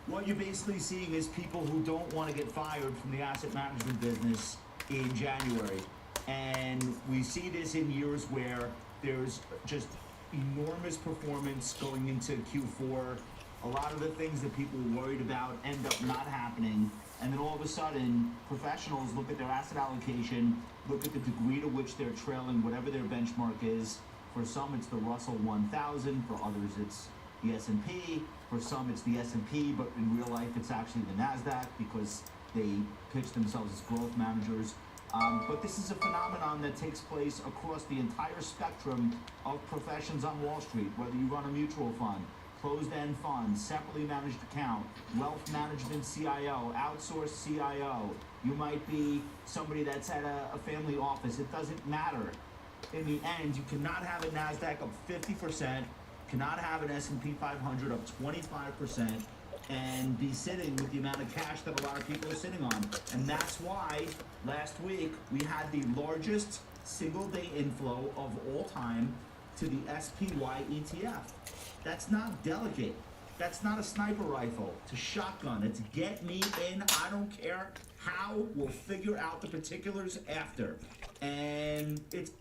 What you're basically seeing is people who don't want to get fired from the asset management business in January. And we see this in years where there's just enormous performance going into Q4. A lot of the things that people were worried about end up not happening. And then all of a sudden, professionals look at their asset allocation, look at the degree to which they're trailing whatever their benchmark is. For some, it's the Russell 1000. For others, it's the S&P. For some, it's the S&P, but in real life, it's actually the NASDAQ because they pitch themselves as growth managers. But this is a phenomenon that takes place across the entire spectrum of professions on Wall Street, whether you run a mutual fund, closed-end funds, separately managed account, wealth management CIO, outsourced CIO. You might be somebody that's at a family office. It doesn't matter. In the end, you cannot have a NASDAQ up 50%, cannot have an S&P 500 up 25%, and be sitting with the amount of cash that a lot of people are sitting on. And that's why last week we had the largest single-day inflow of all time to the SPY ETF. That's not delicate. That's not a sniper rifle. It's a shotgun. It's get me in. I don't care how. We'll figure out the particulars after. And it's...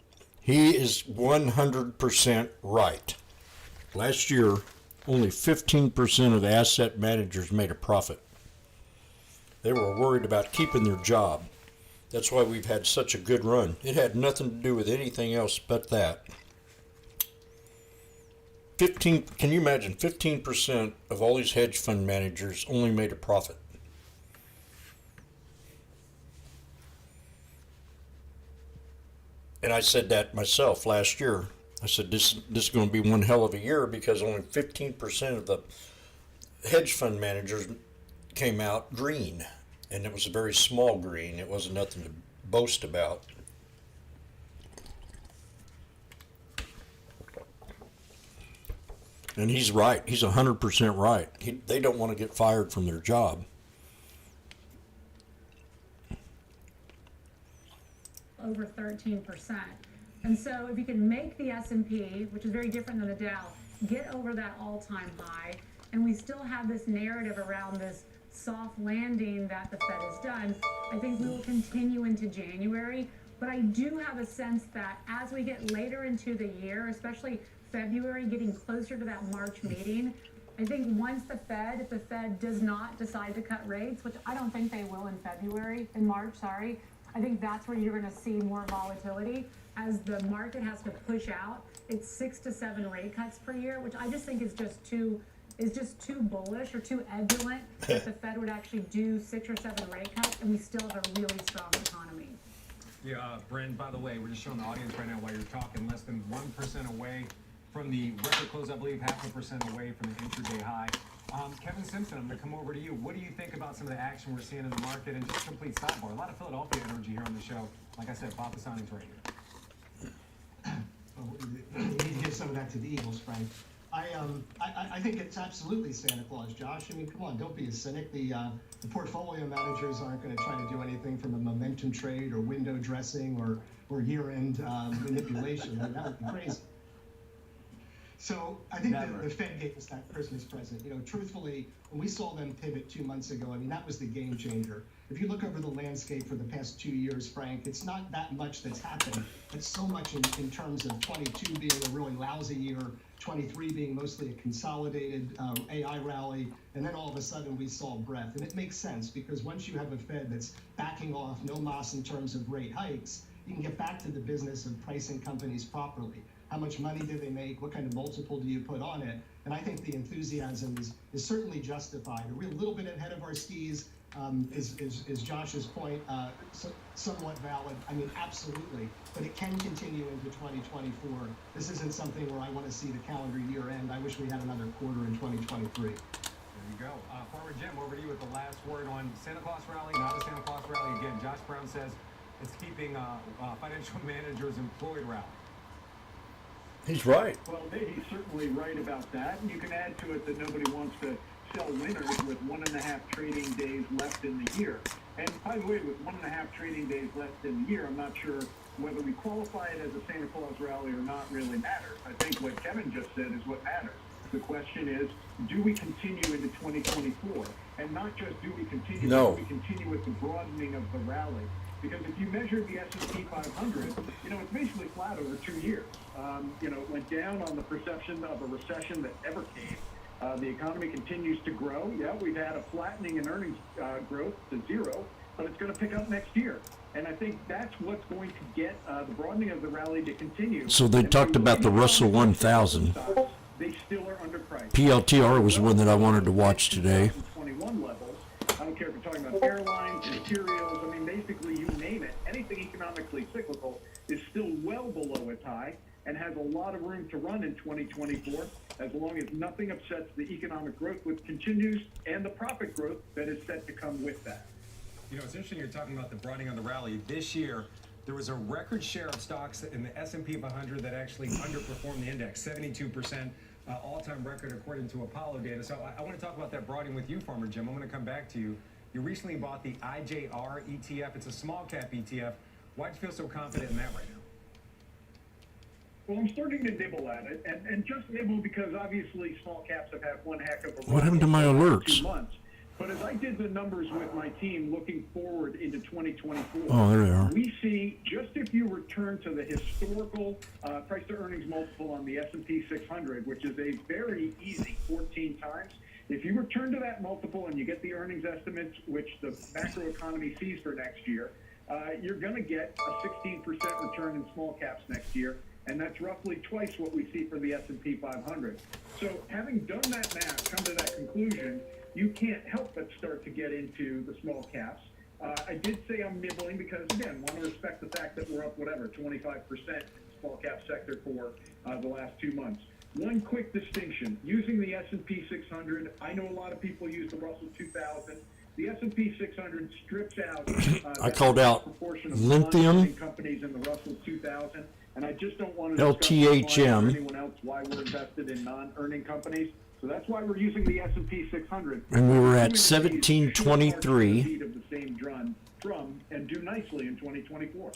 He is 100% right. Last year, only 15% of asset managers made a profit. They were worried about keeping their job. That's why we've had such a good run. It had nothing to do with anything else but that. Can you imagine 15% of all these hedge fund managers only made a profit? And I said that myself last year. I said this is going to be one hell of a year because only 15% of the hedge fund managers came out green. And it was a very small green. It wasn't nothing to boast about. And he's right. He's 100% right. They don't want to get fired from their job. Over 13%. And so if you can make the S&P, which is very different than the Dow, get over that all-time high, and we still have this narrative around this soft landing that the Fed has done, I think we will continue into January. But I do have a sense that as we get later into the year, especially February, getting closer to that March meeting, I think once if the Fed does not decide to cut rates, which I don't think they will in March, I think that's where you're going to see more volatility as the market has to push out its 6 to 7 rate cuts per year, which I just think is just too bullish or too ebullient that the Fed would actually do 6 or 7 rate cuts and we still have a really strong economy. Yeah, Bryn, by the way, we're just showing the audience right now while you're talking, less than 1% away from the record close, I believe 0.5% away from the intraday high. Kevin Simpson, I'm going to come over to you. What do you think about some of the action we're seeing in the market? And just a complete sidebar, a lot of Philadelphia energy here on the show. Like I said, Bob Pisani's right here. You need to give some of that to the Eagles, Frank. I think it's absolutely Santa Claus, Josh. I mean, come on, don't be a cynic. The portfolio managers aren't going to try to do anything from a momentum trade or window dressing or year-end manipulation. I mean, that would be crazy. So I think the Fed gave us that Christmas present. You know, truthfully, when we saw them pivot 2 months ago, I mean, that was the game changer. If you look over the landscape for the past 2 years, Frank, it's not that much that's happened. It's so much in terms of 22 being a really lousy year, 23 being mostly a consolidated AI rally, and then all of a sudden we saw breath. And it makes sense because once you have a Fed that's backing off, no mas in terms of rate hikes, you can get back to the business of pricing companies properly. How much money do they make? What kind of multiple do you put on it? And I think the enthusiasm is certainly justified. We're a little bit ahead of our skis, is Josh's point somewhat valid? I mean, absolutely. But it can continue into 2024. This isn't something where I want to see the calendar year end. I wish we had another quarter in 2023. There you go. Farmer Jim, over to you with the last word on Santa Claus rally, not a Santa Claus rally. Again, Josh Brown says it's keeping financial managers employed rally. He's right. Well, he's certainly right about that. And you can add to it that nobody wants to sell winners with 1.5 trading days left in the year. And by the way, with 1.5 trading days left in the year, I'm not sure whether we qualify it as a Santa Claus rally or not really matters. I think what Kevin just said is what matters. The question is, do we continue into 2024? And not just do we continue, but do we continue with the broadening of the rally? Because if you measure the S&P 500, you know, it's basically flat over 2 years. You know, it went down on the perception of a recession that ever came. The economy continues to grow. Yeah, we've had a flattening in earnings growth to 0, but it's going to pick up next year. And I think that's what's going to get the broadening of the rally to continue. So they talked about the Russell 1000. They still are underpriced. PLTR was one that I wanted to watch today. 21 levels. I don't care if you're talking about airlines, materials, I mean, basically you name it. Anything economically cyclical is still well below its high and has a lot of room to run. run in 2024, as long as nothing upsets the economic growth which continues and the profit growth that is set to come with that. You know, it's interesting you're talking about the broadening of the rally. This year, there was a record share of stocks in the S&P 500 that actually underperformed the index, 72%, all-time record according to Apollo data. So I want to talk about that broadening with you, Farmer Jim. I'm going to come back to you. You recently bought the IJR ETF. It's a small cap ETF. Why do you feel so confident in that right now? Well, I'm starting to nibble at it, and just nibble because obviously small caps have had one heck of a run What happened to my in the last alerts? 2 months. But as I did the numbers with my team looking forward into 2024, Oh, there they are. we see just if you return to the historical price to earnings multiple on the S&P 600, which is a very easy 14 times, if you return to that multiple and you get the earnings estimates, which the macroeconomy sees for next year, you're going to get a 16% return in small caps next year. And that's roughly twice what we see for the S&P 500. So having done that math, come to that conclusion, you can't help but start to get into the small caps. I did say I'm nibbling because, again, want to respect the fact that we're up, 25% in the small cap sector for the last 2 months. One quick distinction, using the S&P 600, I know a lot of people use the Russell 2000. The S&P 600 strips out I called out proportion of lithium, non-earning companies in the Russell 2000. And I just don't want to LTHM. or anyone else why we're invested in non-earning companies. So that's why we're using the S&P 600. and we were at 1723. Of the same drum and do nicely in 2024.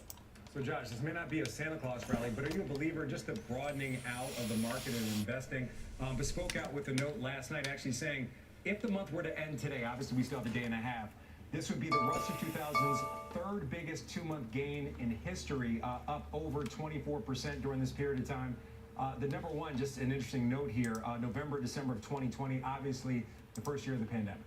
So Josh, this may not be a Santa Claus rally, but are you a believer in just the broadening out of the market and investing? Bespoke out with a note last night actually saying, if the month were to end today, obviously we still have a day and a half, this would be the Russell 2000's third biggest 2-month gain in history, up over 24% during this period of time. The number one, just an interesting note here, November, December of 2020, obviously the first year of the pandemic.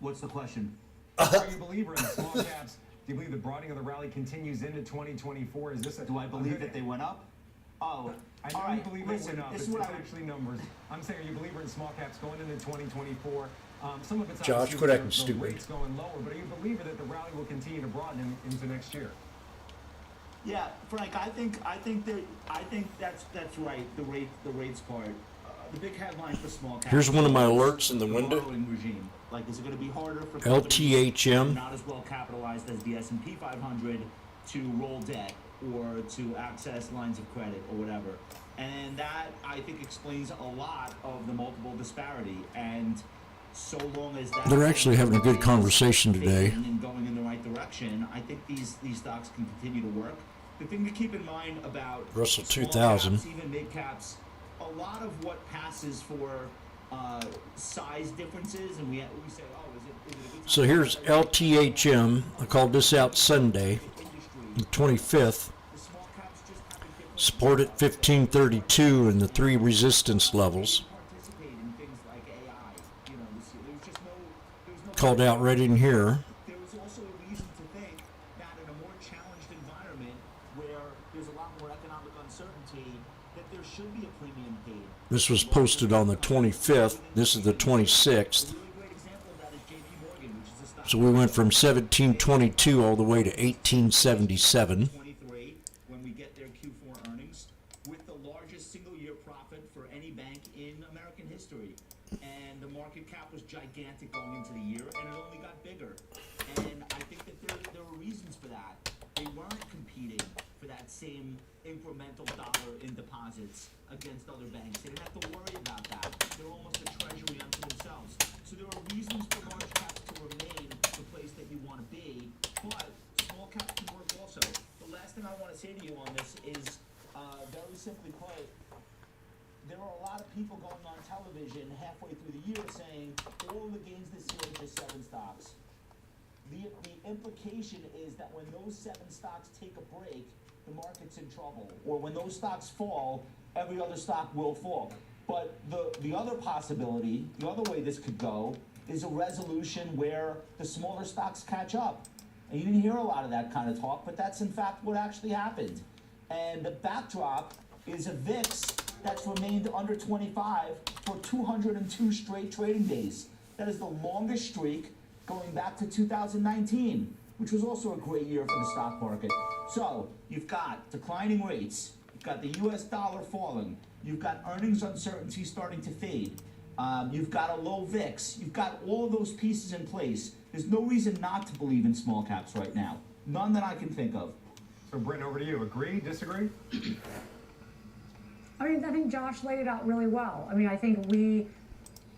What's the question? Are you a believer in the small caps? Do you believe the broadening of the rally continues into 2024? Is this Do I believe that they went up? Oh, I know all right, you believe listen, they went up. this It's is what I would- actually numbers. I'm saying, are you a believer in small caps going into 2024? Some of it's Josh, obviously quit acting the stupid. rates going lower, but are you a believer that the rally will continue to broaden into next year? Yeah, Frank, I think that's right. The rates part. The big headline for small caps. Here's one of my alerts in the window. Borrowing regime. Like, is it going to be harder for LTHM. not as well capitalized as the S&P 500 to roll debt or to access lines of credit or whatever? And that, I think, explains a lot of the multiple disparity. And so long as that, They're actually having a good conversation today. And going in the right direction, I think these stocks can continue to work. The thing to keep in mind about Russell small 2000. caps, even mid caps, a lot of what passes for size differences, and we say, oh, is it a good time So here's LTHM. I called this out Sunday, the 25th. Support at 1532 and the 3 resistance levels. Called out right in here. There was also a reason to think that in a more challenged environment where there's a lot more economic uncertainty, that there should be a premium paid. This was posted on the 25th. This is the 26th. So we went from 1722 all the way to 1877. When we get their Q4 earnings, with the largest single-year profit for any bank in American history. And the market cap was gigantic going into the year, and it only got bigger. And I think that there were reasons for that. They weren't competing for that same incremental dollar in deposits against other banks. They didn't have to worry about that. They're almost a treasury unto themselves. So there are reasons for large caps to remain the place that you want to be, but small caps can work also. The last thing I want to say to you on this is, very simply put, there are a lot of people going on television halfway through the year saying all the gains this year are just 7 stocks. The implication is that when those 7 stocks take a break, the market's in trouble. Or when those stocks fall, every other stock will fall. But the other possibility, the other way this could go, is a resolution where the smaller stocks catch up. And you didn't hear a lot of that kind of talk, but that's in fact what actually happened. And the backdrop is a VIX that's remained under 25 for 202 straight trading days. That is the longest streak going back to 2019, which was also a great year for the stock market. So you've got declining rates, you've got the US dollar falling, you've got earnings uncertainty starting to fade, you've got a low VIX, you've got all those pieces in place. There's no reason not to believe in small caps right now. None that I can think of. So Britton, over to you. Agree, disagree? I mean, I think Josh laid it out really well. I mean, I think we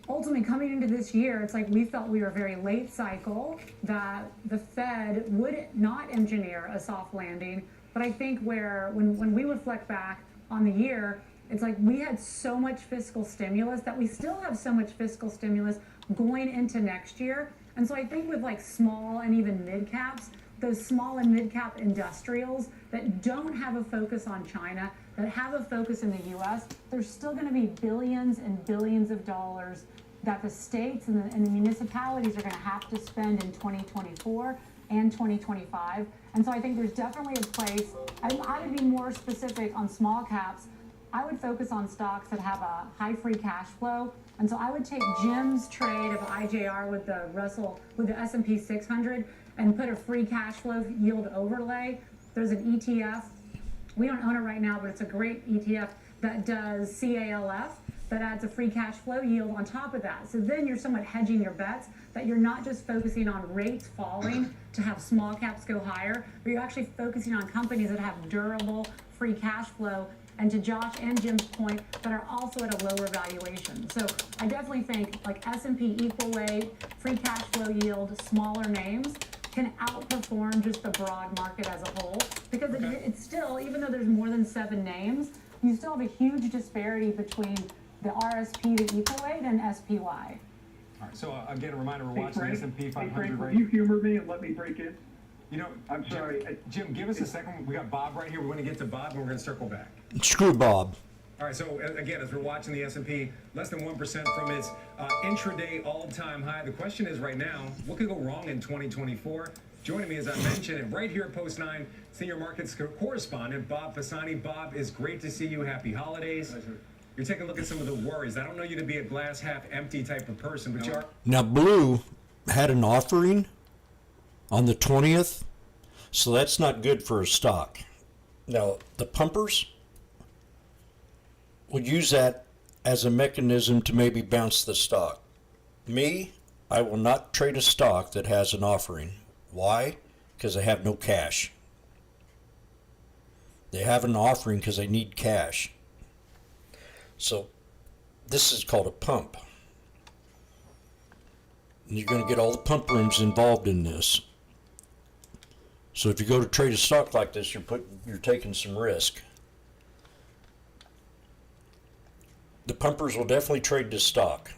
ultimately coming into this year, it's like we felt we were very late cycle, that the Fed would not engineer a soft landing. But I think when we reflect back on the year, it's like we had so much fiscal stimulus that we still have so much fiscal stimulus going into next year. And so I think with like small and even mid caps, those small and mid cap industrials that don't have a focus on China, that have a focus in the US, there's still going to be billions and billions of dollars that the states and the municipalities are going to have to spend in 2024 and 2025. And so I think there's definitely a place. I would be more specific on small caps. I would focus on stocks that have a high free cash flow. And so I would take Jim's trade of IJR with the S&P 600 and put a free cash flow yield overlay. There's an ETF. We don't own it right now, but it's a great ETF that does CALF, that adds a free cash flow yield on top of that. So then you're somewhat hedging your bets, that you're not just focusing on rates falling to have small caps go higher, but you're actually focusing on companies that have durable free cash flow, and to Josh and Jim's point, that are also at a lower valuation. So I definitely think like S&P equal weight, free cash flow yield, smaller names can outperform just the broad market as a whole, because it's still, even though there's more than 7 names, you still have a huge disparity between the RSP, the equal weight, and SPY. All right, so again, a reminder, we're watching the S&P 500 Frank, right will you humor me and let me break in? You know, I'm sorry. Jim, give us a second. We got Bob right here. We want to get to Bob, and we're going to circle back. Screw Bob. All right, so again, as we're watching the S&P, less than 1% from its intraday all-time high. The question is right now, what could go wrong in 2024? Joining me, as I mentioned, and right here at Post 9, Senior Markets Correspondent Bob Pisani. Bob, it's great to see you. Happy holidays. Pleasure. You're taking a look at some of the worries. I don't know you to be a glass half empty type of person, but you are. Now, Blue had an offering on the 20th, so that's not good for a stock. Now, the pumpers would use that as a mechanism to maybe bounce the stock. Me, I will not trade a stock that has an offering. Why? Because I have no cash. They have an offering because they need cash. So this is called a pump. And you're going to get all the pump rooms involved in this. So if you go to trade a stock like this, you're taking some risk. The pumpers will definitely trade this stock.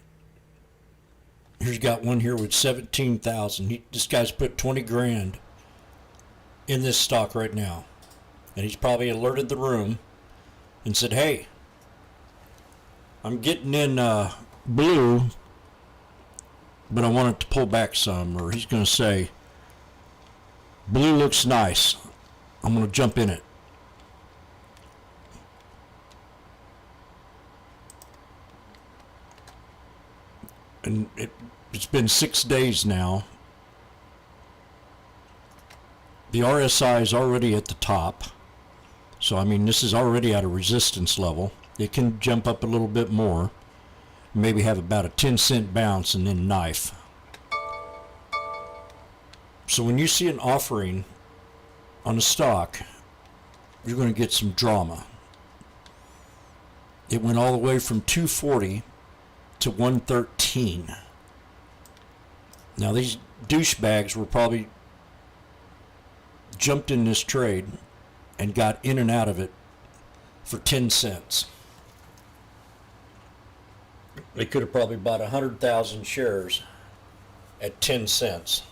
Here's got one here with 17,000. This guy's put 20 grand in this stock right now. And he's probably alerted the room and said, hey, I'm getting in blue, but I want it to pull back some. Or he's going to say, blue looks nice. I'm going to jump in it. And it's been 6 days now. The RSI is already at the top. So, I mean, this is already at a resistance level. It can jump up a little bit more. Maybe have about a 10-cent bounce and then knife. So when you see an offering on a stock, you're going to get some drama. It went all the way from 240 to 113. Now these douchebags were probably jumped in this trade and got in and out of it for 10 cents. They could have probably bought 100,000 shares at 10 cents.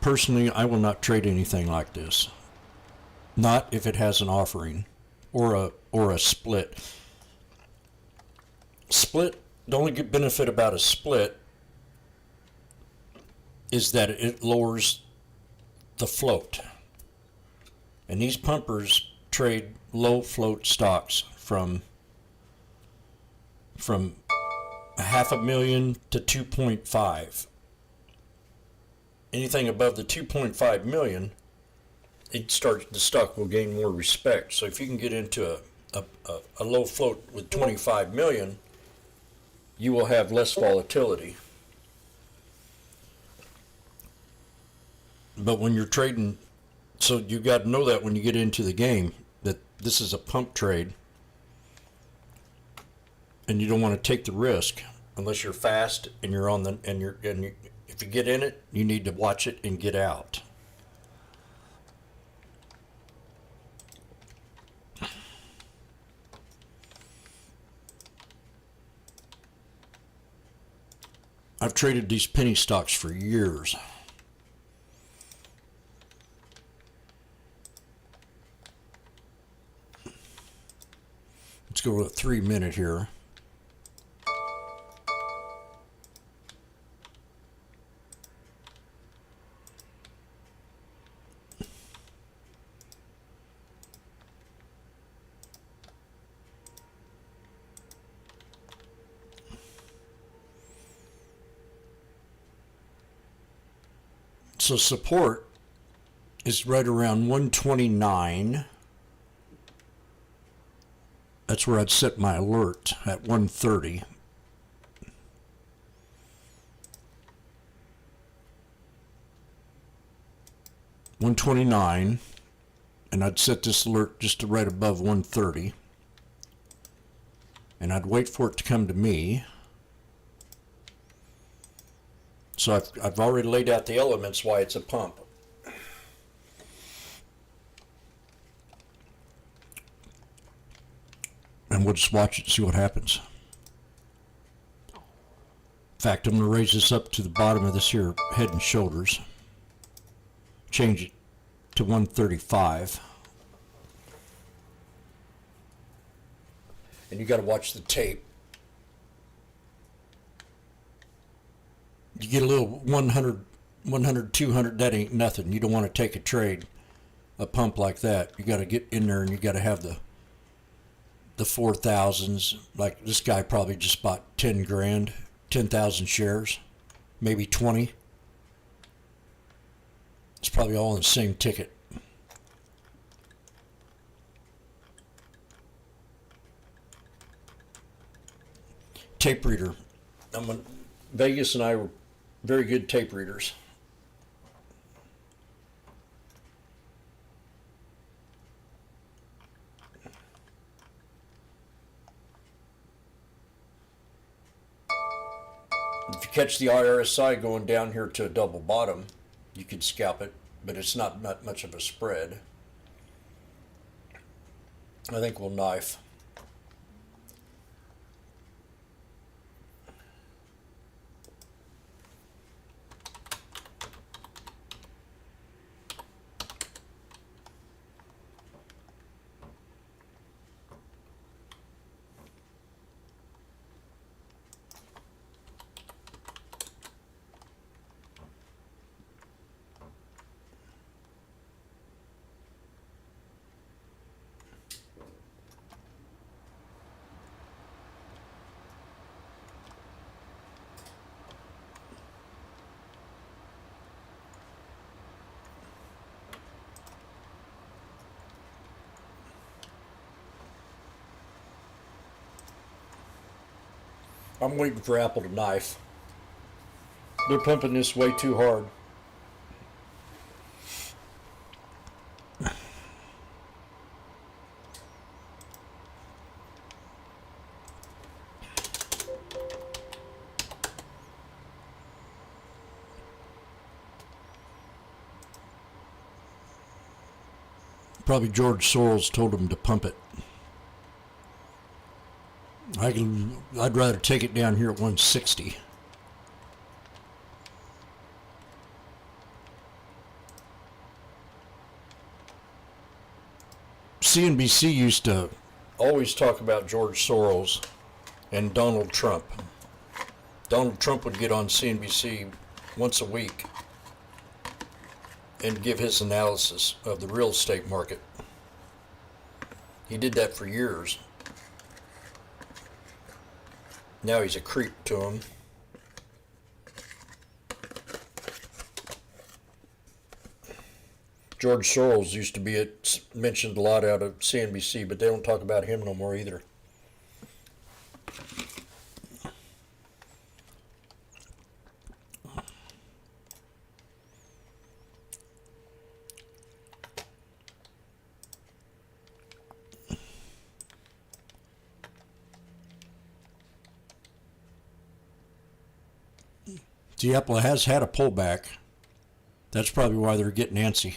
Personally, I will not trade anything like this. Not if it has an offering or a split. Split, the only good benefit about a split is that it lowers the float. And these pumpers trade low float stocks from $500,000 to 2.5. anything above the 2.5 million, the stock will gain more respect. So if you can get into a low float with 25 million, you will have less volatility. But when you're trading, so you got to know that when you get into the game, that this is a pump trade, and you don't want to take the risk unless you're fast and you're on the if you get in it, you need to watch it and get out. I've traded these penny stocks for years. Let's go with a 3-minute here. So support is right around 129. That's where I'd set my alert at 130. $129, and I'd set this alert just to right above 130, and I'd wait for it to come to me. So I've already laid out the elements why it's a pump. And we'll just watch it and see what happens. In fact, I'm going to raise this up to the bottom of this here head and shoulders. Change it to 135. And you got to watch the tape. You get a little 100, 200, that ain't nothing. You don't want to take a trade, a pump like that. You got to get in there and you got to have the 4,000s. Like this guy probably just bought 10 grand, 10,000 shares, maybe 20. It's probably all in the same ticket. Tape reader. Vegas and I were very good tape readers. If you catch the RSI going down here to a double bottom, you could scalp it, but it's not much of a spread. I think we'll knife. I'm waiting for Apple to knife. They're pumping this way too hard. Probably George Soros told him to pump it. I'd rather take it down here at 160. CNBC used to always talk about George Soros and Donald Trump. Donald Trump would get on CNBC once a week and give his analysis of the real estate market. He did that for years. Now he's a creep to him. George Soros used to be mentioned a lot out of CNBC, but they don't talk about him no more either. See, Apple has had a pullback. That's probably why they're getting antsy.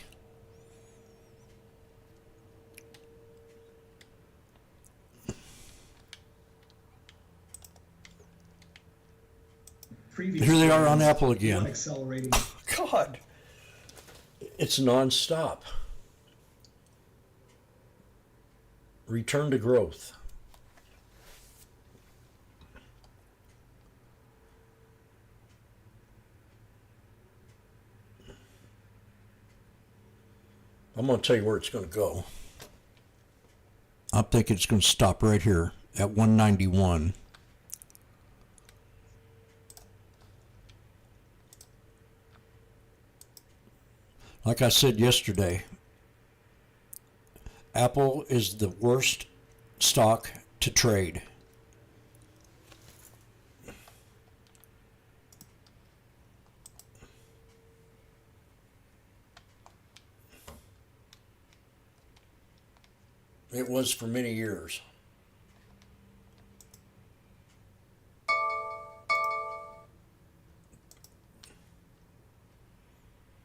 Here they are on Apple again. God, it's nonstop. Return to growth. I'm going to tell you where it's going to go. I'm thinking it's going to stop right here at 191. Like I said yesterday, Apple is the worst stock to trade. It was for many years.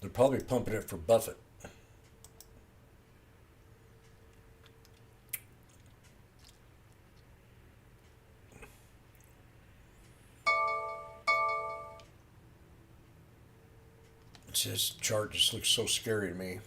They're probably pumping it for Buffett. This chart just looks so scary to me.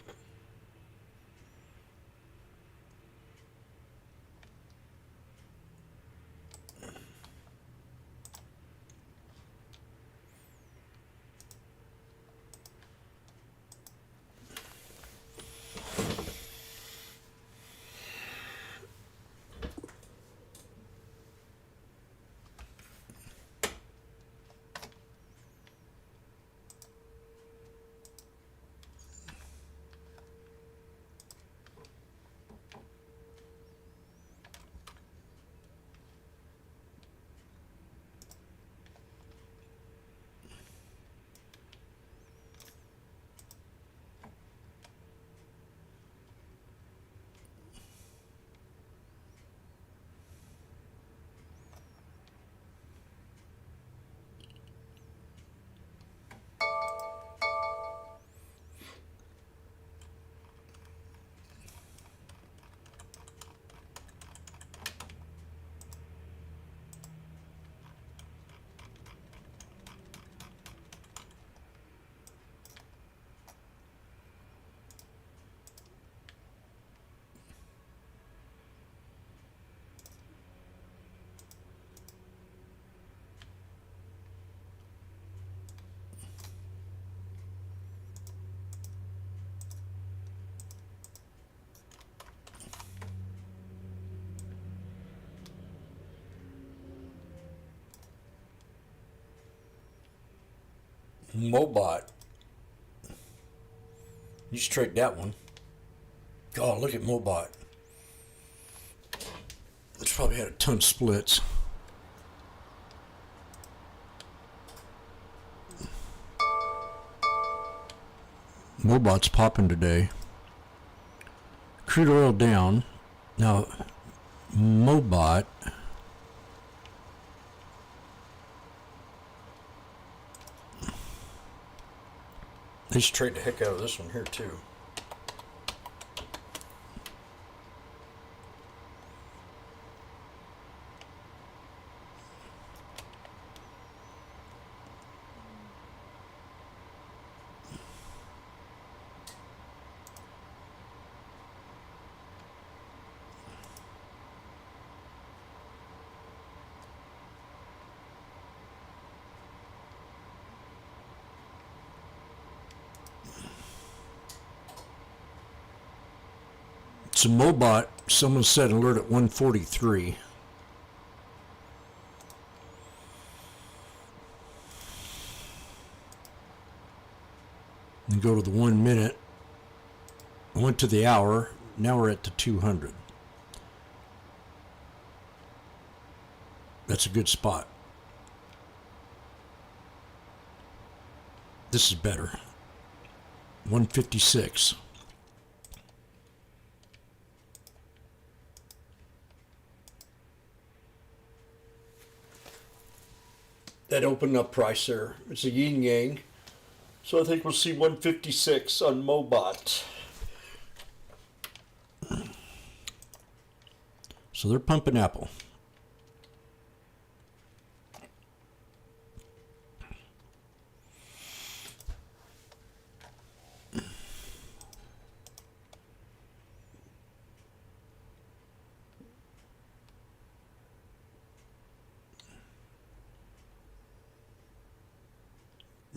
Mobot. You should trade that one. God, look at Mobot. It's probably had a ton of splits. Mobot's popping today. Crude oil down. Now, Mobot. They should trade the heck out of this one here too. So Mobot, someone said alert at 143. And go to the 1 minute. I went to the hour. Now we're at the 200. That's a good spot. This is better. 156. That opened up price there. It's a yin yang. So I think we'll see 156 on Mobot. So they're pumping Apple.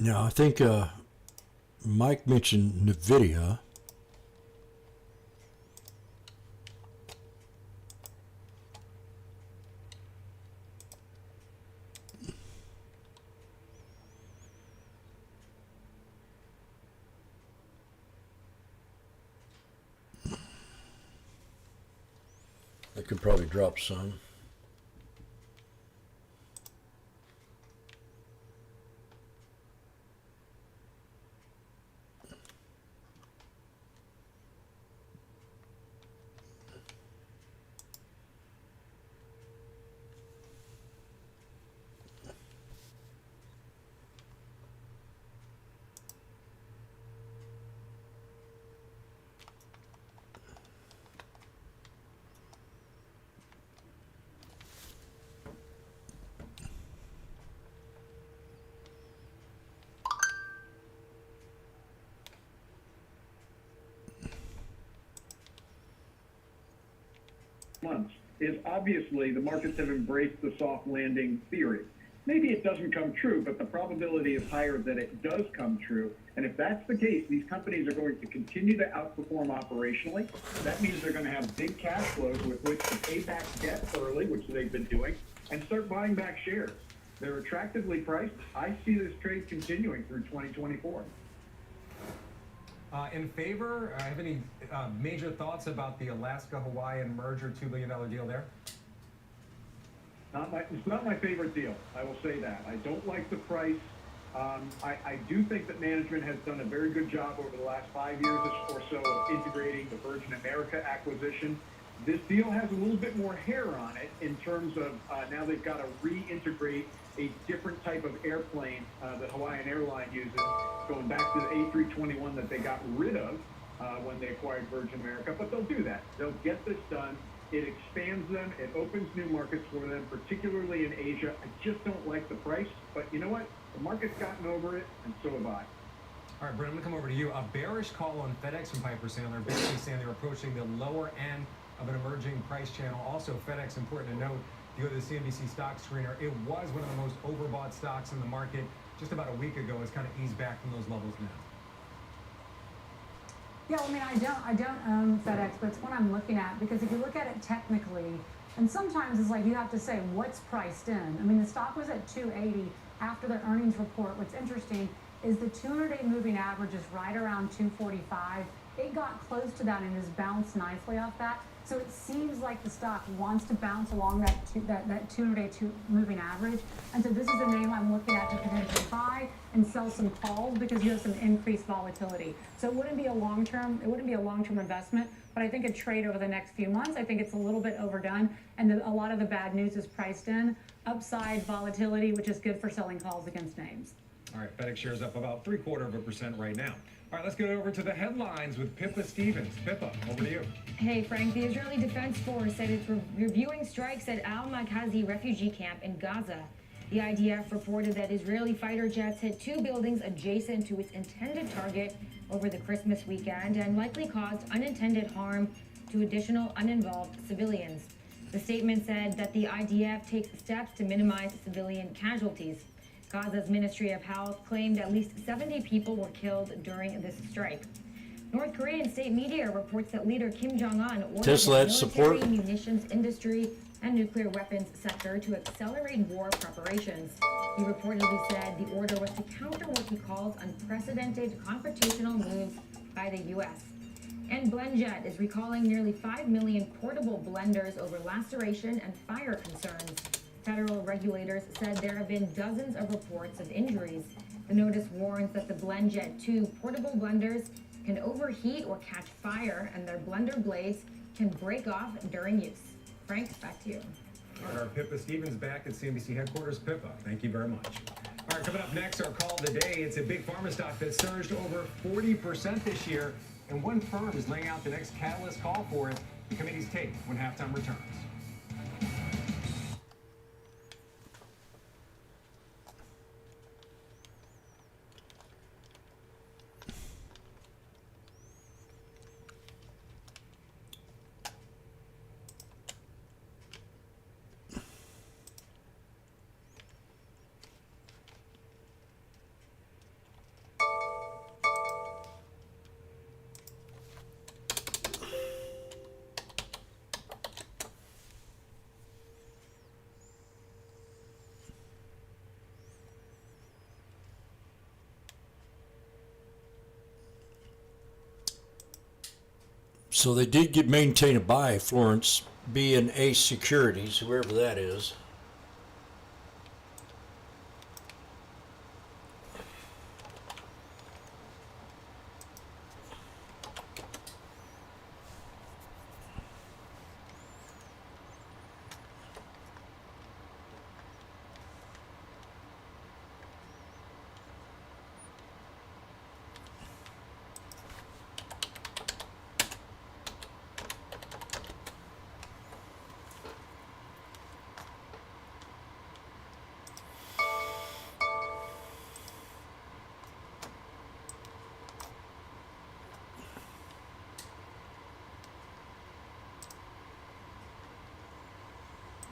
Now, I think Mike mentioned NVIDIA. That could probably drop some. Months is obviously the markets have embraced the soft landing theory. Maybe it doesn't come true, but the probability is higher that it does come true. And if that's the case, these companies are going to continue to outperform operationally. That means they're going to have big cash flows with which to pay back debt early, which they've been doing, and start buying back shares. They're attractively priced. I see this trade continuing through 2024. In favor, have any major thoughts about the Alaska-Hawaiian merger $2 billion deal there? It's not my favorite deal, I will say that. I don't like the price. I do think that management has done a very good job over the last 5 years or so of integrating the Virgin America acquisition. This deal has a little bit more hair on it in terms of now they've got to reintegrate a different type of airplane that Hawaiian Airline uses, going back to the A321 that they got rid of when they acquired Virgin America. But they'll do that. They'll get this done. It expands them. It opens new markets for them, particularly in Asia. I just don't like the price. But you know what? The market's gotten over it, and so have I. All right, Brent, I'm going to come over to you. A bearish call on FedEx and Piper Sandler, basically saying they're approaching the lower end of an emerging price channel. Also, FedEx, important to note, if you go to the CNBC stock screener, it was one of the most overbought stocks in the market just about a week ago. It's kind of eased back from those levels now. Yeah, I mean, I don't own FedEx, but it's one I'm looking at because if you look at it technically, and sometimes it's like you have to say what's priced in. I mean, the stock was at 280 after the earnings report. What's interesting is the 200-day moving average is right around 245. It got close to that and has bounced nicely off that. So it seems like the stock wants to bounce along that 200-day moving average. And so this is a name I'm looking at to potentially buy and sell some calls because you have some increased volatility. So it wouldn't be a long-term investment, but I think a trade over the next few months, I think it's a little bit overdone. And a lot of the bad news is priced in. Upside volatility, which is good for selling calls against names. All right, FedEx shares up about 0.75% right now. All right, let's go over to the headlines with Pippa Stevens. Pippa, over to you. Hey, Frank, the Israeli Defense Force said it's reviewing strikes at Al-Maghazi refugee camp in Gaza. The IDF reported that Israeli fighter jets hit 2 buildings adjacent to its intended target over the Christmas weekend and likely caused unintended harm to additional uninvolved civilians. The statement said that the IDF takes steps to minimize civilian casualties. Gaza's Ministry of Health claimed at least 70 people were killed during this strike. North Korean state media reports that leader Kim Jong-un ordered the military, munitions industry, and nuclear weapons sector to accelerate war preparations. He reportedly said the order was to counter what he calls unprecedented confrontational moves by the U.S. And BlendJet is recalling nearly 5 million portable blenders over laceration and fire concerns. Federal regulators said there have been dozens of reports of injuries. The notice warns that the BlendJet 2 portable blenders can overheat or catch fire, and their blender blades can break off during use. Frank, back to you. All right, our Pippa Stevens back at CNBC headquarters. Pippa, thank you very much. All right, coming up next, our call of the day. It's a big pharma stock that surged over 40% this year, and one firm is laying out the next catalyst call for it. The committee's take when halftime returns. So they did maintain a buy, Florence, B&A Securities, whoever that is.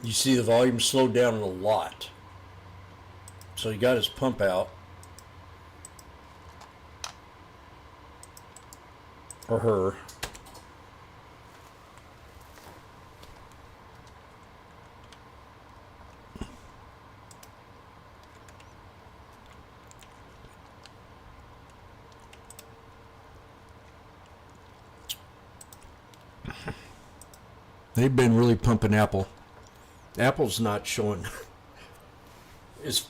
You see the volume slowed down a lot. So he got his pump out. Or her. They've been really pumping Apple. Apple's not showing, is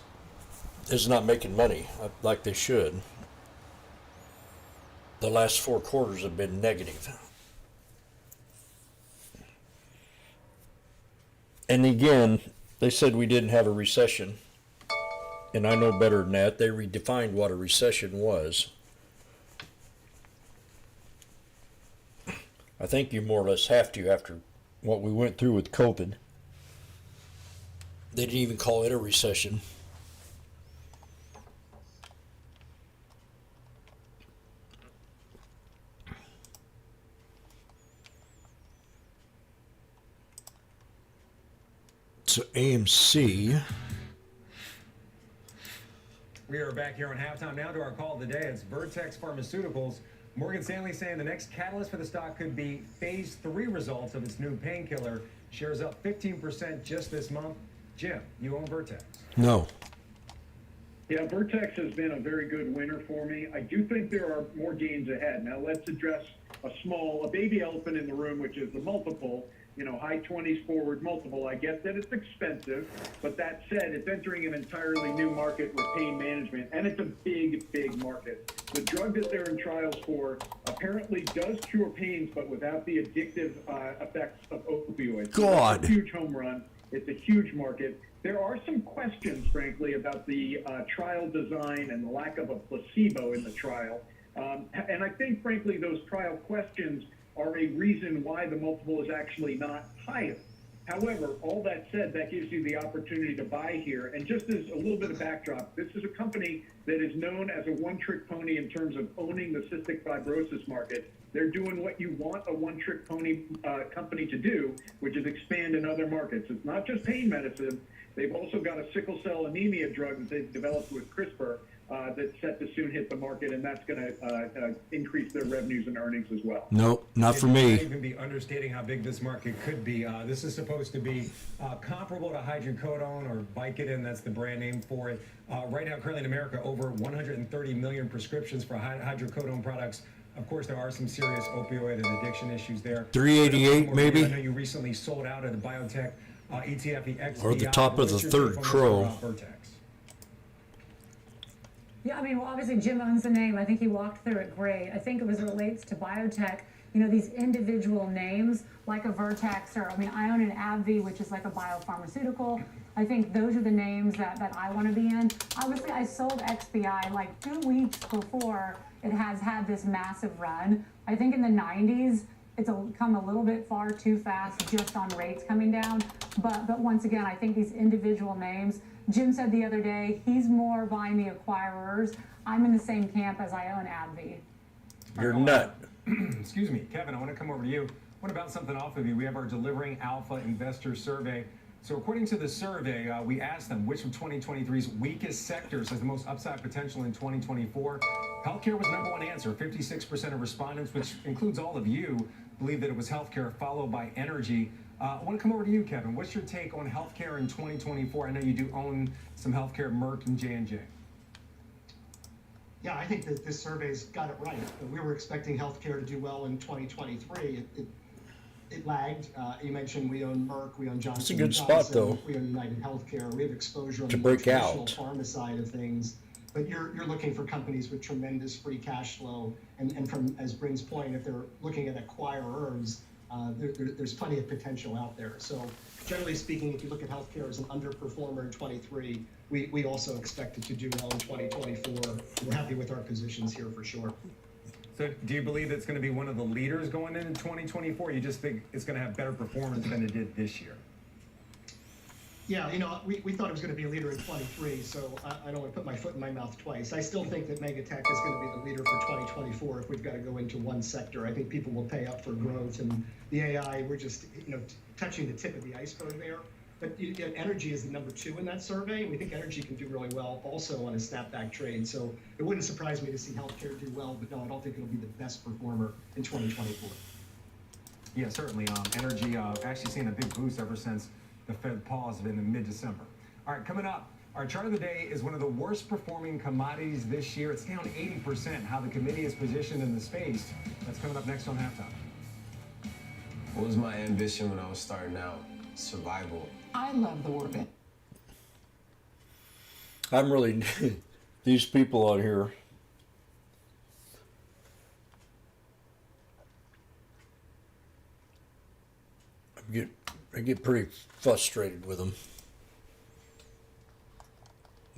not making money like they should. The last 4 quarters have been negative. And again, they said we didn't have a recession. And I know better than that. They redefined what a recession was. I think you more or less have to after what we went through with COVID. They didn't even call it a recession. So AMC. We are back here on halftime now to our call of the day. It's Vertex Pharmaceuticals. Morgan Stanley saying the next catalyst for the stock could be phase 3 results of its new painkiller. Shares up 15% just this month. Jim, you own Vertex. No. Yeah, Vertex has been a very good winner for me. I do think there are more gains ahead. Now let's address a baby elephant in the room, which is the multiple, high 20s forward multiple. I get that it's expensive, but that said, it's entering an entirely new market with pain management, and it's a big, big market. The drug that they're in trials for apparently does cure pains, but without the addictive effects of opioids. God. It's a huge home run. It's a huge market. There are some questions, frankly, about the trial design and the lack of a placebo in the trial. And I think, frankly, those trial questions are a reason why the multiple is actually not higher. However, all that said, that gives you the opportunity to buy here. And just as a little bit of backdrop, this is a company that is known as a one-trick pony in terms of owning the cystic fibrosis market. They're doing what you want a one-trick pony company to do, which is expand in other markets. It's not just pain medicine. They've also got a sickle cell anemia drug that they've developed with CRISPR that's set to soon hit the market, and that's going to increase their revenues and earnings as well. Nope, not for It me. might even be understating how big this market could be. This is supposed to be comparable to hydrocodone or Vicodin, that's the brand name for it. Right now, currently in America, over 130 million prescriptions for hydrocodone products Of course, there are some serious opioid and addiction issues there. 388 maybe? I know you recently sold out of the biotech ETF, the XBI. Or the top of the third crow. Vertex? Yeah, I mean, well, obviously Jim owns the name. I think he walked through it great. I think it was relates to biotech, you know, these individual names like a Vertex, or I mean, I own an AbbVie, which is like a biopharmaceutical. I think those are the names that I want to be in. Obviously, I sold XBI like 2 weeks before it has had this massive run. I think in the 90s, it's come a little bit far too fast just on rates coming down. But once again, I think these individual names, Jim said the other day, he's more buying the acquirers. I'm in the same camp as I own AbbVie. You're nut. Excuse me, Kevin, I want to come over to you. What about something off of you? We have our Delivering Alpha Investor Survey. So according to the survey, we asked them which of 2023's weakest sectors has the most upside potential in 2024. Healthcare was number one answer. 56% of respondents, which includes all of you, believe that it was healthcare, followed by energy. I want to come over to you, Kevin. What's your take on healthcare in 2024? I know you do own some healthcare, Merck and J&J. Yeah, I think that this survey's got it right. We were expecting healthcare to do well in 2023. It lagged. You mentioned we own Merck, we own Johnson. It's a good Johnson, spot, though. We own United Healthcare. We have exposure on To the break traditional out. pharma side of things. But you're looking for companies with tremendous free cash flow. And from, as Bryn's point, if they're looking at acquirers, there's plenty of potential out there. So generally speaking, if you look at healthcare as an underperformer in 23, we also expect it to do well in 2024. We're happy with our positions here for sure. So do you believe it's going to be one of the leaders going into 2024? You just think it's going to have better performance than it did this year? Yeah, you know, we thought it was going to be a leader in 23, so I don't want to put my foot in my mouth twice. I still think that Megatech is going to be the leader for 2024 if we've got to go into one sector. I think people will pay up for growth, and the AI, we're just, you know, touching the tip of the iceberg there. But energy is the number 2 in that survey, and we think energy can do really well also on a snapback trade. So it wouldn't surprise me to see healthcare do well, but no, I don't think it'll be the best performer in 2024. Yeah, certainly. Energy, actually seen a big boost ever since the Fed paused in mid-December. All right, coming up, our chart of the day is one of the worst performing commodities this year. It's down 80%. How the committee is positioned in the space. That's coming up next on Halftime. What was my ambition when I was starting out? Survival. I love the word. I'm really, these people on here, I get pretty frustrated with them.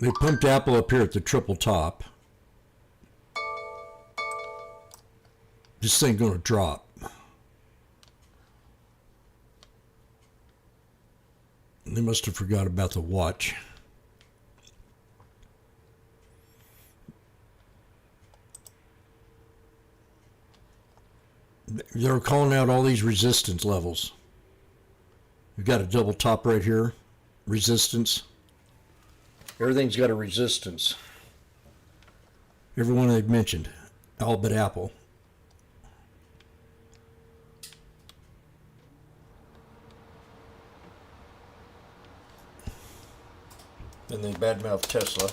They pumped Apple up here at the triple top. This thing gonna drop. They must have forgot about the watch. They're calling out all these resistance levels. We've got a double top right here. Resistance. Everything's got a resistance. Every one they've mentioned. All but Apple. Then they badmouth Tesla.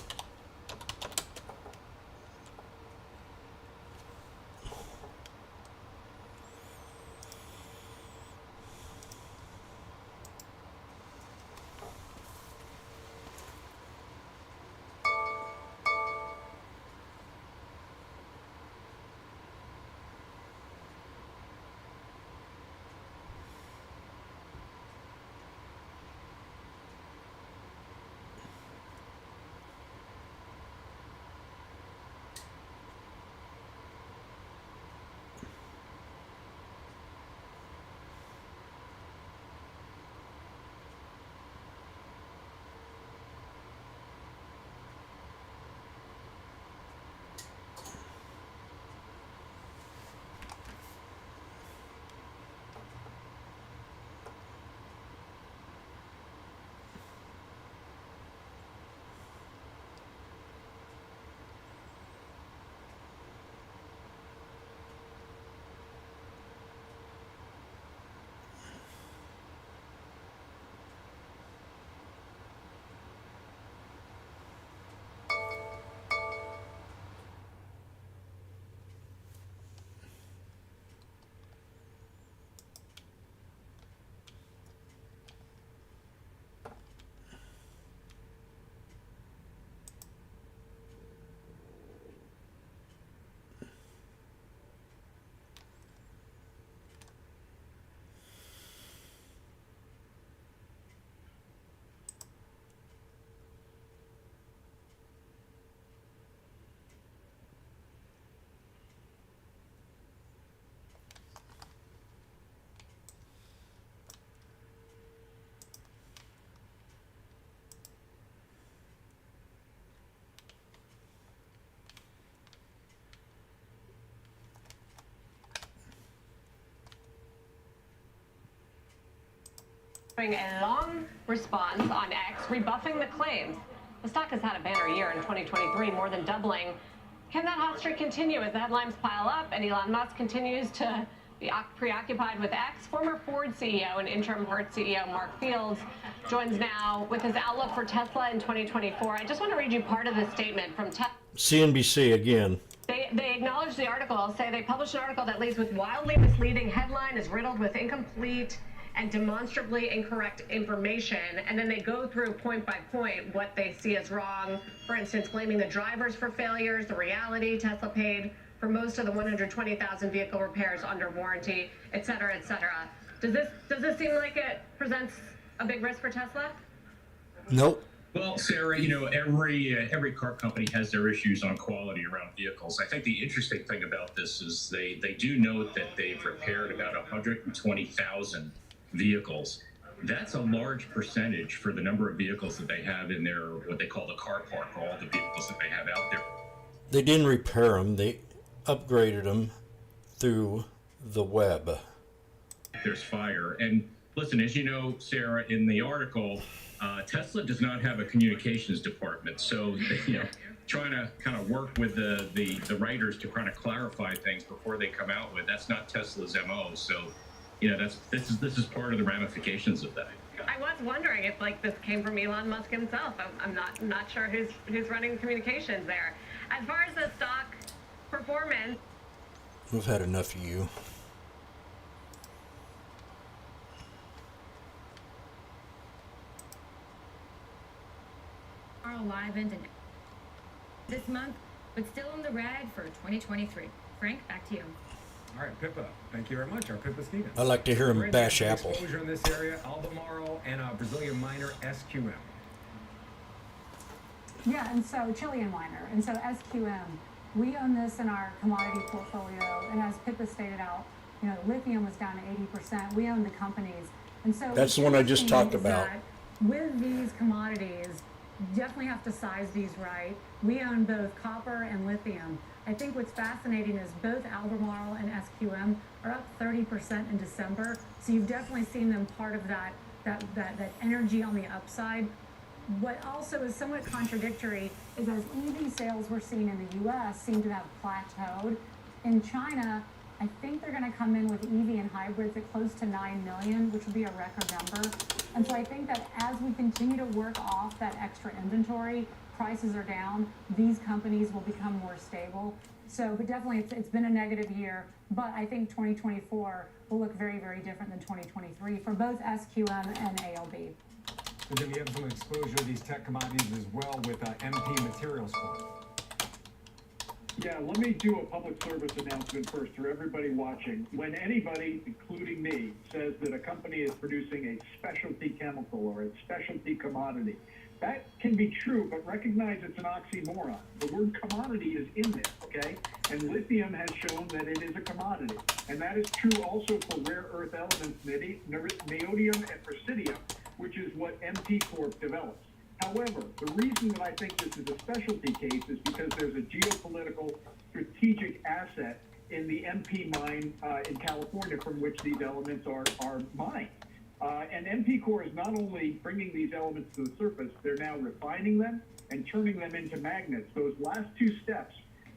A long response on X, rebuffing the claims. The stock has had a banner year in 2023, more than doubling. Can that hot streak continue as the headlines pile up and Elon Musk continues to be preoccupied with X? Former Ford CEO and interim Hertz CEO Mark Fields joins now with his outlook for Tesla in 2024. I just want to read you part of the statement from Tesla. CNBC again. They acknowledge the article, say they published an article that leads with wildly misleading headline, is riddled with incomplete and demonstrably incorrect information, and then they go through point by point what they see as wrong. For instance, blaming the drivers for failures, the reality Tesla paid for most of the 120,000 vehicle repairs under warranty, et cetera, et cetera. Does this seem like it presents a big risk for Tesla? Nope. Well, Sarah, you know, every car company has their issues on quality around vehicles. I think the interesting thing about this is they do note that they've repaired about 120,000 vehicles. That's a large percentage for the number of vehicles that they have in their, what they call the car park, all the vehicles that they have out there. They didn't repair them. They upgraded them through the web. There's fire. And listen, as you know, Sarah, in the article, Tesla does not have a communications department. So, you know, trying to kind of work with the writers to kind of clarify things before they come out with, that's not Tesla's MO. So, you know, this is part of the ramifications of that. I was wondering if like this came from Elon Musk himself. I'm not sure who's running communications there. As far as the stock performance, We've had enough of you. Live into this month, but still in the red for 2023. Frank, back to you. All right, Pippa. Thank you very much. Our Pippa Stevens. I like to hear him Great bash national Apple. Exposure in this area, Albemarle and Brazilian miner SQM. Yeah, and so Chilean miner, and so SQM, we own this in our commodity portfolio, and as Pippa stated out, you know, lithium was down 80%. We own the companies, and so That's the one I just talked about. With these commodities, you definitely have to size these right. We own both copper and lithium. I think what's fascinating is both Albemarle and SQM are up 30% in December. So you've definitely seen them part of that energy on the upside. What also is somewhat contradictory is as EV sales we're seeing in the US seem to have plateaued. In China, I think they're going to come in with EV and hybrids at close to 9 million, which would be a record number. And so I think that as we continue to work off that extra inventory, prices are down, these companies will become more stable. So, but definitely it's been a negative year, but I think 2024 will look very, very different than 2023 for both SQM and ALB. So Jim, you have some exposure to these tech commodities as well with MP Materials Corp. Yeah, let me do a public service announcement first for everybody watching. When anybody, including me, says that a company is producing a specialty chemical or a specialty commodity, that can be true, but recognize it's an oxymoron. The word commodity is in there, okay? And lithium has shown that it is a commodity. And that is true also for rare earth elements, neodymium and praseodymium, which is what MP Corp develops. However, the reason that I think this is a specialty case is because there's a geopolitical strategic asset in the MP mine in California from which these elements are mined. And MP Corp is not only bringing these elements to the surface, they're now refining them and turning them into magnets. Those last two steps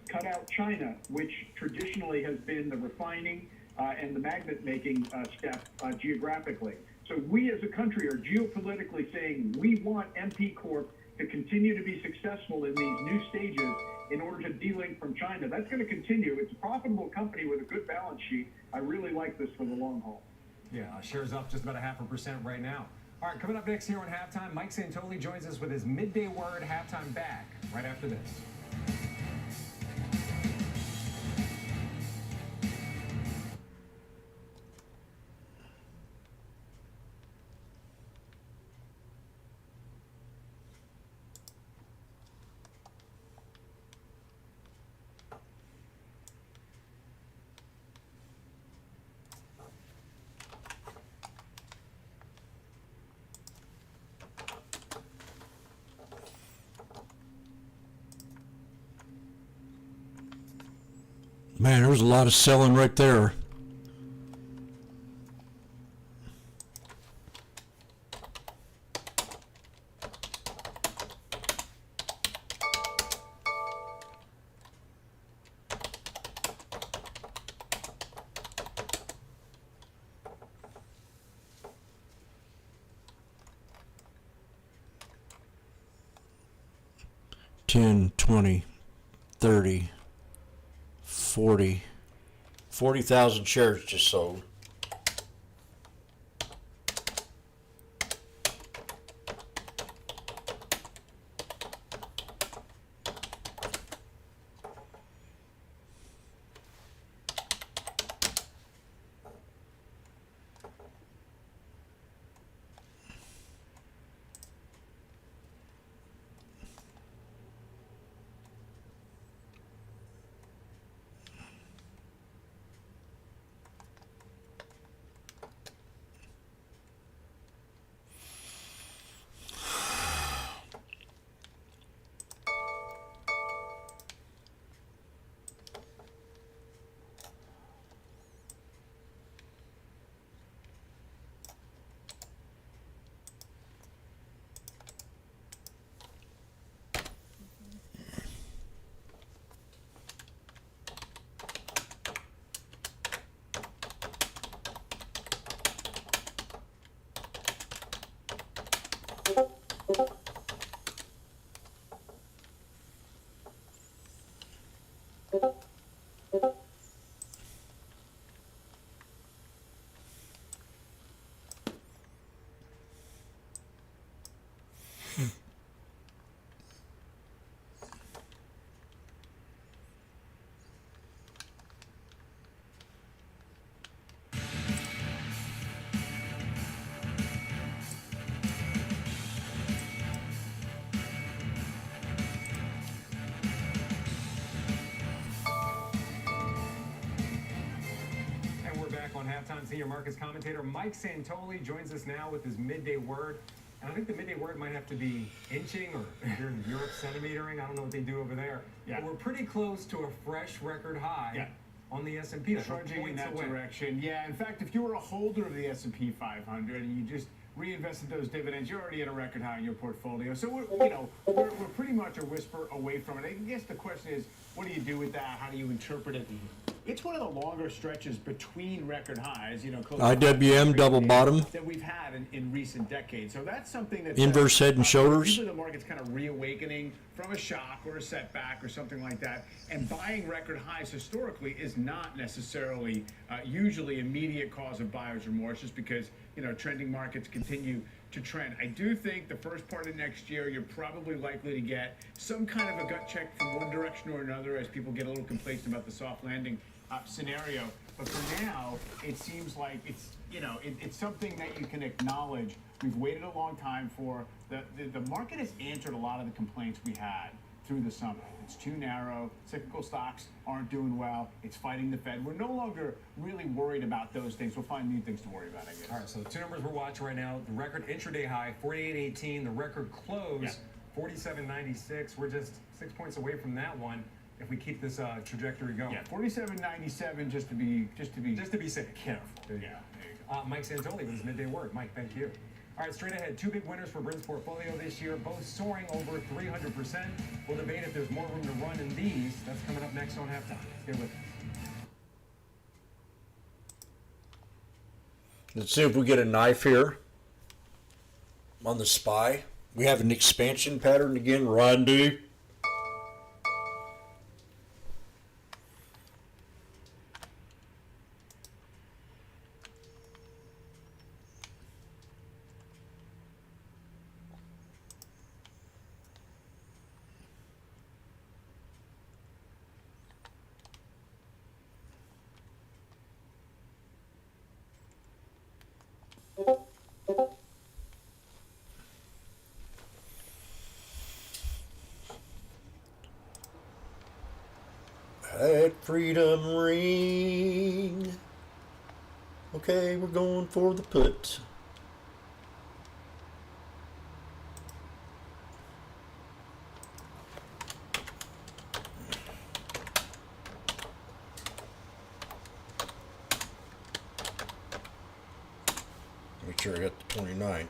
cut out China, which traditionally has been the refining and the magnet making step geographically. So we as a country are geopolitically saying we want MP Corp to continue to be successful in these new stages in order to delink from China. That's going to continue. It's a profitable company with a good balance sheet. I really like this for the long haul. Yeah, shares up just about 0.5% right now. All right, coming up next here on Halftime, Mike Santoli joins us with his midday word halftime back right after this. Man, there was a lot of selling right there. 10, 20, 30, 40. 40,000 shares just sold. On halftime, senior markets commentator Mike Santoli joins us now with his midday word. And I think the midday word might have to be inching, or here in Europe, centimetering. I don't know what they do over there. Yeah. But we're pretty close to a fresh record high on the S&P. Trudging in that direction. Yeah, in fact, if you were a holder of the S&P 500 and you just reinvested those dividends, you're already at a record high in your portfolio. So we're pretty much a whisper away from it. I guess the question is, what do you do with that? How do you interpret it? It's one of the longer stretches between record highs, close IWM double bottom that we've had in recent decades. So that's something that inverse head and shoulders. Usually the market's kind of reawakening from a shock or a setback or something like that. And buying record highs historically is not necessarily usually immediate cause of buyer's remorse, just because trending markets continue to trend. I do think the first part of next year, you're probably likely to get some kind of a gut check from one direction or another as people get a little complacent about the soft landing scenario. But for now, it seems like it's something that you can acknowledge. We've waited a long time for. The market has answered a lot of the complaints we had through the summer. It's too narrow. Cyclical stocks aren't doing well. It's fighting the Fed. We're no longer really worried about those things. We'll find new things to worry about, I guess. All right, so the two numbers we're watching right now, the record intraday high, 48.18. The record close, 47.96. We're just 6 points away from that one if we keep this trajectory going. Yeah, 47.97 just to be safe. Careful. There you go. Mike Santoli with his midday word. Mike, thank you. All right, straight ahead, two big winners for Bryn's portfolio this year, both soaring over 300%. We'll debate if there's more room to run in these. That's coming up next on Halftime. Stay with us. Let's see if we get a knife here on the SPY. We have an expansion pattern again, Randy. That freedom ring. Okay, we're going for the put. Make sure I got the 29th.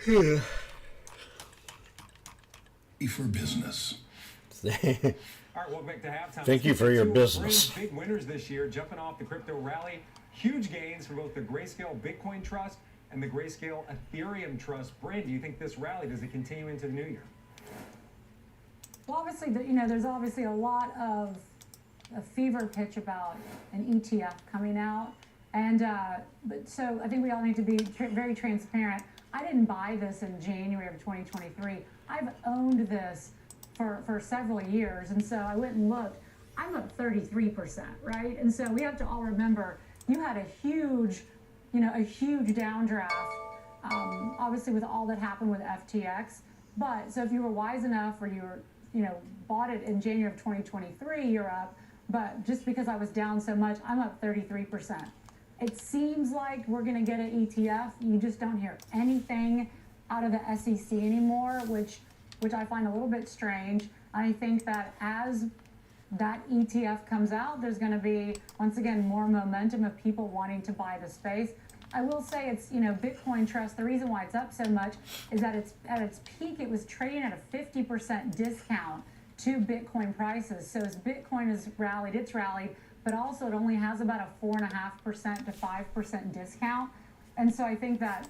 For business. All right, welcome back to halftime. Thank you for your Two business. Big winners this year, jumping off the crypto rally. Huge gains for both the Grayscale Bitcoin Trust and the Grayscale Ethereum Trust. Brand, do you think this rally, does it continue into the new year? Well, obviously, there's obviously a lot of a fever pitch about an ETF coming out. And but so I think we all need to be very transparent. I didn't buy this in January of 2023. I've owned this for several years. And so I went and looked. I'm up 33%, right? And so we have to all remember, you had a huge downdraft, obviously with all that happened with FTX. But so if you were wise enough or you were, bought it in January of 2023, you're up. But just because I was down so much, I'm up 33%. It seems like we're going to get an ETF. You just don't hear anything out of the SEC anymore, which I find a little bit strange. I think that as that ETF comes out, there's going to be, once again, more momentum of people wanting to buy the space. I will say it's, Bitcoin Trust, the reason why it's up so much is that it's at its peak, it was trading at a 50% discount to Bitcoin prices. So as Bitcoin has rallied, it's rallied, but also it only has about a 4.5% to 5% discount. And so I think that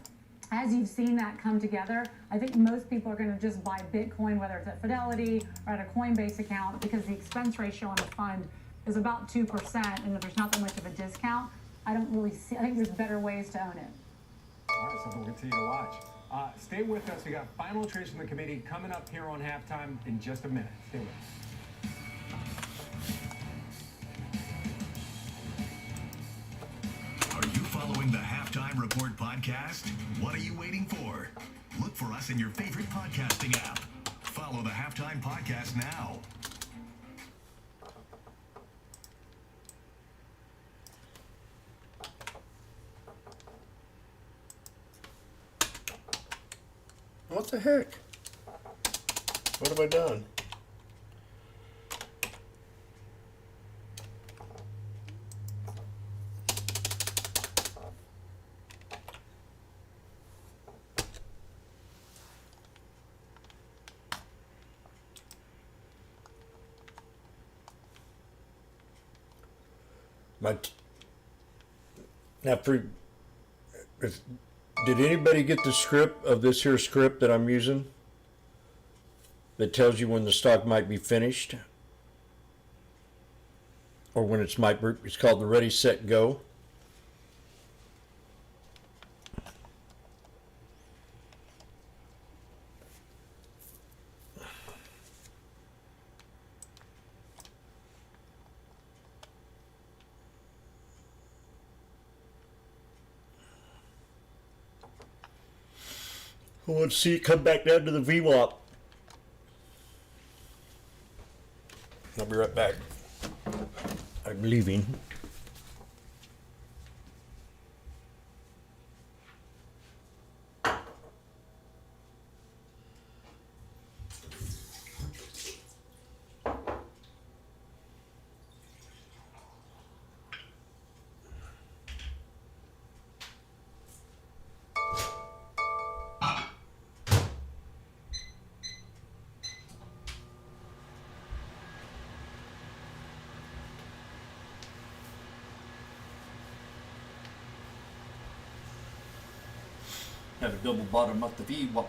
as you've seen that come together, I think most people are going to just buy Bitcoin, whether it's at Fidelity or at a Coinbase account, because the expense ratio on the fund is about 2%, and if there's not that much of a discount, I don't really see, I think there's better ways to own it. All right, something we'll continue to watch. Stay with us. We got final trades from the committee coming up here on halftime in just a minute. Stay with us. Are you following the Halftime Report podcast? What are you waiting for? Look for us in your favorite podcasting app. Follow the Halftime Podcast now. What the heck? What have I done? Did anybody get the script of this here script that I'm using that tells you when the stock might be finished or when it's called the Ready, Set, Go? Let's see it come back down to the VWAP. I'll be right back. I'm leaving. Have a double bottom up the VWAP.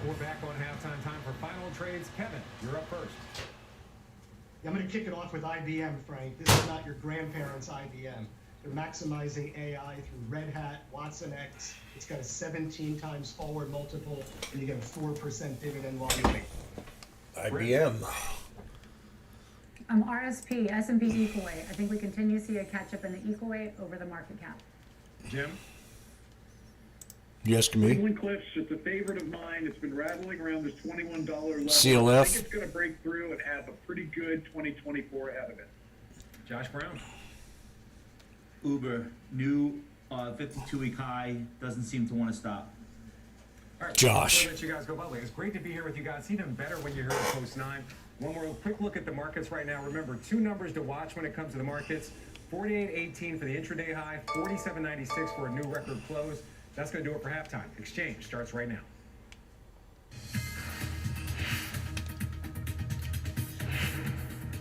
We're back on halftime time for final trades. Kevin, you're up first. I'm going to kick it off with IBM, Frank. This is not your grandparents' IBM. They're maximizing AI through Red Hat, Watson X. It's got a 17 times forward multiple, and you get a 4% dividend while you wait. IBM. RSP, S&P equal weight. I think we continue to see a catch up in the equal weight over the market cap. Jim? You asking me? Cleveland Cliffs, it's a favorite of mine. It's been rattling around this $21 level. CLF? I think it's going to break through and have a pretty good 2024 ahead of it. Josh Brown? Uber, new 52-week high, doesn't seem to want to stop. All right, Josh. Before I let you guys go, by the way, it's great to be here with you guys. Even better when you're here at Post 9. One more quick look at the markets right now. Remember, two numbers to watch when it comes to the markets. 48.18 for the intraday high, 47.96 for a new record close. That's going to do it for halftime. Exchange starts right now.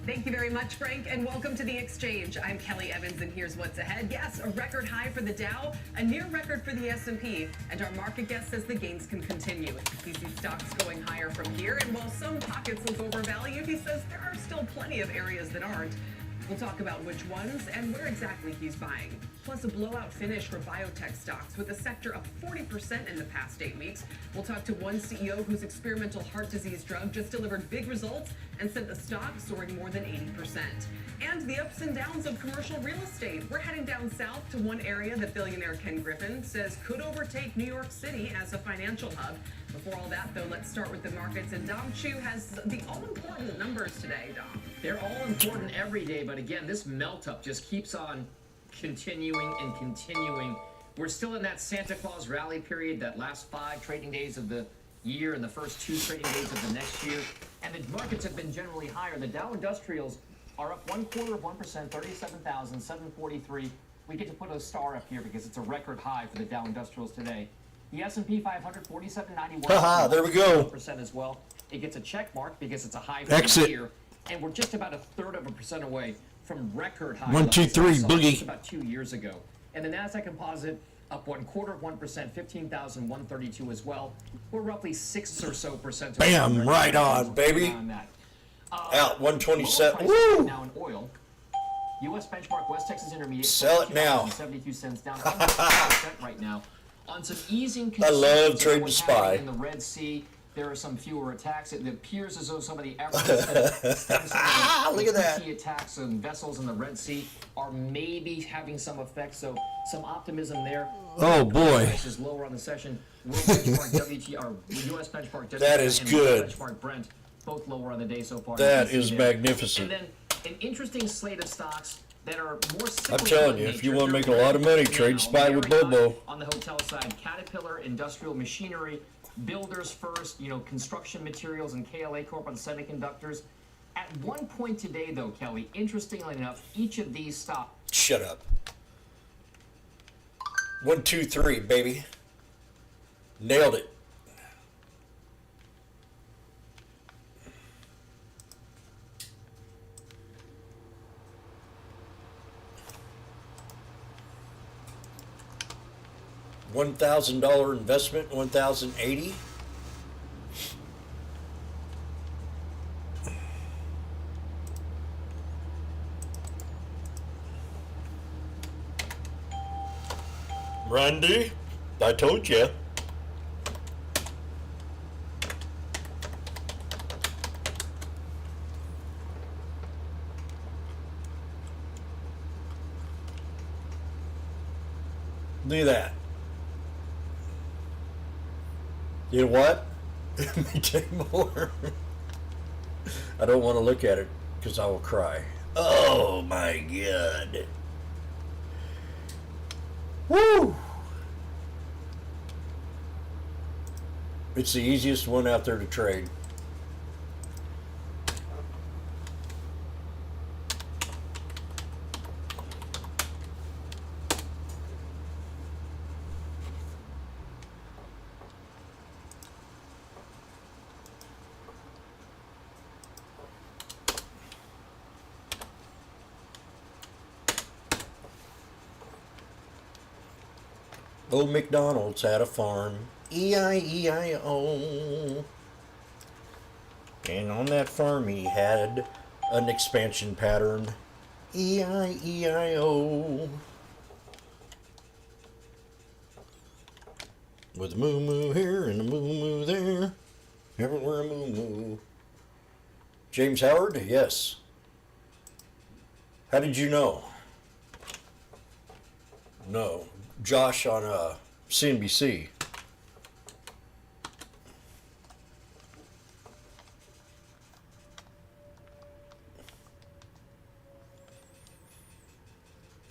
Thank you very much, Frank, and welcome to The Exchange. I'm Kelly Evans, and here's what's ahead. Yes, a record high for the Dow, a near record for the S&P, and our market guest says the gains can continue. He sees stocks going higher from here, and while some pockets look overvalued, he says there are still plenty of areas that aren't. We'll talk about which ones and where exactly he's buying. Plus a blowout finish for biotech stocks, with the sector up 40% in the past 8 weeks. We'll talk to one CEO whose experimental heart disease drug just delivered big results and sent the stock soaring more than 80%. And the ups and downs of commercial real estate. We're heading down south to one area that billionaire Ken Griffin says could overtake New York City as a financial hub. Before all that, though, let's start with the markets. And Dom Chu has the all-important numbers today, Dom. They're all important every day, but again, this melt-up just keeps on continuing and continuing. We're still in that Santa Claus rally period, that last 5 trading days of the year and the first 2 trading days of the next year. And the markets have been generally higher. The Dow Industrials are up 1/4%, 37,743. We get to put a star up here because it's a record high for the Dow Industrials today. The S&P 500, 4791. Haha, there we go. Percent as well. It gets a check mark because it's a high for Exit. the year. And we're just about 1/3% away from record high. 1, 2, 3, boogie. Just about 2 years ago. And the NASDAQ Composite up 1/4%, 15,132 as well. We're roughly 6 or so percent. Bam, right on, baby. Out 127. Woo! Now in oil. U.S. benchmark West Texas Intermediate. Sell it now. 72 cents down 1% right now. On some easing I love concerns trading what's SPY. happening in the Red Sea. There are some fewer attacks. It appears as though some of the efforts Look at that. attacks on vessels in the Red Sea are maybe having some effect. So some optimism there. Oh, boy. Prices lower on the session. World benchmark WTI or U.S. benchmark WTI That is and good. benchmark Brent both lower on the day so far. That is magnificent. And then an interesting slate of stocks that are more I'm cyclical telling in you, if you nature. want to make a They're lot of money, now trade SPY with very high Bobo. on the hotel side, Caterpillar, Industrial Machinery, Builders First, construction materials, and KLA Corp on semiconductors. At one point today, though, Kelly, interestingly enough, each of these stocks. Shut up. 1, 2, 3, baby. Nailed it. $1,000 investment, 1,080. Randy, I told you. Look at that. You know what? Let me take more. I don't want to look at it because I will cry. Oh my God. Woo! It's the easiest one out there to trade. Old McDonald's had a farm, E-I-E-I-O. And on that farm he had an expansion pattern, E-I-E-I-O. With a moo moo here and a moo moo there. Everywhere a moo moo. James Howard? Yes. How did you know? No. Josh on CNBC.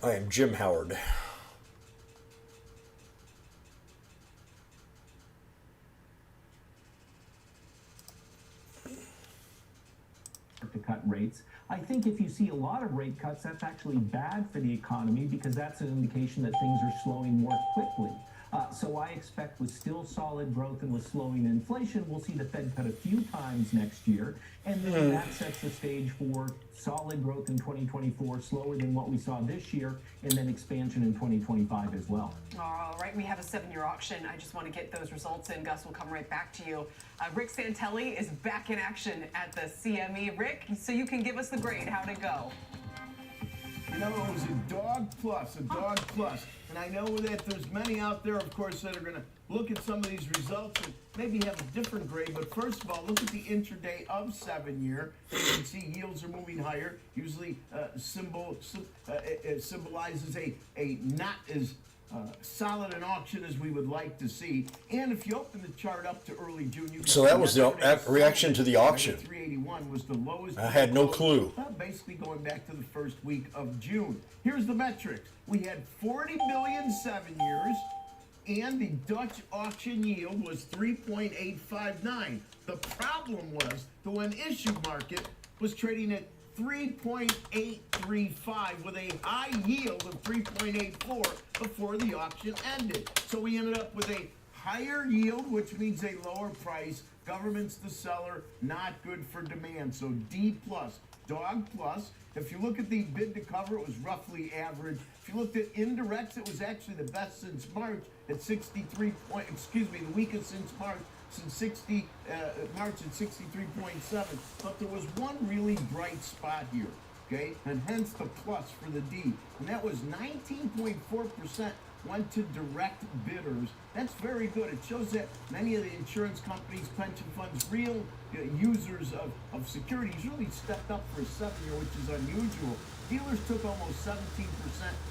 I am Jim Howard. To cut rates. I think if you see a lot of rate cuts, that's actually bad for the economy because that's an indication that things are slowing more quickly. So I expect with still solid growth and with slowing inflation, we'll see the Fed cut a few times next year. And then that sets the stage for solid growth in 2024, slower than what we saw this year, and then expansion in 2025 as well. All right, we have a 7-year auction. I just want to get those results in. Gus, we'll come right back to you. Rick Santelli is back in action at the CME. Rick, so you can give us the grade. How'd it go? You know, it was a dog plus. And I know that there's many out there, of course, that are going to look at some of these results and maybe have a different grade. But first of all, look at the intraday of 7-year. You can see yields are moving higher. Usually symbolizes a not as solid an auction as we would like to see. And if you open the chart up to early June, you can So that was the reaction to the auction. 381 was the lowest. I had no clue. Basically going back to the first week of June. Here's the metrics. We had 40 million 7 years, and the Dutch auction yield was 3.859. The problem was the when issue market was trading at 3.835 with a high yield of 3.84 before the auction ended. So we ended up with a higher yield, which means a lower price. Government's the seller, not good for demand. So D plus, dog plus. If you look at the bid to cover, it was roughly average. If you looked at indirects, it was actually the best since March at 63 point, the weakest since March. Since March at 63.7, but there was one really bright spot here, okay, and hence the plus for the D, and that was 19.4% went to direct bidders. That's very good. It shows that many of the insurance companies, pension funds, real users of securities really stepped up for a 7-year, which is unusual. Dealers took almost 17%,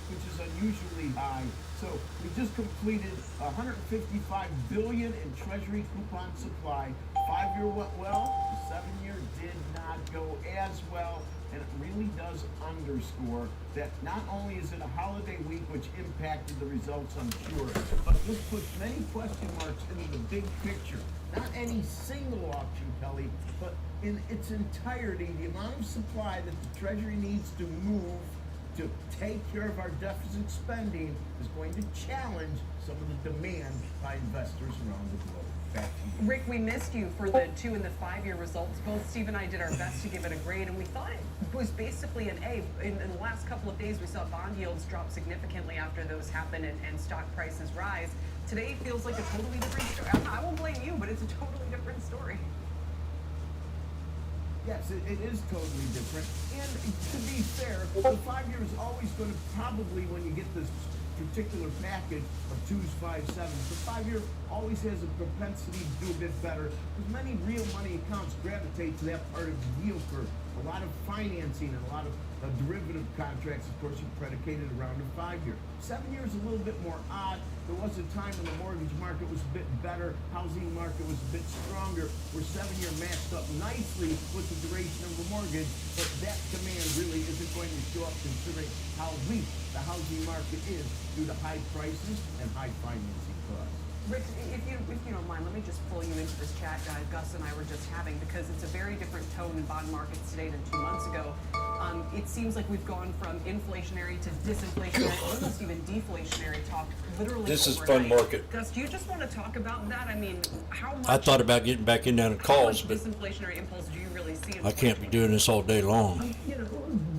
which is unusually high. So we just completed $155 billion in Treasury coupon supply. 5-year went well. The 7-year did not go as well. And it really does underscore that not only is it a holiday week, which impacted the results, I'm sure, but this puts many question marks into the big picture. Not any single auction, Kelly, but in its entirety, the amount of supply that the Treasury needs to move to take care of our deficit spending is going to challenge some of the demand by investors around the globe. Back to you. Rick, we missed you for the 2 and the 5-year results. Both Steve and I did our best to give it a grade, and we thought it was basically an A. In the last couple of days, we saw bond yields drop significantly after those happen and stock prices rise. Today feels like a totally different story. I won't blame you, but it's a totally different story. Yes, it is totally different. And to be fair, the 5-year is always going to probably, when you get this particular package of 2s, 5s, 7s, the 5-year always has a propensity to do a bit better because many real money accounts gravitate to that part of the yield curve. A lot of financing and a lot of derivative contracts, of course, are predicated around a 5-year. 7 years is a little bit more odd. There was a time when the mortgage market was a bit better, housing market was a bit stronger, where 7-year matched up nicely with the duration of the mortgage, but that demand really isn't going to show up considering how weak the housing market is due to high prices and high financing costs. Rick, if you don't mind, let me just pull you into this chat Gus and I were just having, because it's a very different tone in bond markets today than 2 months ago. It seems like we've gone from inflationary to disinflationary, almost even deflationary talk, literally This is overnight. fun market. Gus, do you just want to talk about that? I mean, how much? I thought about getting back in down in calls, but disinflationary impulse do you really see? I can't be doing this all day long. You know,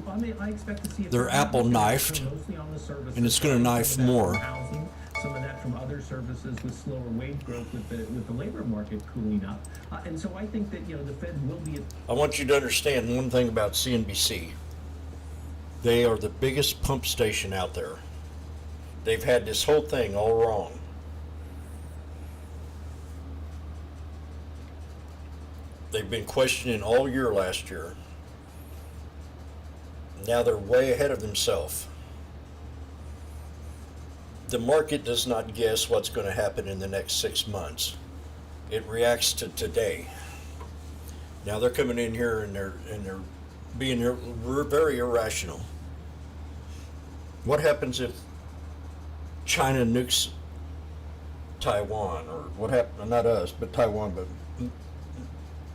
I mean, I expect to see They're apple knifed, mostly on the services and it's going to knife some of that more. from housing, some of that from other services with slower wage growth with the labor market cooling up. And so I think that, the Fed will be. I want you to understand one thing about CNBC. They are the biggest pump station out there. They've had this whole thing all wrong. They've been questioning all year last year. Now they're way ahead of themselves. The market does not guess what's going to happen in the next 6 months. It reacts to today. Now they're coming in here and they're being very irrational. What happens if China nukes Taiwan, or what happened? Not us, but Taiwan. But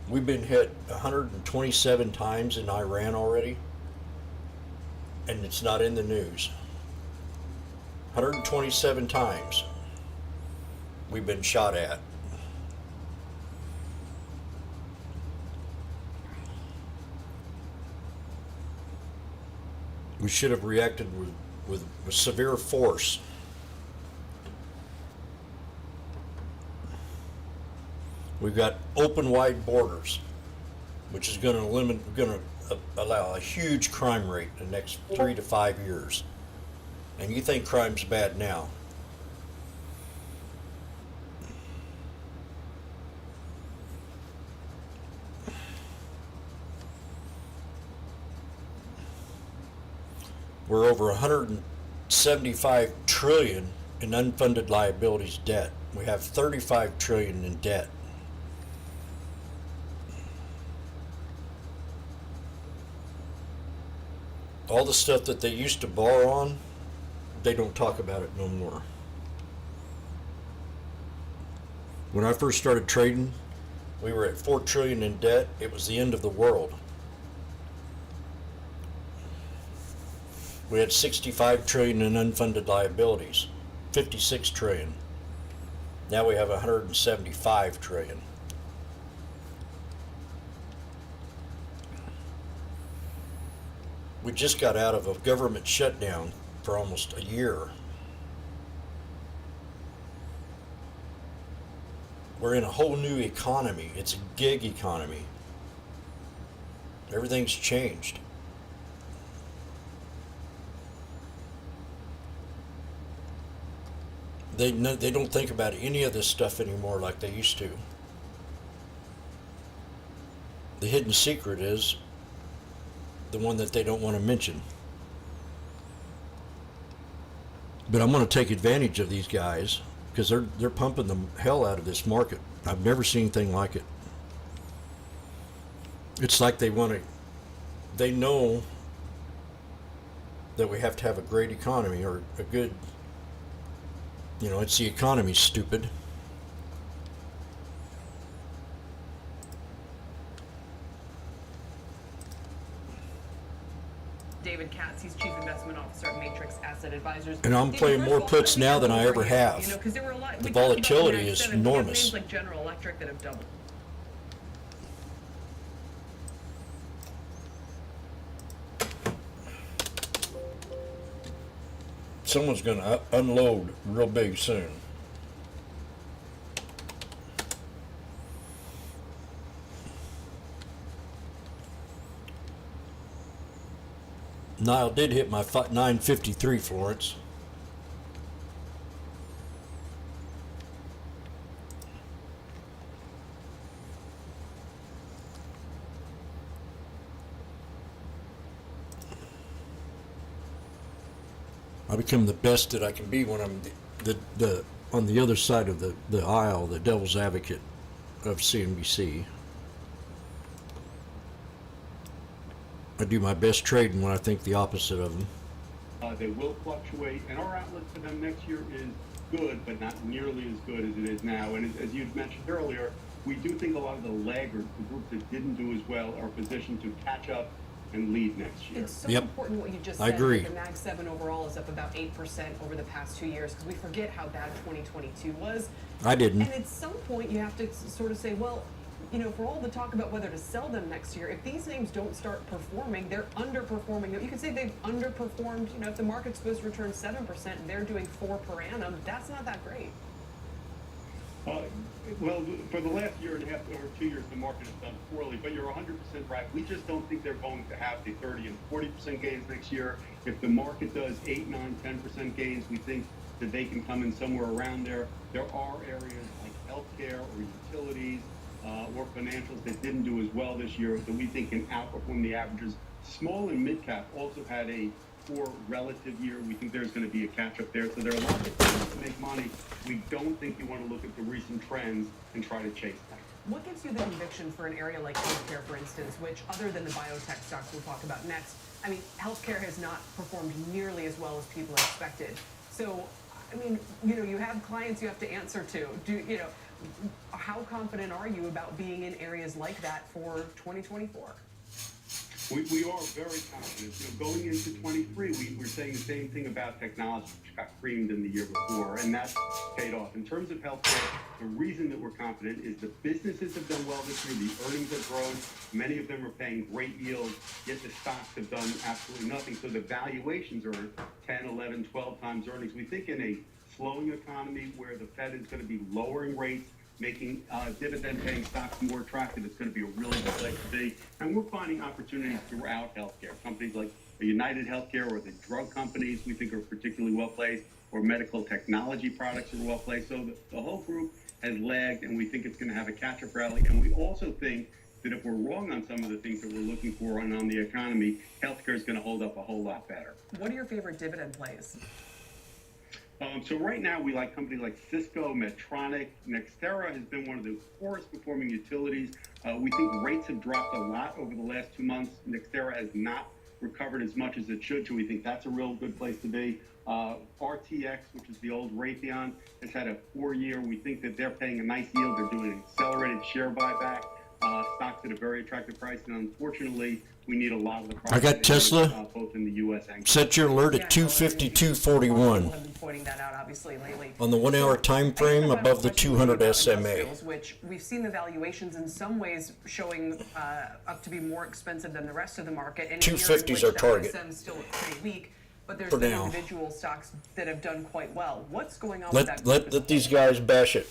we've been hit 127 times in Iran already, and it's not in the news. 127 times we've been shot at. We should have reacted with severe force. We've got open wide borders, which is going to allow a huge crime rate in the next 3 to 5 years. And you think crime's bad now. We're over 175 trillion in unfunded liabilities debt. We have 35 trillion in debt. All the stuff that they used to borrow on, they don't talk about it no more. When I first started trading, we were at 4 trillion in debt. It was the end of the world. We had 65 trillion in unfunded liabilities, 56 trillion. Now we have 175 trillion. We just got out of a government shutdown for almost a year. We're in a whole new economy. It's a gig economy. Everything's changed. They don't think about any of this stuff anymore like they used to. The hidden secret is the one that they don't want to mention. But I'm going to take advantage of these guys because they're pumping the hell out of this market. I've never seen anything like it. It's like they know that we have to have a great economy or a good, it's the economy, stupid. David Katz, he's Chief Investment Officer at Matrix Asset Advisors. And I'm playing more puts now than I ever have. The volatility is enormous. Names like General Electric that have doubled. Someone's going to unload real big soon. Nile did hit my 953, Florence. I become the best that I can be when I'm the on the other side of the aisle, the devil's advocate of CNBC. I do my best trading when I think the opposite of them. They will fluctuate, and our outlook for them next year is good, but not nearly as good as it is now. And as you mentioned earlier, we do think a lot of the laggards, the groups that didn't do as well, are positioned to catch up and lead next year. It's so important what you just said. I agree. The Mag 7 overall is up about 8% over the past 2 years because we forget how bad 2022 was. I didn't. And at some point you have to sort of say, well, for all the talk about whether to sell them next year, if these names don't start performing, they're underperforming. You could say they've underperformed. If the market's supposed to return 7% and they're doing 4 per annum, that's not that great. Well, for the last year and a half or 2 years, the market has done poorly, but you're 100% right. We just don't think they're going to have the 30 and 40% gains next year. If the market does 8, 9, 10% gains, we think that they can come in somewhere around there. There are areas like healthcare or utilities or financials that didn't do as well this year that we think can outperform the averages. Small and mid cap also had a poor relative year. We think there's going to be a catch up there. So there are lots of ways to make money. We don't think you want to look at the recent trends and try to chase them. What gives you the conviction for an area like healthcare, for instance, which, other than the biotech stocks we'll talk about next, I mean, healthcare has not performed nearly as well as people expected. So, I mean, you know, you have clients you have to answer to. How confident are you about being in areas like that for 2024? We are very confident. Going into 23, we were saying the same thing about technology, which got creamed in the year before, and that's paid off. In terms of healthcare, the reason that we're confident is the businesses have done well this year. The earnings have grown. Many of them are paying great yields, yet the stocks have done absolutely nothing. So the valuations are 10, 11, 12 times earnings. We think in a slowing economy where the Fed is going to be lowering rates, making dividend-paying stocks more attractive, it's going to be a really good place to be. And we're finding opportunities throughout healthcare. Companies like United Healthcare or the drug companies we think are particularly well-placed, or medical technology products are well-placed. So the whole group has lagged, and we think it's going to have a catch-up rally. And we also think that if we're wrong on some of the things that we're looking for on the economy, healthcare is going to hold up a whole lot better. What are your favorite dividend plays? So right now we like companies like Cisco, Medtronic. Nextera has been one of the poorest performing utilities. We think rates have dropped a lot over the last 2 months. Nextera has not recovered as much as it should, so we think that's a real good place to be. RTX, which is the old Raytheon, has had a poor year. We think that they're paying a nice yield. They're doing an accelerated share buyback. Stocks at a very attractive price, and unfortunately, we need a lot of the I got Tesla. Both in the U.S. and Set your alert at 252.41 I've been pointing that out, obviously, lately. on the 1 hour time frame above the 200 SMA. Which we've seen the valuations in some ways showing up to be more expensive than the rest of the market. And 250s are target. ISM still pretty weak, but there's For been now. individual stocks that have done quite well. What's going on with that? Let these guys bash it.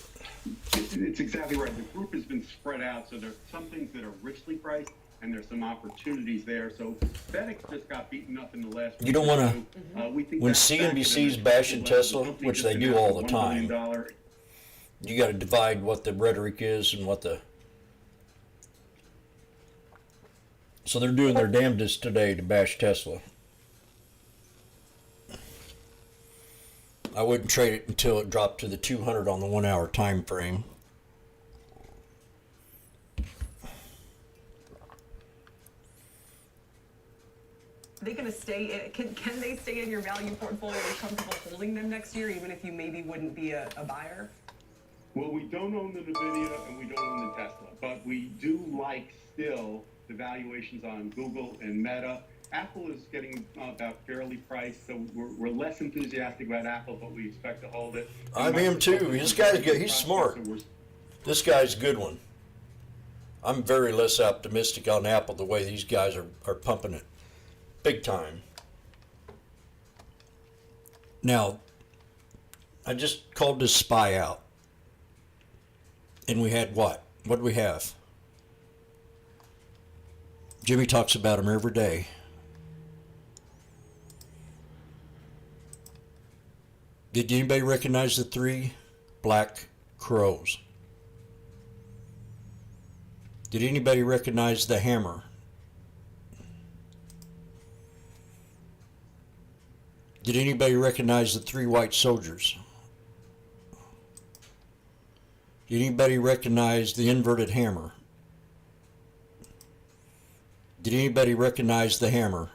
It's exactly right. The group has been spread out, so there's some things that are richly priced, and there's some opportunities there. So FedEx just got beaten up in the last. You don't want to. When CNBC's bashing Tesla, which they do all the time, you got to divide what the rhetoric is and what the. So they're doing their damnedest today to bash Tesla. I wouldn't trade it until it dropped to the 200 on the 1 hour time frame. Are they going to stay? Can they stay in your value portfolio? Are you comfortable holding them next year, even if you maybe wouldn't be a buyer? Well, we don't own the NVIDIA and we don't own the Tesla, but we do like still the valuations on Google and Meta. Apple is getting about fairly priced, so we're less enthusiastic about Apple, but we expect to hold it. I am too. This guy's good. He's smart. This guy's a good one. I'm very less optimistic on Apple the way these guys are pumping it. Big time. Now, I just called this SPY out. And we had what? What do we have? Jimmy talks about them every day. Did anybody recognize the 3 black crows? Did anybody recognize the hammer? Did anybody recognize the 3 white soldiers? Did anybody recognize the inverted hammer? Did anybody recognize the hammer?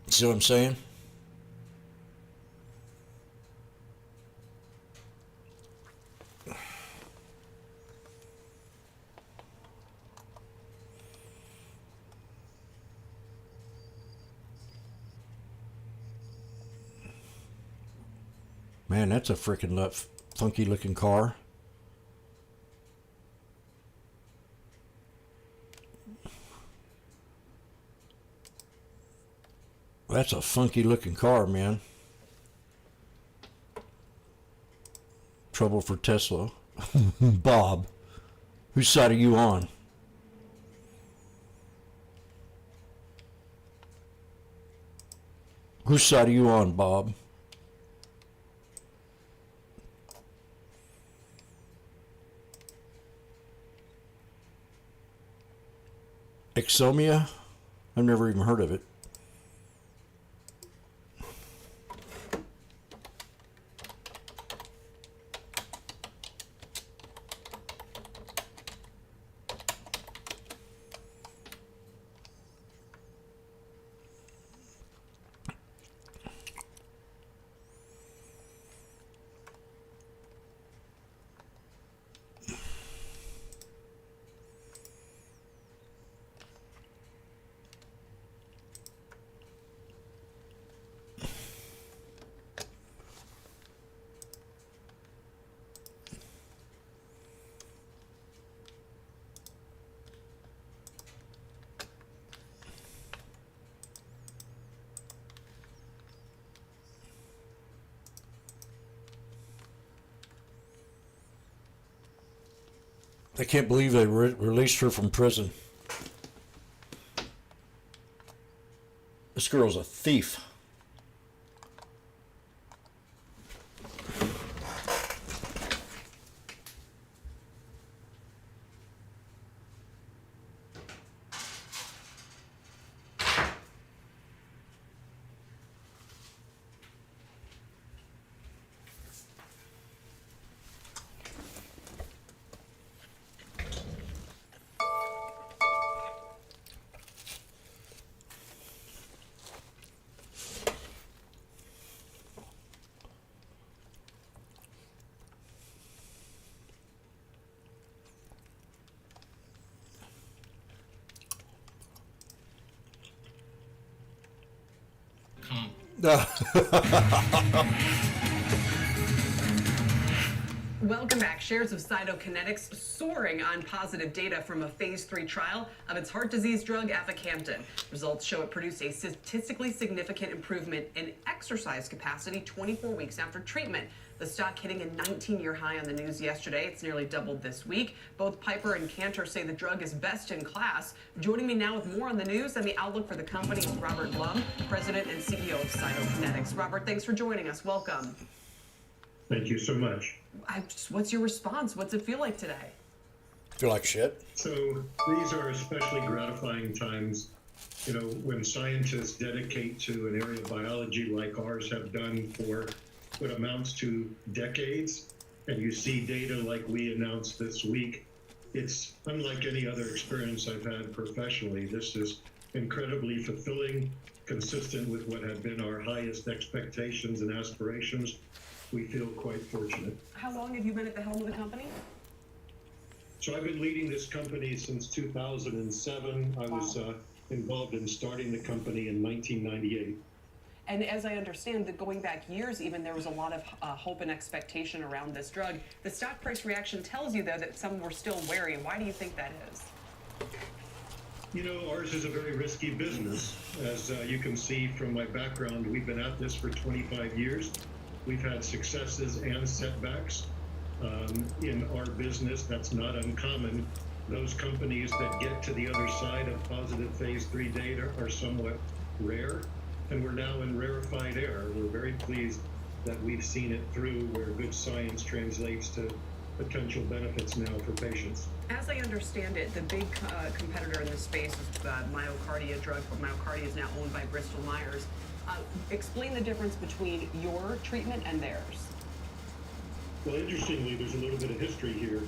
See what I'm saying? Man, that's a freaking funky looking car. That's a funky looking car, man. Trouble for Tesla. Bob, whose side are you on? Whose side are you on, Bob? Exomia? I've never even heard of it. I can't believe they released her from prison. This girl's a thief. Welcome back. Shares of Cytokinetics soaring on positive data from a phase 3 trial of its heart disease drug aficamten. Results show it produced a statistically significant improvement in exercise capacity 24 weeks after treatment. The stock hitting a 19-year high on the news yesterday. It's nearly doubled this week. Both Piper and Cantor say the drug is best in class. Joining me now with more on the news and the outlook for the company is Robert Blum, President and CEO of Cytokinetics. Robert, thanks for joining us. Welcome. Thank you so much. What's your response? What's it feel like today? Feel like shit? So these are especially gratifying times, you know, when scientists dedicate to an area of biology like ours have done for what amounts to decades, and you see data like we announced this week. It's unlike any other experience I've had professionally. This is incredibly fulfilling, consistent with what had been our highest expectations and aspirations. We feel quite fortunate. How long have you been at the helm of the company? So I've been leading this company since 2007. I was involved in starting the company in 1998. And as I understand, that going back years even, there was a lot of hope and expectation around this drug. The stock price reaction tells you, though, that some were still wary. Why do you think that is? You know, ours is a very risky business. As you can see from my background, we've been at this for 25 years. We've had successes and setbacks in our business. That's not uncommon. Those companies that get to the other side of positive phase 3 data are somewhat rare, and we're now in rarefied air. We're very pleased that we've seen it through, where good science translates to potential benefits now for patients. As I understand it, the big competitor in this space is the MyoKardia drug. MyoKardia is now owned by Bristol Myers. Explain the difference between your treatment and theirs. Well, interestingly, there's a little bit of history here.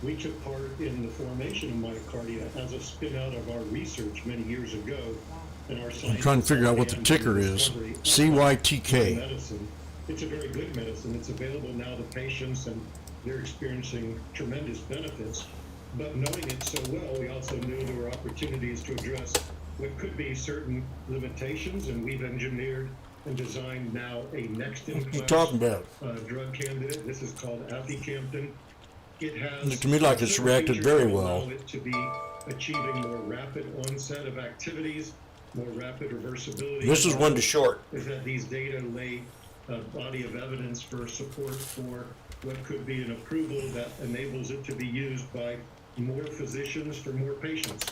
We took part in the formation of MyoKardia as a spin-out of our research many years ago. And our I'm trying to figure out what the ticker is. CYTK. Medicine. It's a very good medicine. It's available now to patients, and they're experiencing tremendous benefits. But knowing it so well, we also knew there were opportunities to address what could be certain limitations, and we've engineered and designed now a next-in-class drug candidate. This is called aficamten. It has Looks to me like it's reacted very well. Allow it to be achieving more rapid onset of activities, more rapid reversibility. This is one to short. Is that these data lay a body of evidence for support for what could be an approval that enables it to be used by more physicians for more patients.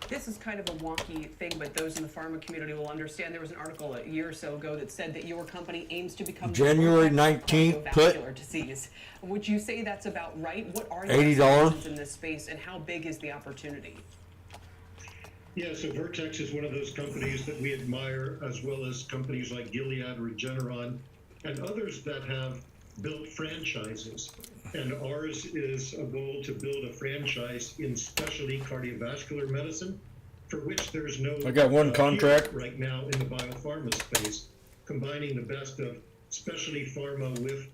This is kind of a wonky thing, but those in the pharma community will understand. There was an article a year or so ago that said that your company aims to become January the 19th, put cardiovascular disease. Would you say that's about right? What are $80 your expectations in this space, and how big is the opportunity? Yeah, so Vertex is one of those companies that we admire, as well as companies like Gilead, Regeneron, and others that have built franchises. And ours is a goal to build a franchise in specialty cardiovascular medicine, for which there's no I got one contract right now in the biopharma space, combining the best of specialty pharma with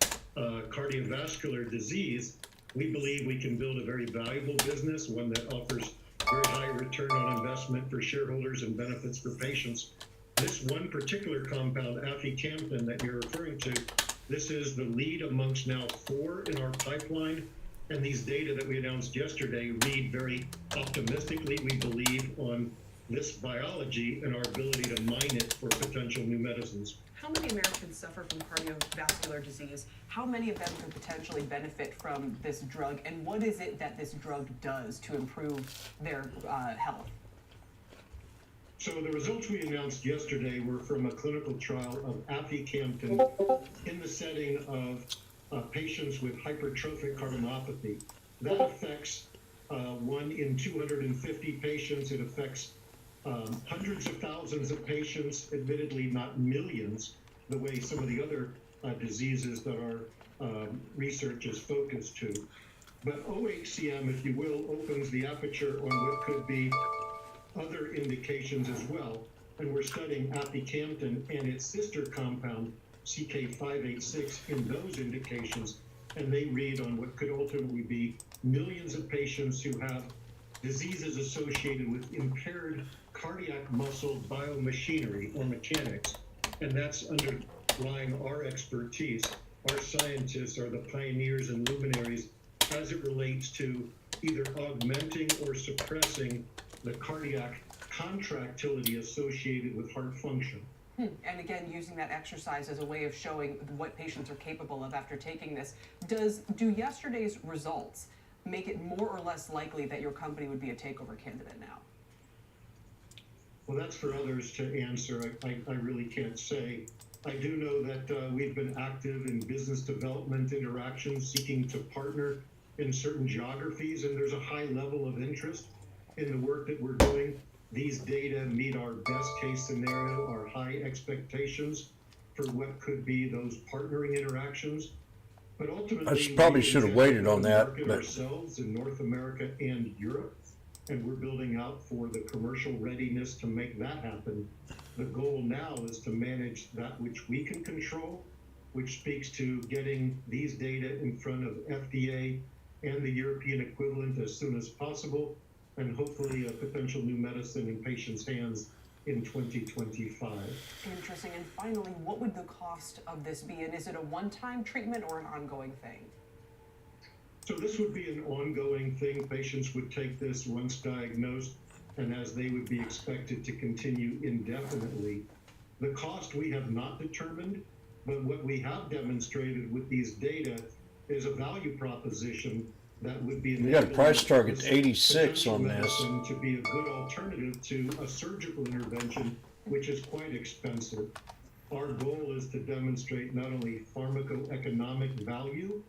cardiovascular disease. We believe we can build a very valuable business, one that offers very high return on investment for shareholders and benefits for patients. This one particular compound, aficamten, that you're referring to, this is the lead amongst now 4 in our pipeline. And these data that we announced yesterday read very optimistically, we believe, on this biology and our ability to mine it for potential new medicines. How many Americans suffer from cardiovascular disease? How many of them could potentially benefit from this drug? And what is it that this drug does to improve their health? So the results we announced yesterday were from a clinical trial of aficamten in the setting of patients with hypertrophic cardiomyopathy. That affects 1 in 250 patients. It affects hundreds of thousands of patients, admittedly not millions, the way some of the other diseases that our research is focused to. But OHCM, if you will, opens the aperture on what could be other indications as well. And we're studying aficamten and its sister compound, CK-586, in those indications. And they read on what could ultimately be millions of patients who have diseases associated with impaired cardiac muscle biomachinery or mechanics. And that's underlying our expertise. Our scientists are the pioneers and luminaries as it relates to either augmenting or suppressing the cardiac contractility associated with heart function. And again, using that exercise as a way of showing what patients are capable of after taking this. Do yesterday's results make it more or less likely that your company would be a takeover candidate now? Well, that's for others to answer. I really can't say. I do know that we've been active in business development interactions, seeking to partner in certain geographies, and there's a high level of interest in the work that we're doing. These data meet our best case scenario, our high expectations for what could be those partnering interactions. But ultimately, I probably should have waited on that. Market ourselves in North America and Europe, and we're building out for the commercial readiness to make that happen. The goal now is to manage that which we can control, which speaks to getting these data in front of FDA and the European equivalent as soon as possible, and hopefully a potential new medicine in patients' hands in 2025. Interesting. And finally, what would the cost of this be? And is it a one-time treatment or an ongoing thing? So this would be an ongoing thing. Patients would take this once diagnosed, and as they would be expected to continue indefinitely. The cost we have not determined, but what we have demonstrated with these data is a value proposition that would be We got a price target 86 on this. to be a good alternative to a surgical intervention, which is quite expensive. Our goal is to demonstrate not only pharmacoeconomic value,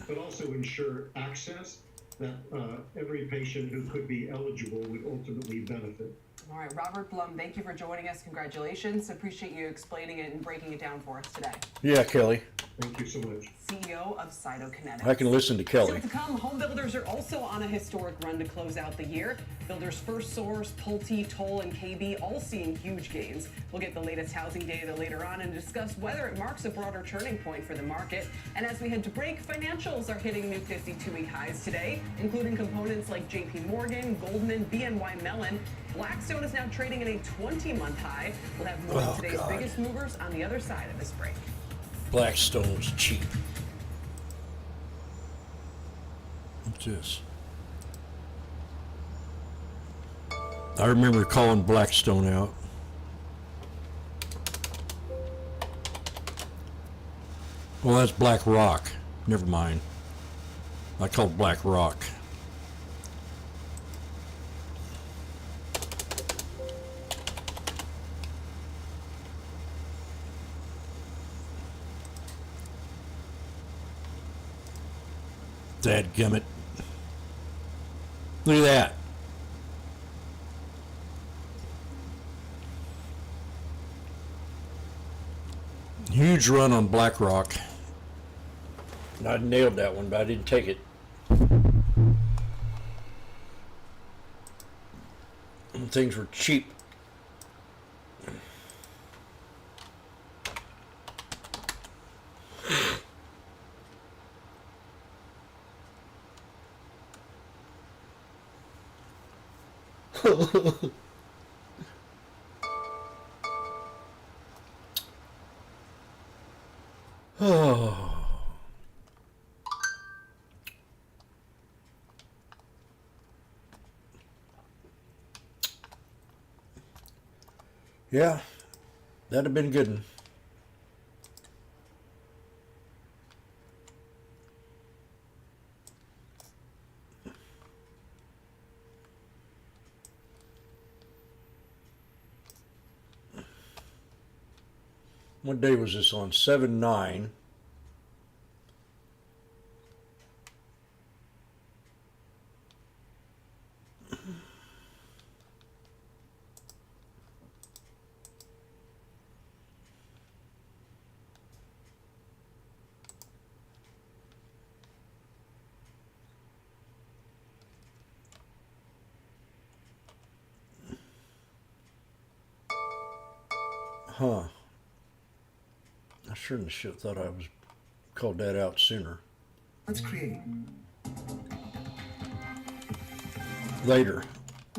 but also ensure access that every patient who could be eligible would ultimately benefit. All right, Robert Blum, thank you for joining us. Congratulations. Appreciate you explaining it and breaking it down for us today. Yeah, Kelly. Thank you so much. CEO of Cytokinetics. I can listen to Kelly. Still to come, home builders are also on a historic run to close out the year. Builders First Source, Pulte, Toll, and KB all seeing huge gains. We'll get the latest housing data later on and discuss whether it marks a broader turning point for the market. And as we head to break, financials are hitting new 52-week highs today, including components like JP Morgan, Goldman, BNY Mellon. Blackstone is now trading at a 20-month high. We'll have more of today's biggest movers on the other side of this break. Blackstone's cheap. What's this? I remember calling Blackstone out. Well, that's Black Rock. Never mind. I called Black Rock. Dadgummit. Look at that. Huge run on BlackRock. I nailed that one, but I didn't take it. And things were cheap. Oh. Yeah, that'd have been good one. What day was this on? 7/9. Huh. I sure in the shit thought I was called that out sooner. Let's create. Later.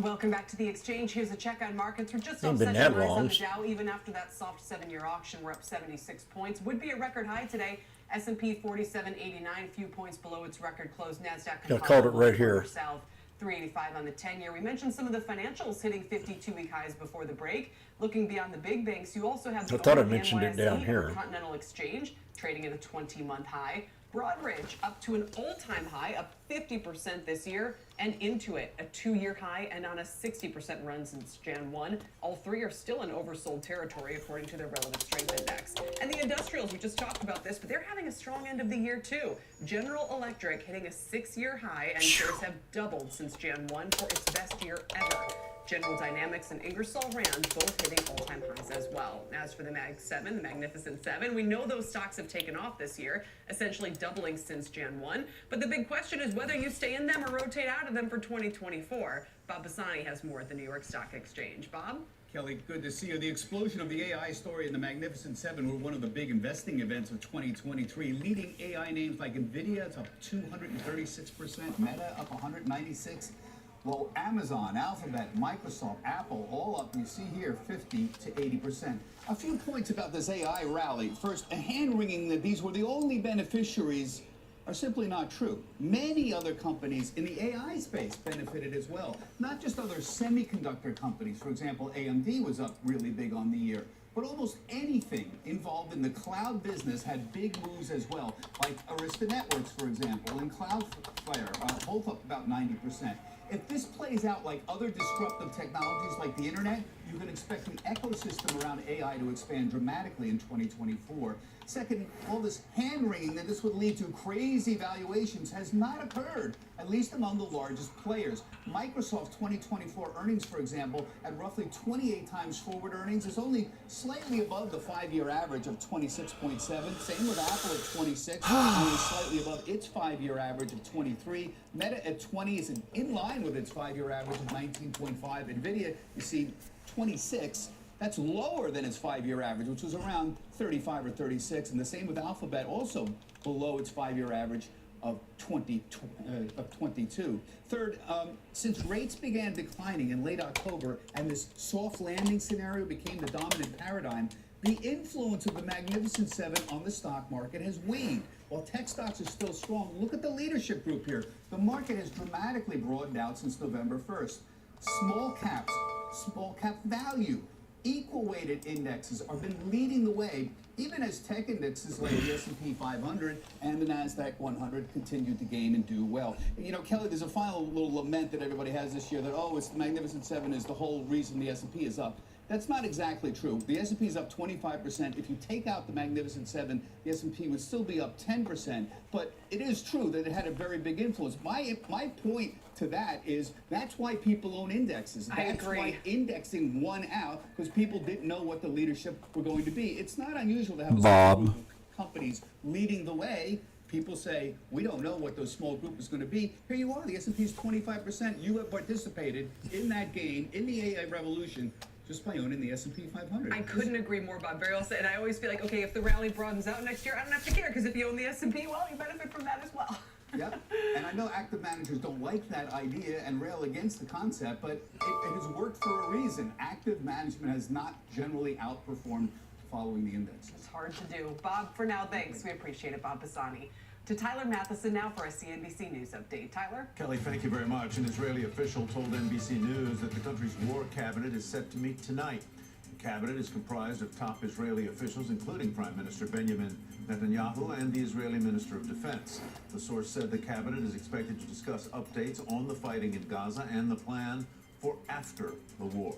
Welcome back to the exchange. Here's a check on markets. We're just Ain't off been session that highs long. on the Dow, even after that soft 7-year auction. We're up 76 points. Would be a record high today. S&P 47.89, few points below its record close. NASDAQ I called it right here. South 385 on the 10-year. We mentioned some of the financials hitting 52-week highs before the break. Looking beyond the big banks, you also have I thought I the mentioned it NYSE down here. Continental Exchange trading at a 20-month high. Broadridge up to an all-time high, up 50% this year, and into it, a 2-year high and on a 60% run since Jan 1. All three are still in oversold territory according to their relative strength index. And the industrials, we just talked about this, but they're having a strong end of the year too. General Electric hitting a 6-year high, and shares have doubled since Jan 1 for its best year ever. General Dynamics and Ingersoll Rand both hitting all-time highs as well. As for the Mag 7, the Magnificent 7, we know those stocks have taken off this year, essentially doubling since Jan 1. But the big question is whether you stay in them or rotate out of them for 2024. Bob Bassani has more at the New York Stock Exchange. Bob? Kelly, good to see you. The explosion of the AI story and the Magnificent Seven were one of the big investing events of 2023. Leading AI names like NVIDIA, it's up 236%, Meta up 196%. Well, Amazon, Alphabet, Microsoft, Apple, all up, you see here, 50 to 80%. A few points about this AI rally. First, a hand-wringing that these were the only beneficiaries are simply not true. Many other companies in the AI space benefited as well. Not just other semiconductor companies. For example, AMD was up really big on the year. But almost anything involved in the cloud business had big moves as well, like Arista Networks, for example, and Cloudflare, both up about 90%. If this plays out like other disruptive technologies like the internet, you can expect the ecosystem around AI to expand dramatically in 2024. Second, all this hand-wringing that this would lead to crazy valuations has not occurred, at least among the largest players. Microsoft's 2024 earnings, for example, at roughly 28 times forward earnings is only slightly above the 5-year average of 26.7. Same with Apple at 26, only slightly above its 5-year average of 23. Meta at 20 is in line with its 5-year average of 19.5. NVIDIA, you see, 26. That's lower than its 5-year average, which was around 35 or 36. And the same with Alphabet, also below its 5-year average of 22. Third, since rates began declining in late October and this soft landing scenario became the dominant paradigm, the influence of the Magnificent Seven on the stock market has waned. While tech stocks are still strong, look at the leadership group here. The market has dramatically broadened out since November 1st. Small caps, small cap value, equal weighted indexes have been leading the way, even as tech indexes like the S&P 500 and the NASDAQ 100 continued to gain and do well. You know, Kelly, there's a final little lament that everybody has this year that, oh, it's the Magnificent Seven is the whole reason the S&P is up. That's not exactly true. The S&P is up 25%. If you take out the Magnificent Seven, the S&P would still be up 10%. But it is true that it had a very big influence. My point to that is that's why people own indexes. I That's agree. why indexing won out, because people didn't know what the leadership were going to be. It's not unusual to have a Bob. small group of companies leading the way. People say, we don't know what those small group is going to be. Here you are, the S&P is 25%. You have participated in that game, in the AI revolution, just by owning the S&P 500. I couldn't agree more, Bob. Very well said. And I always feel like, okay, if the rally broadens out next year, I don't have to care, because if you own the S&P, well, you benefit from that as well. Yep. And I know active managers don't like that idea and rail against the concept, but it has worked for a reason. Active management has not generally outperformed following the index. It's hard to do. Bob, for now, thanks. We appreciate it, Bob Pisani. To Tyler Matheson now for a CNBC News update. Tyler? Kelly, thank you very much. An Israeli official told NBC News that the country's war cabinet is set to meet tonight. The cabinet is comprised of top Israeli officials, including Prime Minister Benjamin Netanyahu and the Israeli Minister of Defense. The source said the cabinet is expected to discuss updates on the fighting in Gaza and the plan for after the war.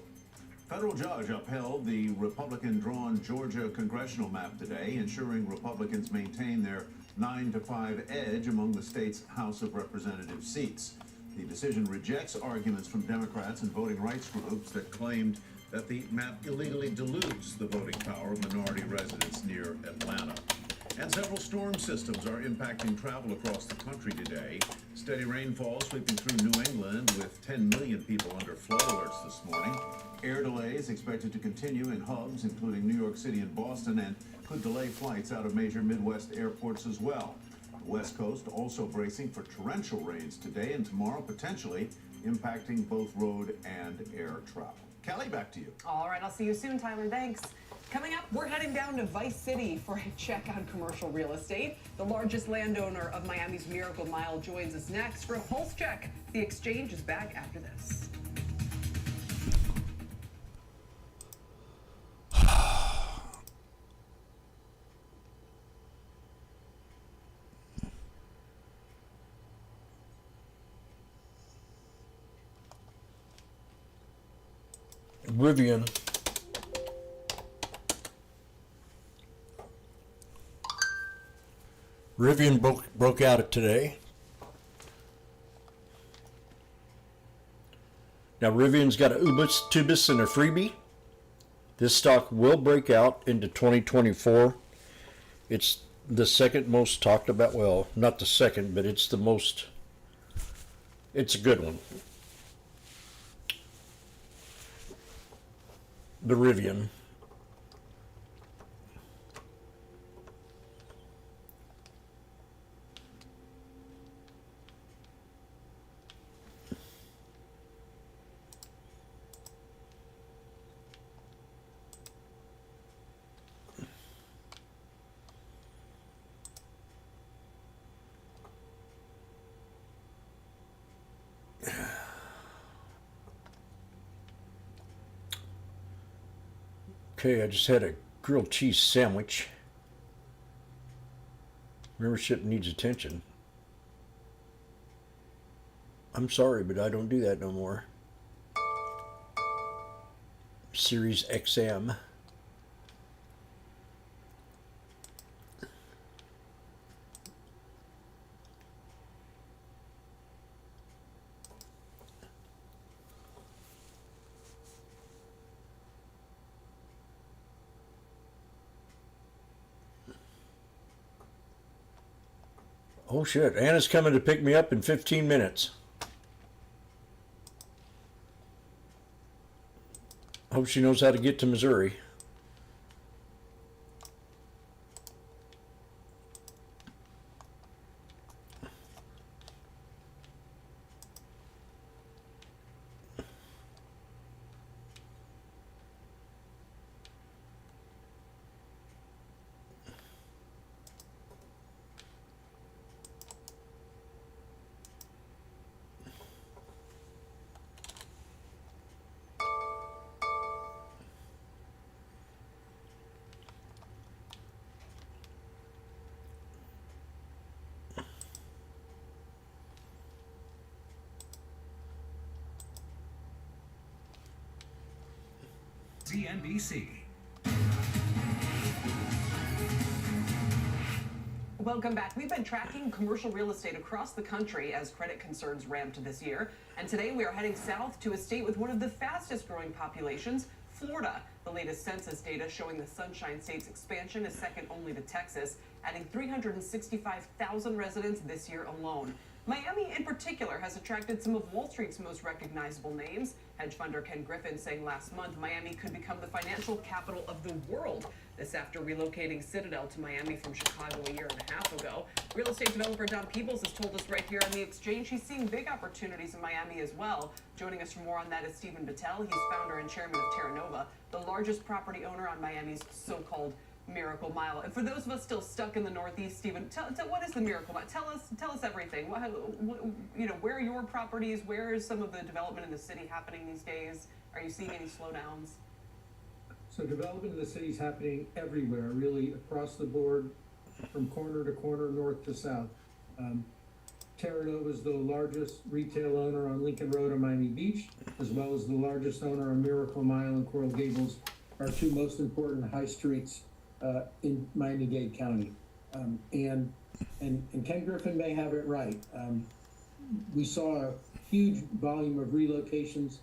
Federal judge upheld the Republican-drawn Georgia congressional map today, ensuring Republicans maintain their 9-5 edge among the state's House of Representatives seats. The decision rejects arguments from Democrats and voting rights groups that claimed that the map illegally dilutes the voting power of minority residents near Atlanta. And several storm systems are impacting travel across the country today. Steady rainfall sweeping through New England with 10 million people under flood alerts this morning. Air delays expected to continue in hubs, including New York City and Boston, and could delay flights out of major Midwest airports as well. The West Coast also bracing for torrential rains today and tomorrow, potentially impacting both road and air travel. Kelly, back to you. All right, I'll see you soon, Tyler. Thanks. Coming up, we're heading down to Vice City for a check on commercial real estate. The largest landowner of Miami's Miracle Mile joins us next for a pulse check. The Exchange is back after this. Rivian. Rivian broke out today. Now Rivian's got a Tubis and a freebie. This stock will break out into 2024. It's the second most talked about. Well, not the second, but it's the most. It's a good one. The Rivian. Okay, I just had a grilled cheese sandwich. Membership needs attention. I'm sorry, but I don't do that no more. Series XM. Oh shit, Anna's coming to pick me up in 15 minutes. Hope she knows how to get to Missouri. CNBC. Welcome back. We've been tracking commercial real estate across the country as credit concerns ramped this year. And today we are heading south to a state with one of the fastest growing populations, Florida. The latest census data showing the Sunshine State's expansion is second only to Texas, adding 365,000 residents this year alone. Miami in particular has attracted some of Wall Street's most recognizable names. Hedge funder Ken Griffin saying last month Miami could become the financial capital of the world. This after relocating Citadel to Miami from Chicago a year and a half ago. Real estate developer Don Peebles has told us right here on The Exchange he's seeing big opportunities in Miami as well. Joining us for more on that is Stephen Battelle. He's founder and chairman of Terra Nova, the largest property owner on Miami's so-called Miracle Mile. And for those of us still stuck in the Northeast, Stephen, what is the Miracle Mile? Tell us everything. Where are your properties? Where is some of the development in the city happening these days? Are you seeing any slowdowns? So development in the city is happening everywhere, really across the board, from corner to corner, north to south. Terra Nova is the largest retail owner on Lincoln Road in Miami Beach, as well as the largest owner on Miracle Mile and Coral Gables, our two most important high streets in Miami-Dade County. And Ken Griffin may have it right. We saw a huge volume of relocations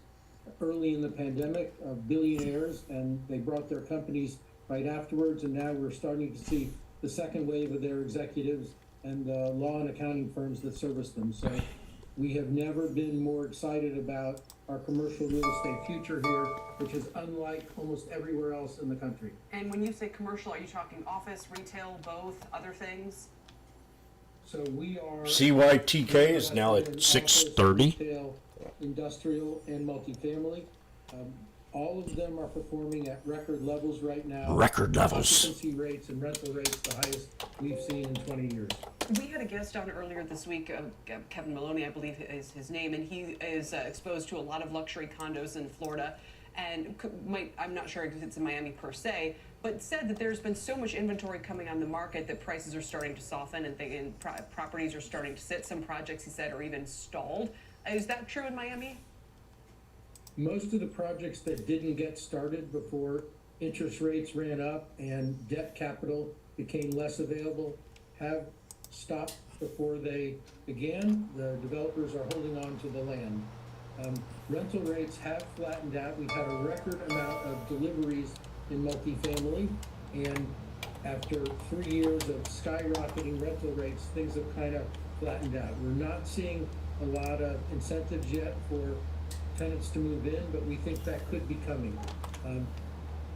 early in the pandemic of billionaires, and they brought their companies right afterwards, and now we're starting to see the second wave of their executives and the law and accounting firms that service them. So we have never been more excited about our commercial real estate future here, which is unlike almost everywhere else in the country. And when you say commercial, are you talking office, retail, both, other things? So we are CYTK is now at 630. Retail, industrial, and multifamily. All of them are performing at record levels right now. Record levels. Occupancy rates and rental rates the highest we've seen in 20 years. We had a guest on earlier this week, Kevin Maloney, I believe is his name, and he is exposed to a lot of luxury condos in Florida, and I'm not sure if it's in Miami per se, but said that there's been so much inventory coming on the market that prices are starting to soften and properties are starting to sit. Some projects, he said, are even stalled. Is that true in Miami? Most of the projects that didn't get started before interest rates ran up and debt capital became less available have stopped before they began. The developers are holding on to the land. Rental rates have flattened out. We've had a record amount of deliveries in multifamily, and after 3 years of skyrocketing rental rates, things have kind of flattened out. We're not seeing a lot of incentives yet for tenants to move in, but we think that could be coming.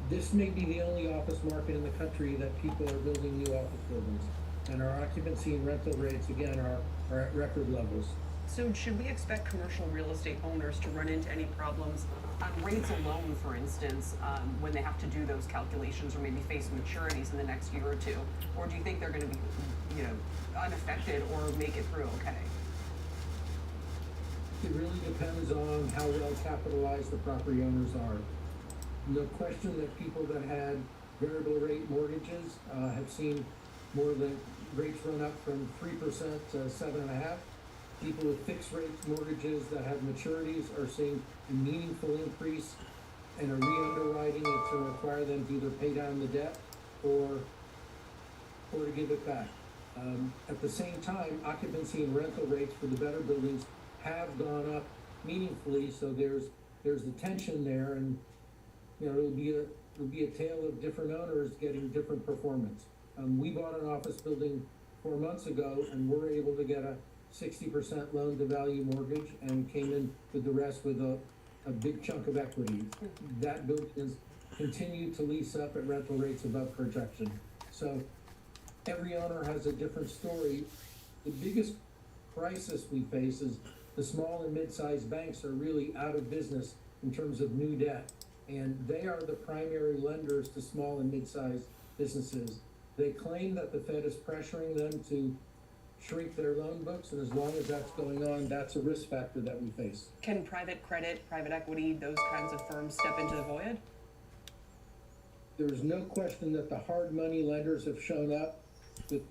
This may be the only office market in the country that people are building new office buildings, and our occupancy and rental rates, again, are at record levels. So should we expect commercial real estate owners to run into any problems on rates alone, for instance, when they have to do those calculations or maybe face maturities in the next year or two? Or do you think they're going to be, unaffected or make it through okay? It really depends on how well capitalized the property owners are. No question that people that had variable rate mortgages have seen more than rates run up from 3% to 7.5%. People with fixed rate mortgages that have maturities are seeing a meaningful increase and are re-underwriting it to require them to either pay down the debt or to give it back. At the same time, occupancy and rental rates for the better buildings have gone up meaningfully, so there's the tension there, and it'll be a tale of different owners getting different performance. We bought an office building 4 months ago, and we're able to get a 60% loan to value mortgage and came in with the rest with a big chunk of equity. That building has continued to lease up at rental rates above projection. So every owner has a different story. The biggest crisis we face is the small and mid-sized banks are really out of business in terms of new debt, and they are the primary lenders to small and mid-sized businesses. They claim that the Fed is pressuring them to shrink their loan books, and as long as that's going on, that's a risk factor that we face. Can private credit, private equity, those kinds of firms step into the void? There's no question that the hard money lenders have shown up with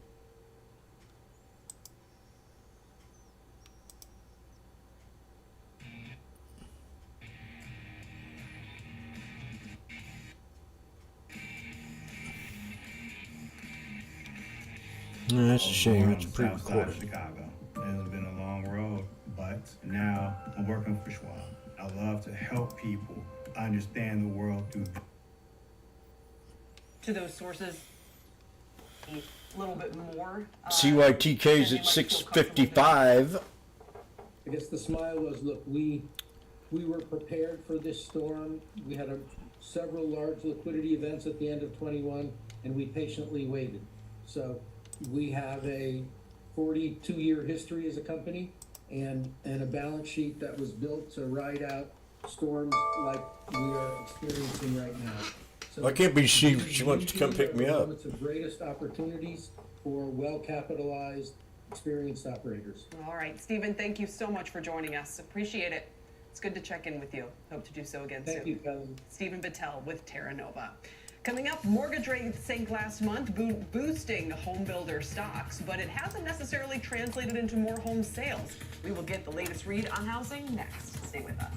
No, that's a shame. Born It's on the south side of pre-recorded. Chicago. It's been a long road, but now I'm working for Schwab. I love to help people understand the world through. To those sources, a little bit more. CYTK's at 6:55. I guess the smile was, look, we were prepared for this storm. We had several large liquidity events at the end of 21, and we patiently waited. So we have a 42-year history as a company and a balance sheet that was built to ride out storms like we are experiencing right now. So Why can't we see if she wants to come pick me up? It's the greatest opportunities for well-capitalized, experienced operators. All right, Stephen, thank you so much for joining us. Appreciate it. It's good to check in with you. Hope to do so again soon. Thank you, Kevin. Stephen Battelle with Terra Nova. Coming up, mortgage rates sank last month, boosting home builder stocks, but it hasn't necessarily translated into more home sales. We will get the latest read on housing next. Stay with us.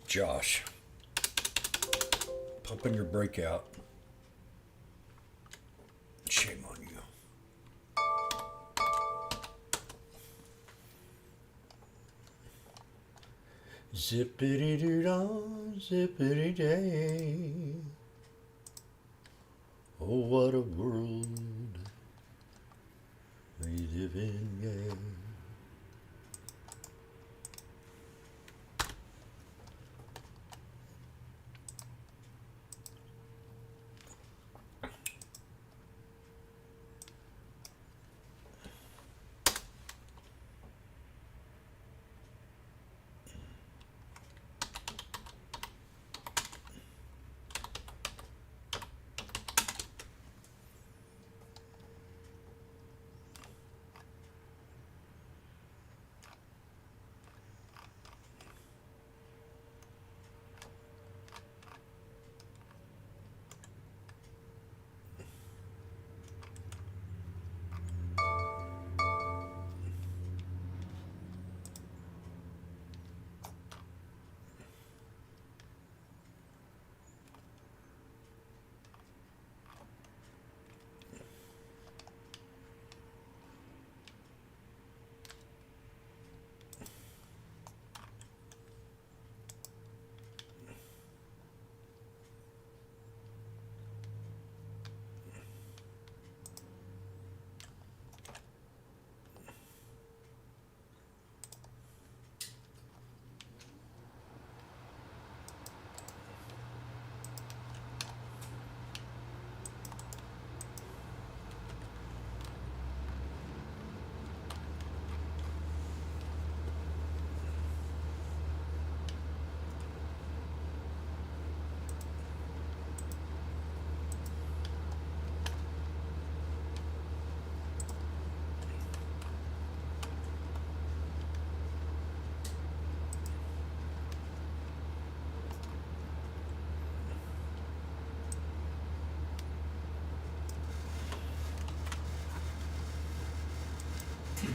Josh, pumping your brake out. Shame on you. Zippity-doo-dah, zippity-day. Oh, what a world we live in, yeah.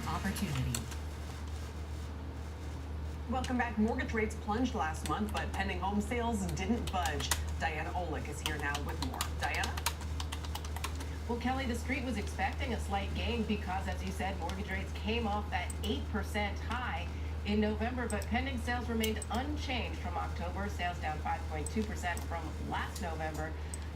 Opportunity. Welcome back. Mortgage rates plunged last month, but pending home sales didn't budge. Diana Olick is here now with more. Diana? Well, Kelly, the street was expecting a slight gain because, as you said, mortgage rates came off that 8% high in November, but pending sales remained unchanged from October. Sales down 5.2% from last November.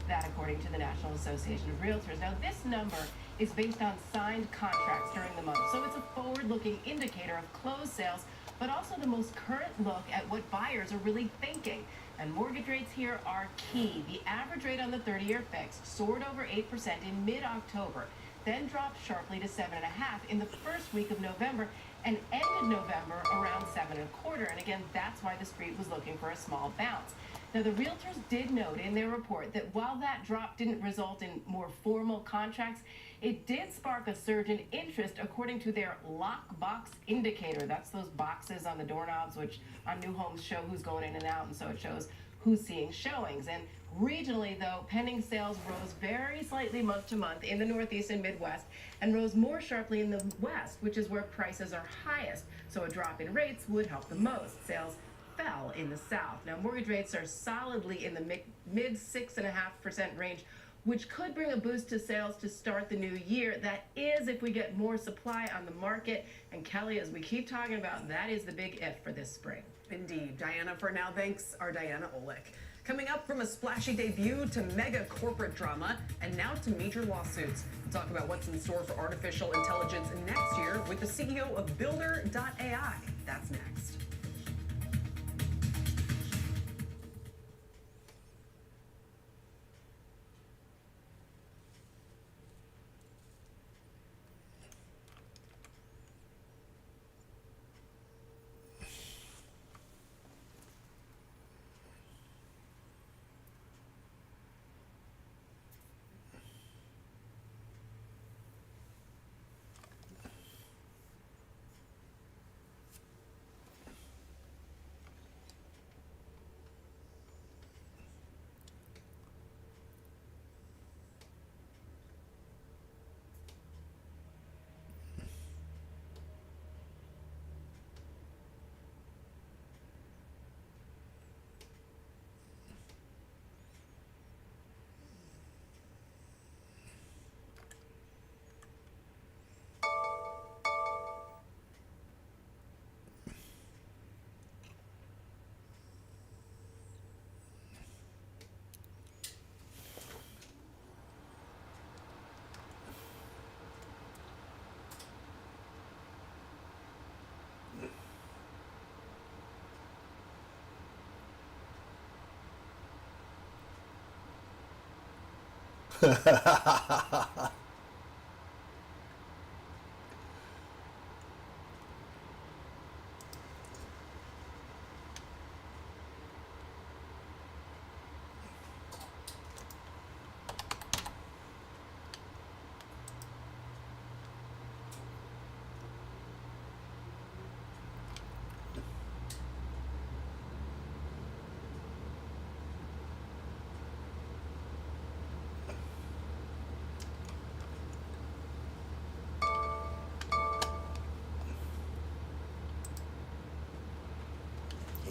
That, according to the National Association of Realtors. Now, this number is based on signed contracts during the month, so it's a forward-looking indicator of closed sales, but also the most current look at what buyers are really thinking. And mortgage rates here are key. The average rate on the 30-year fixed soared over 8% in mid-October, then dropped sharply to 7.5% in the first week of November, and ended November around 7.25%. And again, that's why the street was looking for a small bounce. Now, the realtors did note in their report that while that drop didn't result in more formal contracts, it did spark a surge in interest according to their lockbox indicator. That's those boxes on the doorknobs, which on new homes show who's going in and out, and so it shows who's seeing showings. And regionally, though, pending sales rose very slightly month to month in the Northeast and Midwest, and rose more sharply in the West, which is where prices are highest. So a drop in rates would help the most. Sales fell in the South. Now, mortgage rates are solidly in the mid 6.5% range, which could bring a boost to sales to start the new year. That is if we get more supply on the market. And Kelly, as we keep talking about, that is the big if for this spring. Indeed. Diana, for now, thanks, our Diana Olick. Coming up, from a splashy debut to mega corporate drama, and now to major lawsuits. We'll talk about what's in store for artificial intelligence next year with the CEO of Builder.ai. That's next.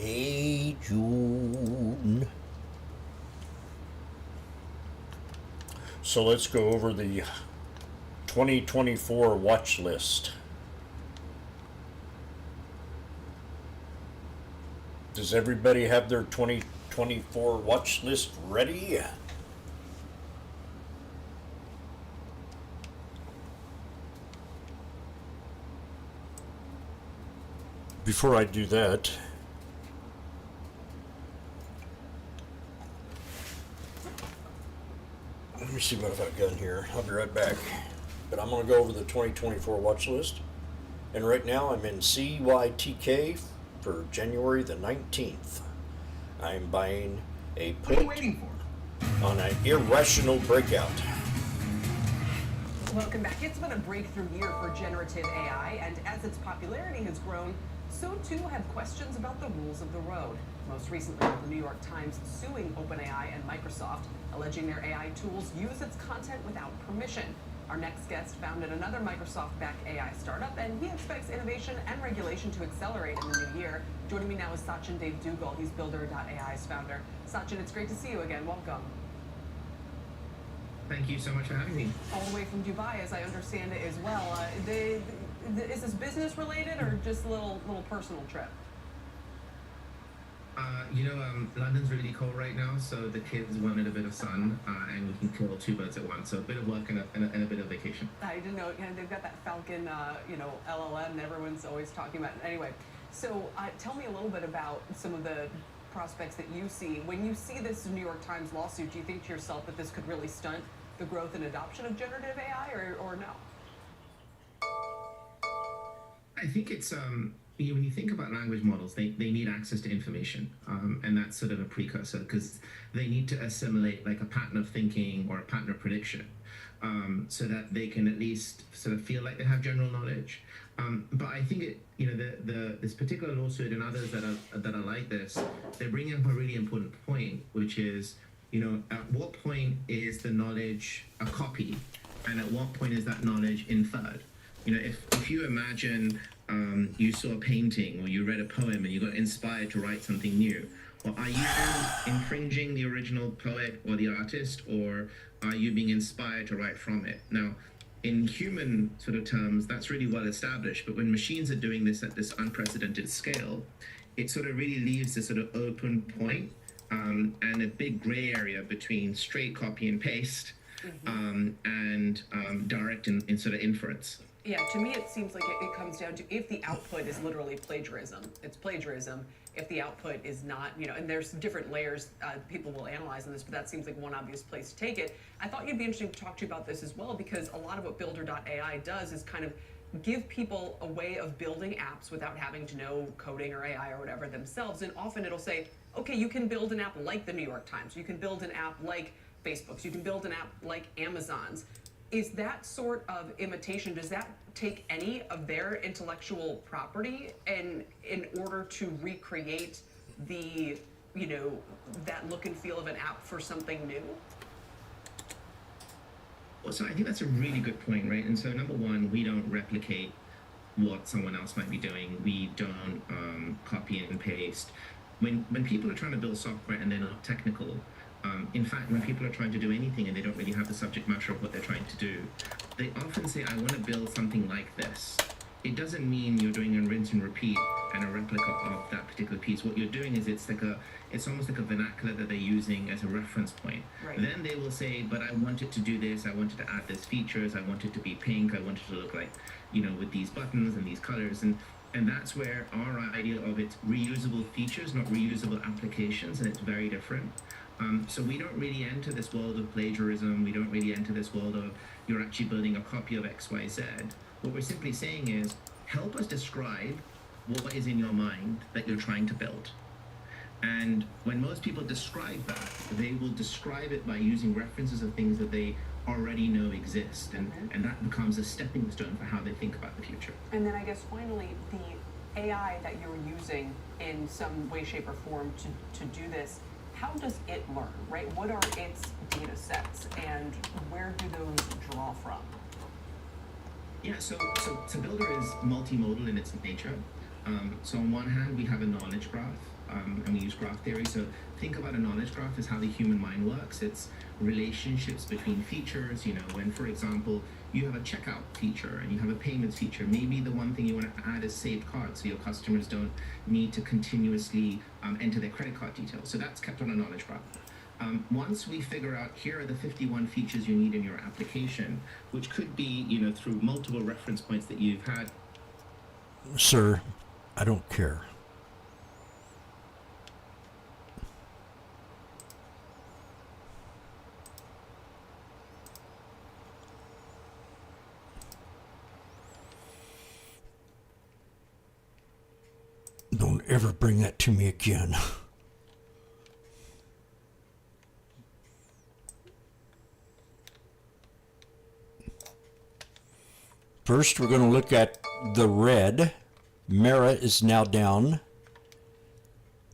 Hey, June. So let's go over the 2024 watch list. Does everybody have their 2024 watch list ready? Before I do that, let me see what I've got here. I'll be right back. But I'm going to go over the 2024 watch list. And right now I'm in CYTK for January the 19th. I'm buying a put What are you waiting for? on an irrational breakout. Welcome back. It's been a breakthrough year for generative AI, and as its popularity has grown, so too have questions about the rules of the road. Most recently, the New York Times suing OpenAI and Microsoft, alleging their AI tools use its content without permission. Our next guest founded another Microsoft-backed AI startup, and he expects innovation and regulation to accelerate in the new year. Joining me now is Sachin Dave Dugal. He's Builder.ai's founder. Sachin, it's great to see you again. Welcome. Thank you so much for having me. All the way from Dubai, as I understand it as well. Is this business related or just a little personal trip? London's really cold right now, so the kids wanted a bit of sun, and we can kill two birds at once. So a bit of work and a bit of vacation. I didn't know. They've got that Falcon, LLM. And everyone's always talking about it. Anyway, so tell me a little bit about some of the prospects that you see. When you see this New York Times lawsuit, do you think to yourself that this could really stunt the growth and adoption of generative AI, or no? I think it's when you think about language models, they need access to information, and that's sort of a precursor because they need to assimilate like a pattern of thinking or a pattern of prediction, so that they can at least sort of feel like they have general knowledge. But I think this particular lawsuit and others that are like this, they bring up a really important point, which is, at what point is the knowledge a copy, and at what point is that knowledge inferred? If you imagine you saw a painting or you read a poem and you got inspired to write something new, well, are you infringing the original poet or the artist, or are you being inspired to write from it? Now, in human sort of terms, that's really well established, but when machines are doing this at this unprecedented scale, it sort of really leaves this sort of open point, and a big gray area between straight copy and paste, and direct in sort of inference. Yeah, to me it seems like it comes down to if the output is literally plagiarism, it's plagiarism. If the output is not, and there's different layers people will analyze in this, but that seems like one obvious place to take it. I thought you'd be interesting to talk to you about this as well, because a lot of what Builder.ai does is kind of give people a way of building apps without having to know coding or AI or whatever themselves. And often it'll say, okay, you can build an app like the New York Times, you can build an app like Facebook's, you can build an app like Amazon's. Is that sort of imitation, does that take any of their intellectual property and in order to recreate the, that look and feel of an app for something new? Well, so I think that's a really good point, right? And so number one, we don't replicate what someone else might be doing. We don't copy and paste. When people are trying to build software and they're not technical, in fact, when people are trying to do anything and they don't really have the subject matter of what they're trying to do, they often say, I want to build something like this. It doesn't mean you're doing a rinse and repeat and a replica of that particular piece. What you're doing is it's almost like a vernacular that they're using as a reference point. Right. Then they will say, but I want it to do this, I want it to add these features, I want it to be pink, I want it to look like, with these buttons and these colors. And that's where our idea of it's reusable features, not reusable applications, and it's very different. So we don't really enter this world of plagiarism. We don't really enter this world of you're actually building a copy of X, Y, Z. What we're simply saying is, help us describe what is in your mind that you're trying to build. And when most people describe that, they will describe it by using references of things that they already know exist. And that becomes a stepping stone for how they think about the future. And then I guess finally, the AI that you're using in some way, shape, or form to do this, how does it learn, right? What are its data sets and where do those draw from? Yeah, so Builder is multimodal in its nature. So on one hand, we have a knowledge graph, and we use graph theory. So think about a knowledge graph as how the human mind works. It's relationships between features. When, for example, you have a checkout feature and you have a payments feature, maybe the one thing you want to add is saved cards so your customers don't need to continuously enter their credit card details. So that's kept on a knowledge graph. Once we figure out here are the 51 features you need in your application, which could be, through multiple reference points that you've had. Sir, I don't care. Don't ever bring that to me again. First, we're going to look at the red. Mara is now down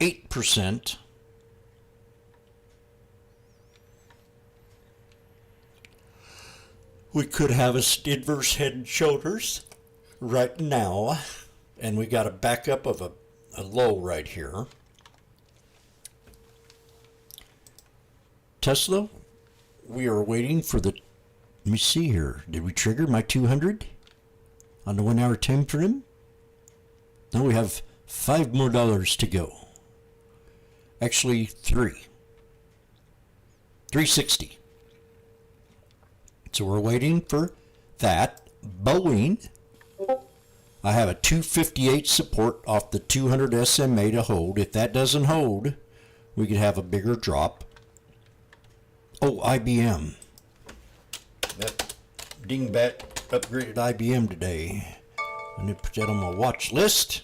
8%. We could have a inverse head and shoulders right now. And we got a backup of a low right here. Tesla, we are waiting for the, let me see here. Did we trigger my 200 on the 1 hour time frame? No, we have $5 more to go. Actually, 360. So we're waiting for that. Boeing, I have a 258 support off the 200 SMA to hold. If that doesn't hold, we could have a bigger drop. Oh, IBM. That dingbat upgraded IBM today. I need to put that on my watch list.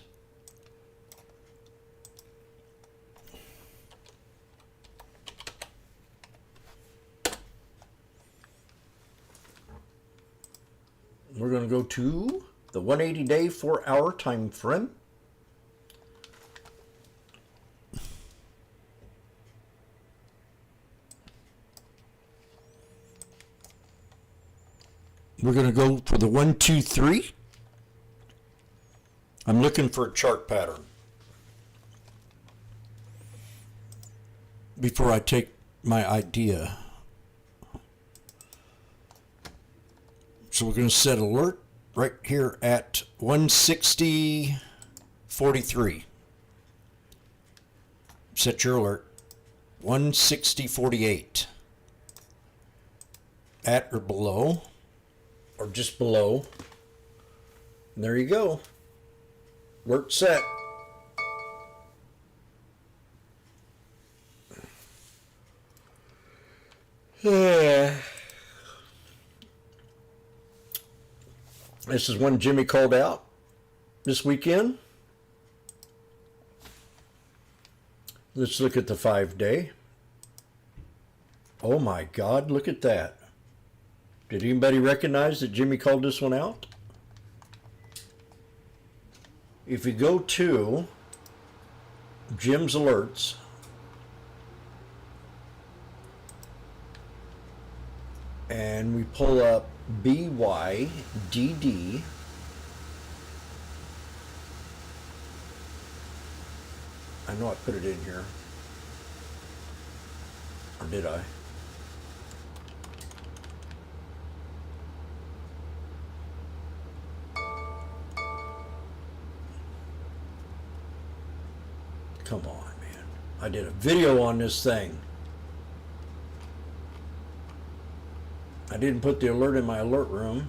We're going to go to the 180-day 4-hour time frame. We're going to go for the 1, 2, 3. I'm looking for a chart pattern before I take my idea. So we're going to set alert right here at 160.43. Set your alert. 160.48. At or below, or just below. And there you go. Alert set. Yeah. This is one Jimmy called out this weekend. Let's look at the 5-day. Oh my God, look at that. Did anybody recognize that Jimmy called this one out? If you go to Jim's alerts, and we pull up BYDD, I know I put it in here, or did I? Come on, man. I did a video on this thing. I didn't put the alert in my alert room.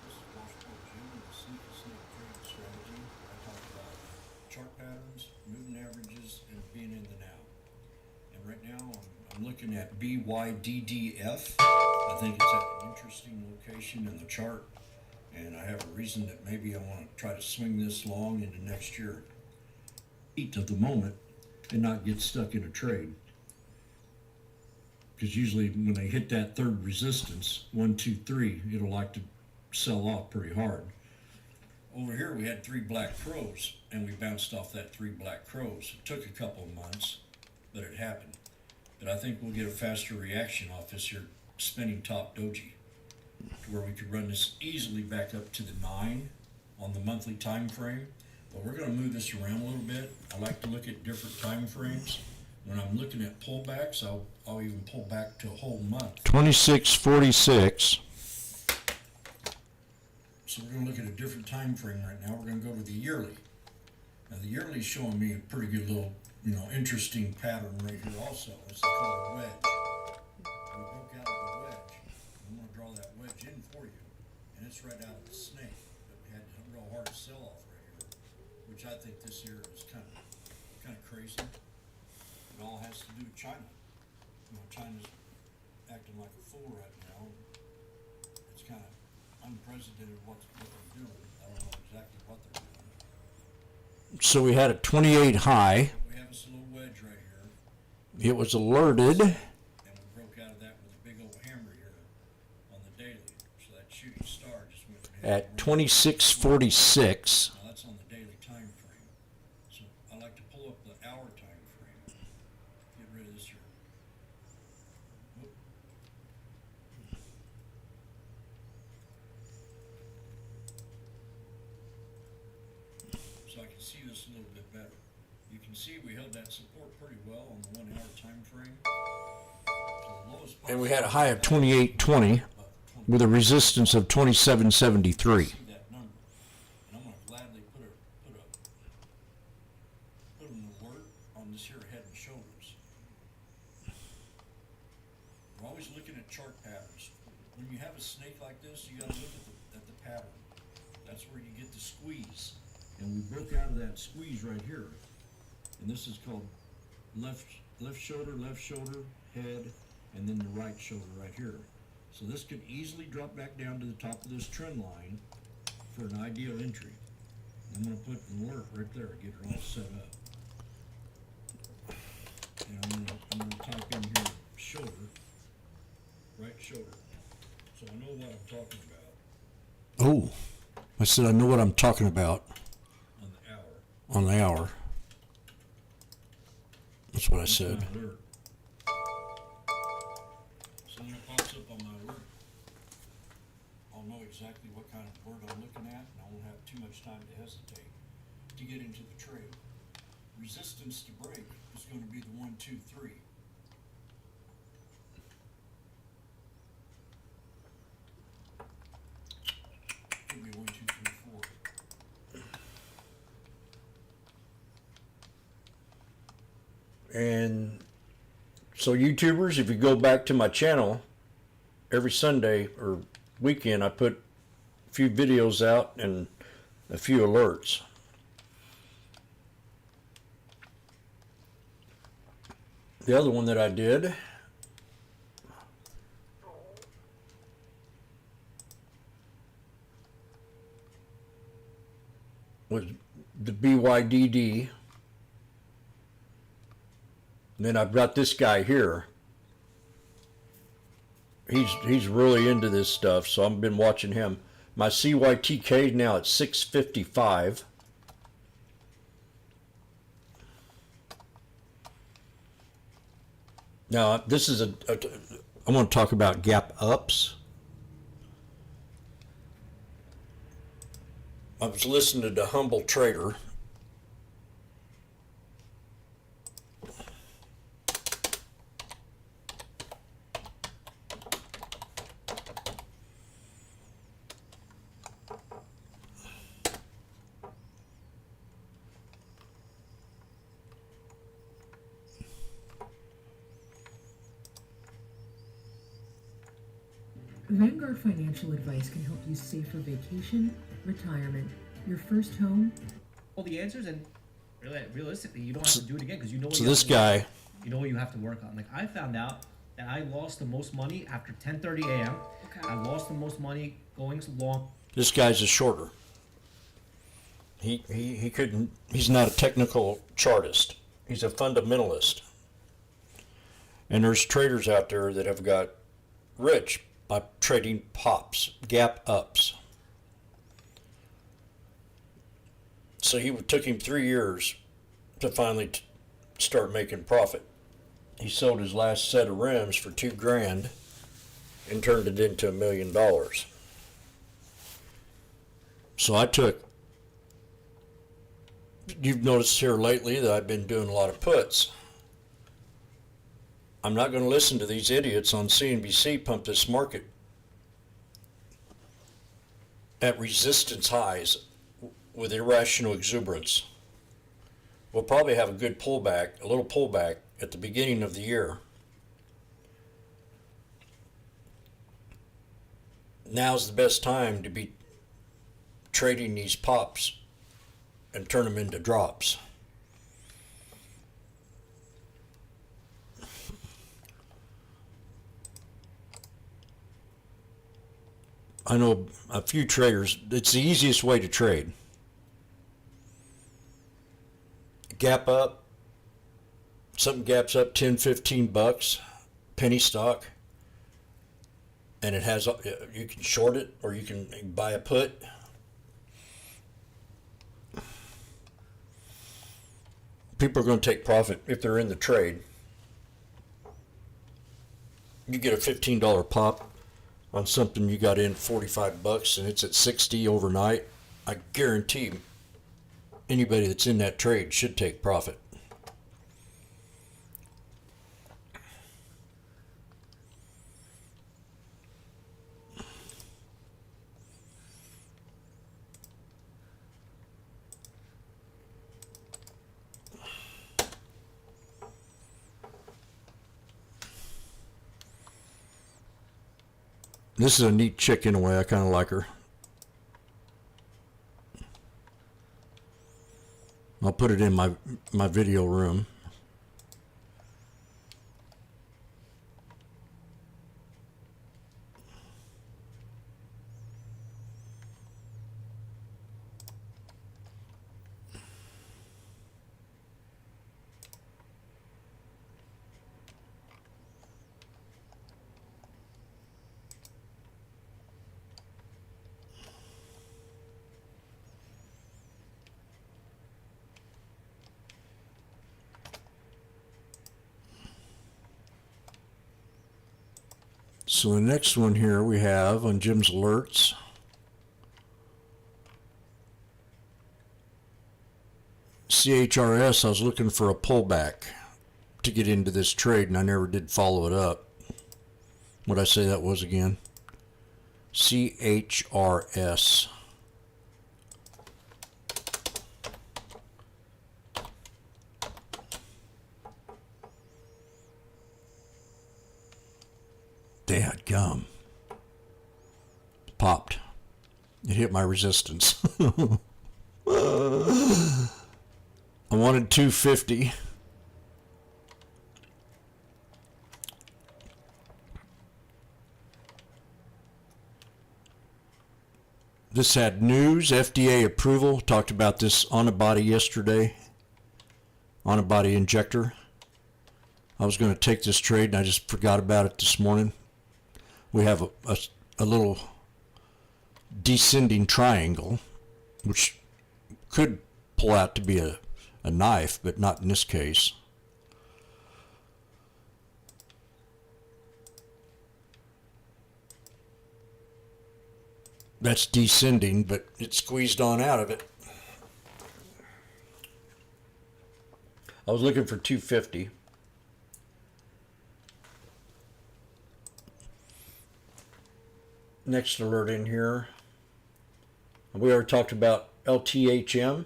This is Washboardjim with the Sneak Trade Strategy. I talk about chart patterns, moving averages, and being in the now. And right now I'm looking at BYDDF. I think it's at an interesting location in the chart, and I have a reason that maybe I want to try to swing this long into next year. Eat of the moment and not get stuck in a trade. Because usually when they hit that third resistance, 1, 2, 3, it'll like to sell off pretty hard. Over here we had 3 black crows, and we bounced off that 3 black crows. It took a couple of months, but it happened. But I think we'll get a faster reaction off this here spinning top doji, to where we could run this easily back up to the 9 on the monthly time frame. But we're going to move this around a little bit. I like to look at different time frames. When I'm looking at pullbacks, I'll even pull back to a whole month. 26.46. So we're going to look at a different time frame right now. We're going to go to the yearly. Now the yearly is showing me a pretty good little, interesting pattern right here also. It's called a wedge. We broke out of the wedge. I'm going to draw that wedge in for you. And it's right out of the snake. But we had a real hard sell-off right here, which I think this here is kind of crazy. It all has to do with China. China's acting like a fool right now. It's kind of unprecedented what they're doing. I don't know exactly what they're doing. So we had a 28 high. We have this little wedge right here. It was alerted. And we broke out of that with a big old hammer here on the daily. So that shooting star just went at 26.46. Now that's on the daily time frame. So I like to pull up the hour time frame. Get rid of this here. Whoop. So I can see this a little bit better. You can see we held that support pretty well on the 1 hour time frame. And we had a high of 28.20 with a resistance of 27.73. on this here head and shoulders. We're always looking at chart patterns. When you have a snake like this, you gotta look at the pattern. That's where you get the squeeze. And we broke out of that squeeze right here. And this is called left shoulder, head, and then the right shoulder right here. So this could easily drop back down to the top of this trend line for an ideal entry. I'm gonna put an alert right there, get it all set up. And I'm gonna type in here shoulder, right shoulder. So I know what I'm talking about Oh, I said I know what I'm talking about on the hour. on the hour. That's what I said. My alert. So when it pops up on my alert, I'll know exactly what kind of word I'm looking at, and I won't have too much time to hesitate to get into the trade. Resistance to break is going to be the 1, 2, 3. Could be 1, 2, 3, 4. And so YouTubers, if you go back to my channel, every Sunday or weekend I put a few videos out and a few alerts. The other one that I did was the BYDD. And then I've got this guy here. He's really into this stuff, so I've been watching him. My CYTK now at 655. Now this is I want to talk about gap ups. I was listening to Humble Trader. Vanguard Financial Advice can help you save for vacation, retirement, your first home. Well, the answers, and realistically, you don't have to do it again because you know what So you this have to work guy, on. You know what you have to work on. Like I found out that I lost the most money after 10:30 a.m. Okay. I lost the most money going long. this guy's a shorter. He couldn't, he's not a technical chartist. He's a fundamentalist. And there's traders out there that have got rich by trading pops, gap ups. So it took him 3 years to finally start making profit. He sold his last set of rims for $2,000 and turned it into $1 million. So I took, you've noticed here lately that I've been doing a lot of puts. I'm not going to listen to these idiots on CNBC pump this market at resistance highs with irrational exuberance. We'll probably have a good pullback, a little pullback at the beginning of the year. Now's the best time to be trading these pops and turn them into drops. I know a few traders, it's the easiest way to trade. Gap up, something gaps up 10, 15 bucks, penny stock, and it has, you can short it or you can buy a put. People are going to take profit if they're in the trade. You get a $15 pop on something you got in 45 bucks and it's at 60 overnight. I guarantee anybody that's in that trade should take profit. This is a neat chick in a way. I kind of like her. I'll put it in my video room. So the next one here we have on Jim's alerts. CHRS, I was looking for a pullback to get into this trade, and I never did follow it up. What'd I say that was again? CHRS. Dadgum. Popped. It hit my resistance. I wanted 250. This had news, FDA approval. Talked about this on-a-body yesterday. On-a-body injector. I was going to take this trade and I just forgot about it this morning. We have a little descending triangle, which could pull out to be a knife, but not in this case. That's descending, but it squeezed on out of it. I was looking for 250. Next alert in here. We already talked about LTHM.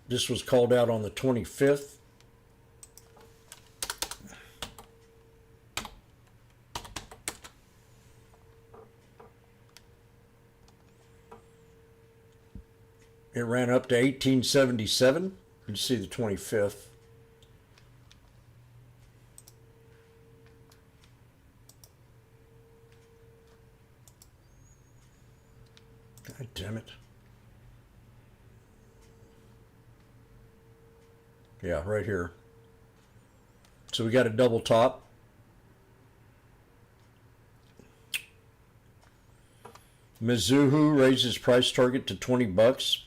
This was called out on the 25th. It ran up to 1877. You see the 25th. God damn it. Yeah, right here. So we got a double top. Mizuho raises price target to $20.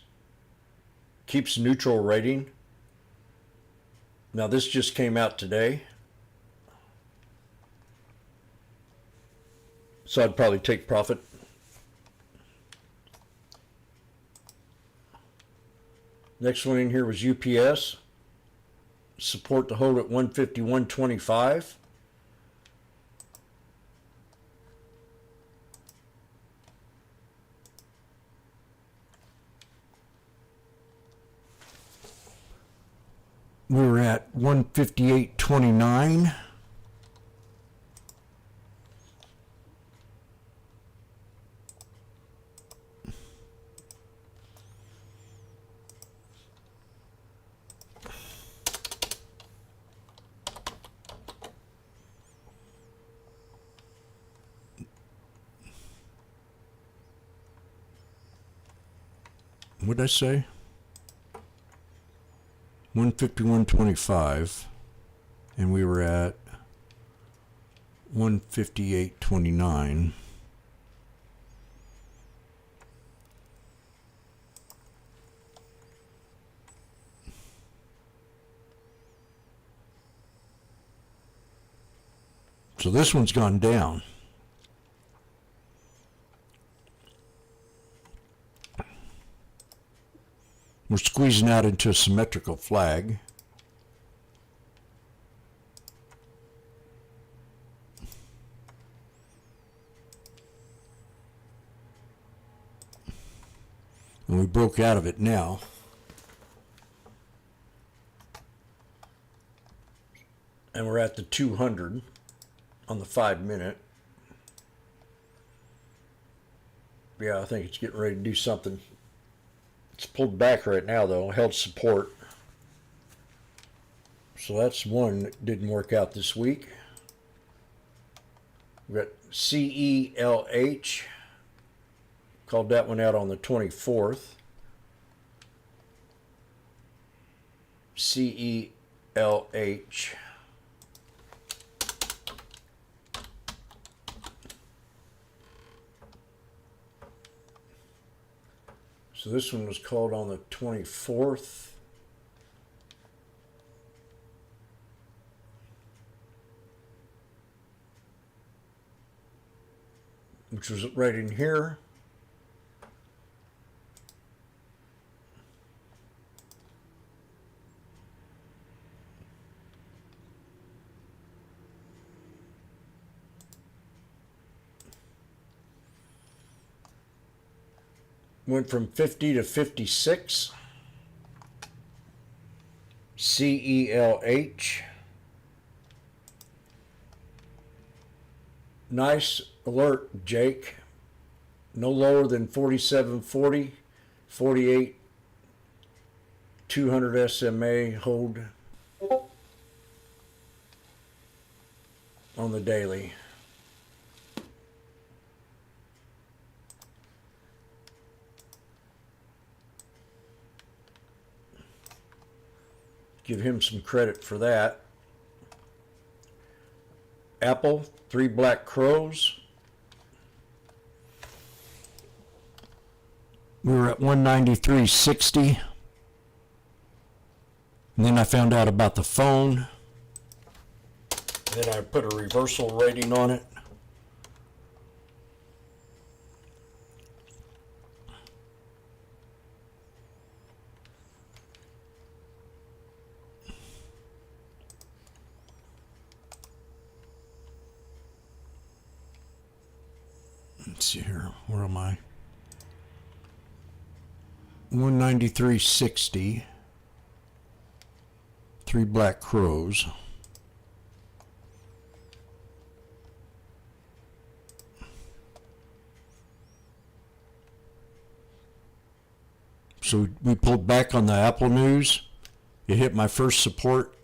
Keeps neutral rating. Now this just came out today. So I'd probably take profit. Next one in here was UPS. Support to hold at 151.25. We were at 158.29. What did I say? 151.25, and we were at 158.29. So this one's gone down. We're squeezing out into a symmetrical flag. And we broke out of it now. And we're at the 200 on the 5 minute. Yeah, I think it's getting ready to do something. It's pulled back right now, though. Held support. So that's one that didn't work out this week. We got CELH. Called that one out on the 24th. CELH. So this one was called on the 24th. Which was right in here. Went from 50 to 56. CELH. Nice alert, Jake. No lower than 47.40. 48. 200 SMA hold on the daily. Give him some credit for that. Apple, 3 black crows. We were at 193.60. And then I found out about the phone. Then I put a reversal rating on it. Let's see here. Where am I? 193.60. 3 black crows. So we pulled back on the Apple news. It hit my first support.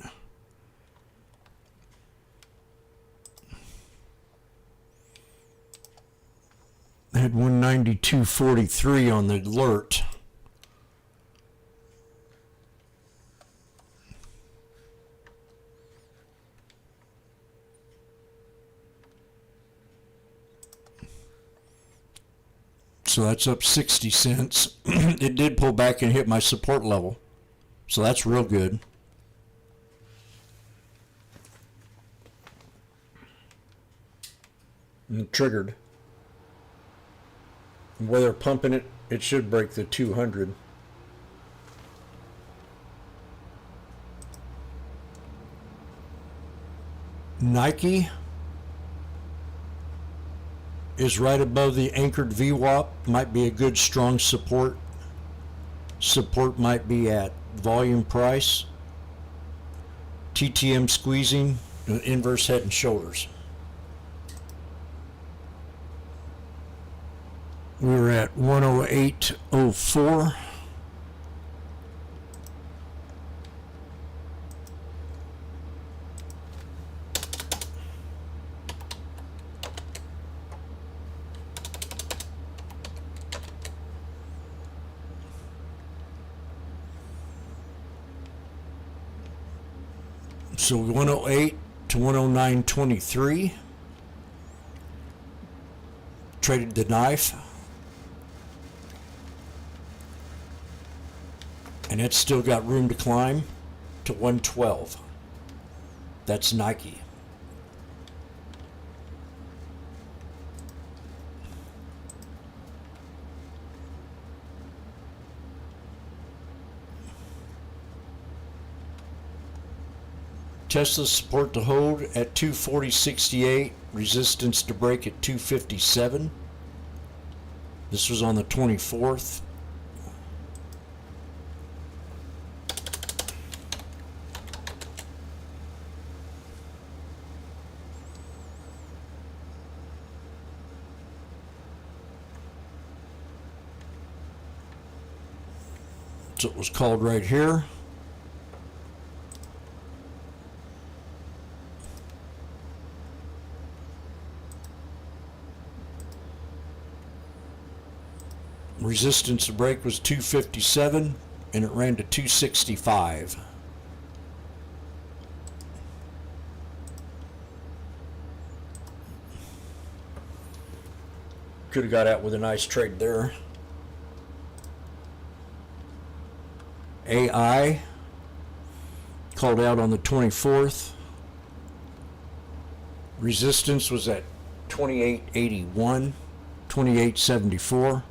I had 192.43 on the alert. So that's up 60 cents. It did pull back and hit my support level. So that's real good. And it triggered. And where they're pumping it, it should break the 200. Nike is right above the anchored VWAP. Might be a good strong support. Support might be at volume price. TTM squeezing, inverse head and shoulders. We were at 108.04. So 108 to 109.23. Traded the knife. And it's still got room to climb to 112. That's Nike. Tesla support to hold at 240.68, resistance to break at 257. This was on the 24th. So it was called right here. Resistance to break was 257 and it ran to 265. Could have got out with a nice trade there. AI called out on the 24th. Resistance was at 2881, 2874.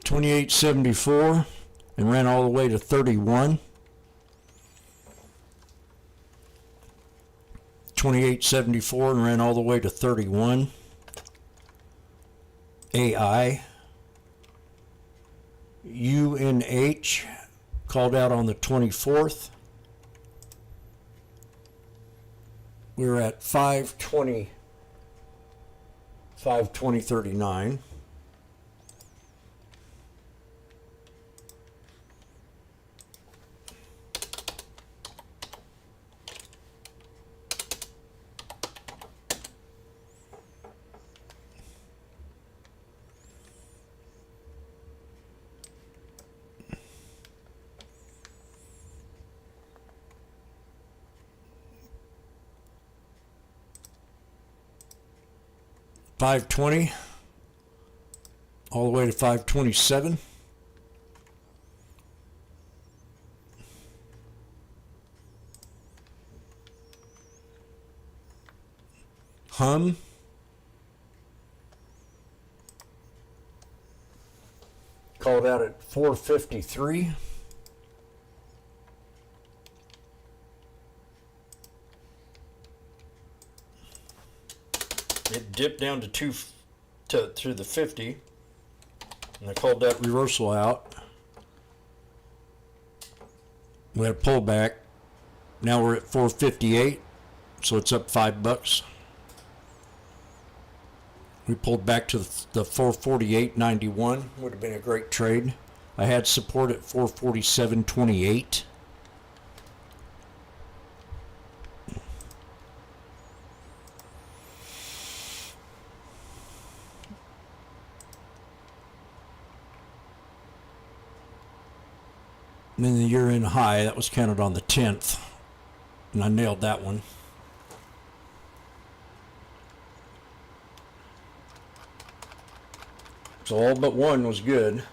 $28.74 and ran all the way to 31. $28.74 and ran all the way to 31. AI. UNH called out on the 24th. We were at 520, 520.39. $5.20 all the way to $5.27. Hum called out at 453. It dipped down to through the 50, and I called that reversal out. We had a pullback. Now we're at 458, so it's up $5. We pulled back to the 448.91. Would have been a great trade. I had support at 447.28. And then the year-end high, that was counted on the 10th. And I nailed that one. So all but one was good.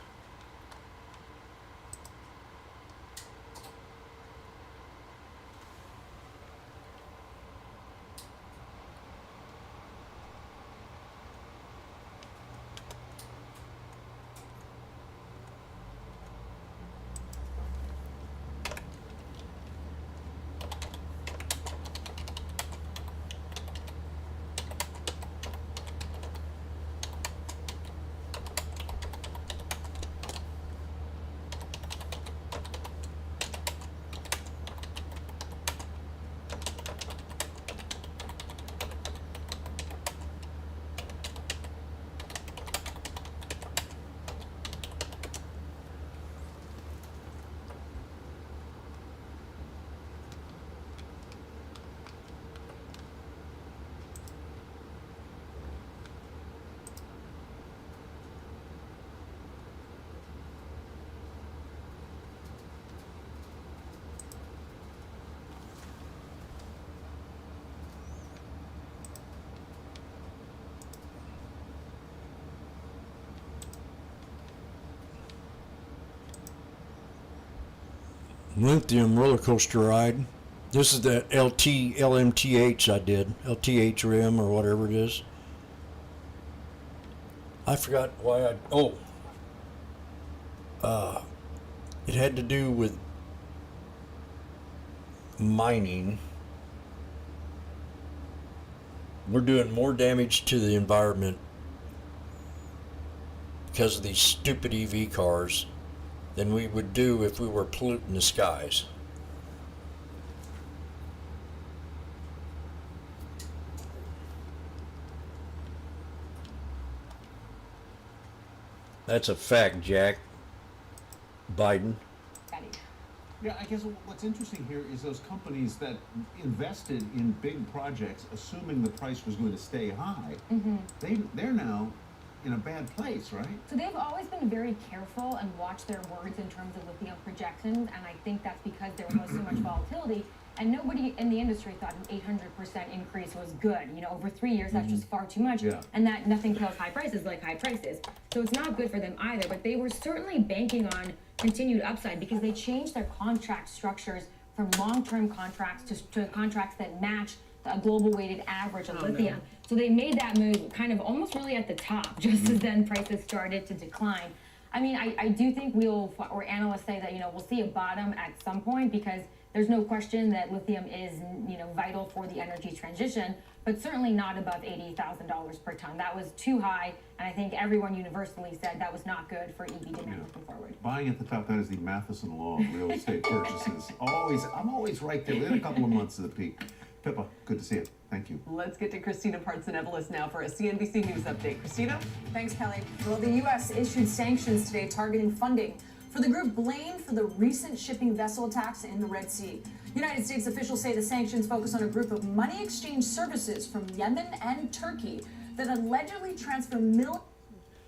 Lithium roller coaster ride. This is the LMTH I did. LTH rim or whatever it is. I forgot why it had to do with mining. We're doing more damage to the environment because of these stupid EV cars than we would do if we were polluting the skies. That's a fact, Jack. Biden. Yeah, I guess what's interesting here is those companies that invested in big projects, assuming the price was going to stay high, they're now in a bad place, right? So they've always been very careful and watched their words in terms of lithium projections, and I think that's because there was so much volatility, and nobody in the industry thought an 800% increase was good. You know, over 3 years, that's just far too much, and that nothing kills high prices like high prices. So it's not good for them either, but they were certainly banking on continued upside because they changed their contract structures from long-term contracts to contracts that match a global weighted average of lithium. So they made that move kind of almost really at the top, just as then prices started to decline. I mean, I do think or analysts say that, you know, we'll see a bottom at some point because there's no question that lithium is, you know, vital for the energy transition, but certainly not above $80,000 per ton. That was too high, and I think everyone universally said that was not good for EV demand looking forward. Buying at the top, that is the Matheson law of real estate purchases. I'm always right there within a couple of months of the peak. Pippa, good to see you. Thank you. Let's get to Christina Partsinevelos now for a CNBC News update. Christina? Thanks, Kelly. Well, the U.S. issued sanctions today targeting funding for the group blamed for the recent shipping vessel attacks in the Red Sea. United States officials say the sanctions focus on a group of money exchange services from Yemen and Turkey that allegedly transfer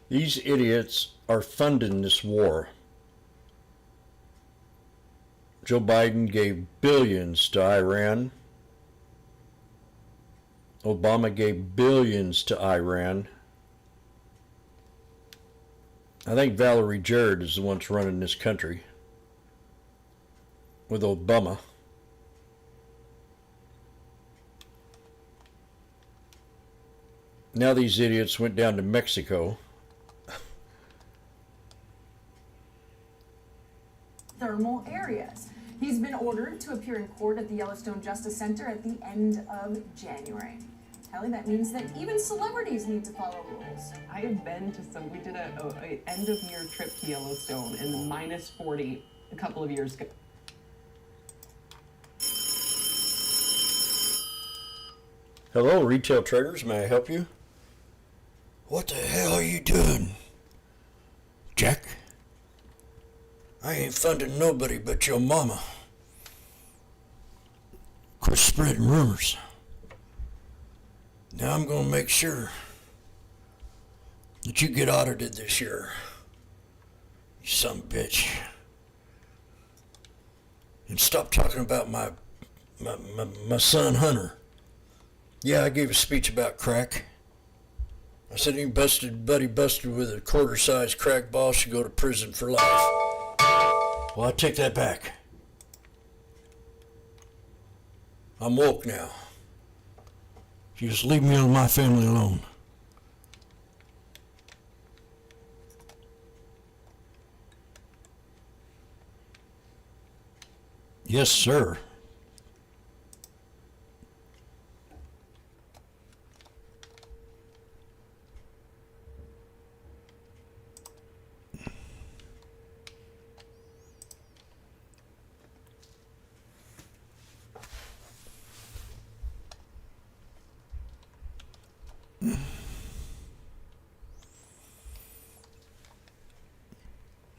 These idiots are funding this war. Joe Biden gave billions to Iran. Obama gave billions to Iran. I think Valerie Jarrett is the one that's running this country with Obama. Now these idiots went down to Mexico. thermal areas. He's been ordered to appear in court at the Yellowstone Justice Center at the end of January. Kelly, that means that even celebrities need to follow rules. I have been to some, we did a end of year trip to Yellowstone in the minus 40 a couple of years ago. Hello, retail traders. May I help you? What the hell are you doing, Jack? I ain't funding nobody but your mama. Quit spreading rumors. Now I'm gonna make sure that you get audited this year, you son of a bitch. And stop talking about my son Hunter. Yeah, I gave a speech about crack. I said any buddy busted with a quarter-sized crack ball should go to prison for life. Well, I take that back. I'm woke now. You just leave me and my family alone. Yes, sir.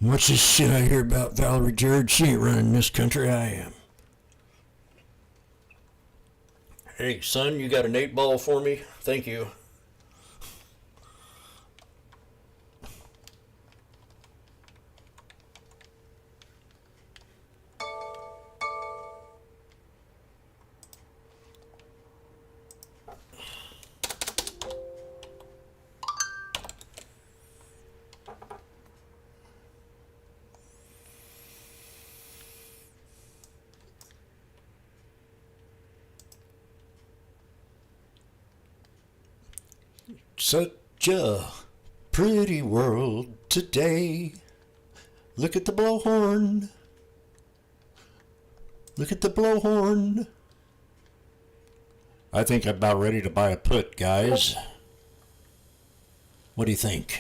What's this shit I hear about Valerie Jarrett? She ain't running this country, I am. Hey, son, you got an 8-ball for me? Thank you. Such a pretty world today. Look at the blowhorn. Look at the blowhorn. I think I'm about ready to buy a put, guys. What do you think?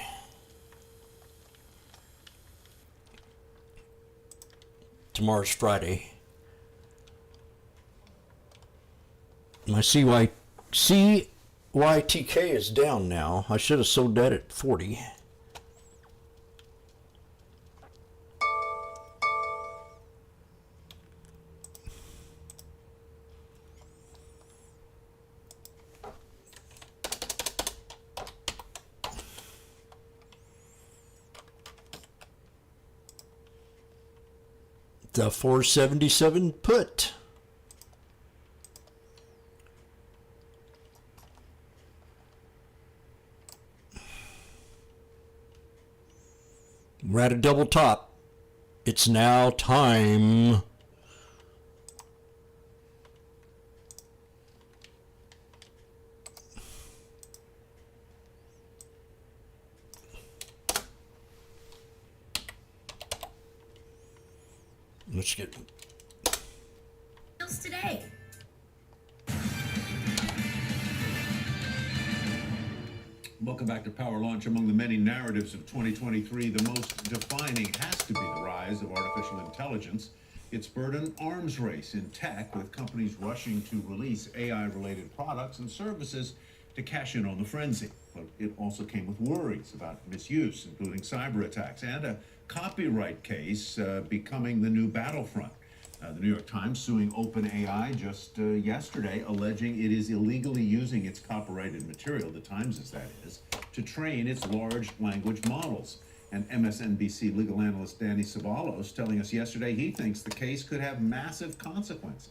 Tomorrow's Friday. My CYTK is down now. I should have sold that at 40. The 477 put. We're at a double top. It's now time. Let's get today. Welcome back to Power Launch. Among the many narratives of 2023, the most defining has to be the rise of artificial intelligence. It spurred an arms race in tech, with companies rushing to release AI-related products and services to cash in on the frenzy. But it also came with worries about misuse, including cyber attacks, and a copyright case becoming the new battlefront. The New York Times suing OpenAI just yesterday, alleging it is illegally using its copyrighted material, the Times' that is, to train its large language models. And MSNBC legal analyst Danny Ceballos telling us yesterday he thinks the case could have massive consequences.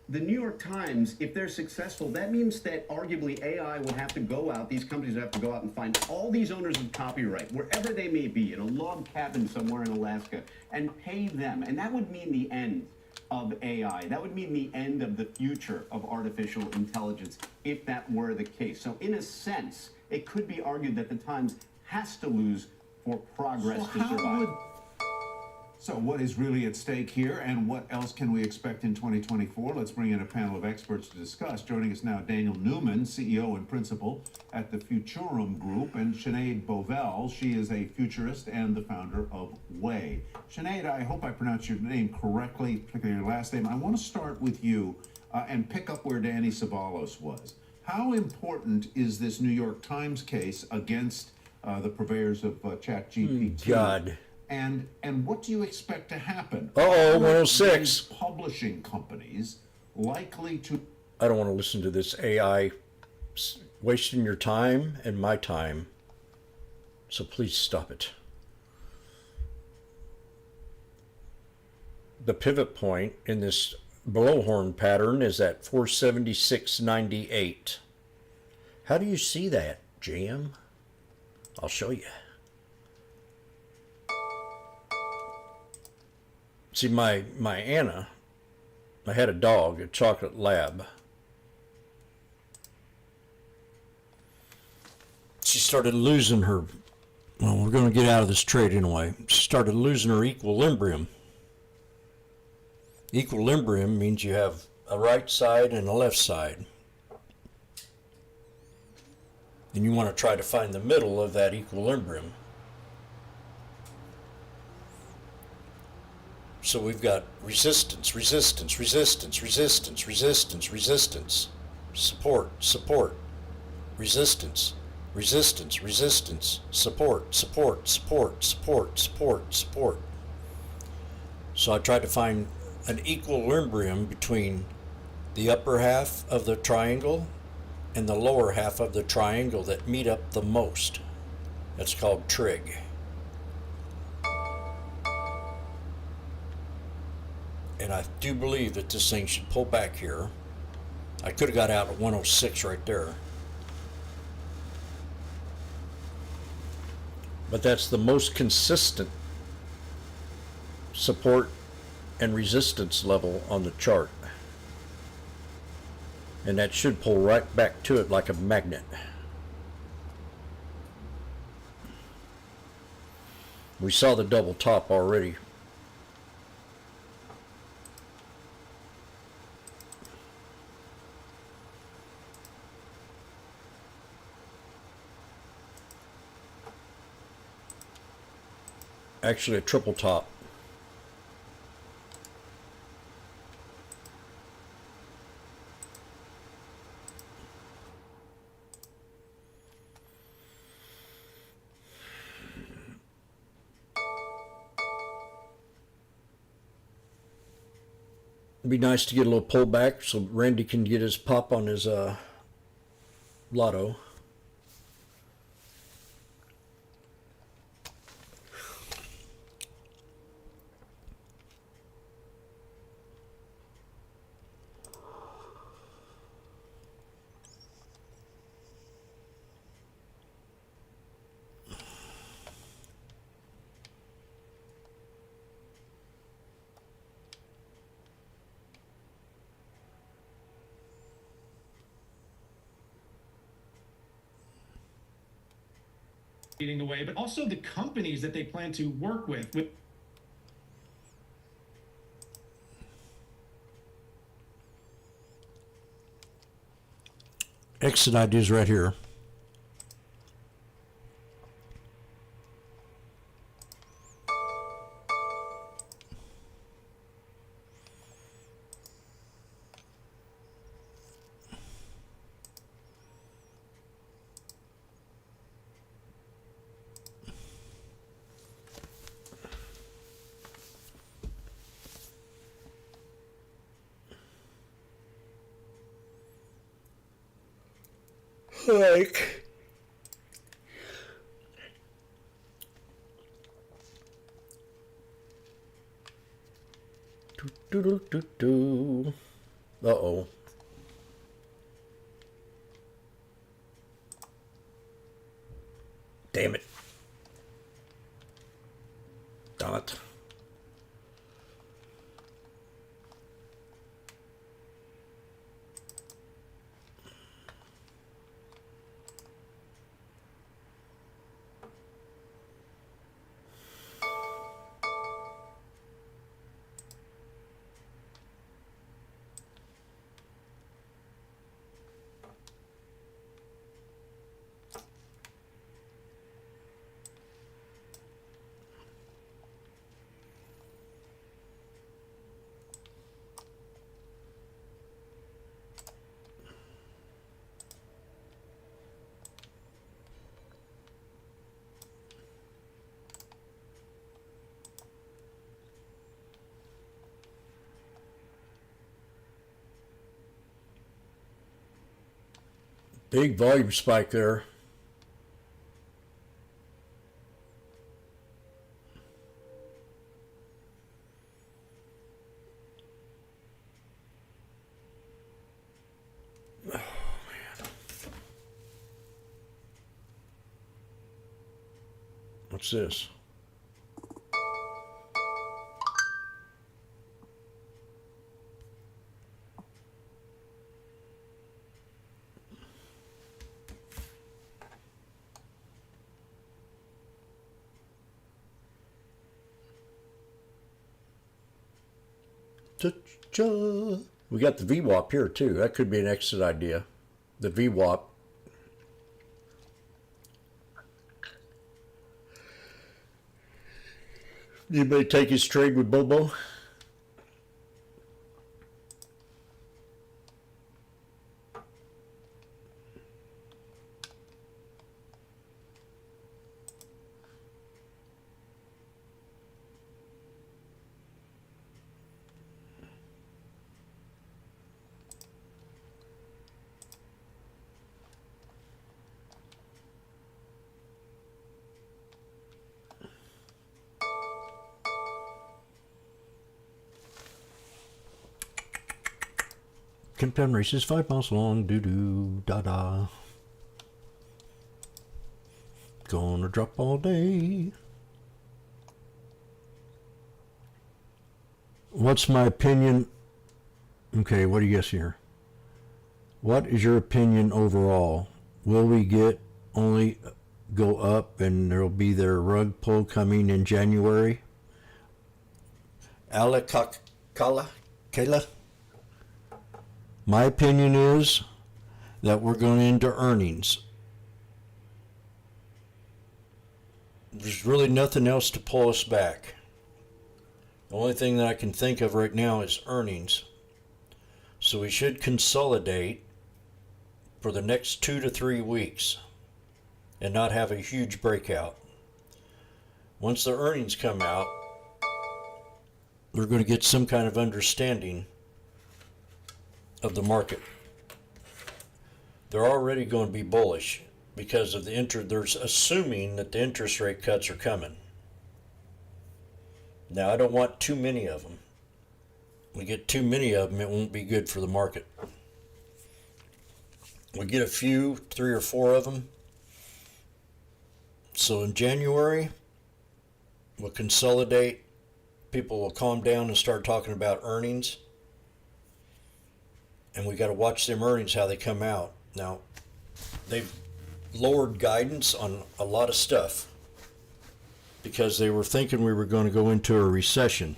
The New York Times, if they're successful, that means that arguably AI would have to go out, these companies would have to go out and find all these owners of copyright, wherever they may be, in a log cabin somewhere in Alaska, and pay them. And that would mean the end of AI. That would mean the end of the future of artificial intelligence, if that were the case. So in a sense, it could be argued that the Times has to lose for progress to survive. So what is really at stake here, and what else can we expect in 2024? Let's bring in a panel of experts to discuss. Joining us now, Daniel Newman, CEO and principal at the Futurum Group, and Sinead Bovell. She is a futurist and the founder of Way. Sinead, I hope I pronounced your name correctly, particularly your last name. I want to start with you and pick up where Danny Ceballos was. How important is this New York Times case against the purveyors of ChatGPT? God. And what do you expect to happen? Uh-oh, 106. Publishing companies likely to... I don't want to listen to this AI wasting your time and my time. So please stop it. The pivot point in this blowhorn pattern is at 476.98. How do you see that, Jim? I'll show you. See, my Anna, I had a dog, a chocolate lab. She started losing her, well, we're going to get out of this trade anyway. She started losing her equilibrium. Equilibrium means you have a right side and a left side. And you want to try to find the middle of that equilibrium. So we've got resistance, resistance, resistance, resistance, resistance, resistance, support, support, resistance, resistance, resistance, support, support, support, support, support, support. So I tried to find an equilibrium between the upper half of the triangle and the lower half of the triangle that meet up the most. That's called trig. And I do believe that this thing should pull back here. I could have got out at 106 right there. But that's the most consistent support and resistance level on the chart. And that should pull right back to it like a magnet. We saw the double top already. Actually a triple top. It'd be nice to get a little pullback so Randy can get his pop on his lotto. leading the way, but also the companies that they plan to work with. Exit ideas right here. Like uh-oh. Damn it. Dot. Big volume spike there. Oh, man. What's this? We got the VWAP here too. That could be an exit idea. The VWAP. Anybody take his trade with Bobo? Countdown races 5 miles long, doo-doo, da-da. Gonna drop all day. What's my opinion? Okay, what do you guess here? What is your opinion overall? Will we get only go up and there'll be their rug pull coming in January? Kayla? My opinion is that we're going into earnings. There's really nothing else to pull us back. The only thing that I can think of right now is earnings. So we should consolidate for the next 2 to 3 weeks and not have a huge breakout. Once the earnings come out, we're going to get some kind of understanding of the market. They're already going to be bullish because of they're assuming that the interest rate cuts are coming. Now, I don't want too many of them. We get too many of them, it won't be good for the market. We get a few, 3 or 4 of them. So in January, we'll consolidate. People will calm down and start talking about earnings. And we got to watch them earnings, how they come out. Now, they've lowered guidance on a lot of stuff because they were thinking we were going to go into a recession.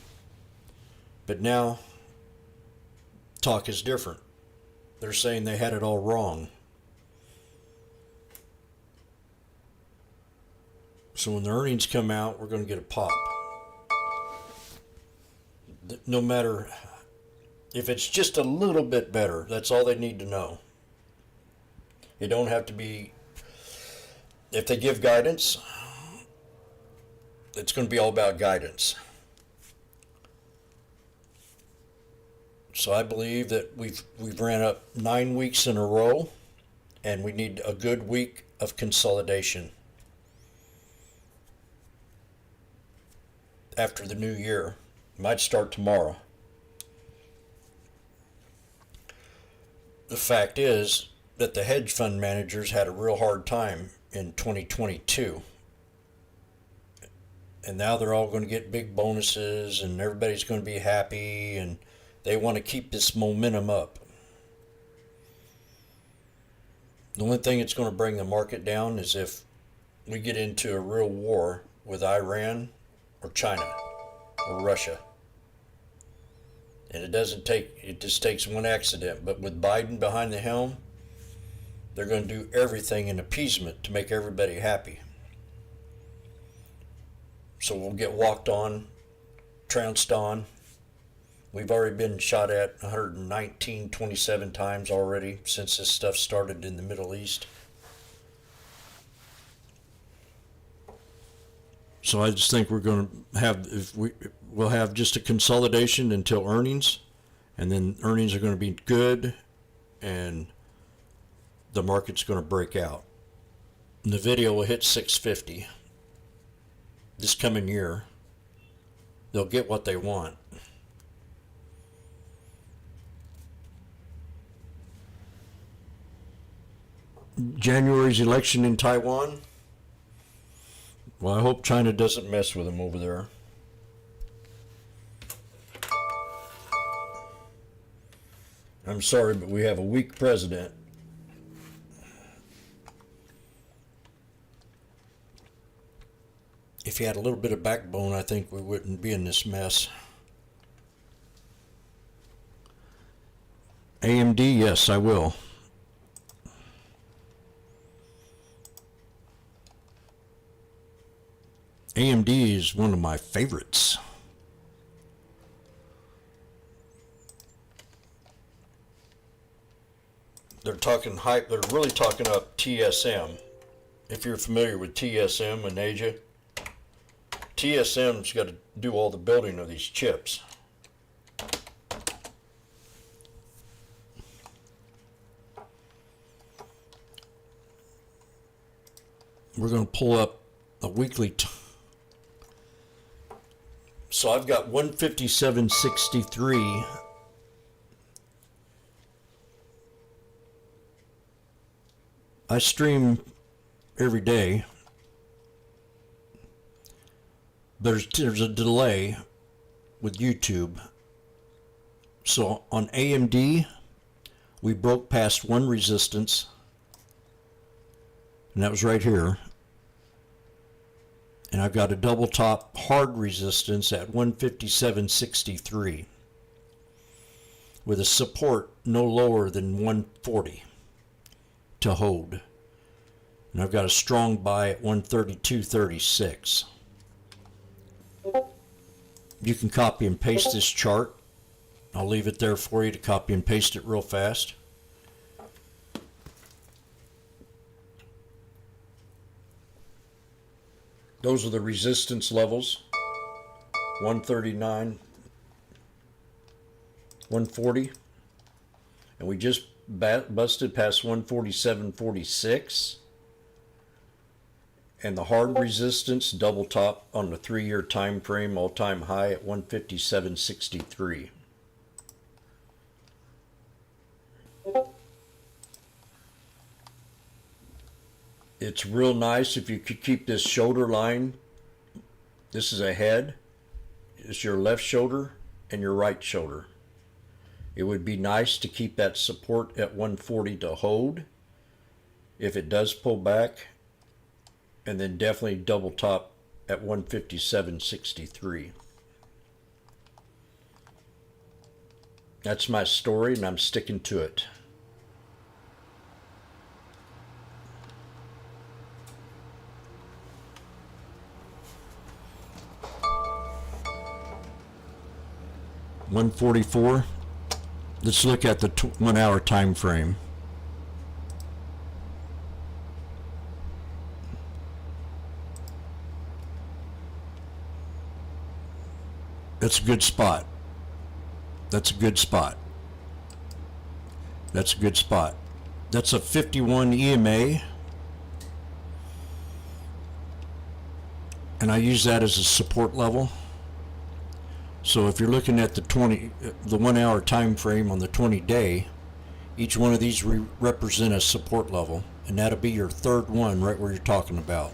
But now, talk is different. They're saying they had it all wrong. So when the earnings come out, we're going to get a pop. No matter if it's just a little bit better, that's all they need to know. It don't have to be, if they give guidance, it's going to be all about guidance. So I believe that we've ran up 9 weeks in a row, and we need a good week of consolidation after the new year. Might start tomorrow. The fact is that the hedge fund managers had a real hard time in 2022. And now they're all going to get big bonuses and everybody's going to be happy and they want to keep this momentum up. The only thing that's going to bring the market down is if we get into a real war with Iran or China or Russia. And it just takes one accident. But with Biden behind the helm, they're going to do everything in appeasement to make everybody happy. So we'll get walked on, trounced on. We've already been shot at 27 times already since this stuff started in the Middle East. So I just think we're going to have, we'll have just a consolidation until earnings, and then earnings are going to be good, and the market's going to break out. And the video will hit 650 this coming year. They'll get what they want. January's election in Taiwan. Well, I hope China doesn't mess with them over there. I'm sorry, but we have a weak president. If he had a little bit of backbone, I think we wouldn't be in this mess. AMD, yes, I will. AMD is one of my favorites. They're talking hype. They're really talking up TSM. If you're familiar with TSM in Asia, TSM's got to do all the building of these chips. We're going to pull up a weekly. So I've got 157.63. I stream every day. There's a delay with YouTube. So on AMD, We broke past one resistance, and that was right here. And I've got a double top hard resistance at 157.63 with a support no lower than 140 to hold. And I've got a strong buy at 132.36. You can copy and paste this chart. I'll leave it there for you to copy and paste it real fast. Those are the resistance levels. 139, 140. And we just busted past 147.46. And the hard resistance double top on the 3-year time frame, all-time high at 157.63. It's real nice if you could keep this shoulder line. This is a head. It's your left shoulder and your right shoulder. It would be nice to keep that support at 140 to hold if it does pull back, and then definitely double top at 157.63. That's my story, and I'm sticking to it. $144. Let's look at the 1 hour time frame. That's a good spot. That's a good spot. That's a good spot. That's a 51 EMA. And I use that as a support level. So if you're looking at the 1 hour time frame on the 20-day, each one of these represent a support level, and that'll be your third one right where you're talking about.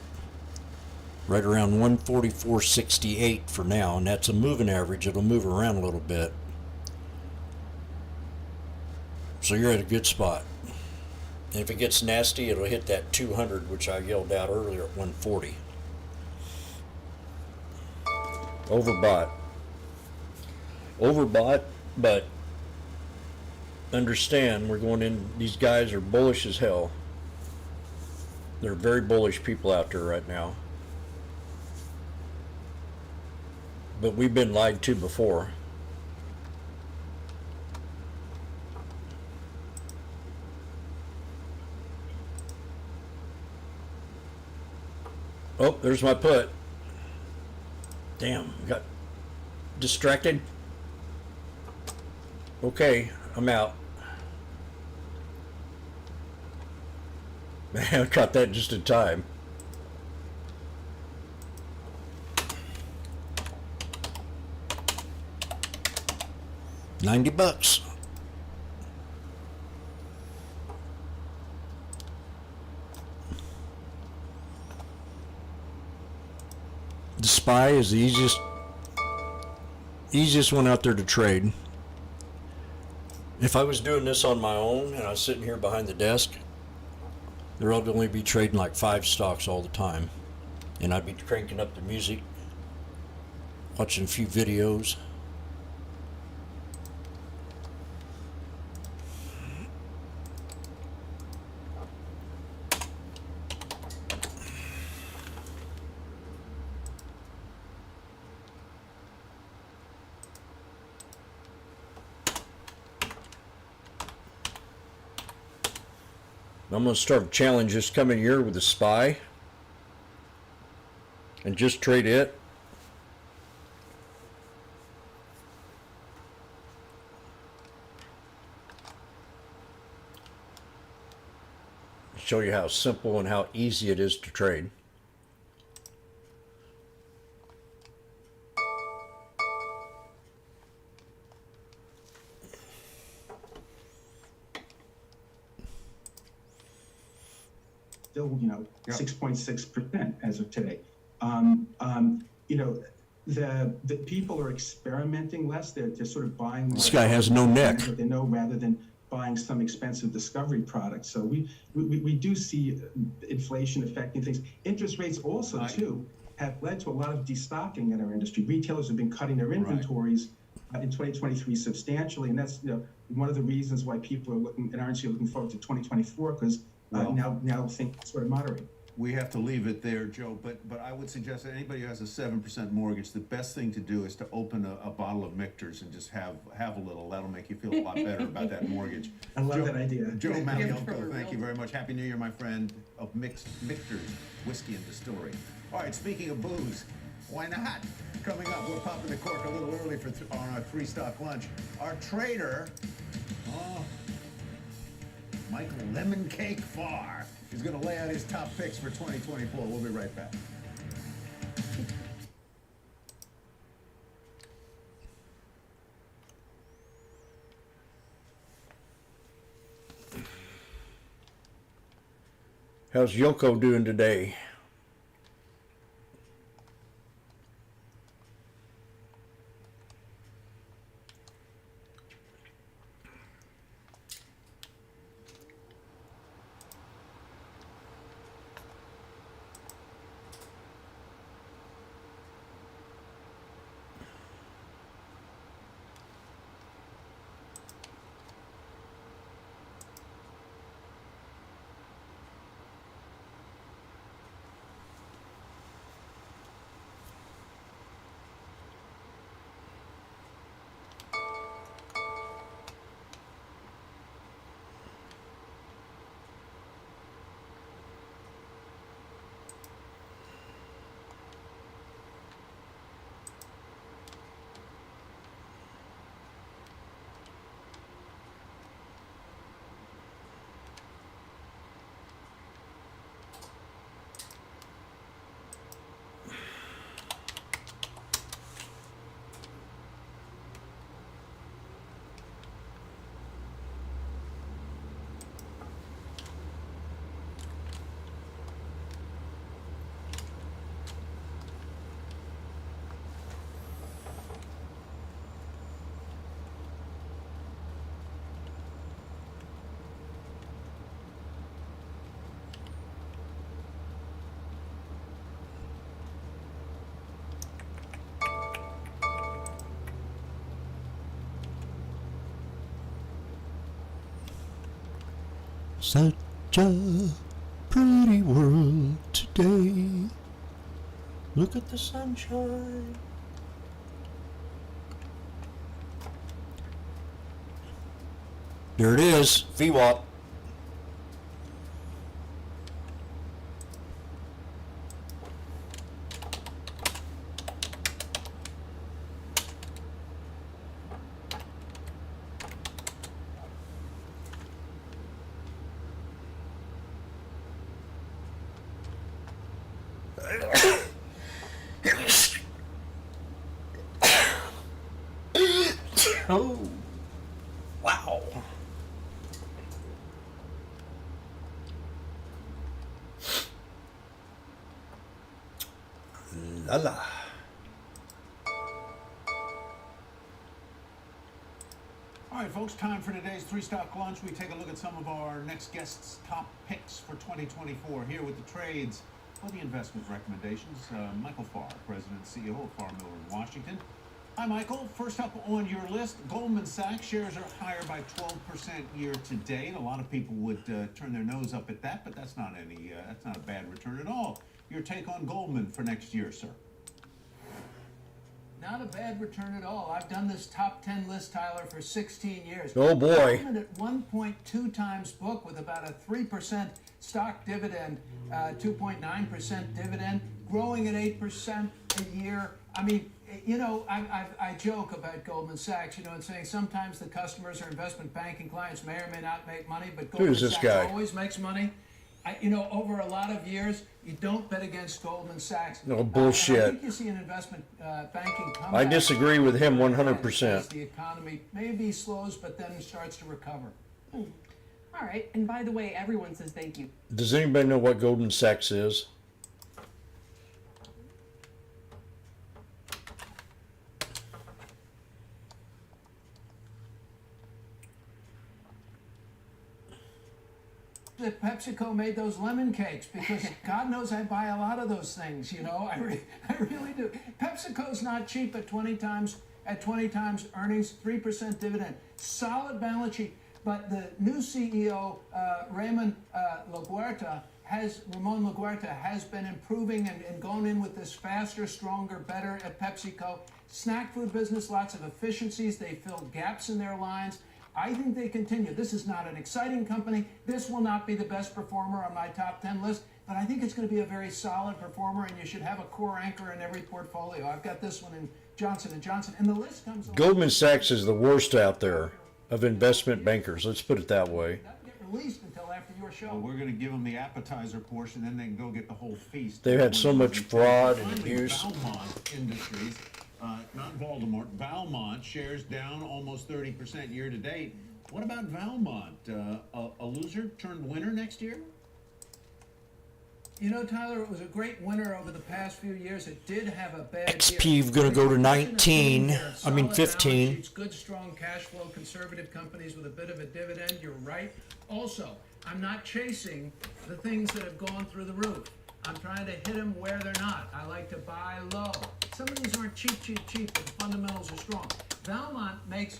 Right around 144.68 for now, and that's a moving average. It'll move around a little bit. So you're at a good spot. And if it gets nasty, it'll hit that 200, which I yelled out earlier at 140. Overbought. Overbought, but understand we're going in, these guys are bullish as hell. They're very bullish people out there right now. But we've been lied to before. Oh, there's my put. Damn, got distracted. Okay, I'm out. Man, I caught that just in time. $90. The SPY is the easiest one out there to trade. If I was doing this on my own and I was sitting here behind the desk, there would only be trading like 5 stocks all the time. And I'd be cranking up the music, watching a few videos. I'm going to start a challenge this coming year with the SPY and just trade it. Show you how simple and how easy it is to trade. Still, 6.6% as of today. The people are experimenting less. They're sort of buying. This guy has no neck. They know rather than buying some expensive discovery products. So we do see inflation affecting things. Interest rates also, too, have led to a lot of destocking in our industry. Retailers have been cutting their inventories in 2023 substantially, and that's one of the reasons why people are looking in our industry looking forward to 2024, because now things sort of moderate. We have to leave it there, Joe, but I would suggest that anybody who has a 7% mortgage, the best thing to do is to open a bottle of Michter's and just have a little. That'll make you feel a lot better about that mortgage. I love that idea. Joe Manielko, thank you very much. Happy New Year, my friend, of Michter's Whiskey and Distillery. All right, speaking of booze, why not? Coming up, we're popping the cork a little early on our 3-stock lunch. Our trader, Michael Lemon Cake Farr, is going to lay out his top picks for 2024. We'll be right back. How's Yoko doing today? Such a pretty world today. Look at the sunshine. There it is, VWAP. Oh, wow. La la. All right, folks, time for today's 3-stock lunch. We take a look at some of our next guests' top picks for 2024. Here with the trades for the investment recommendations, Michael Farr, President and CEO of Farr Miller in Washington. Hi, Michael. First up on your list, Goldman Sachs shares are higher by 12% year to date. A lot of people would turn their nose up at that, but that's not a bad return at all. Your take on Goldman for next year, sir? Not a bad return at all. I've done this top 10 list, Tyler, for 16 years. Oh, boy. Goldman at 1.2 times book with about a 3% stock dividend, 2.9% dividend, growing at 8% a year. I mean, you know, I joke about Goldman Sachs, you know, and saying sometimes the customers or investment banking clients may or may not make money, but Goldman Sachs always makes money. You know, over a lot of years, you don't bet against Goldman Sachs. No bullshit. I think you see an investment banking comeback. I disagree with him 100%. As the economy maybe slows, but then starts to recover. All right. And by the way, everyone says thank you. Does anybody know what Goldman Sachs is? that PepsiCo made those lemon cakes, because God knows I buy a lot of those things, you know, I really do. PepsiCo's not cheap at 20 times earnings, 3% dividend, solid balance sheet. But the new CEO, Ramon LaGuarta, has been improving and going in with this faster, stronger, better at PepsiCo. Snack food business, lots of efficiencies. They fill gaps in their lines. I think they continue. This is not an exciting company. This will not be the best performer on my top 10 list, but I think it's going to be a very solid performer, and you should have a core anchor in every portfolio. I've got this one in Johnson & Johnson, and the list comes along. Goldman Sachs is the worst out there of investment bankers. Let's put it that way. Doesn't get released until after your show. Well, we're going to give them the appetizer portion, then they can go get the whole feast. They've had so much fraud and Finally, abuse. Valmont Industries, not Voldemort, Valmont shares down almost 30% year to date. What about Valmont? A loser turned winner next year? You know, Tyler, it was a great winner over the past few years. It did have a bad XP year. going to go to 19, Solid 15. balance sheets, good, strong cash flow, conservative companies with a bit of a dividend. You're right. Also, I'm not chasing the things that have gone through the roof. I'm trying to hit them where they're not. I like to buy low. Some of these aren't cheap, but the fundamentals are strong. Valmont makes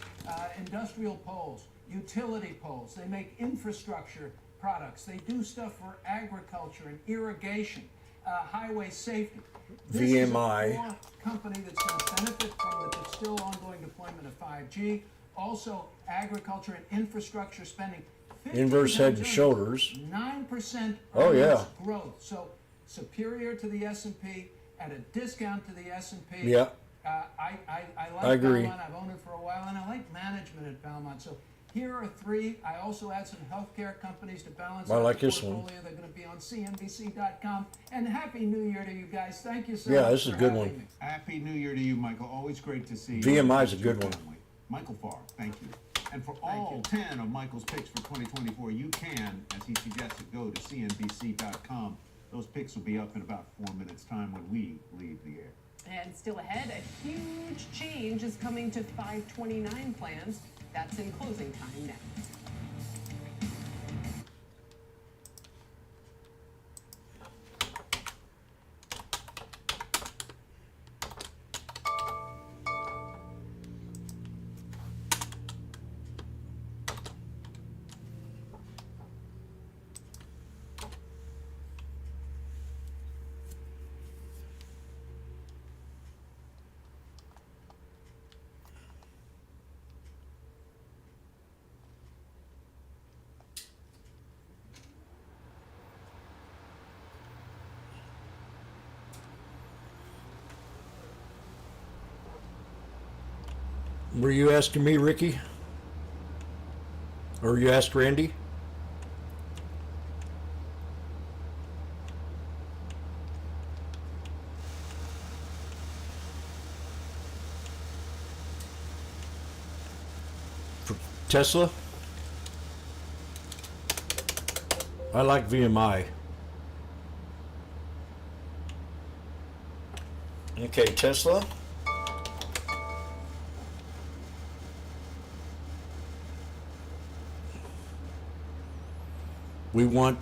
industrial poles, utility poles. They make infrastructure products. They do stuff for agriculture and irrigation, highway safety. This VMI. is a core company that's going to benefit from the still ongoing deployment of 5G. Also, agriculture and infrastructure spending. Inverse head and shoulders. 9% Oh, yeah. growth. So superior to the S&P at a discount to the S&P. Yeah. I like I agree. Valmont. I've owned it for a while, and I like management at Valmont. So here are three. I also add some healthcare companies to balance I out like the this one. portfolio. They're going to be on CNBC.com. And Happy New Year to you guys. Thank you so Yeah, much this is for a good having one. me. Happy New Year to you, Michael. Always great to see you. VMI is a good one. Michael Farr, thank you. And for all 10 of Michael's picks for 2024, you can, as he suggested, go to CNBC.com. Those picks will be up in about 4 minutes' time when we leave the air. And still ahead, a huge change is coming to 529 plans. That's in closing time now. Were you asking me, Ricky? Or you asked Randy? For Tesla? I like VMI. Okay, Tesla. We want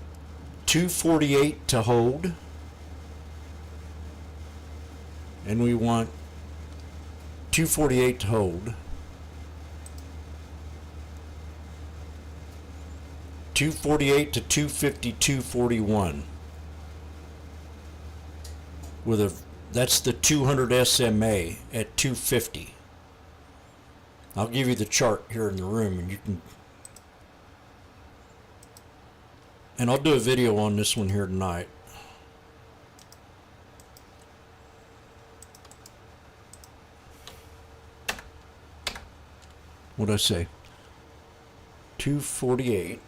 248 to hold. And we want 248 to hold. 248 to 252.41. With a that's the 200 SMA at 250. I'll give you the chart here in the room and you can. And I'll do a video on this one here tonight. What'd I say? 248.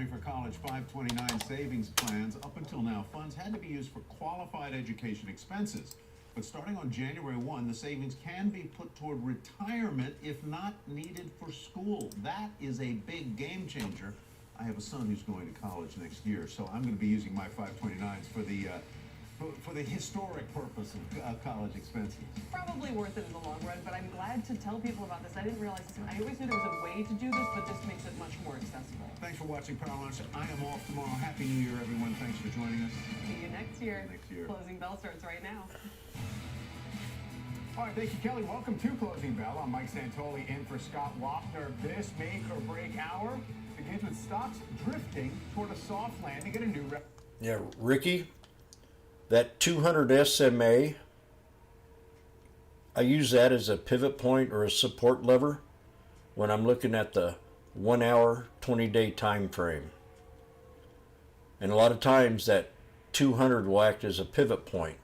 only for college 529 savings plans. Up until now, funds had to be used for qualified education expenses. But starting on January 1, the savings can be put toward retirement if not needed for school. That is a big game changer. I have a son who's going to college next year, so I'm going to be using my 529s for the historic purpose of college expenses. Probably worth it in the long run, but I'm glad to tell people about this. I didn't realize this. I always knew there was a way to do this, but this makes it much more accessible. Thanks for watching Power Lunch. I am off tomorrow. Happy New Year, everyone. Thanks for joining us. See you next year. Next year. Closing bell starts right now. All right, thank you, Kelly. Welcome to Closing Bell. I'm Mike Santoli in for Scott Wapner. This make or break hour begins with stocks drifting toward a soft landing at a new Yeah, Ricky, that 200 SMA, I use that as a pivot point or a support lever when I'm looking at the 1 hour, 20-day time frame. And a lot of times that 200 will act as a pivot point.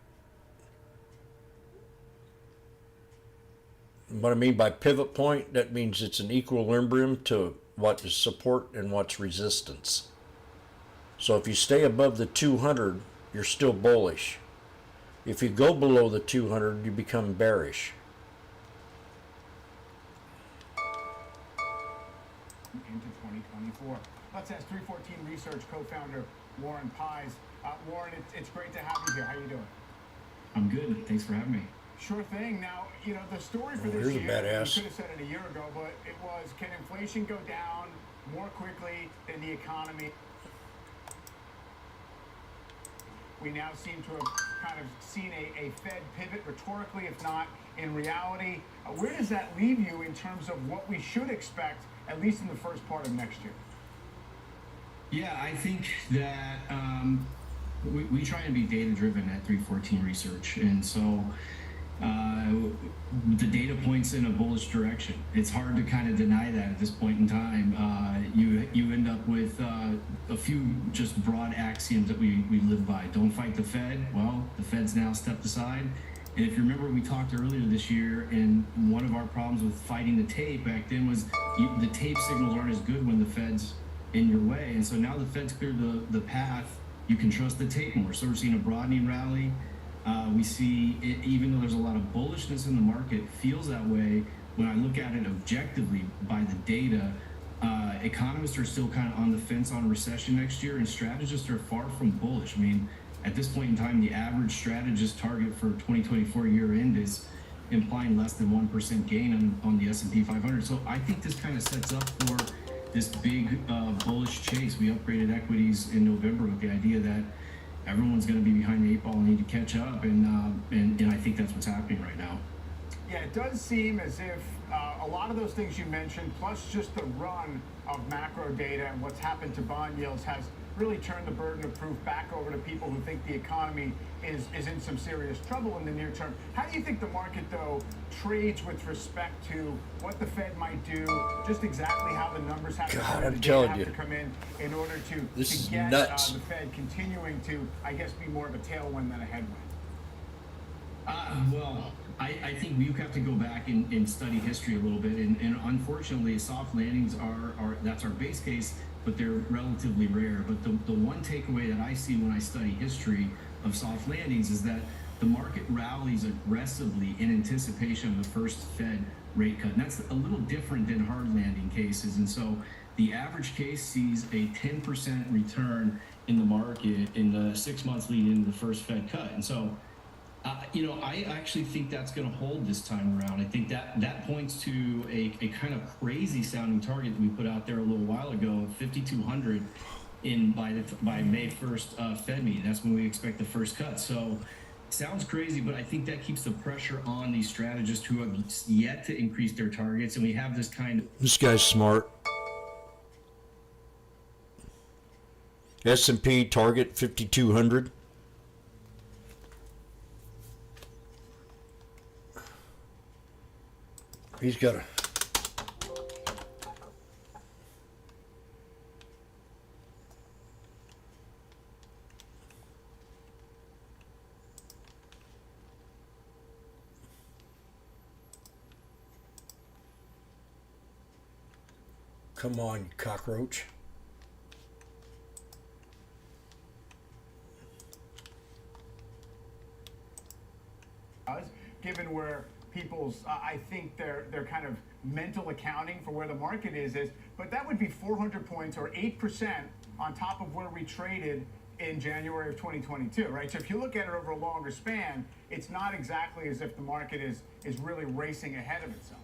What I mean by pivot point, that means it's an equilibrium to what is support and what's resistance. So if you stay above the 200, you're still bullish. If you go below the 200, you become bearish. into 2024. Let's ask 314 Research co-founder Warren Pies. Warren, it's great to have you here. How you doing? I'm good. Thanks for having me. Sure thing. Now, you know, the story for this here's a year, badass. you could have said it a year ago, but it was, can inflation go down more quickly than the economy? We now seem to have kind of seen a Fed pivot rhetorically, if not in reality. Where does that leave you in terms of what we should expect, at least in the first part of next year? Yeah, I think that we try and be data-driven at 314 Research, and so the data points in a bullish direction. It's hard to kind of deny that at this point in time. You end up with a few just broad axioms that we live by. Don't fight the Fed. Well, the Fed's now stepped aside. And if you remember, we talked earlier this year, and one of our problems with fighting the tape back then was the tape signals aren't as good when the Fed's in your way. And so now the Fed's cleared the path. You can trust the tape more. So we're seeing a broadening rally. We see, even though there's a lot of bullishness in the market, feels that way. When I look at it objectively by the data, economists are still kind of on the fence on recession next year, and strategists are far from bullish. I mean, at this point in time, the average strategist target for 2024 year end is implying less than 1% gain on the S&P 500. So I think this kind of sets up for this big bullish chase. We upgraded equities in November with the idea that everyone's going to be behind the eight ball and need to catch up, and I think that's what's happening right now. Yeah, it does seem as if a lot of those things you mentioned, plus just the run of macro data and what's happened to bond yields, has really turned the burden of proof back over to people who think the economy is in some serious trouble in the near term. How do you think the market, though, trades with respect to what the Fed might do, just exactly how the numbers have, to come in order to get the Fed continuing to, I guess, be more of a tailwind than a headwind? Well, I think we have to go back and study history a little bit, and unfortunately, soft landings are that's our base case, but they're relatively rare. But the one takeaway that I see when I study history of soft landings is that the market rallies aggressively in anticipation of the first Fed rate cut. And that's a little different than hard landing cases. And so the average case sees a 10% return in the market in the 6 months leading into the first Fed cut. And so I actually think that's going to hold this time around. I think that points to a kind of crazy sounding target that we put out there a little while ago, 5,200 by May 1st Fed meeting. That's when we expect the first cut. So sounds crazy, but I think that keeps the pressure on these strategists who have yet to increase their targets. And we have this kind of... This guy's smart. S&P target 5,200. He's got a... Come on, you cockroach. given where people's, I think their kind of mental accounting for where the market is, but that would be 400 points or 8% on top of where we traded in January of 2022, right? So if you look at it over a longer span, it's not exactly as if the market is really racing ahead of itself.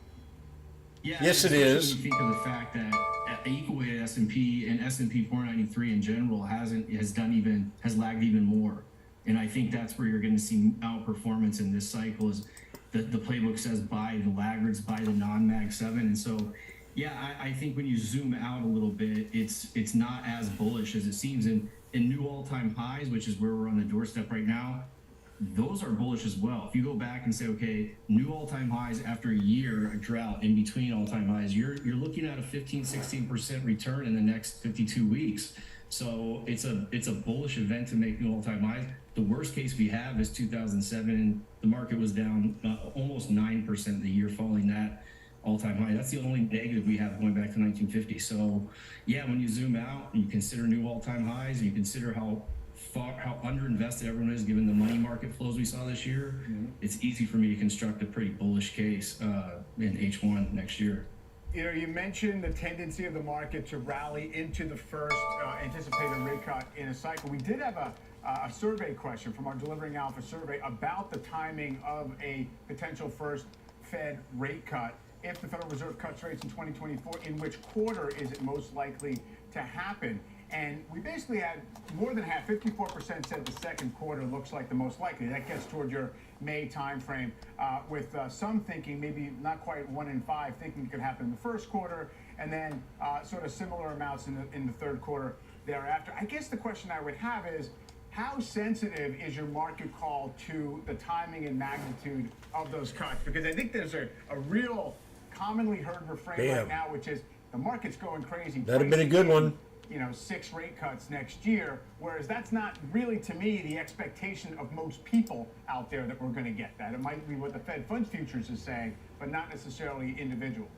Yeah, Yes, it especially is. When you think of the fact that equal weighted S&P and S&P 493 in general has lagged even more, and I think that's where you're going to see outperformance in this cycle. Is the playbook says buy the laggards, buy the non-Mag 7, and so yeah, I think when you zoom out a little bit, it's not as bullish as it seems. In new all-time highs, which is where we're on the doorstep right now, those are bullish as well. If you go back and say, okay, new all-time highs after a year, a drought in between all-time highs, you're looking at a 15-16% return in the next 52 weeks. So it's a bullish event to make new all-time highs. The worst case we have is 2007. The market was down almost 9% the year following that all-time high. That's the only negative we have going back to 1950. So yeah, when you zoom out and you consider new all-time highs, and you consider how underinvested everyone is given the money market flows we saw this year, it's easy for me to construct a pretty bullish case in H1 next year. You know, you mentioned the tendency of the market to rally into the first anticipated rate cut in a cycle. We did have a survey question from our Delivering Alpha survey about the timing of a potential first Fed rate cut. If the Federal Reserve cuts rates in 2024, in which quarter is it most likely to happen? And we basically had more than half, 54% said the second quarter looks like the most likely. That gets toward your May timeframe, with some thinking, maybe not quite 1 in 5, thinking it could happen in the first quarter, and then sort of similar amounts in the third quarter thereafter. I guess the question I would have is, how sensitive is your market call to the timing and magnitude of those cuts? Because I think there's a real commonly heard refrain right now, which is the market's going crazy. That'd have been a good one. 6 rate cuts next year, whereas that's not really, to me, the expectation of most people out there that we're going to get that. It might be what the Fed Funds Futures is saying, but not necessarily individuals.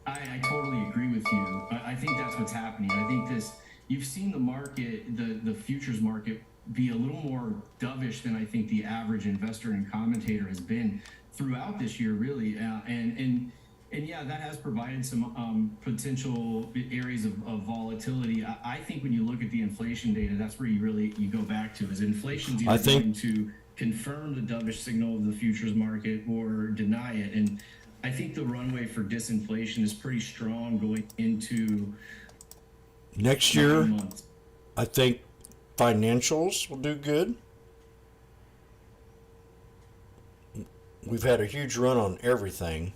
I totally agree with you. I think that's what's happening. I think you've seen the market, the futures market, be a little more dovish than I think the average investor and commentator has been throughout this year, really. And yeah, that has provided some potential areas of volatility. I think when you look at the inflation data, that's where you go back to, is inflation's either going to confirm the dovish signal of the futures market or deny it. And I think the runway for disinflation is pretty strong going into next year. I think financials will do good. We've had a huge run on everything.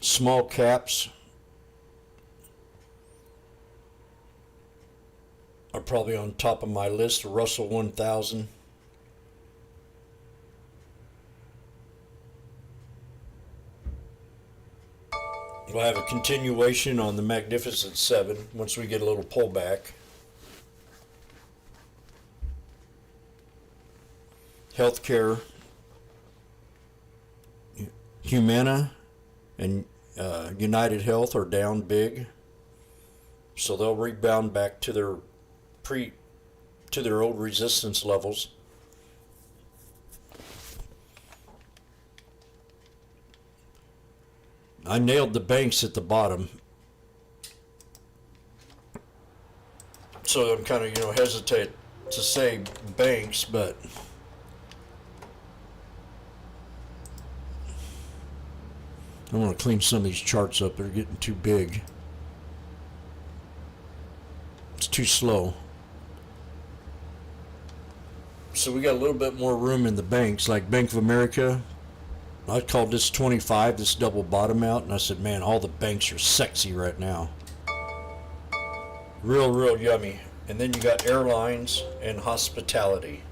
Small caps are probably on top of my list. The Russell 1000. We'll have a continuation on the Magnificent 7 once we get a little pullback. Healthcare, Humana and United Health are down big, so they'll rebound back to their old resistance levels. I nailed the banks at the bottom, so I'm kind of hesitate to say banks, but I want to clean some of these charts up. They're getting too big. It's too slow. So we got a little bit more room in the banks, like Bank of America. I called this 25, this double bottom out, and I said, man, all the banks are sexy right now. Real yummy. And then you got airlines and hospitality.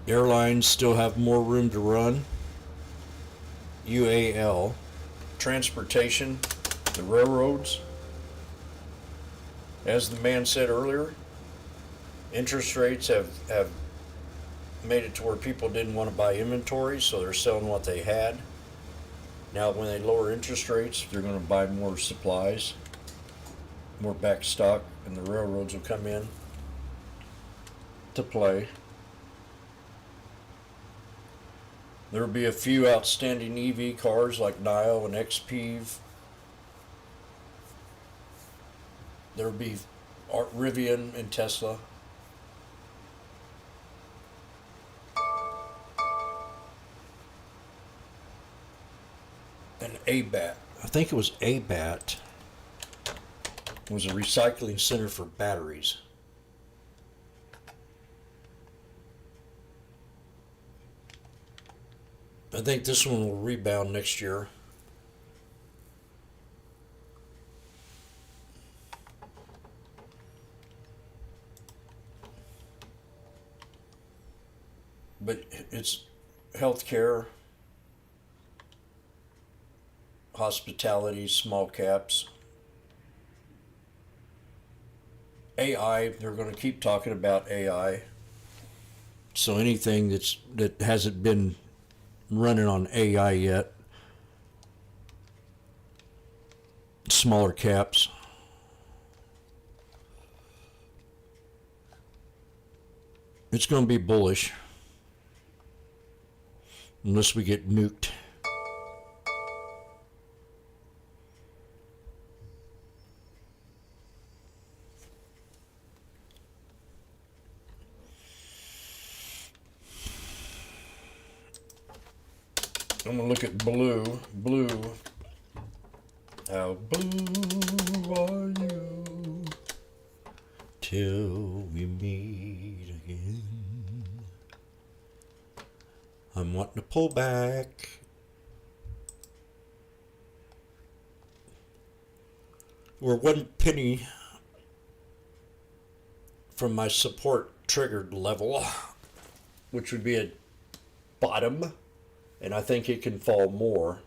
Airlines still have more room to run. UAL. Transportation, the railroads. As the man said earlier, interest rates have made it to where people didn't want to buy inventory, so they're selling what they had. Now when they lower interest rates, they're going to buy more supplies, more back stock, and and the railroads will come in to play. There'll be a few outstanding EV cars like Nio and XPEV. There'll be Rivian and Tesla. And ABAT. I think it was ABAT. It was a recycling center for batteries. I think this one will rebound next year. But it's healthcare, hospitality, small caps. AI, they're going to keep talking about AI. So anything that hasn't been running on AI yet, smaller caps. It's going to be bullish unless we get nuked. I'm gonna look at blue. Blue. How blue are you till we meet again? I'm wanting to pull back. We're 1 penny from my support triggered level, which would be a bottom. And I think it can fall more.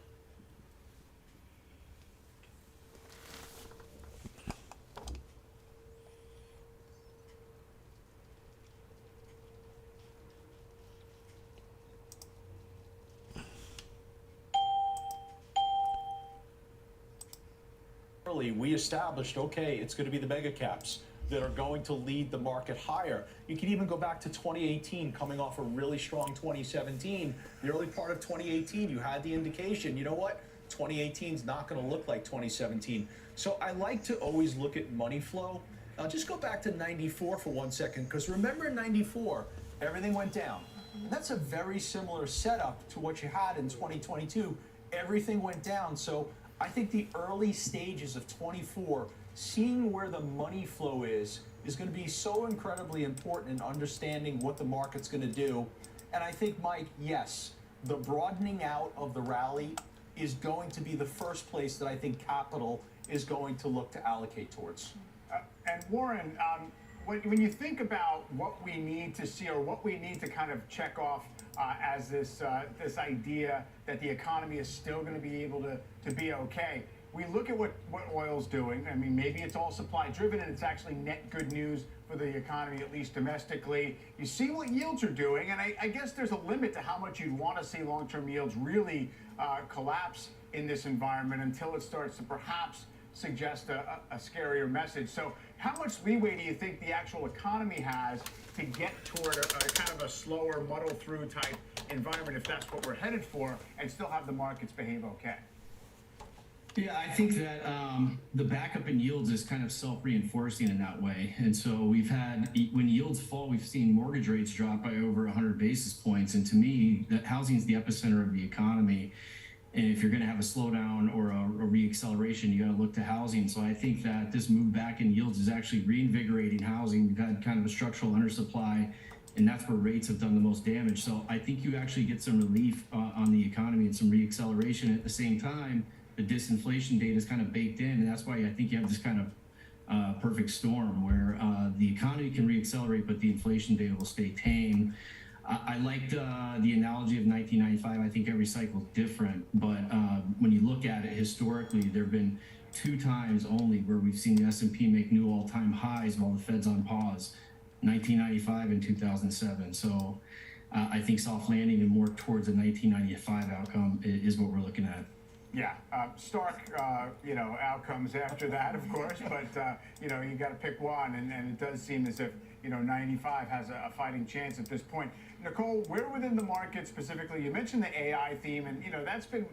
We established, okay, it's going to be the mega caps that are going to lead the market higher. You can even go back to 2018, coming off a really strong 2017. The early part of 2018, you had the indication, you know what? 2018 is not going to look like 2017. So I like to always look at money flow. I'll just go back to 94 for 1 second, because remember in 94, everything went down. And that's a very similar setup to what you had in 2022. Everything went down. So I think the early stages of 24, seeing where the money flow is going to be so incredibly important in understanding what the market's going to do. And I think, Mike, yes, the broadening out of the rally is going to be the first place that I think capital is going to look to allocate towards. And Warren, when you think about what we need to see or what we need to kind of check off as this idea that the economy is still going to be able to be okay, we look at what oil's doing. I mean, maybe it's all supply driven and it's actually net good news for the economy, at least domestically. You see what yields are doing, and I guess there's a limit to how much you'd want to see long-term yields really collapse in this environment until it starts to perhaps suggest a scarier message. So how much leeway do you think the actual economy has to get toward a kind of a slower, muddle-through type environment, if that's what we're headed for, and still have the markets behave okay? Yeah, I think that the backup in yields is kind of self-reinforcing in that way. And so we've had, when yields fall, we've seen mortgage rates drop by over 100 basis points. And to me, that housing is the epicenter of the economy. And if you're going to have a slowdown or a re-acceleration, you got to look to housing. So I think that this move back in yields is actually reinvigorating housing. We've had kind of a structural undersupply, and that's where rates have done the most damage. So I think you actually get some relief on the economy and some re-acceleration. At the same time, the disinflation data is kind of baked in, and that's why I think you have this kind of perfect storm where the economy can re-accelerate, but the inflation data will stay tame. I liked the analogy of 1995. I think every cycle is different, but when you look at it historically, there have been 2 times only where we've seen the S&P make new all-time highs while the Fed's on pause, 1995 and 2007. So I think soft landing and more towards a 1995 outcome is what we're looking at. Yeah, stark, outcomes after that, of course, but, you got to pick one, and it does seem as if, 95 has a fighting chance at this point. Nicole, where within the market specifically, you mentioned the AI theme, and, that's been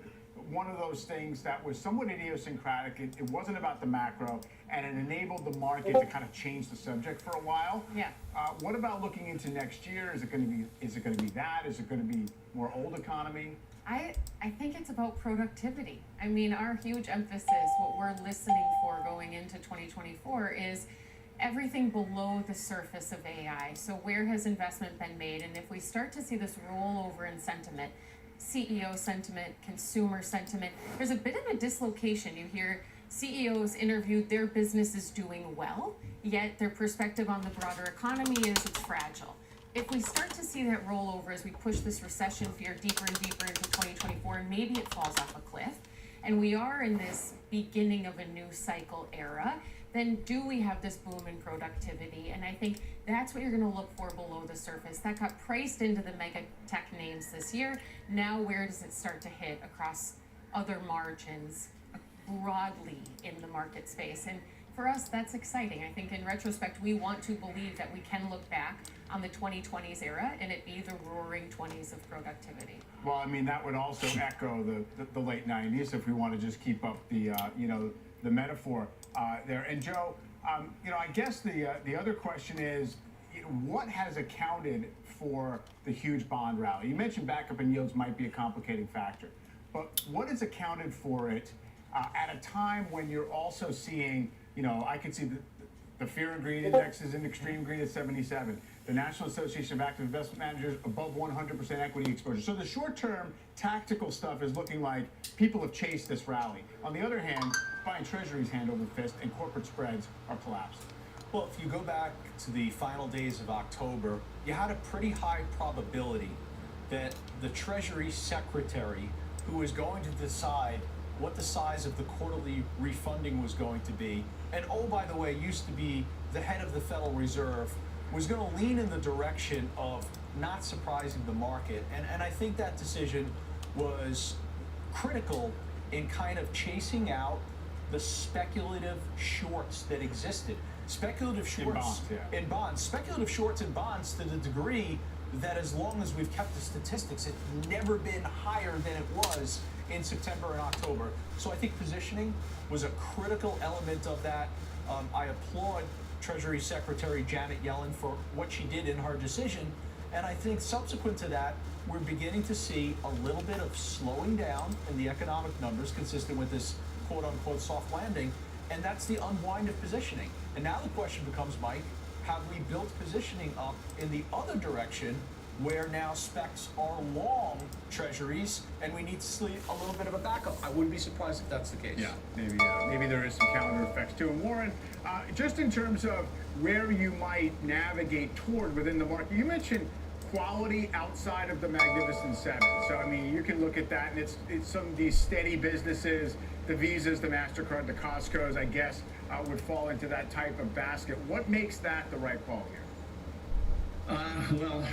one of those things that was somewhat idiosyncratic. It wasn't about the macro, and it enabled the market to kind of change the subject for a while. Yeah. What about looking into next year? Is it going to be that? Is it going to be more old economy? I think it's about productivity. I mean, our huge emphasis, what we're listening for going into 2024 is everything below the surface of AI. So where has investment been made? And if we start to see this rollover in sentiment, CEO sentiment, consumer sentiment, there's a bit of a dislocation. You hear CEOs interviewed, their business is doing well, yet their perspective on the broader economy is it's fragile. If we start to see that rollover as we push this recession fear deeper and deeper into 2024, and maybe it falls off a cliff, and we are in this beginning of a new cycle era, then do we have this boom in productivity? And I think that's what you're going to look for below the surface. That got priced into the mega tech names this year. Now where does it start to hit across other margins broadly in the market space? And for us, that's exciting. I think in retrospect, we want to believe that we can look back on the 2020s era and it be the roaring 20s of productivity. Well, I mean, that would also echo the late 90s if we want to just keep up the, the metaphor there. And Joe, I guess the other question is, what has accounted for the huge bond rally? You mentioned backup in yields might be a complicating factor, but what has accounted for it at a time when you're also seeing, I could see the fear and greed index is in extreme green at 77. The National Association of Active Investment Managers above 100% equity exposure. So the short-term tactical stuff is looking like people have chased this rally. On the other hand, buying treasuries hand over fist and corporate spreads are collapsing. Well, if you go back to the final days of October, you had a pretty high probability that the Treasury Secretary, who was going to decide what the size of the quarterly refunding was going to be, and oh, by the way, used to be the head of the Federal Reserve, was going to lean in the direction of not surprising the market. And I think that decision was critical in kind of chasing out the speculative shorts that existed. Speculative shorts in bonds, speculative shorts in bonds to the degree that as long as we've kept the statistics, it's never been higher than it was in September and October. So I think positioning was a critical element of that. I applaud Treasury Secretary Janet Yellen for what she did in her decision. And I think subsequent to that, we're beginning to see a little bit of slowing down in the economic numbers consistent with this quote unquote soft landing. And that's the unwind of positioning. And now the question becomes, Mike, have we built positioning up in the other direction where now specs are long treasuries and we need to see a little bit of a backup? I wouldn't be surprised if that's the case. Yeah, maybe there is some calendar effects too. And Warren, just in terms of where you might navigate toward within the market, you mentioned quality outside of the Magnificent Seven. So, I mean, you can look at that, and it's some of these steady businesses, the Visas, the MasterCard, the Costcos, I guess, would fall into that type of basket. What makes that the right call here? Well,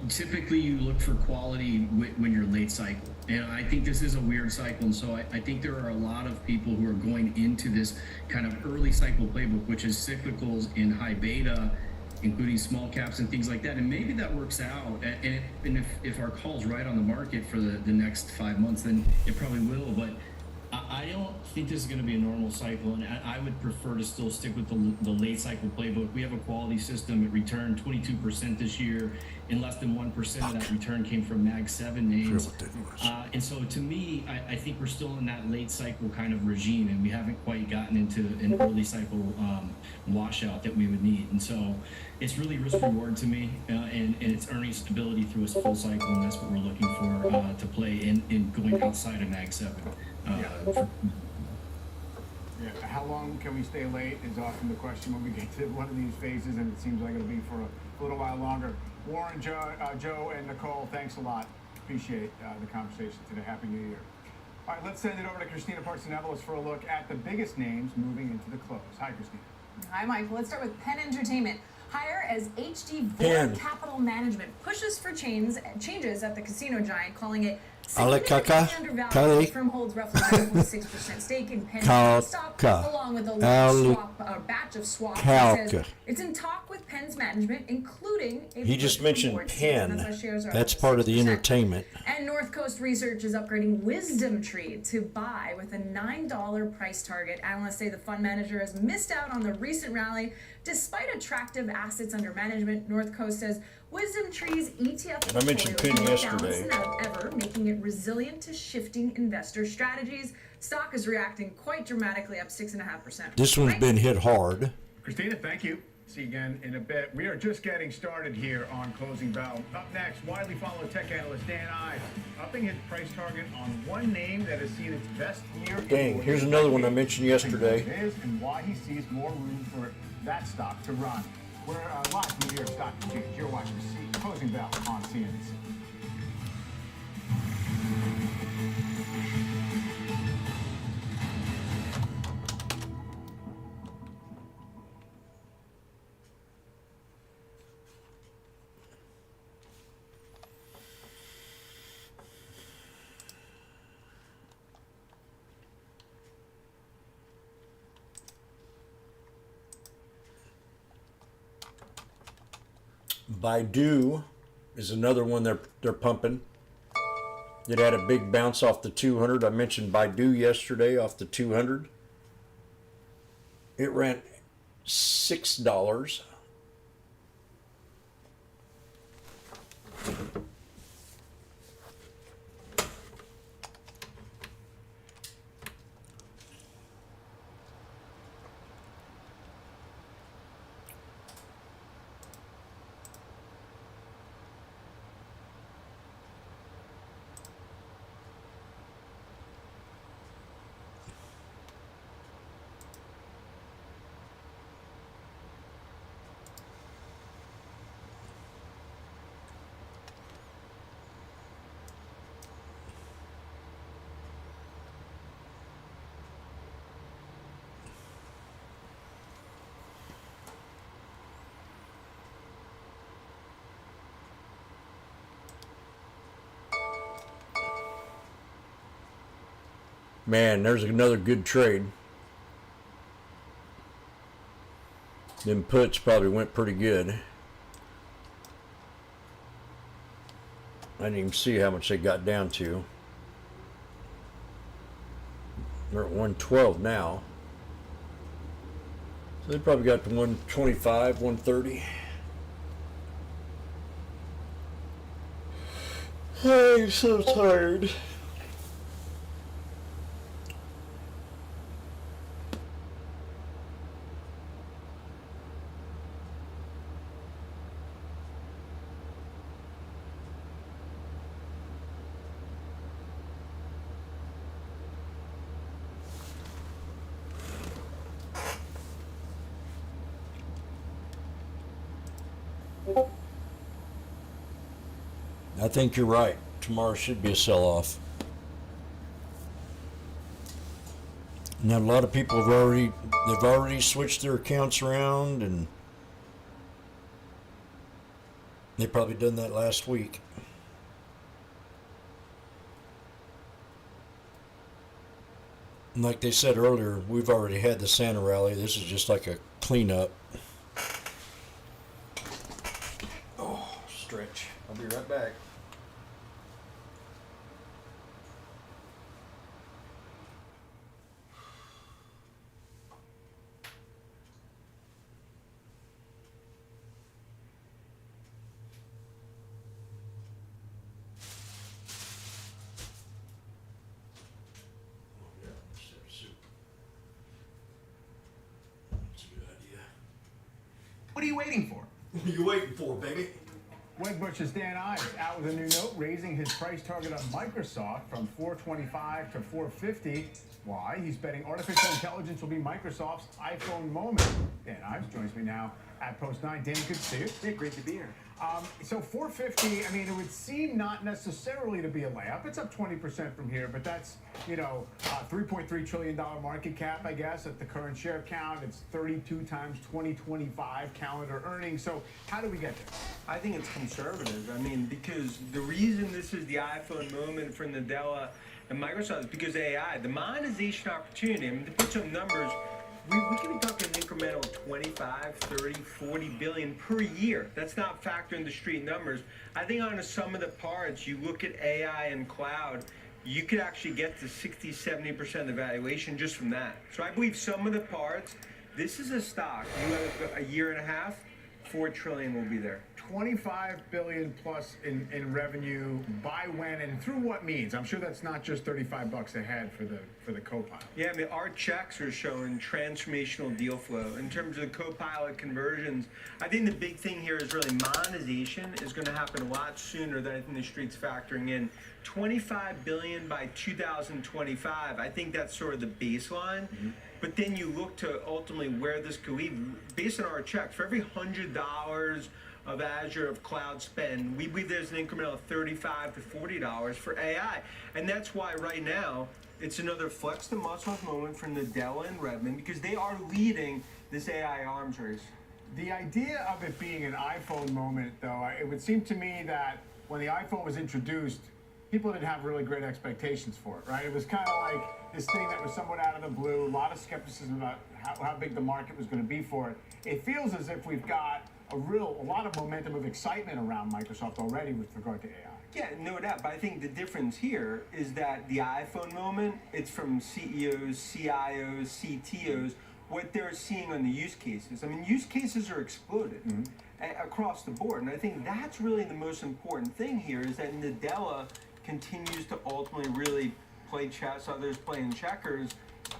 typically you look for quality when you're late cycle. And I think this is a weird cycle. And so I think there are a lot of people who are going into this kind of early cycle playbook, which is cyclicals in high beta, including small caps and things like that. And maybe that works out. And if our call's right on the market for the next 5 months, then it probably will. But I don't think this is going to be a normal cycle, and I would prefer to still stick with the late cycle playbook. We have a quality system. It returned 22% this year, and less than 1% of that return came from Mag 7 names. And so to me, I think we're still in that late cycle kind of regime, and we haven't quite gotten into an early cycle washout that we would need. And so it's really risk reward to me, and it's earning stability through a full cycle, and that's what we're looking for to play in going outside of Mag 7. How long can we stay late is often the question when we get to one of these phases, and it seems like it'll be for a little while longer. Warren, Joe, and Nicole, thanks a lot. Appreciate the conversation today. Happy New Year. All right, let's send it over to Christina Partsinevelos for a look at the biggest names moving into the close. Hi, Christina. Hi, Mike. Let's start with Penn Entertainment. Higher as HD Capital Management pushes for changes at the casino giant, calling it Significantly undervalued, the firm holds roughly 9.6% stake in Penn's stock, along with a large batch of swaps. It says it's in talk with Penn's management, including a He just mentioned Penn. That's part of the entertainment. And North Coast Research is upgrading Wisdom Tree to buy with a $9 price target. Analysts say the fund manager has missed out on the recent rally despite attractive assets under management. North Coast says Wisdom Tree's ETF I mentioned Penn yesterday. than ever, making it resilient to shifting investor strategies. Stock is reacting quite dramatically, up 6.5%. This one's been hit hard. Christina, thank you. See you again in a bit. We are just getting started here on Closing Bell. Up next, widely followed tech analyst Dan Ives upping his price target on one name that has seen its best year. Dang, here's another one I mentioned yesterday. And why he sees more room for that stock to run. We're live from the New York Stock Exchange. You're watching Closing Bell on CNBC. Baidu is another one they're pumping. It had a big bounce off the 200. I mentioned Baidu yesterday off the 200. It ran $6. Man, there's another good trade. Them puts probably went pretty good. I didn't even see how much they got down to. They're at 112 now. So they probably got to 125, 130. I'm so tired. I think you're right. Tomorrow should be a sell-off. Now a lot of people have already switched their accounts around, and they probably done that last week. And like they said earlier, we've already had the Santa rally. This is just like a cleanup. Oh, stretch. I'll be right back. What are you waiting for? What are you waiting for, baby? Wedbush's Dan Ives out with a new note, raising his price target on Microsoft from $425 to $450. Why? He's betting artificial intelligence will be Microsoft's iPhone moment. Dan Ives joins me now at Post 9. Dan, good to see you. Yeah, great to be here. So 450, I mean, it would seem not necessarily to be a layup. It's up 20% from here, but that's, you know, $3.3 trillion market cap, I guess, at the current share count. It's 32 times 2025 calendar earnings. So how do we get there? I think it's conservative. I mean, because the reason this is the iPhone moment for Nadella and Microsoft is because AI, the monetization opportunity. I mean, to put some numbers, we could be talking incremental 25, 30, 40 billion per year. That's not factoring the street numbers. I think on the sum of the parts, you look at AI and cloud, you could actually get to 60, 70% of the valuation just from that. So I believe sum of the parts, this is a stock. You have a year and a half, 4 trillion will be there. 25 billion plus in revenue by when and through what means? I'm sure that's not just 35 bucks a head for the Copilot. Yeah, I mean, our checks are showing transformational deal flow. In terms of the Copilot conversions, I think the big thing here is really monetization is going to happen a lot sooner than I think the street's factoring in. 25 billion by 2025, I think that's sort of the baseline. But then you look to ultimately where this could lead. Based on our checks, for every $100 of Azure of cloud spend, we believe there's an incremental $35 to $40 for AI. And that's why right now, it's another flex the muscles moment for Nadella and Redmond, because they are leading this AI arms race. The idea of it being an iPhone moment, though, it would seem to me that when the iPhone was introduced, people didn't have really great expectations for it, right? It was kind of like this thing that was somewhat out of the blue, a lot of skepticism about how big the market was going to be for it. It feels as if we've got a lot of momentum of excitement around Microsoft already with regard to AI. Yeah, no doubt. But I think the difference here is that the iPhone moment, it's from CEOs, CIOs, CTOs, what they're seeing on the use cases. I mean, use cases are exploded across the board. And I think that's really the most important thing here is that Nadella continues to ultimately really play chess, others playing checkers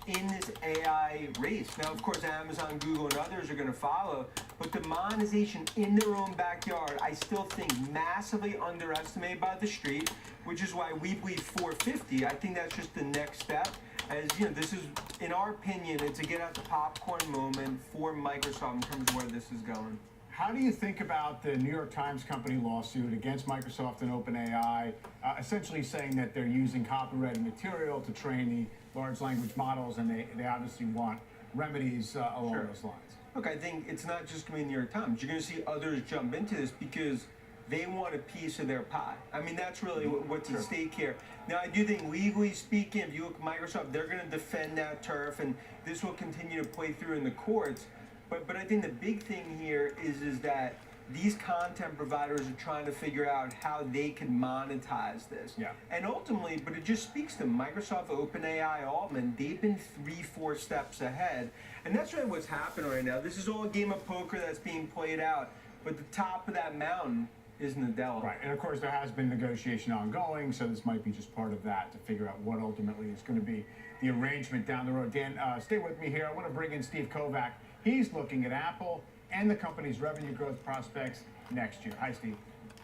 in this AI race. Now, of course, Amazon, Google, and others are going to follow, but the monetization in their own backyard, I still think massively underestimated by the street, which is why we believe 450. I think that's just the next step. As you know, this is, in our opinion, it's a get out the popcorn moment for Microsoft in terms of where this is going. How do you think about the New York Times Company lawsuit against Microsoft and OpenAI, essentially saying that they're using copyrighted material to train the large language models, and they obviously want remedies along those lines? Look, I think it's not just going to be the New York Times. You're going to see others jump into this because they want a piece of their pie. I mean, that's really what's at stake here. Now, I do think legally speaking, if you look at Microsoft, they're going to defend that turf, and this will continue to play through in the courts. But I think the big thing here is that these content providers are trying to figure out how they can monetize this. Yeah. And ultimately, but it just speaks to Microsoft, OpenAI, Altman. They've been 3-4 steps ahead. And that's really what's happening right now. This is all a game of poker that's being played out. But the top of that mountain is Nadella. Right, and of course there has been negotiation ongoing, so this might be just part of that to figure out what ultimately is going to be the arrangement down the road. Dan, stay with me here. I want to bring in Steve Kovac. He's looking at Apple and the company's revenue growth prospects next year. Hi, Steve.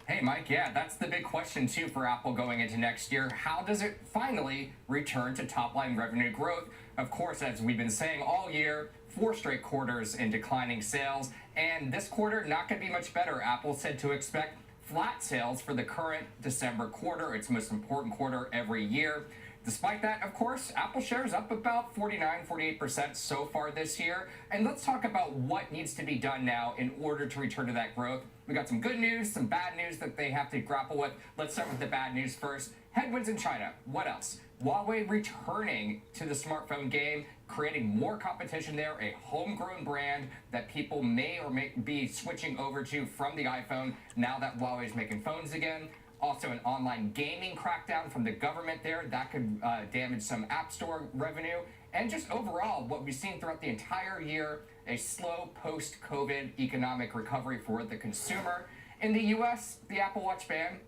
Hey, Mike. Yeah, that's the big question, too, for Apple going into next year. How does it finally return to top-line revenue growth? Of course, as we've been saying all year, 4 straight quarters in declining sales, and this quarter not going to be much better. Apple said to expect flat sales for the current December quarter, its most important quarter every year. Despite that, of course, Apple shares up about 49-48% so far this year. And let's talk about what needs to be done now in order to return to that growth. We got some good news, some bad news that they have to grapple with. Let's start with the bad news first. Headwinds in China. What else? Huawei returning to the smartphone game, creating more competition there, a homegrown brand that people may or may be switching over to from the iPhone now that Huawei's making phones again. Also, an online gaming crackdown from the government there. That could damage some App Store revenue. And just overall, what we've seen throughout the entire year, a slow post-COVID economic recovery for the consumer. In the U.S., the Apple Watch ban,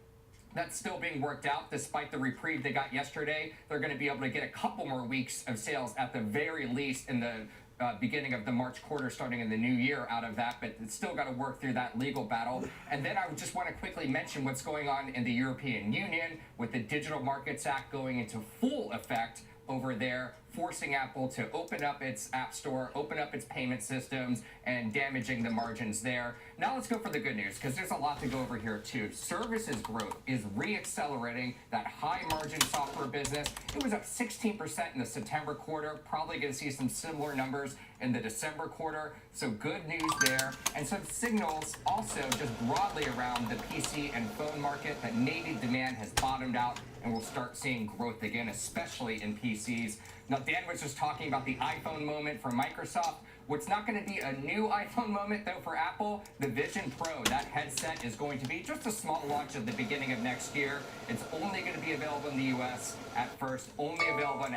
that's still being worked out. Despite the reprieve they got yesterday, they're going to be able to get a couple more weeks of sales at the very least in the beginning of the March quarter, starting in the new year out of that, but it's still got to work through that legal battle. And then I would just want to quickly mention what's going on in the European Union with the Digital Markets Act going into full effect over there, forcing Apple to open up its app store, open up its payment systems, and damaging the margins there. Now let's go for the good news, because there's a lot to go over here too. Services growth is re-accelerating that high margin software business. It was up 16% in the September quarter, probably going to see some similar numbers in the December quarter, so good news there. And some signals also just broadly around the PC and phone market that maybe demand has bottomed out and we'll start seeing growth again, especially in PCs. Now, Dan was just talking about the iPhone moment for Microsoft. What's not going to be a new iPhone moment, though, for Apple, the Vision Pro. That headset is going to be just a small launch at the beginning of next year. It's only going to be available in the U.S. at first, only available in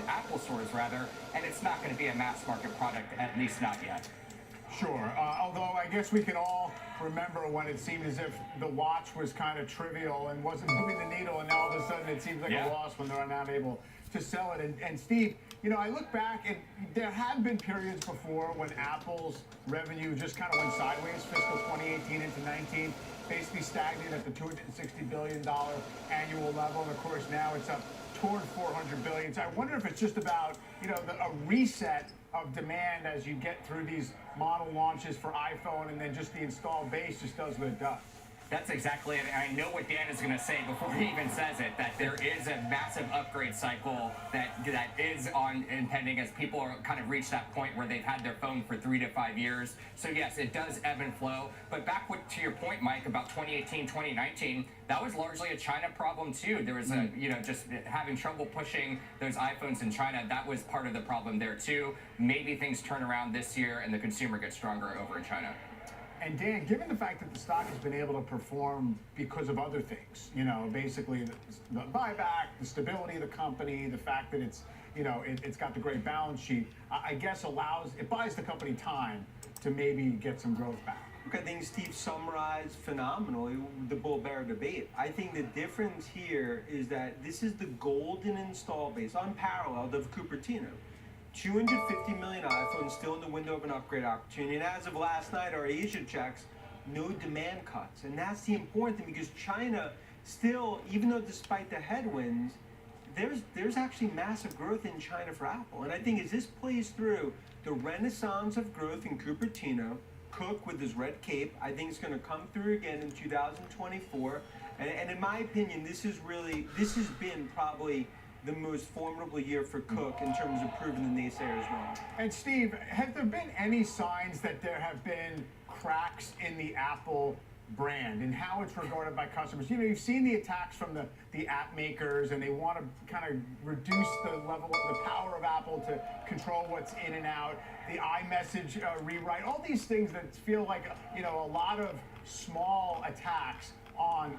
Apple stores, rather, and it's not going to be a mass market product, at least not yet. Sure, although I guess we can all remember when it seemed as if the watch was kind of trivial and wasn't moving the needle, and all of a sudden it seems like a loss when they're not able to sell it. And Steve, you know, I look back and there have been periods before when Apple's revenue just kind of went sideways, fiscal 2018 into 19, basically stagnant at the $260 billion annual level. And of course now it's up toward $400 billion. So I wonder if it's just about, you know, a reset of demand as you get through these model launches for iPhone, and then just the installed base just does what it does. That's exactly it. And I know what Dan is going to say before he even says it, that there is a massive upgrade cycle that is impending as people are kind of reach that point where they've had their phone for 3 to 5 years. So yes, it does ebb and flow. But back to your point, Mike, about 2018, 2019, that was largely a China problem too. There was just having trouble pushing those iPhones in China. That was part of the problem there too. Maybe things turn around this year and the consumer gets stronger over in China. And Dan, given the fact that the stock has been able to perform because of other things, you know, basically the buyback, the stability of the company, the fact that it's, you know, it's got the great balance sheet, I guess it buys the company time to maybe get some growth back. Look, I think Steve summarized phenomenally the bull-bear debate. I think the difference here is that this is the golden install base, unparalleled, of Cupertino. 250 million iPhones still in the window of an upgrade opportunity. And as of last night, our Asia checks, no demand cuts. And that's the important thing, because China still, even though despite the headwinds, there's actually massive growth in China for Apple. And I think as this plays through, the renaissance of growth in Cupertino, Cook with his red cape, I think it's going to come through again in 2024. And in my opinion, this has been probably the most formidable year for Cook in terms of proving the naysayers wrong. And Steve, have there been any signs that there have been cracks in the Apple brand and how it's regarded by customers? You know, you've seen the attacks from the app makers, and they want to kind of reduce the level of the power of Apple to control what's in and out. The iMessage rewrite, all these things that feel like, you know, a lot of small attacks on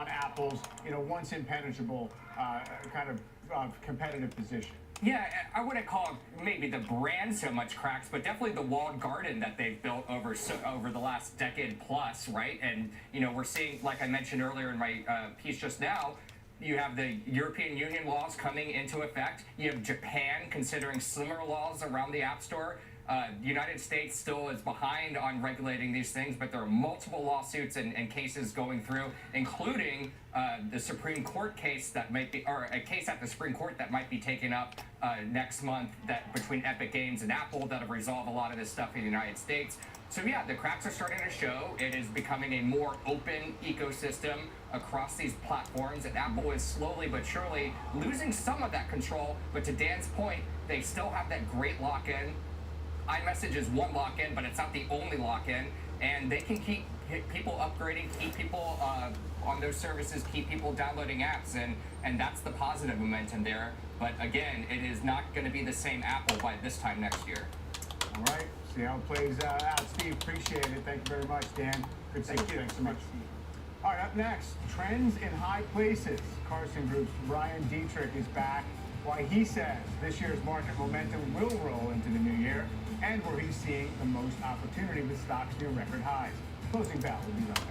Apple's, you know, once impenetrable kind of competitive position. Yeah, I wouldn't call maybe the brand so much cracks, but definitely the walled garden that they've built over the last decade plus, right? And, you know, we're seeing, like I mentioned earlier in my piece just now, you have the European Union laws coming into effect. You have Japan considering similar laws around the App Store. The United States still is behind on regulating these things, but there are multiple lawsuits and cases going through, including the Supreme Court case that might be, or a case at the Supreme Court that might be taken up next month that between Epic Games and Apple that'll resolve a lot of this stuff in the United States. So yeah, the cracks are starting to show. It is becoming a more open ecosystem across these platforms, and Apple is slowly but surely losing some of that control. But to Dan's point, they still have that great lock-in. iMessage is one lock-in, but it's not the only lock-in, and they can keep people upgrading, keep people on those services, keep people downloading apps, and that's the positive momentum there. But again, it is not going to be the same Apple by this time next year. All right, see how it plays out. Steve, appreciate it. Thank you very much, Dan. Good to see you. Thanks so much. All right, up next, trends in high places. Carson Group's Brian Dietrich is back. Why he says this year's market momentum will roll into the new year, and where he's seeing the most opportunity with stocks near record highs. Closing bell. We'll be right back.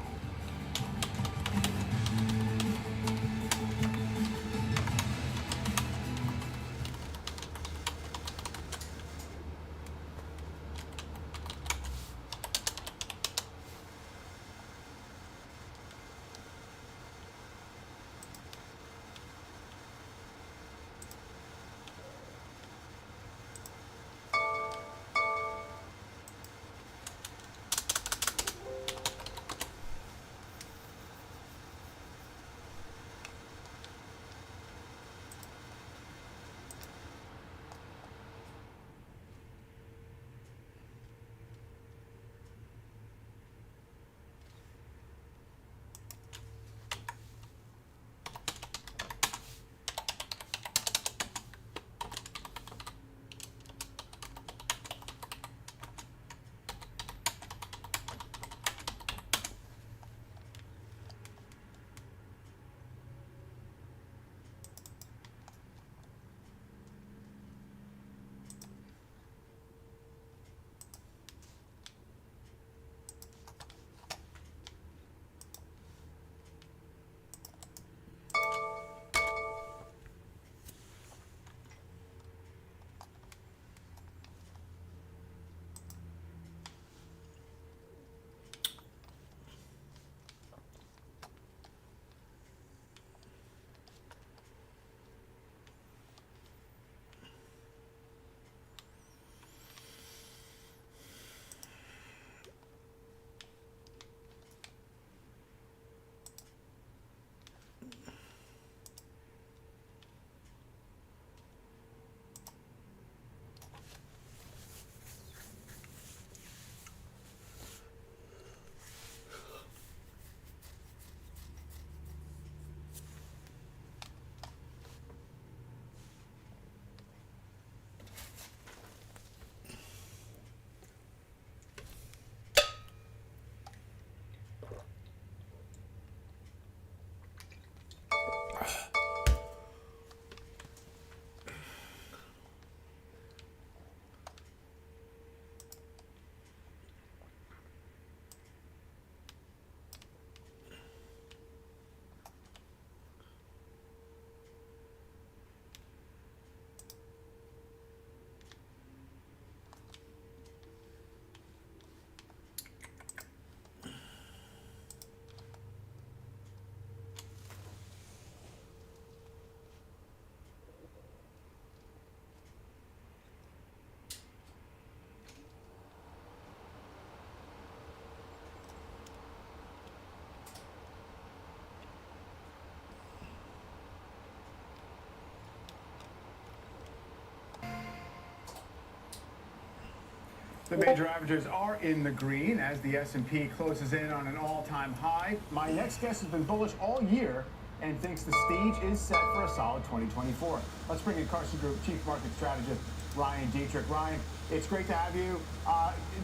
The major averages are in the green as the S&P closes in on an all-time high. My next guest has been bullish all year and thinks the stage is set for a solid 2024. Let's bring in Carson Group Chief Market Strategist Ryan Dietrich. Ryan, it's great to have you.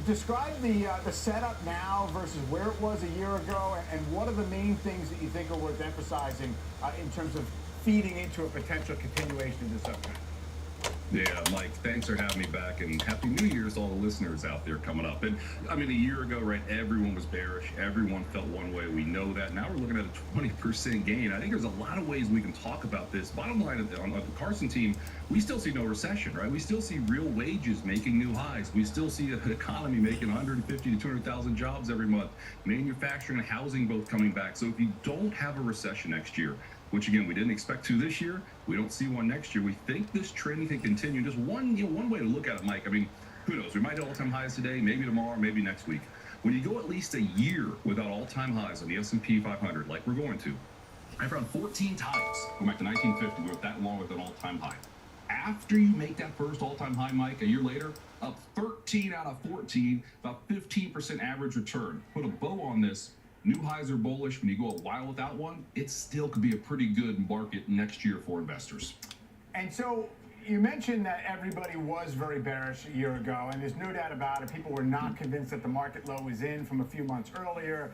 Describe the setup now versus where it was a year ago, and what are the main things that you think are worth emphasizing in terms of feeding into a potential continuation of this uptrend? Yeah, Mike, thanks for having me back, and Happy New Year's to all the listeners out there coming up. And I mean, a year ago, right, everyone was bearish. Everyone felt one way. We know that. Now we're looking at a 20% gain. I think there's a lot of ways we can talk about this. Bottom line, on the Carson team, we still see no recession, right? We still see real wages making new highs. We still see an economy making 150 to 200,000 jobs every month. Manufacturing and housing both coming back. So if you don't have a recession next year, which again we didn't expect to this year, we don't see one next year. We think this trend can continue. Just one way to look at it, Mike. I mean, who knows? We might hit all-time highs today, maybe tomorrow, maybe next week. When you go at least a year without all-time highs on the S&P 500, like we're going to, I found 14 times. Go back to 1950, we were that long with an all-time high. After you make that first all-time high, Mike, a year later, up 13 out of 14, about 15% average return. Put a bow on this. New highs are bullish. When you go a while without one, it still could be a pretty good market next year for investors. And so you mentioned that everybody was very bearish a year ago, and there's no doubt about it. People were not convinced that the market low was in from a few months earlier.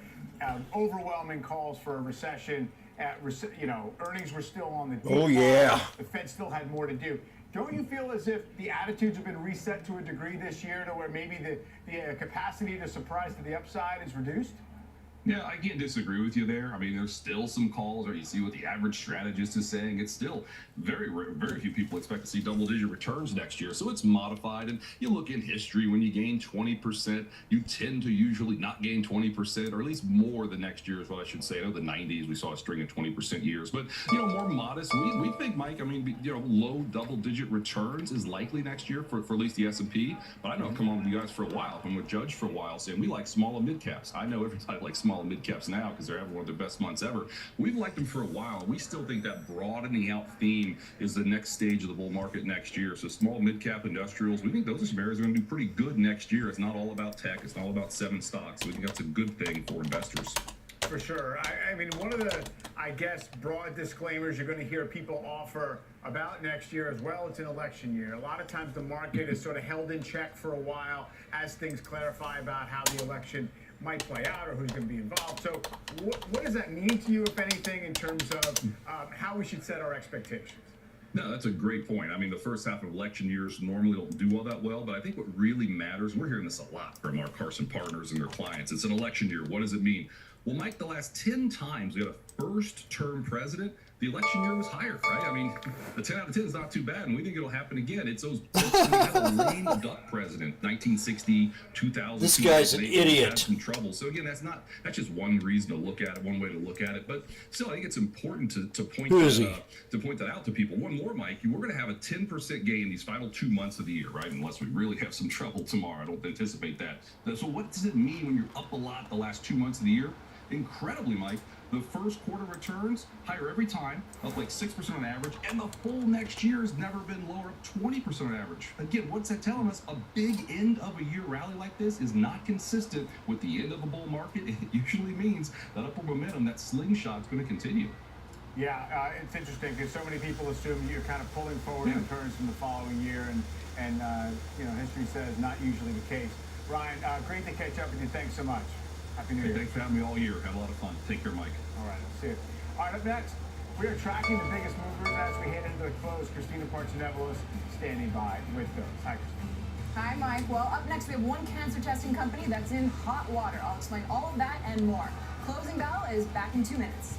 Overwhelming calls for a recession. Earnings were still on the decline. Oh, yeah. The Fed still had more to do. Don't you feel as if the attitudes have been reset to a degree this year to where maybe the capacity to surprise to the upside is reduced? Yeah, I can't disagree with you there. I mean, there's still some calls, or you see what the average strategist is saying. It's still very few people expect to see double-digit returns next year. So it's modified. And you look in history, when you gain 20%, you tend to usually not gain 20%, or at least more the next year is what I should say. I know the 90s, we saw a string of 20% years. But, more modest. We think, Mike, I mean, low double-digit returns is likely next year for at least the S&P. But I know I've come on with you guys for a while. I've been with Judge for a while saying we like small and mid-caps. I know everybody likes small and mid-caps now because they're having one of their best months ever. We've liked them for a while. We still think that broadening out theme is the next stage of the bull market next year. So small mid-cap industrials, we think those are some areas that are going to do pretty good next year. It's not all about tech. It's not all about 7 stocks. We think that's a good thing for investors. For sure. I mean, one of the, I guess, broad disclaimers you're going to hear people offer about next year as well, it's an election year. A lot of times the market is sort of held in check for a while as things clarify about how the election might play out or who's going to be involved. So what does that mean to you, if anything, in terms of how we should set our expectations? No, that's a great point. I mean, the first half of election years normally don't do all that well, but I think what really matters, we're hearing this a lot from our Carson partners and their clients, it's an election year. What does it mean? Well, Mike, the last 10 times we had a first-term president, the election year was higher, right? I mean, the 10 out of 10 is not too bad, and we think it'll happen again. It's those we had a lame duck president, 1960, 2000. This guy's an idiot. Had some trouble. So again, that's just one reason to look at it, one way to look at it. But still, I think it's important to point that out to people. One more, Mike, we're going to have a 10% gain these final 2 months of the year, right? Unless we really have some trouble tomorrow. I don't anticipate that. So what does it mean when you're up a lot the last 2 months of the year? Incredibly, Mike, the first quarter returns higher every time, up like 6% on average, and the full next year has never been lower, up 20% on average. Again, what's that telling us? A big end of a year rally like this is not consistent with the end of a bull market. It usually means that upward momentum, that slingshot, is going to continue. Yeah, it's interesting because so many people assume you're kind of pulling forward returns from the following year, and history says not usually the case. Ryan, great to catch up with you. Thanks so much. Happy New Year. Thanks for having me all year. Have a lot of fun. Take care, Mike. All right, I'll see you. All right, up next, we are tracking the biggest movers as we head into the close. Christina Partsinevelos standing by with those. Hi, Christina. Hi, Mike. Well, up next, we have one cancer testing company that's in hot water. I'll explain all of that and more. Closing bell is back in 2 minutes.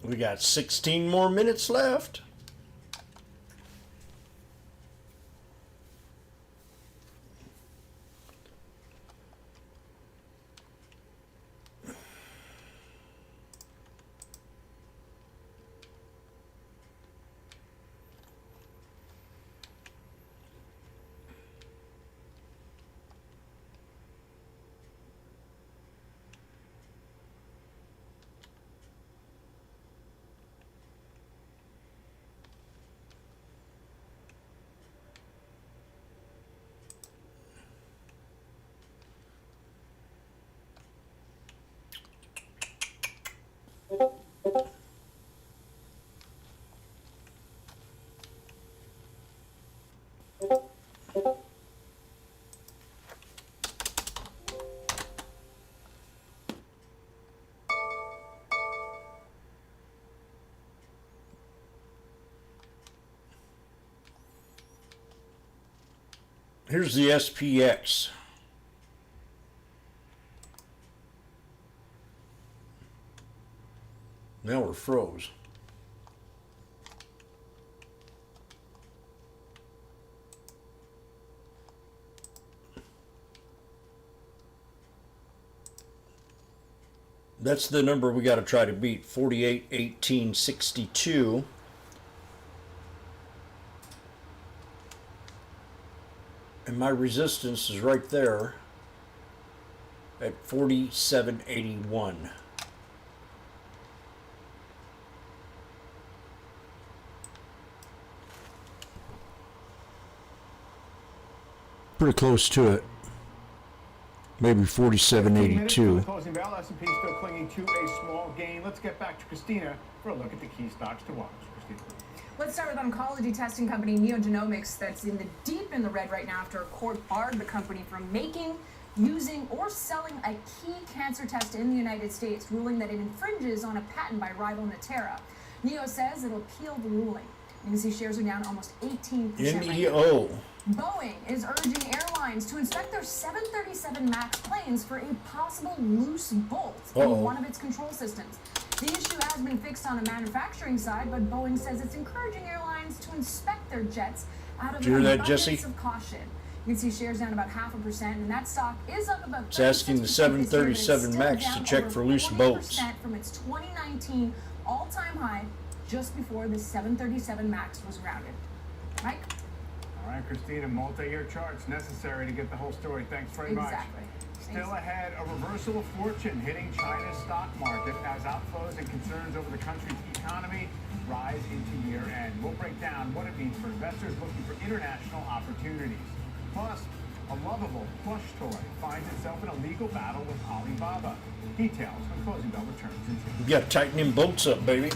We got 16 more minutes left. Here's the SPX. Now we're froze. That's the number we got to try to beat, 48.1862. And my resistance is right there at 47.81. Pretty close to it. Maybe 47.82. Closing bell, S&P still clinging to a small gain. Let's get back to Christina for a look at the key stocks to watch. Christina. Let's start with oncology testing company NeoGenomics that's deep in the red right now after a court barred the company from making, using, or selling a key cancer test in the United States, ruling that it infringes on a patent by rival Natera. Neo says it'll appeal the ruling. You can see shares are down almost 18%. NEO. Boeing is urging airlines to inspect their 737 MAX planes for a possible loose bolt in one of its control systems. The issue has been fixed on a manufacturing side, but Boeing says it's encouraging airlines to inspect their jets out of an abundance of caution. You can see shares down about 0.5%, and that stock is up about 36%. It's asking the 737 MAX to check for loose bolts. From its 2019 all-time high, just before the 737 MAX was grounded. Mike? All right, Christina, multi-year charts necessary to get the whole story. Thanks very much. Still ahead, a reversal of fortune hitting China's stock market as outflows and concerns over the country's economy rise into year end. We'll break down what it means for investors looking for international opportunities. Plus, a lovable plush toy finds itself in a legal battle with Alibaba. Details when Closing Bell returns in 2 minutes. You gotta tighten them bolts up, baby.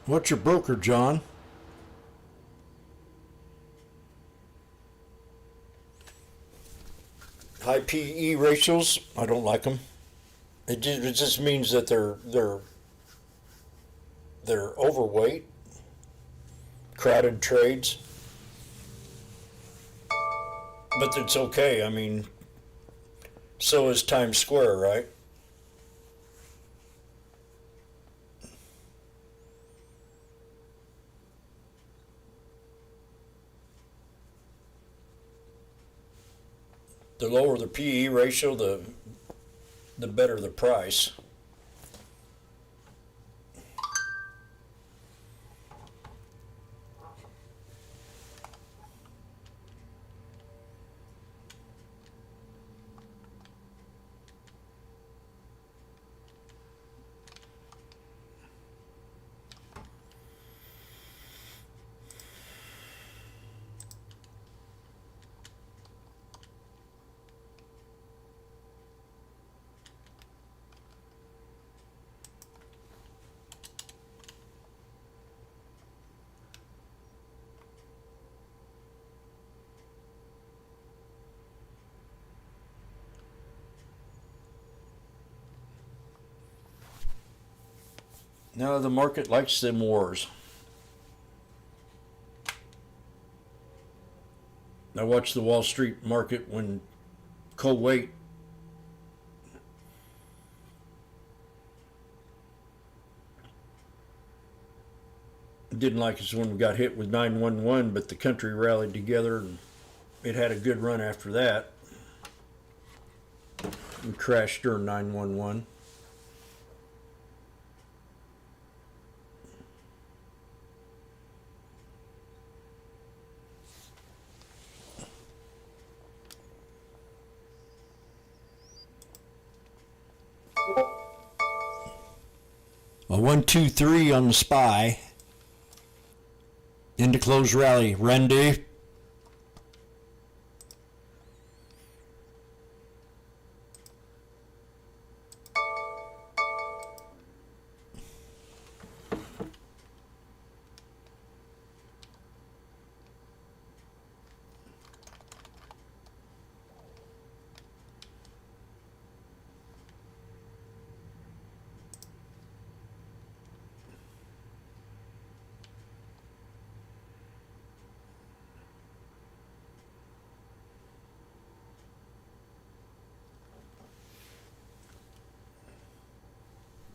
What's your broker, John? High PE ratios, I don't like them. It just means that they're overweight, crowded trades. But it's okay. I mean, so is Times Square, right? The lower the PE ratio, the better the price. No, the market likes them wars. I watched the Wall Street market when Kuwait didn't like us when we got hit with 911, but the country rallied together and it had a good run after that. We crashed during 911. A 1-2-3 on the SPY. Into close rally. Randy.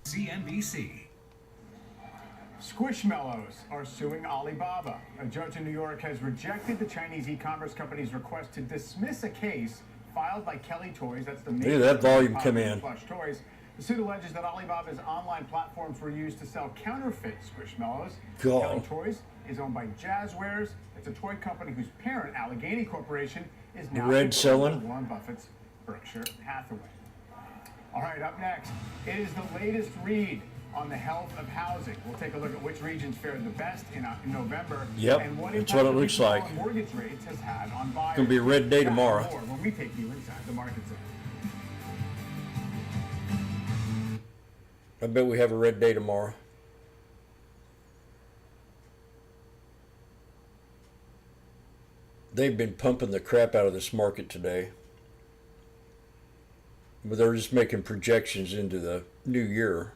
CNBC. Squishmallows are suing Alibaba. A judge in New York has rejected the Chinese e-commerce company's request to dismiss a case filed by Kelly Toys. That's the Look at that volume come in. plush toys. The suit alleges that Alibaba's online platforms were used to sell counterfeit Squishmallows. God. Kelly Toys is owned by Jazzwares. It's a toy company whose parent, Allegheny Corporation, is now Red selling? controlled by Warren Buffett's Berkshire Hathaway. All right, up next, it is the latest read on the health of housing. We'll take a look at which regions fared the best in November. Yep, and what that's impact what it the looks recent like. fall in mortgage rates has had on buyers. It's gonna be a red day That and tomorrow. more when we take you inside the market zone. I bet we have a red day tomorrow. They've been pumping the crap out of this market today. But they're just making projections into the new year.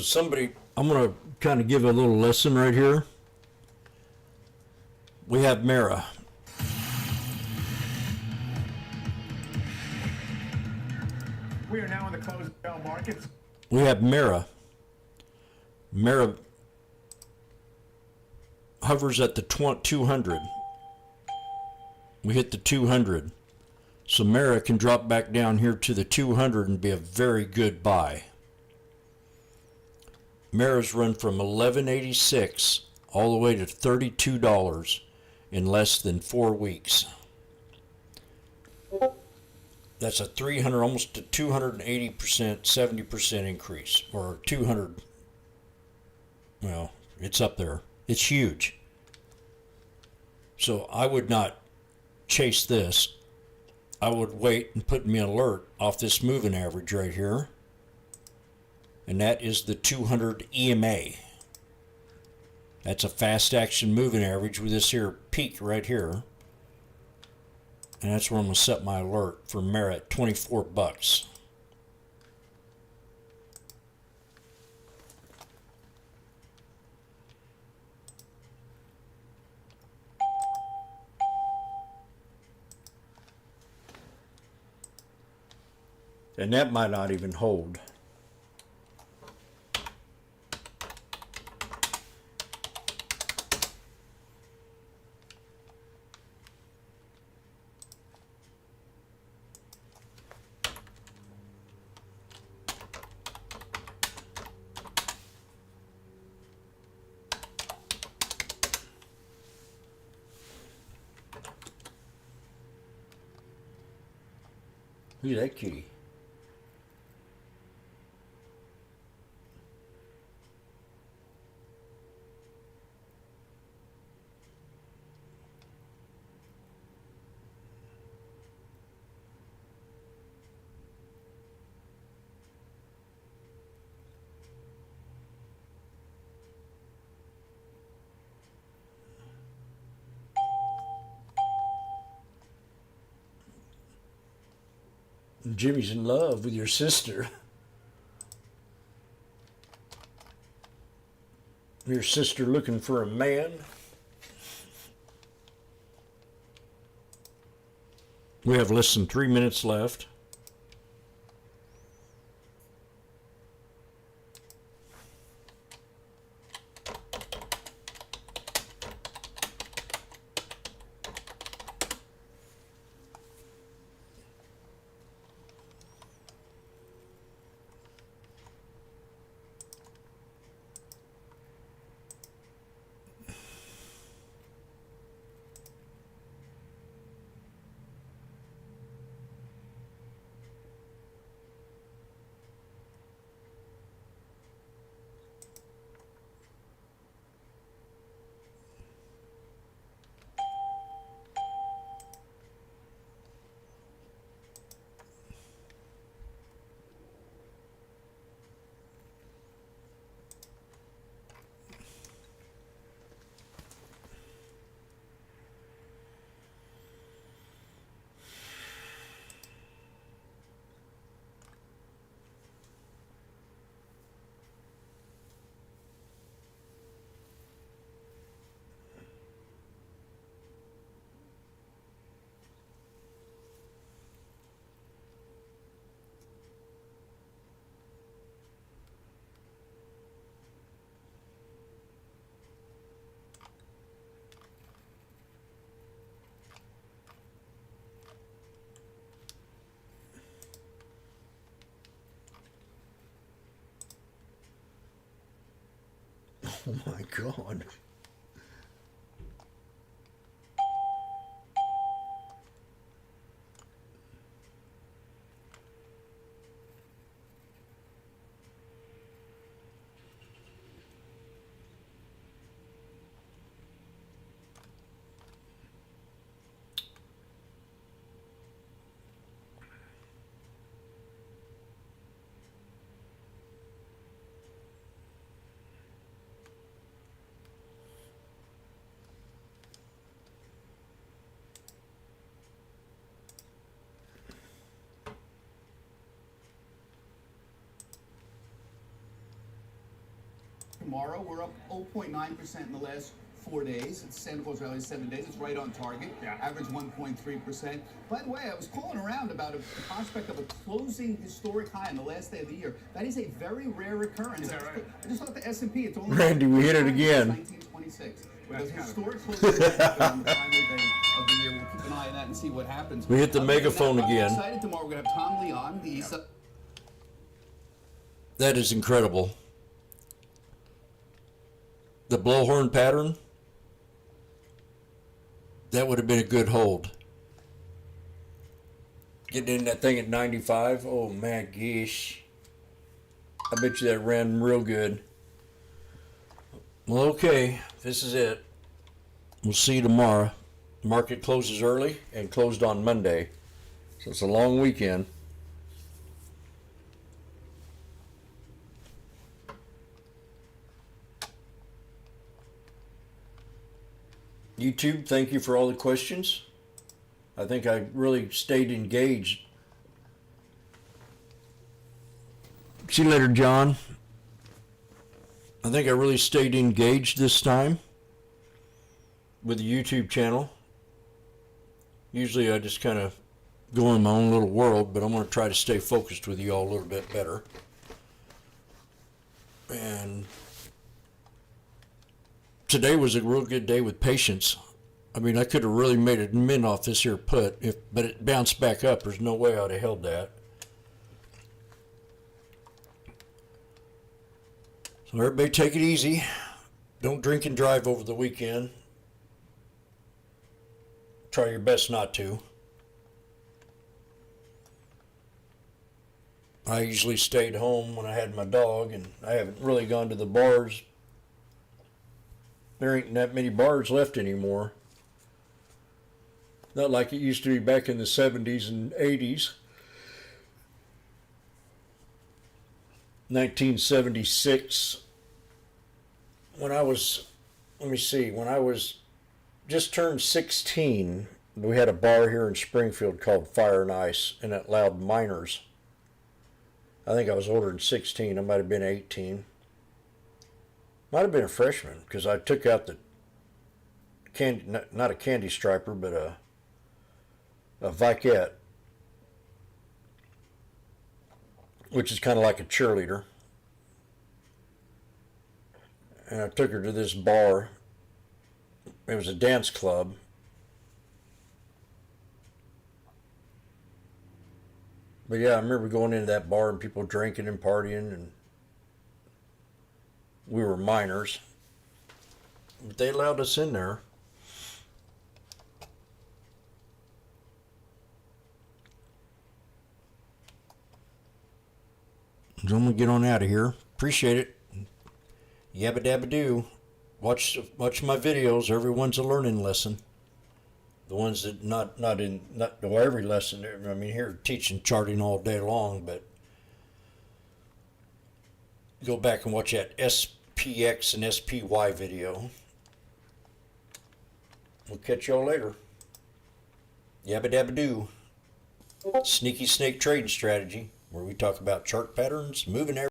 So I'm going to kind of give a little lesson right here. We have Mara. We are now in the closed bell markets. We have Mara. Mara hovers at the 200. We hit the 200. So Mara can drop back down here to the 200 and be a very good buy. Mara's run from $11.86 all the way to $32 in less than 4 weeks. That's a 300, almost a 280%, 70% increase, or 200. Well, it's up there. It's huge. So I would not chase this. I would wait and put me an alert off this moving average right here. And that is the 200 EMA. That's a fast action moving average with this here peak right here. And that's where I'm going to set my alert for Mara at 24 bucks. And that might not even hold. Who's that kitty? Jimmy's in love with your sister. Your sister looking for a man. We have less than 3 minutes left. Oh my God. tomorrow. We're up 0.9% in the last 4 days. It's Santa Claus Rally 7 days. It's right on target. Average 1.3%. By the way, I was calling around about a prospect of a closing historic high on the last day of the year. That is a very rare occurrence. Is that right? I just thought the S&P, it's only Randy, we hit it again. 1926. With those historic closing highs on the final day of the year. We'll keep an eye on that and see what happens. We hit the megaphone I'm again. excited tomorrow. We're going to have Tom Lee on. That is incredible. The blowhorn pattern, that would have been a good hold. Getting in that thing at 95, oh man, gosh. I bet you that ran real good. Well, okay, this is it. We'll see you tomorrow. The market closes early and closed on Monday, so it's a long weekend. YouTube, thank you for all the questions. I think I really stayed engaged. See you later, John. I think I really stayed engaged this time with the YouTube channel. Usually I just kind of go in my own little world, but I'm going to try to stay focused with you all a little bit better. And today was a real good day with patience. I mean, I could have really made a mint off this here put, but it bounced back up. There's no way I'd have held that. So everybody take it easy. Don't drink and drive over the weekend. Try your best not to. I usually stayed home when I had my dog, and I haven't really gone to the bars. There ain't that many bars left anymore. Not like it used to be back in the 70s and 80s. 1976, when I was, when I was just turned 16, we had a bar here in Springfield called Fire and Ice, and it allowed minors. I think I was older than 16. I might have been 18. Might have been a freshman, because I took out the candy, not a candy striper, but a Vicette, which is kind of like a cheerleader. And I took her to this bar. It was a dance club. But yeah, I remember going into that bar and people drinking and partying, and we were minors. But they allowed us in there. So I'm gonna get on out of here. Appreciate it. Yabba dabba doo. Watch my videos. Everyone's a learning lesson. The ones that not every lesson. I mean, here teaching charting all day long, but go back and watch that SPX and SPY video. We'll catch y'all later. Yabba dabba doo. Sneaky snake trading strategy, where we talk about chart patterns, moving average.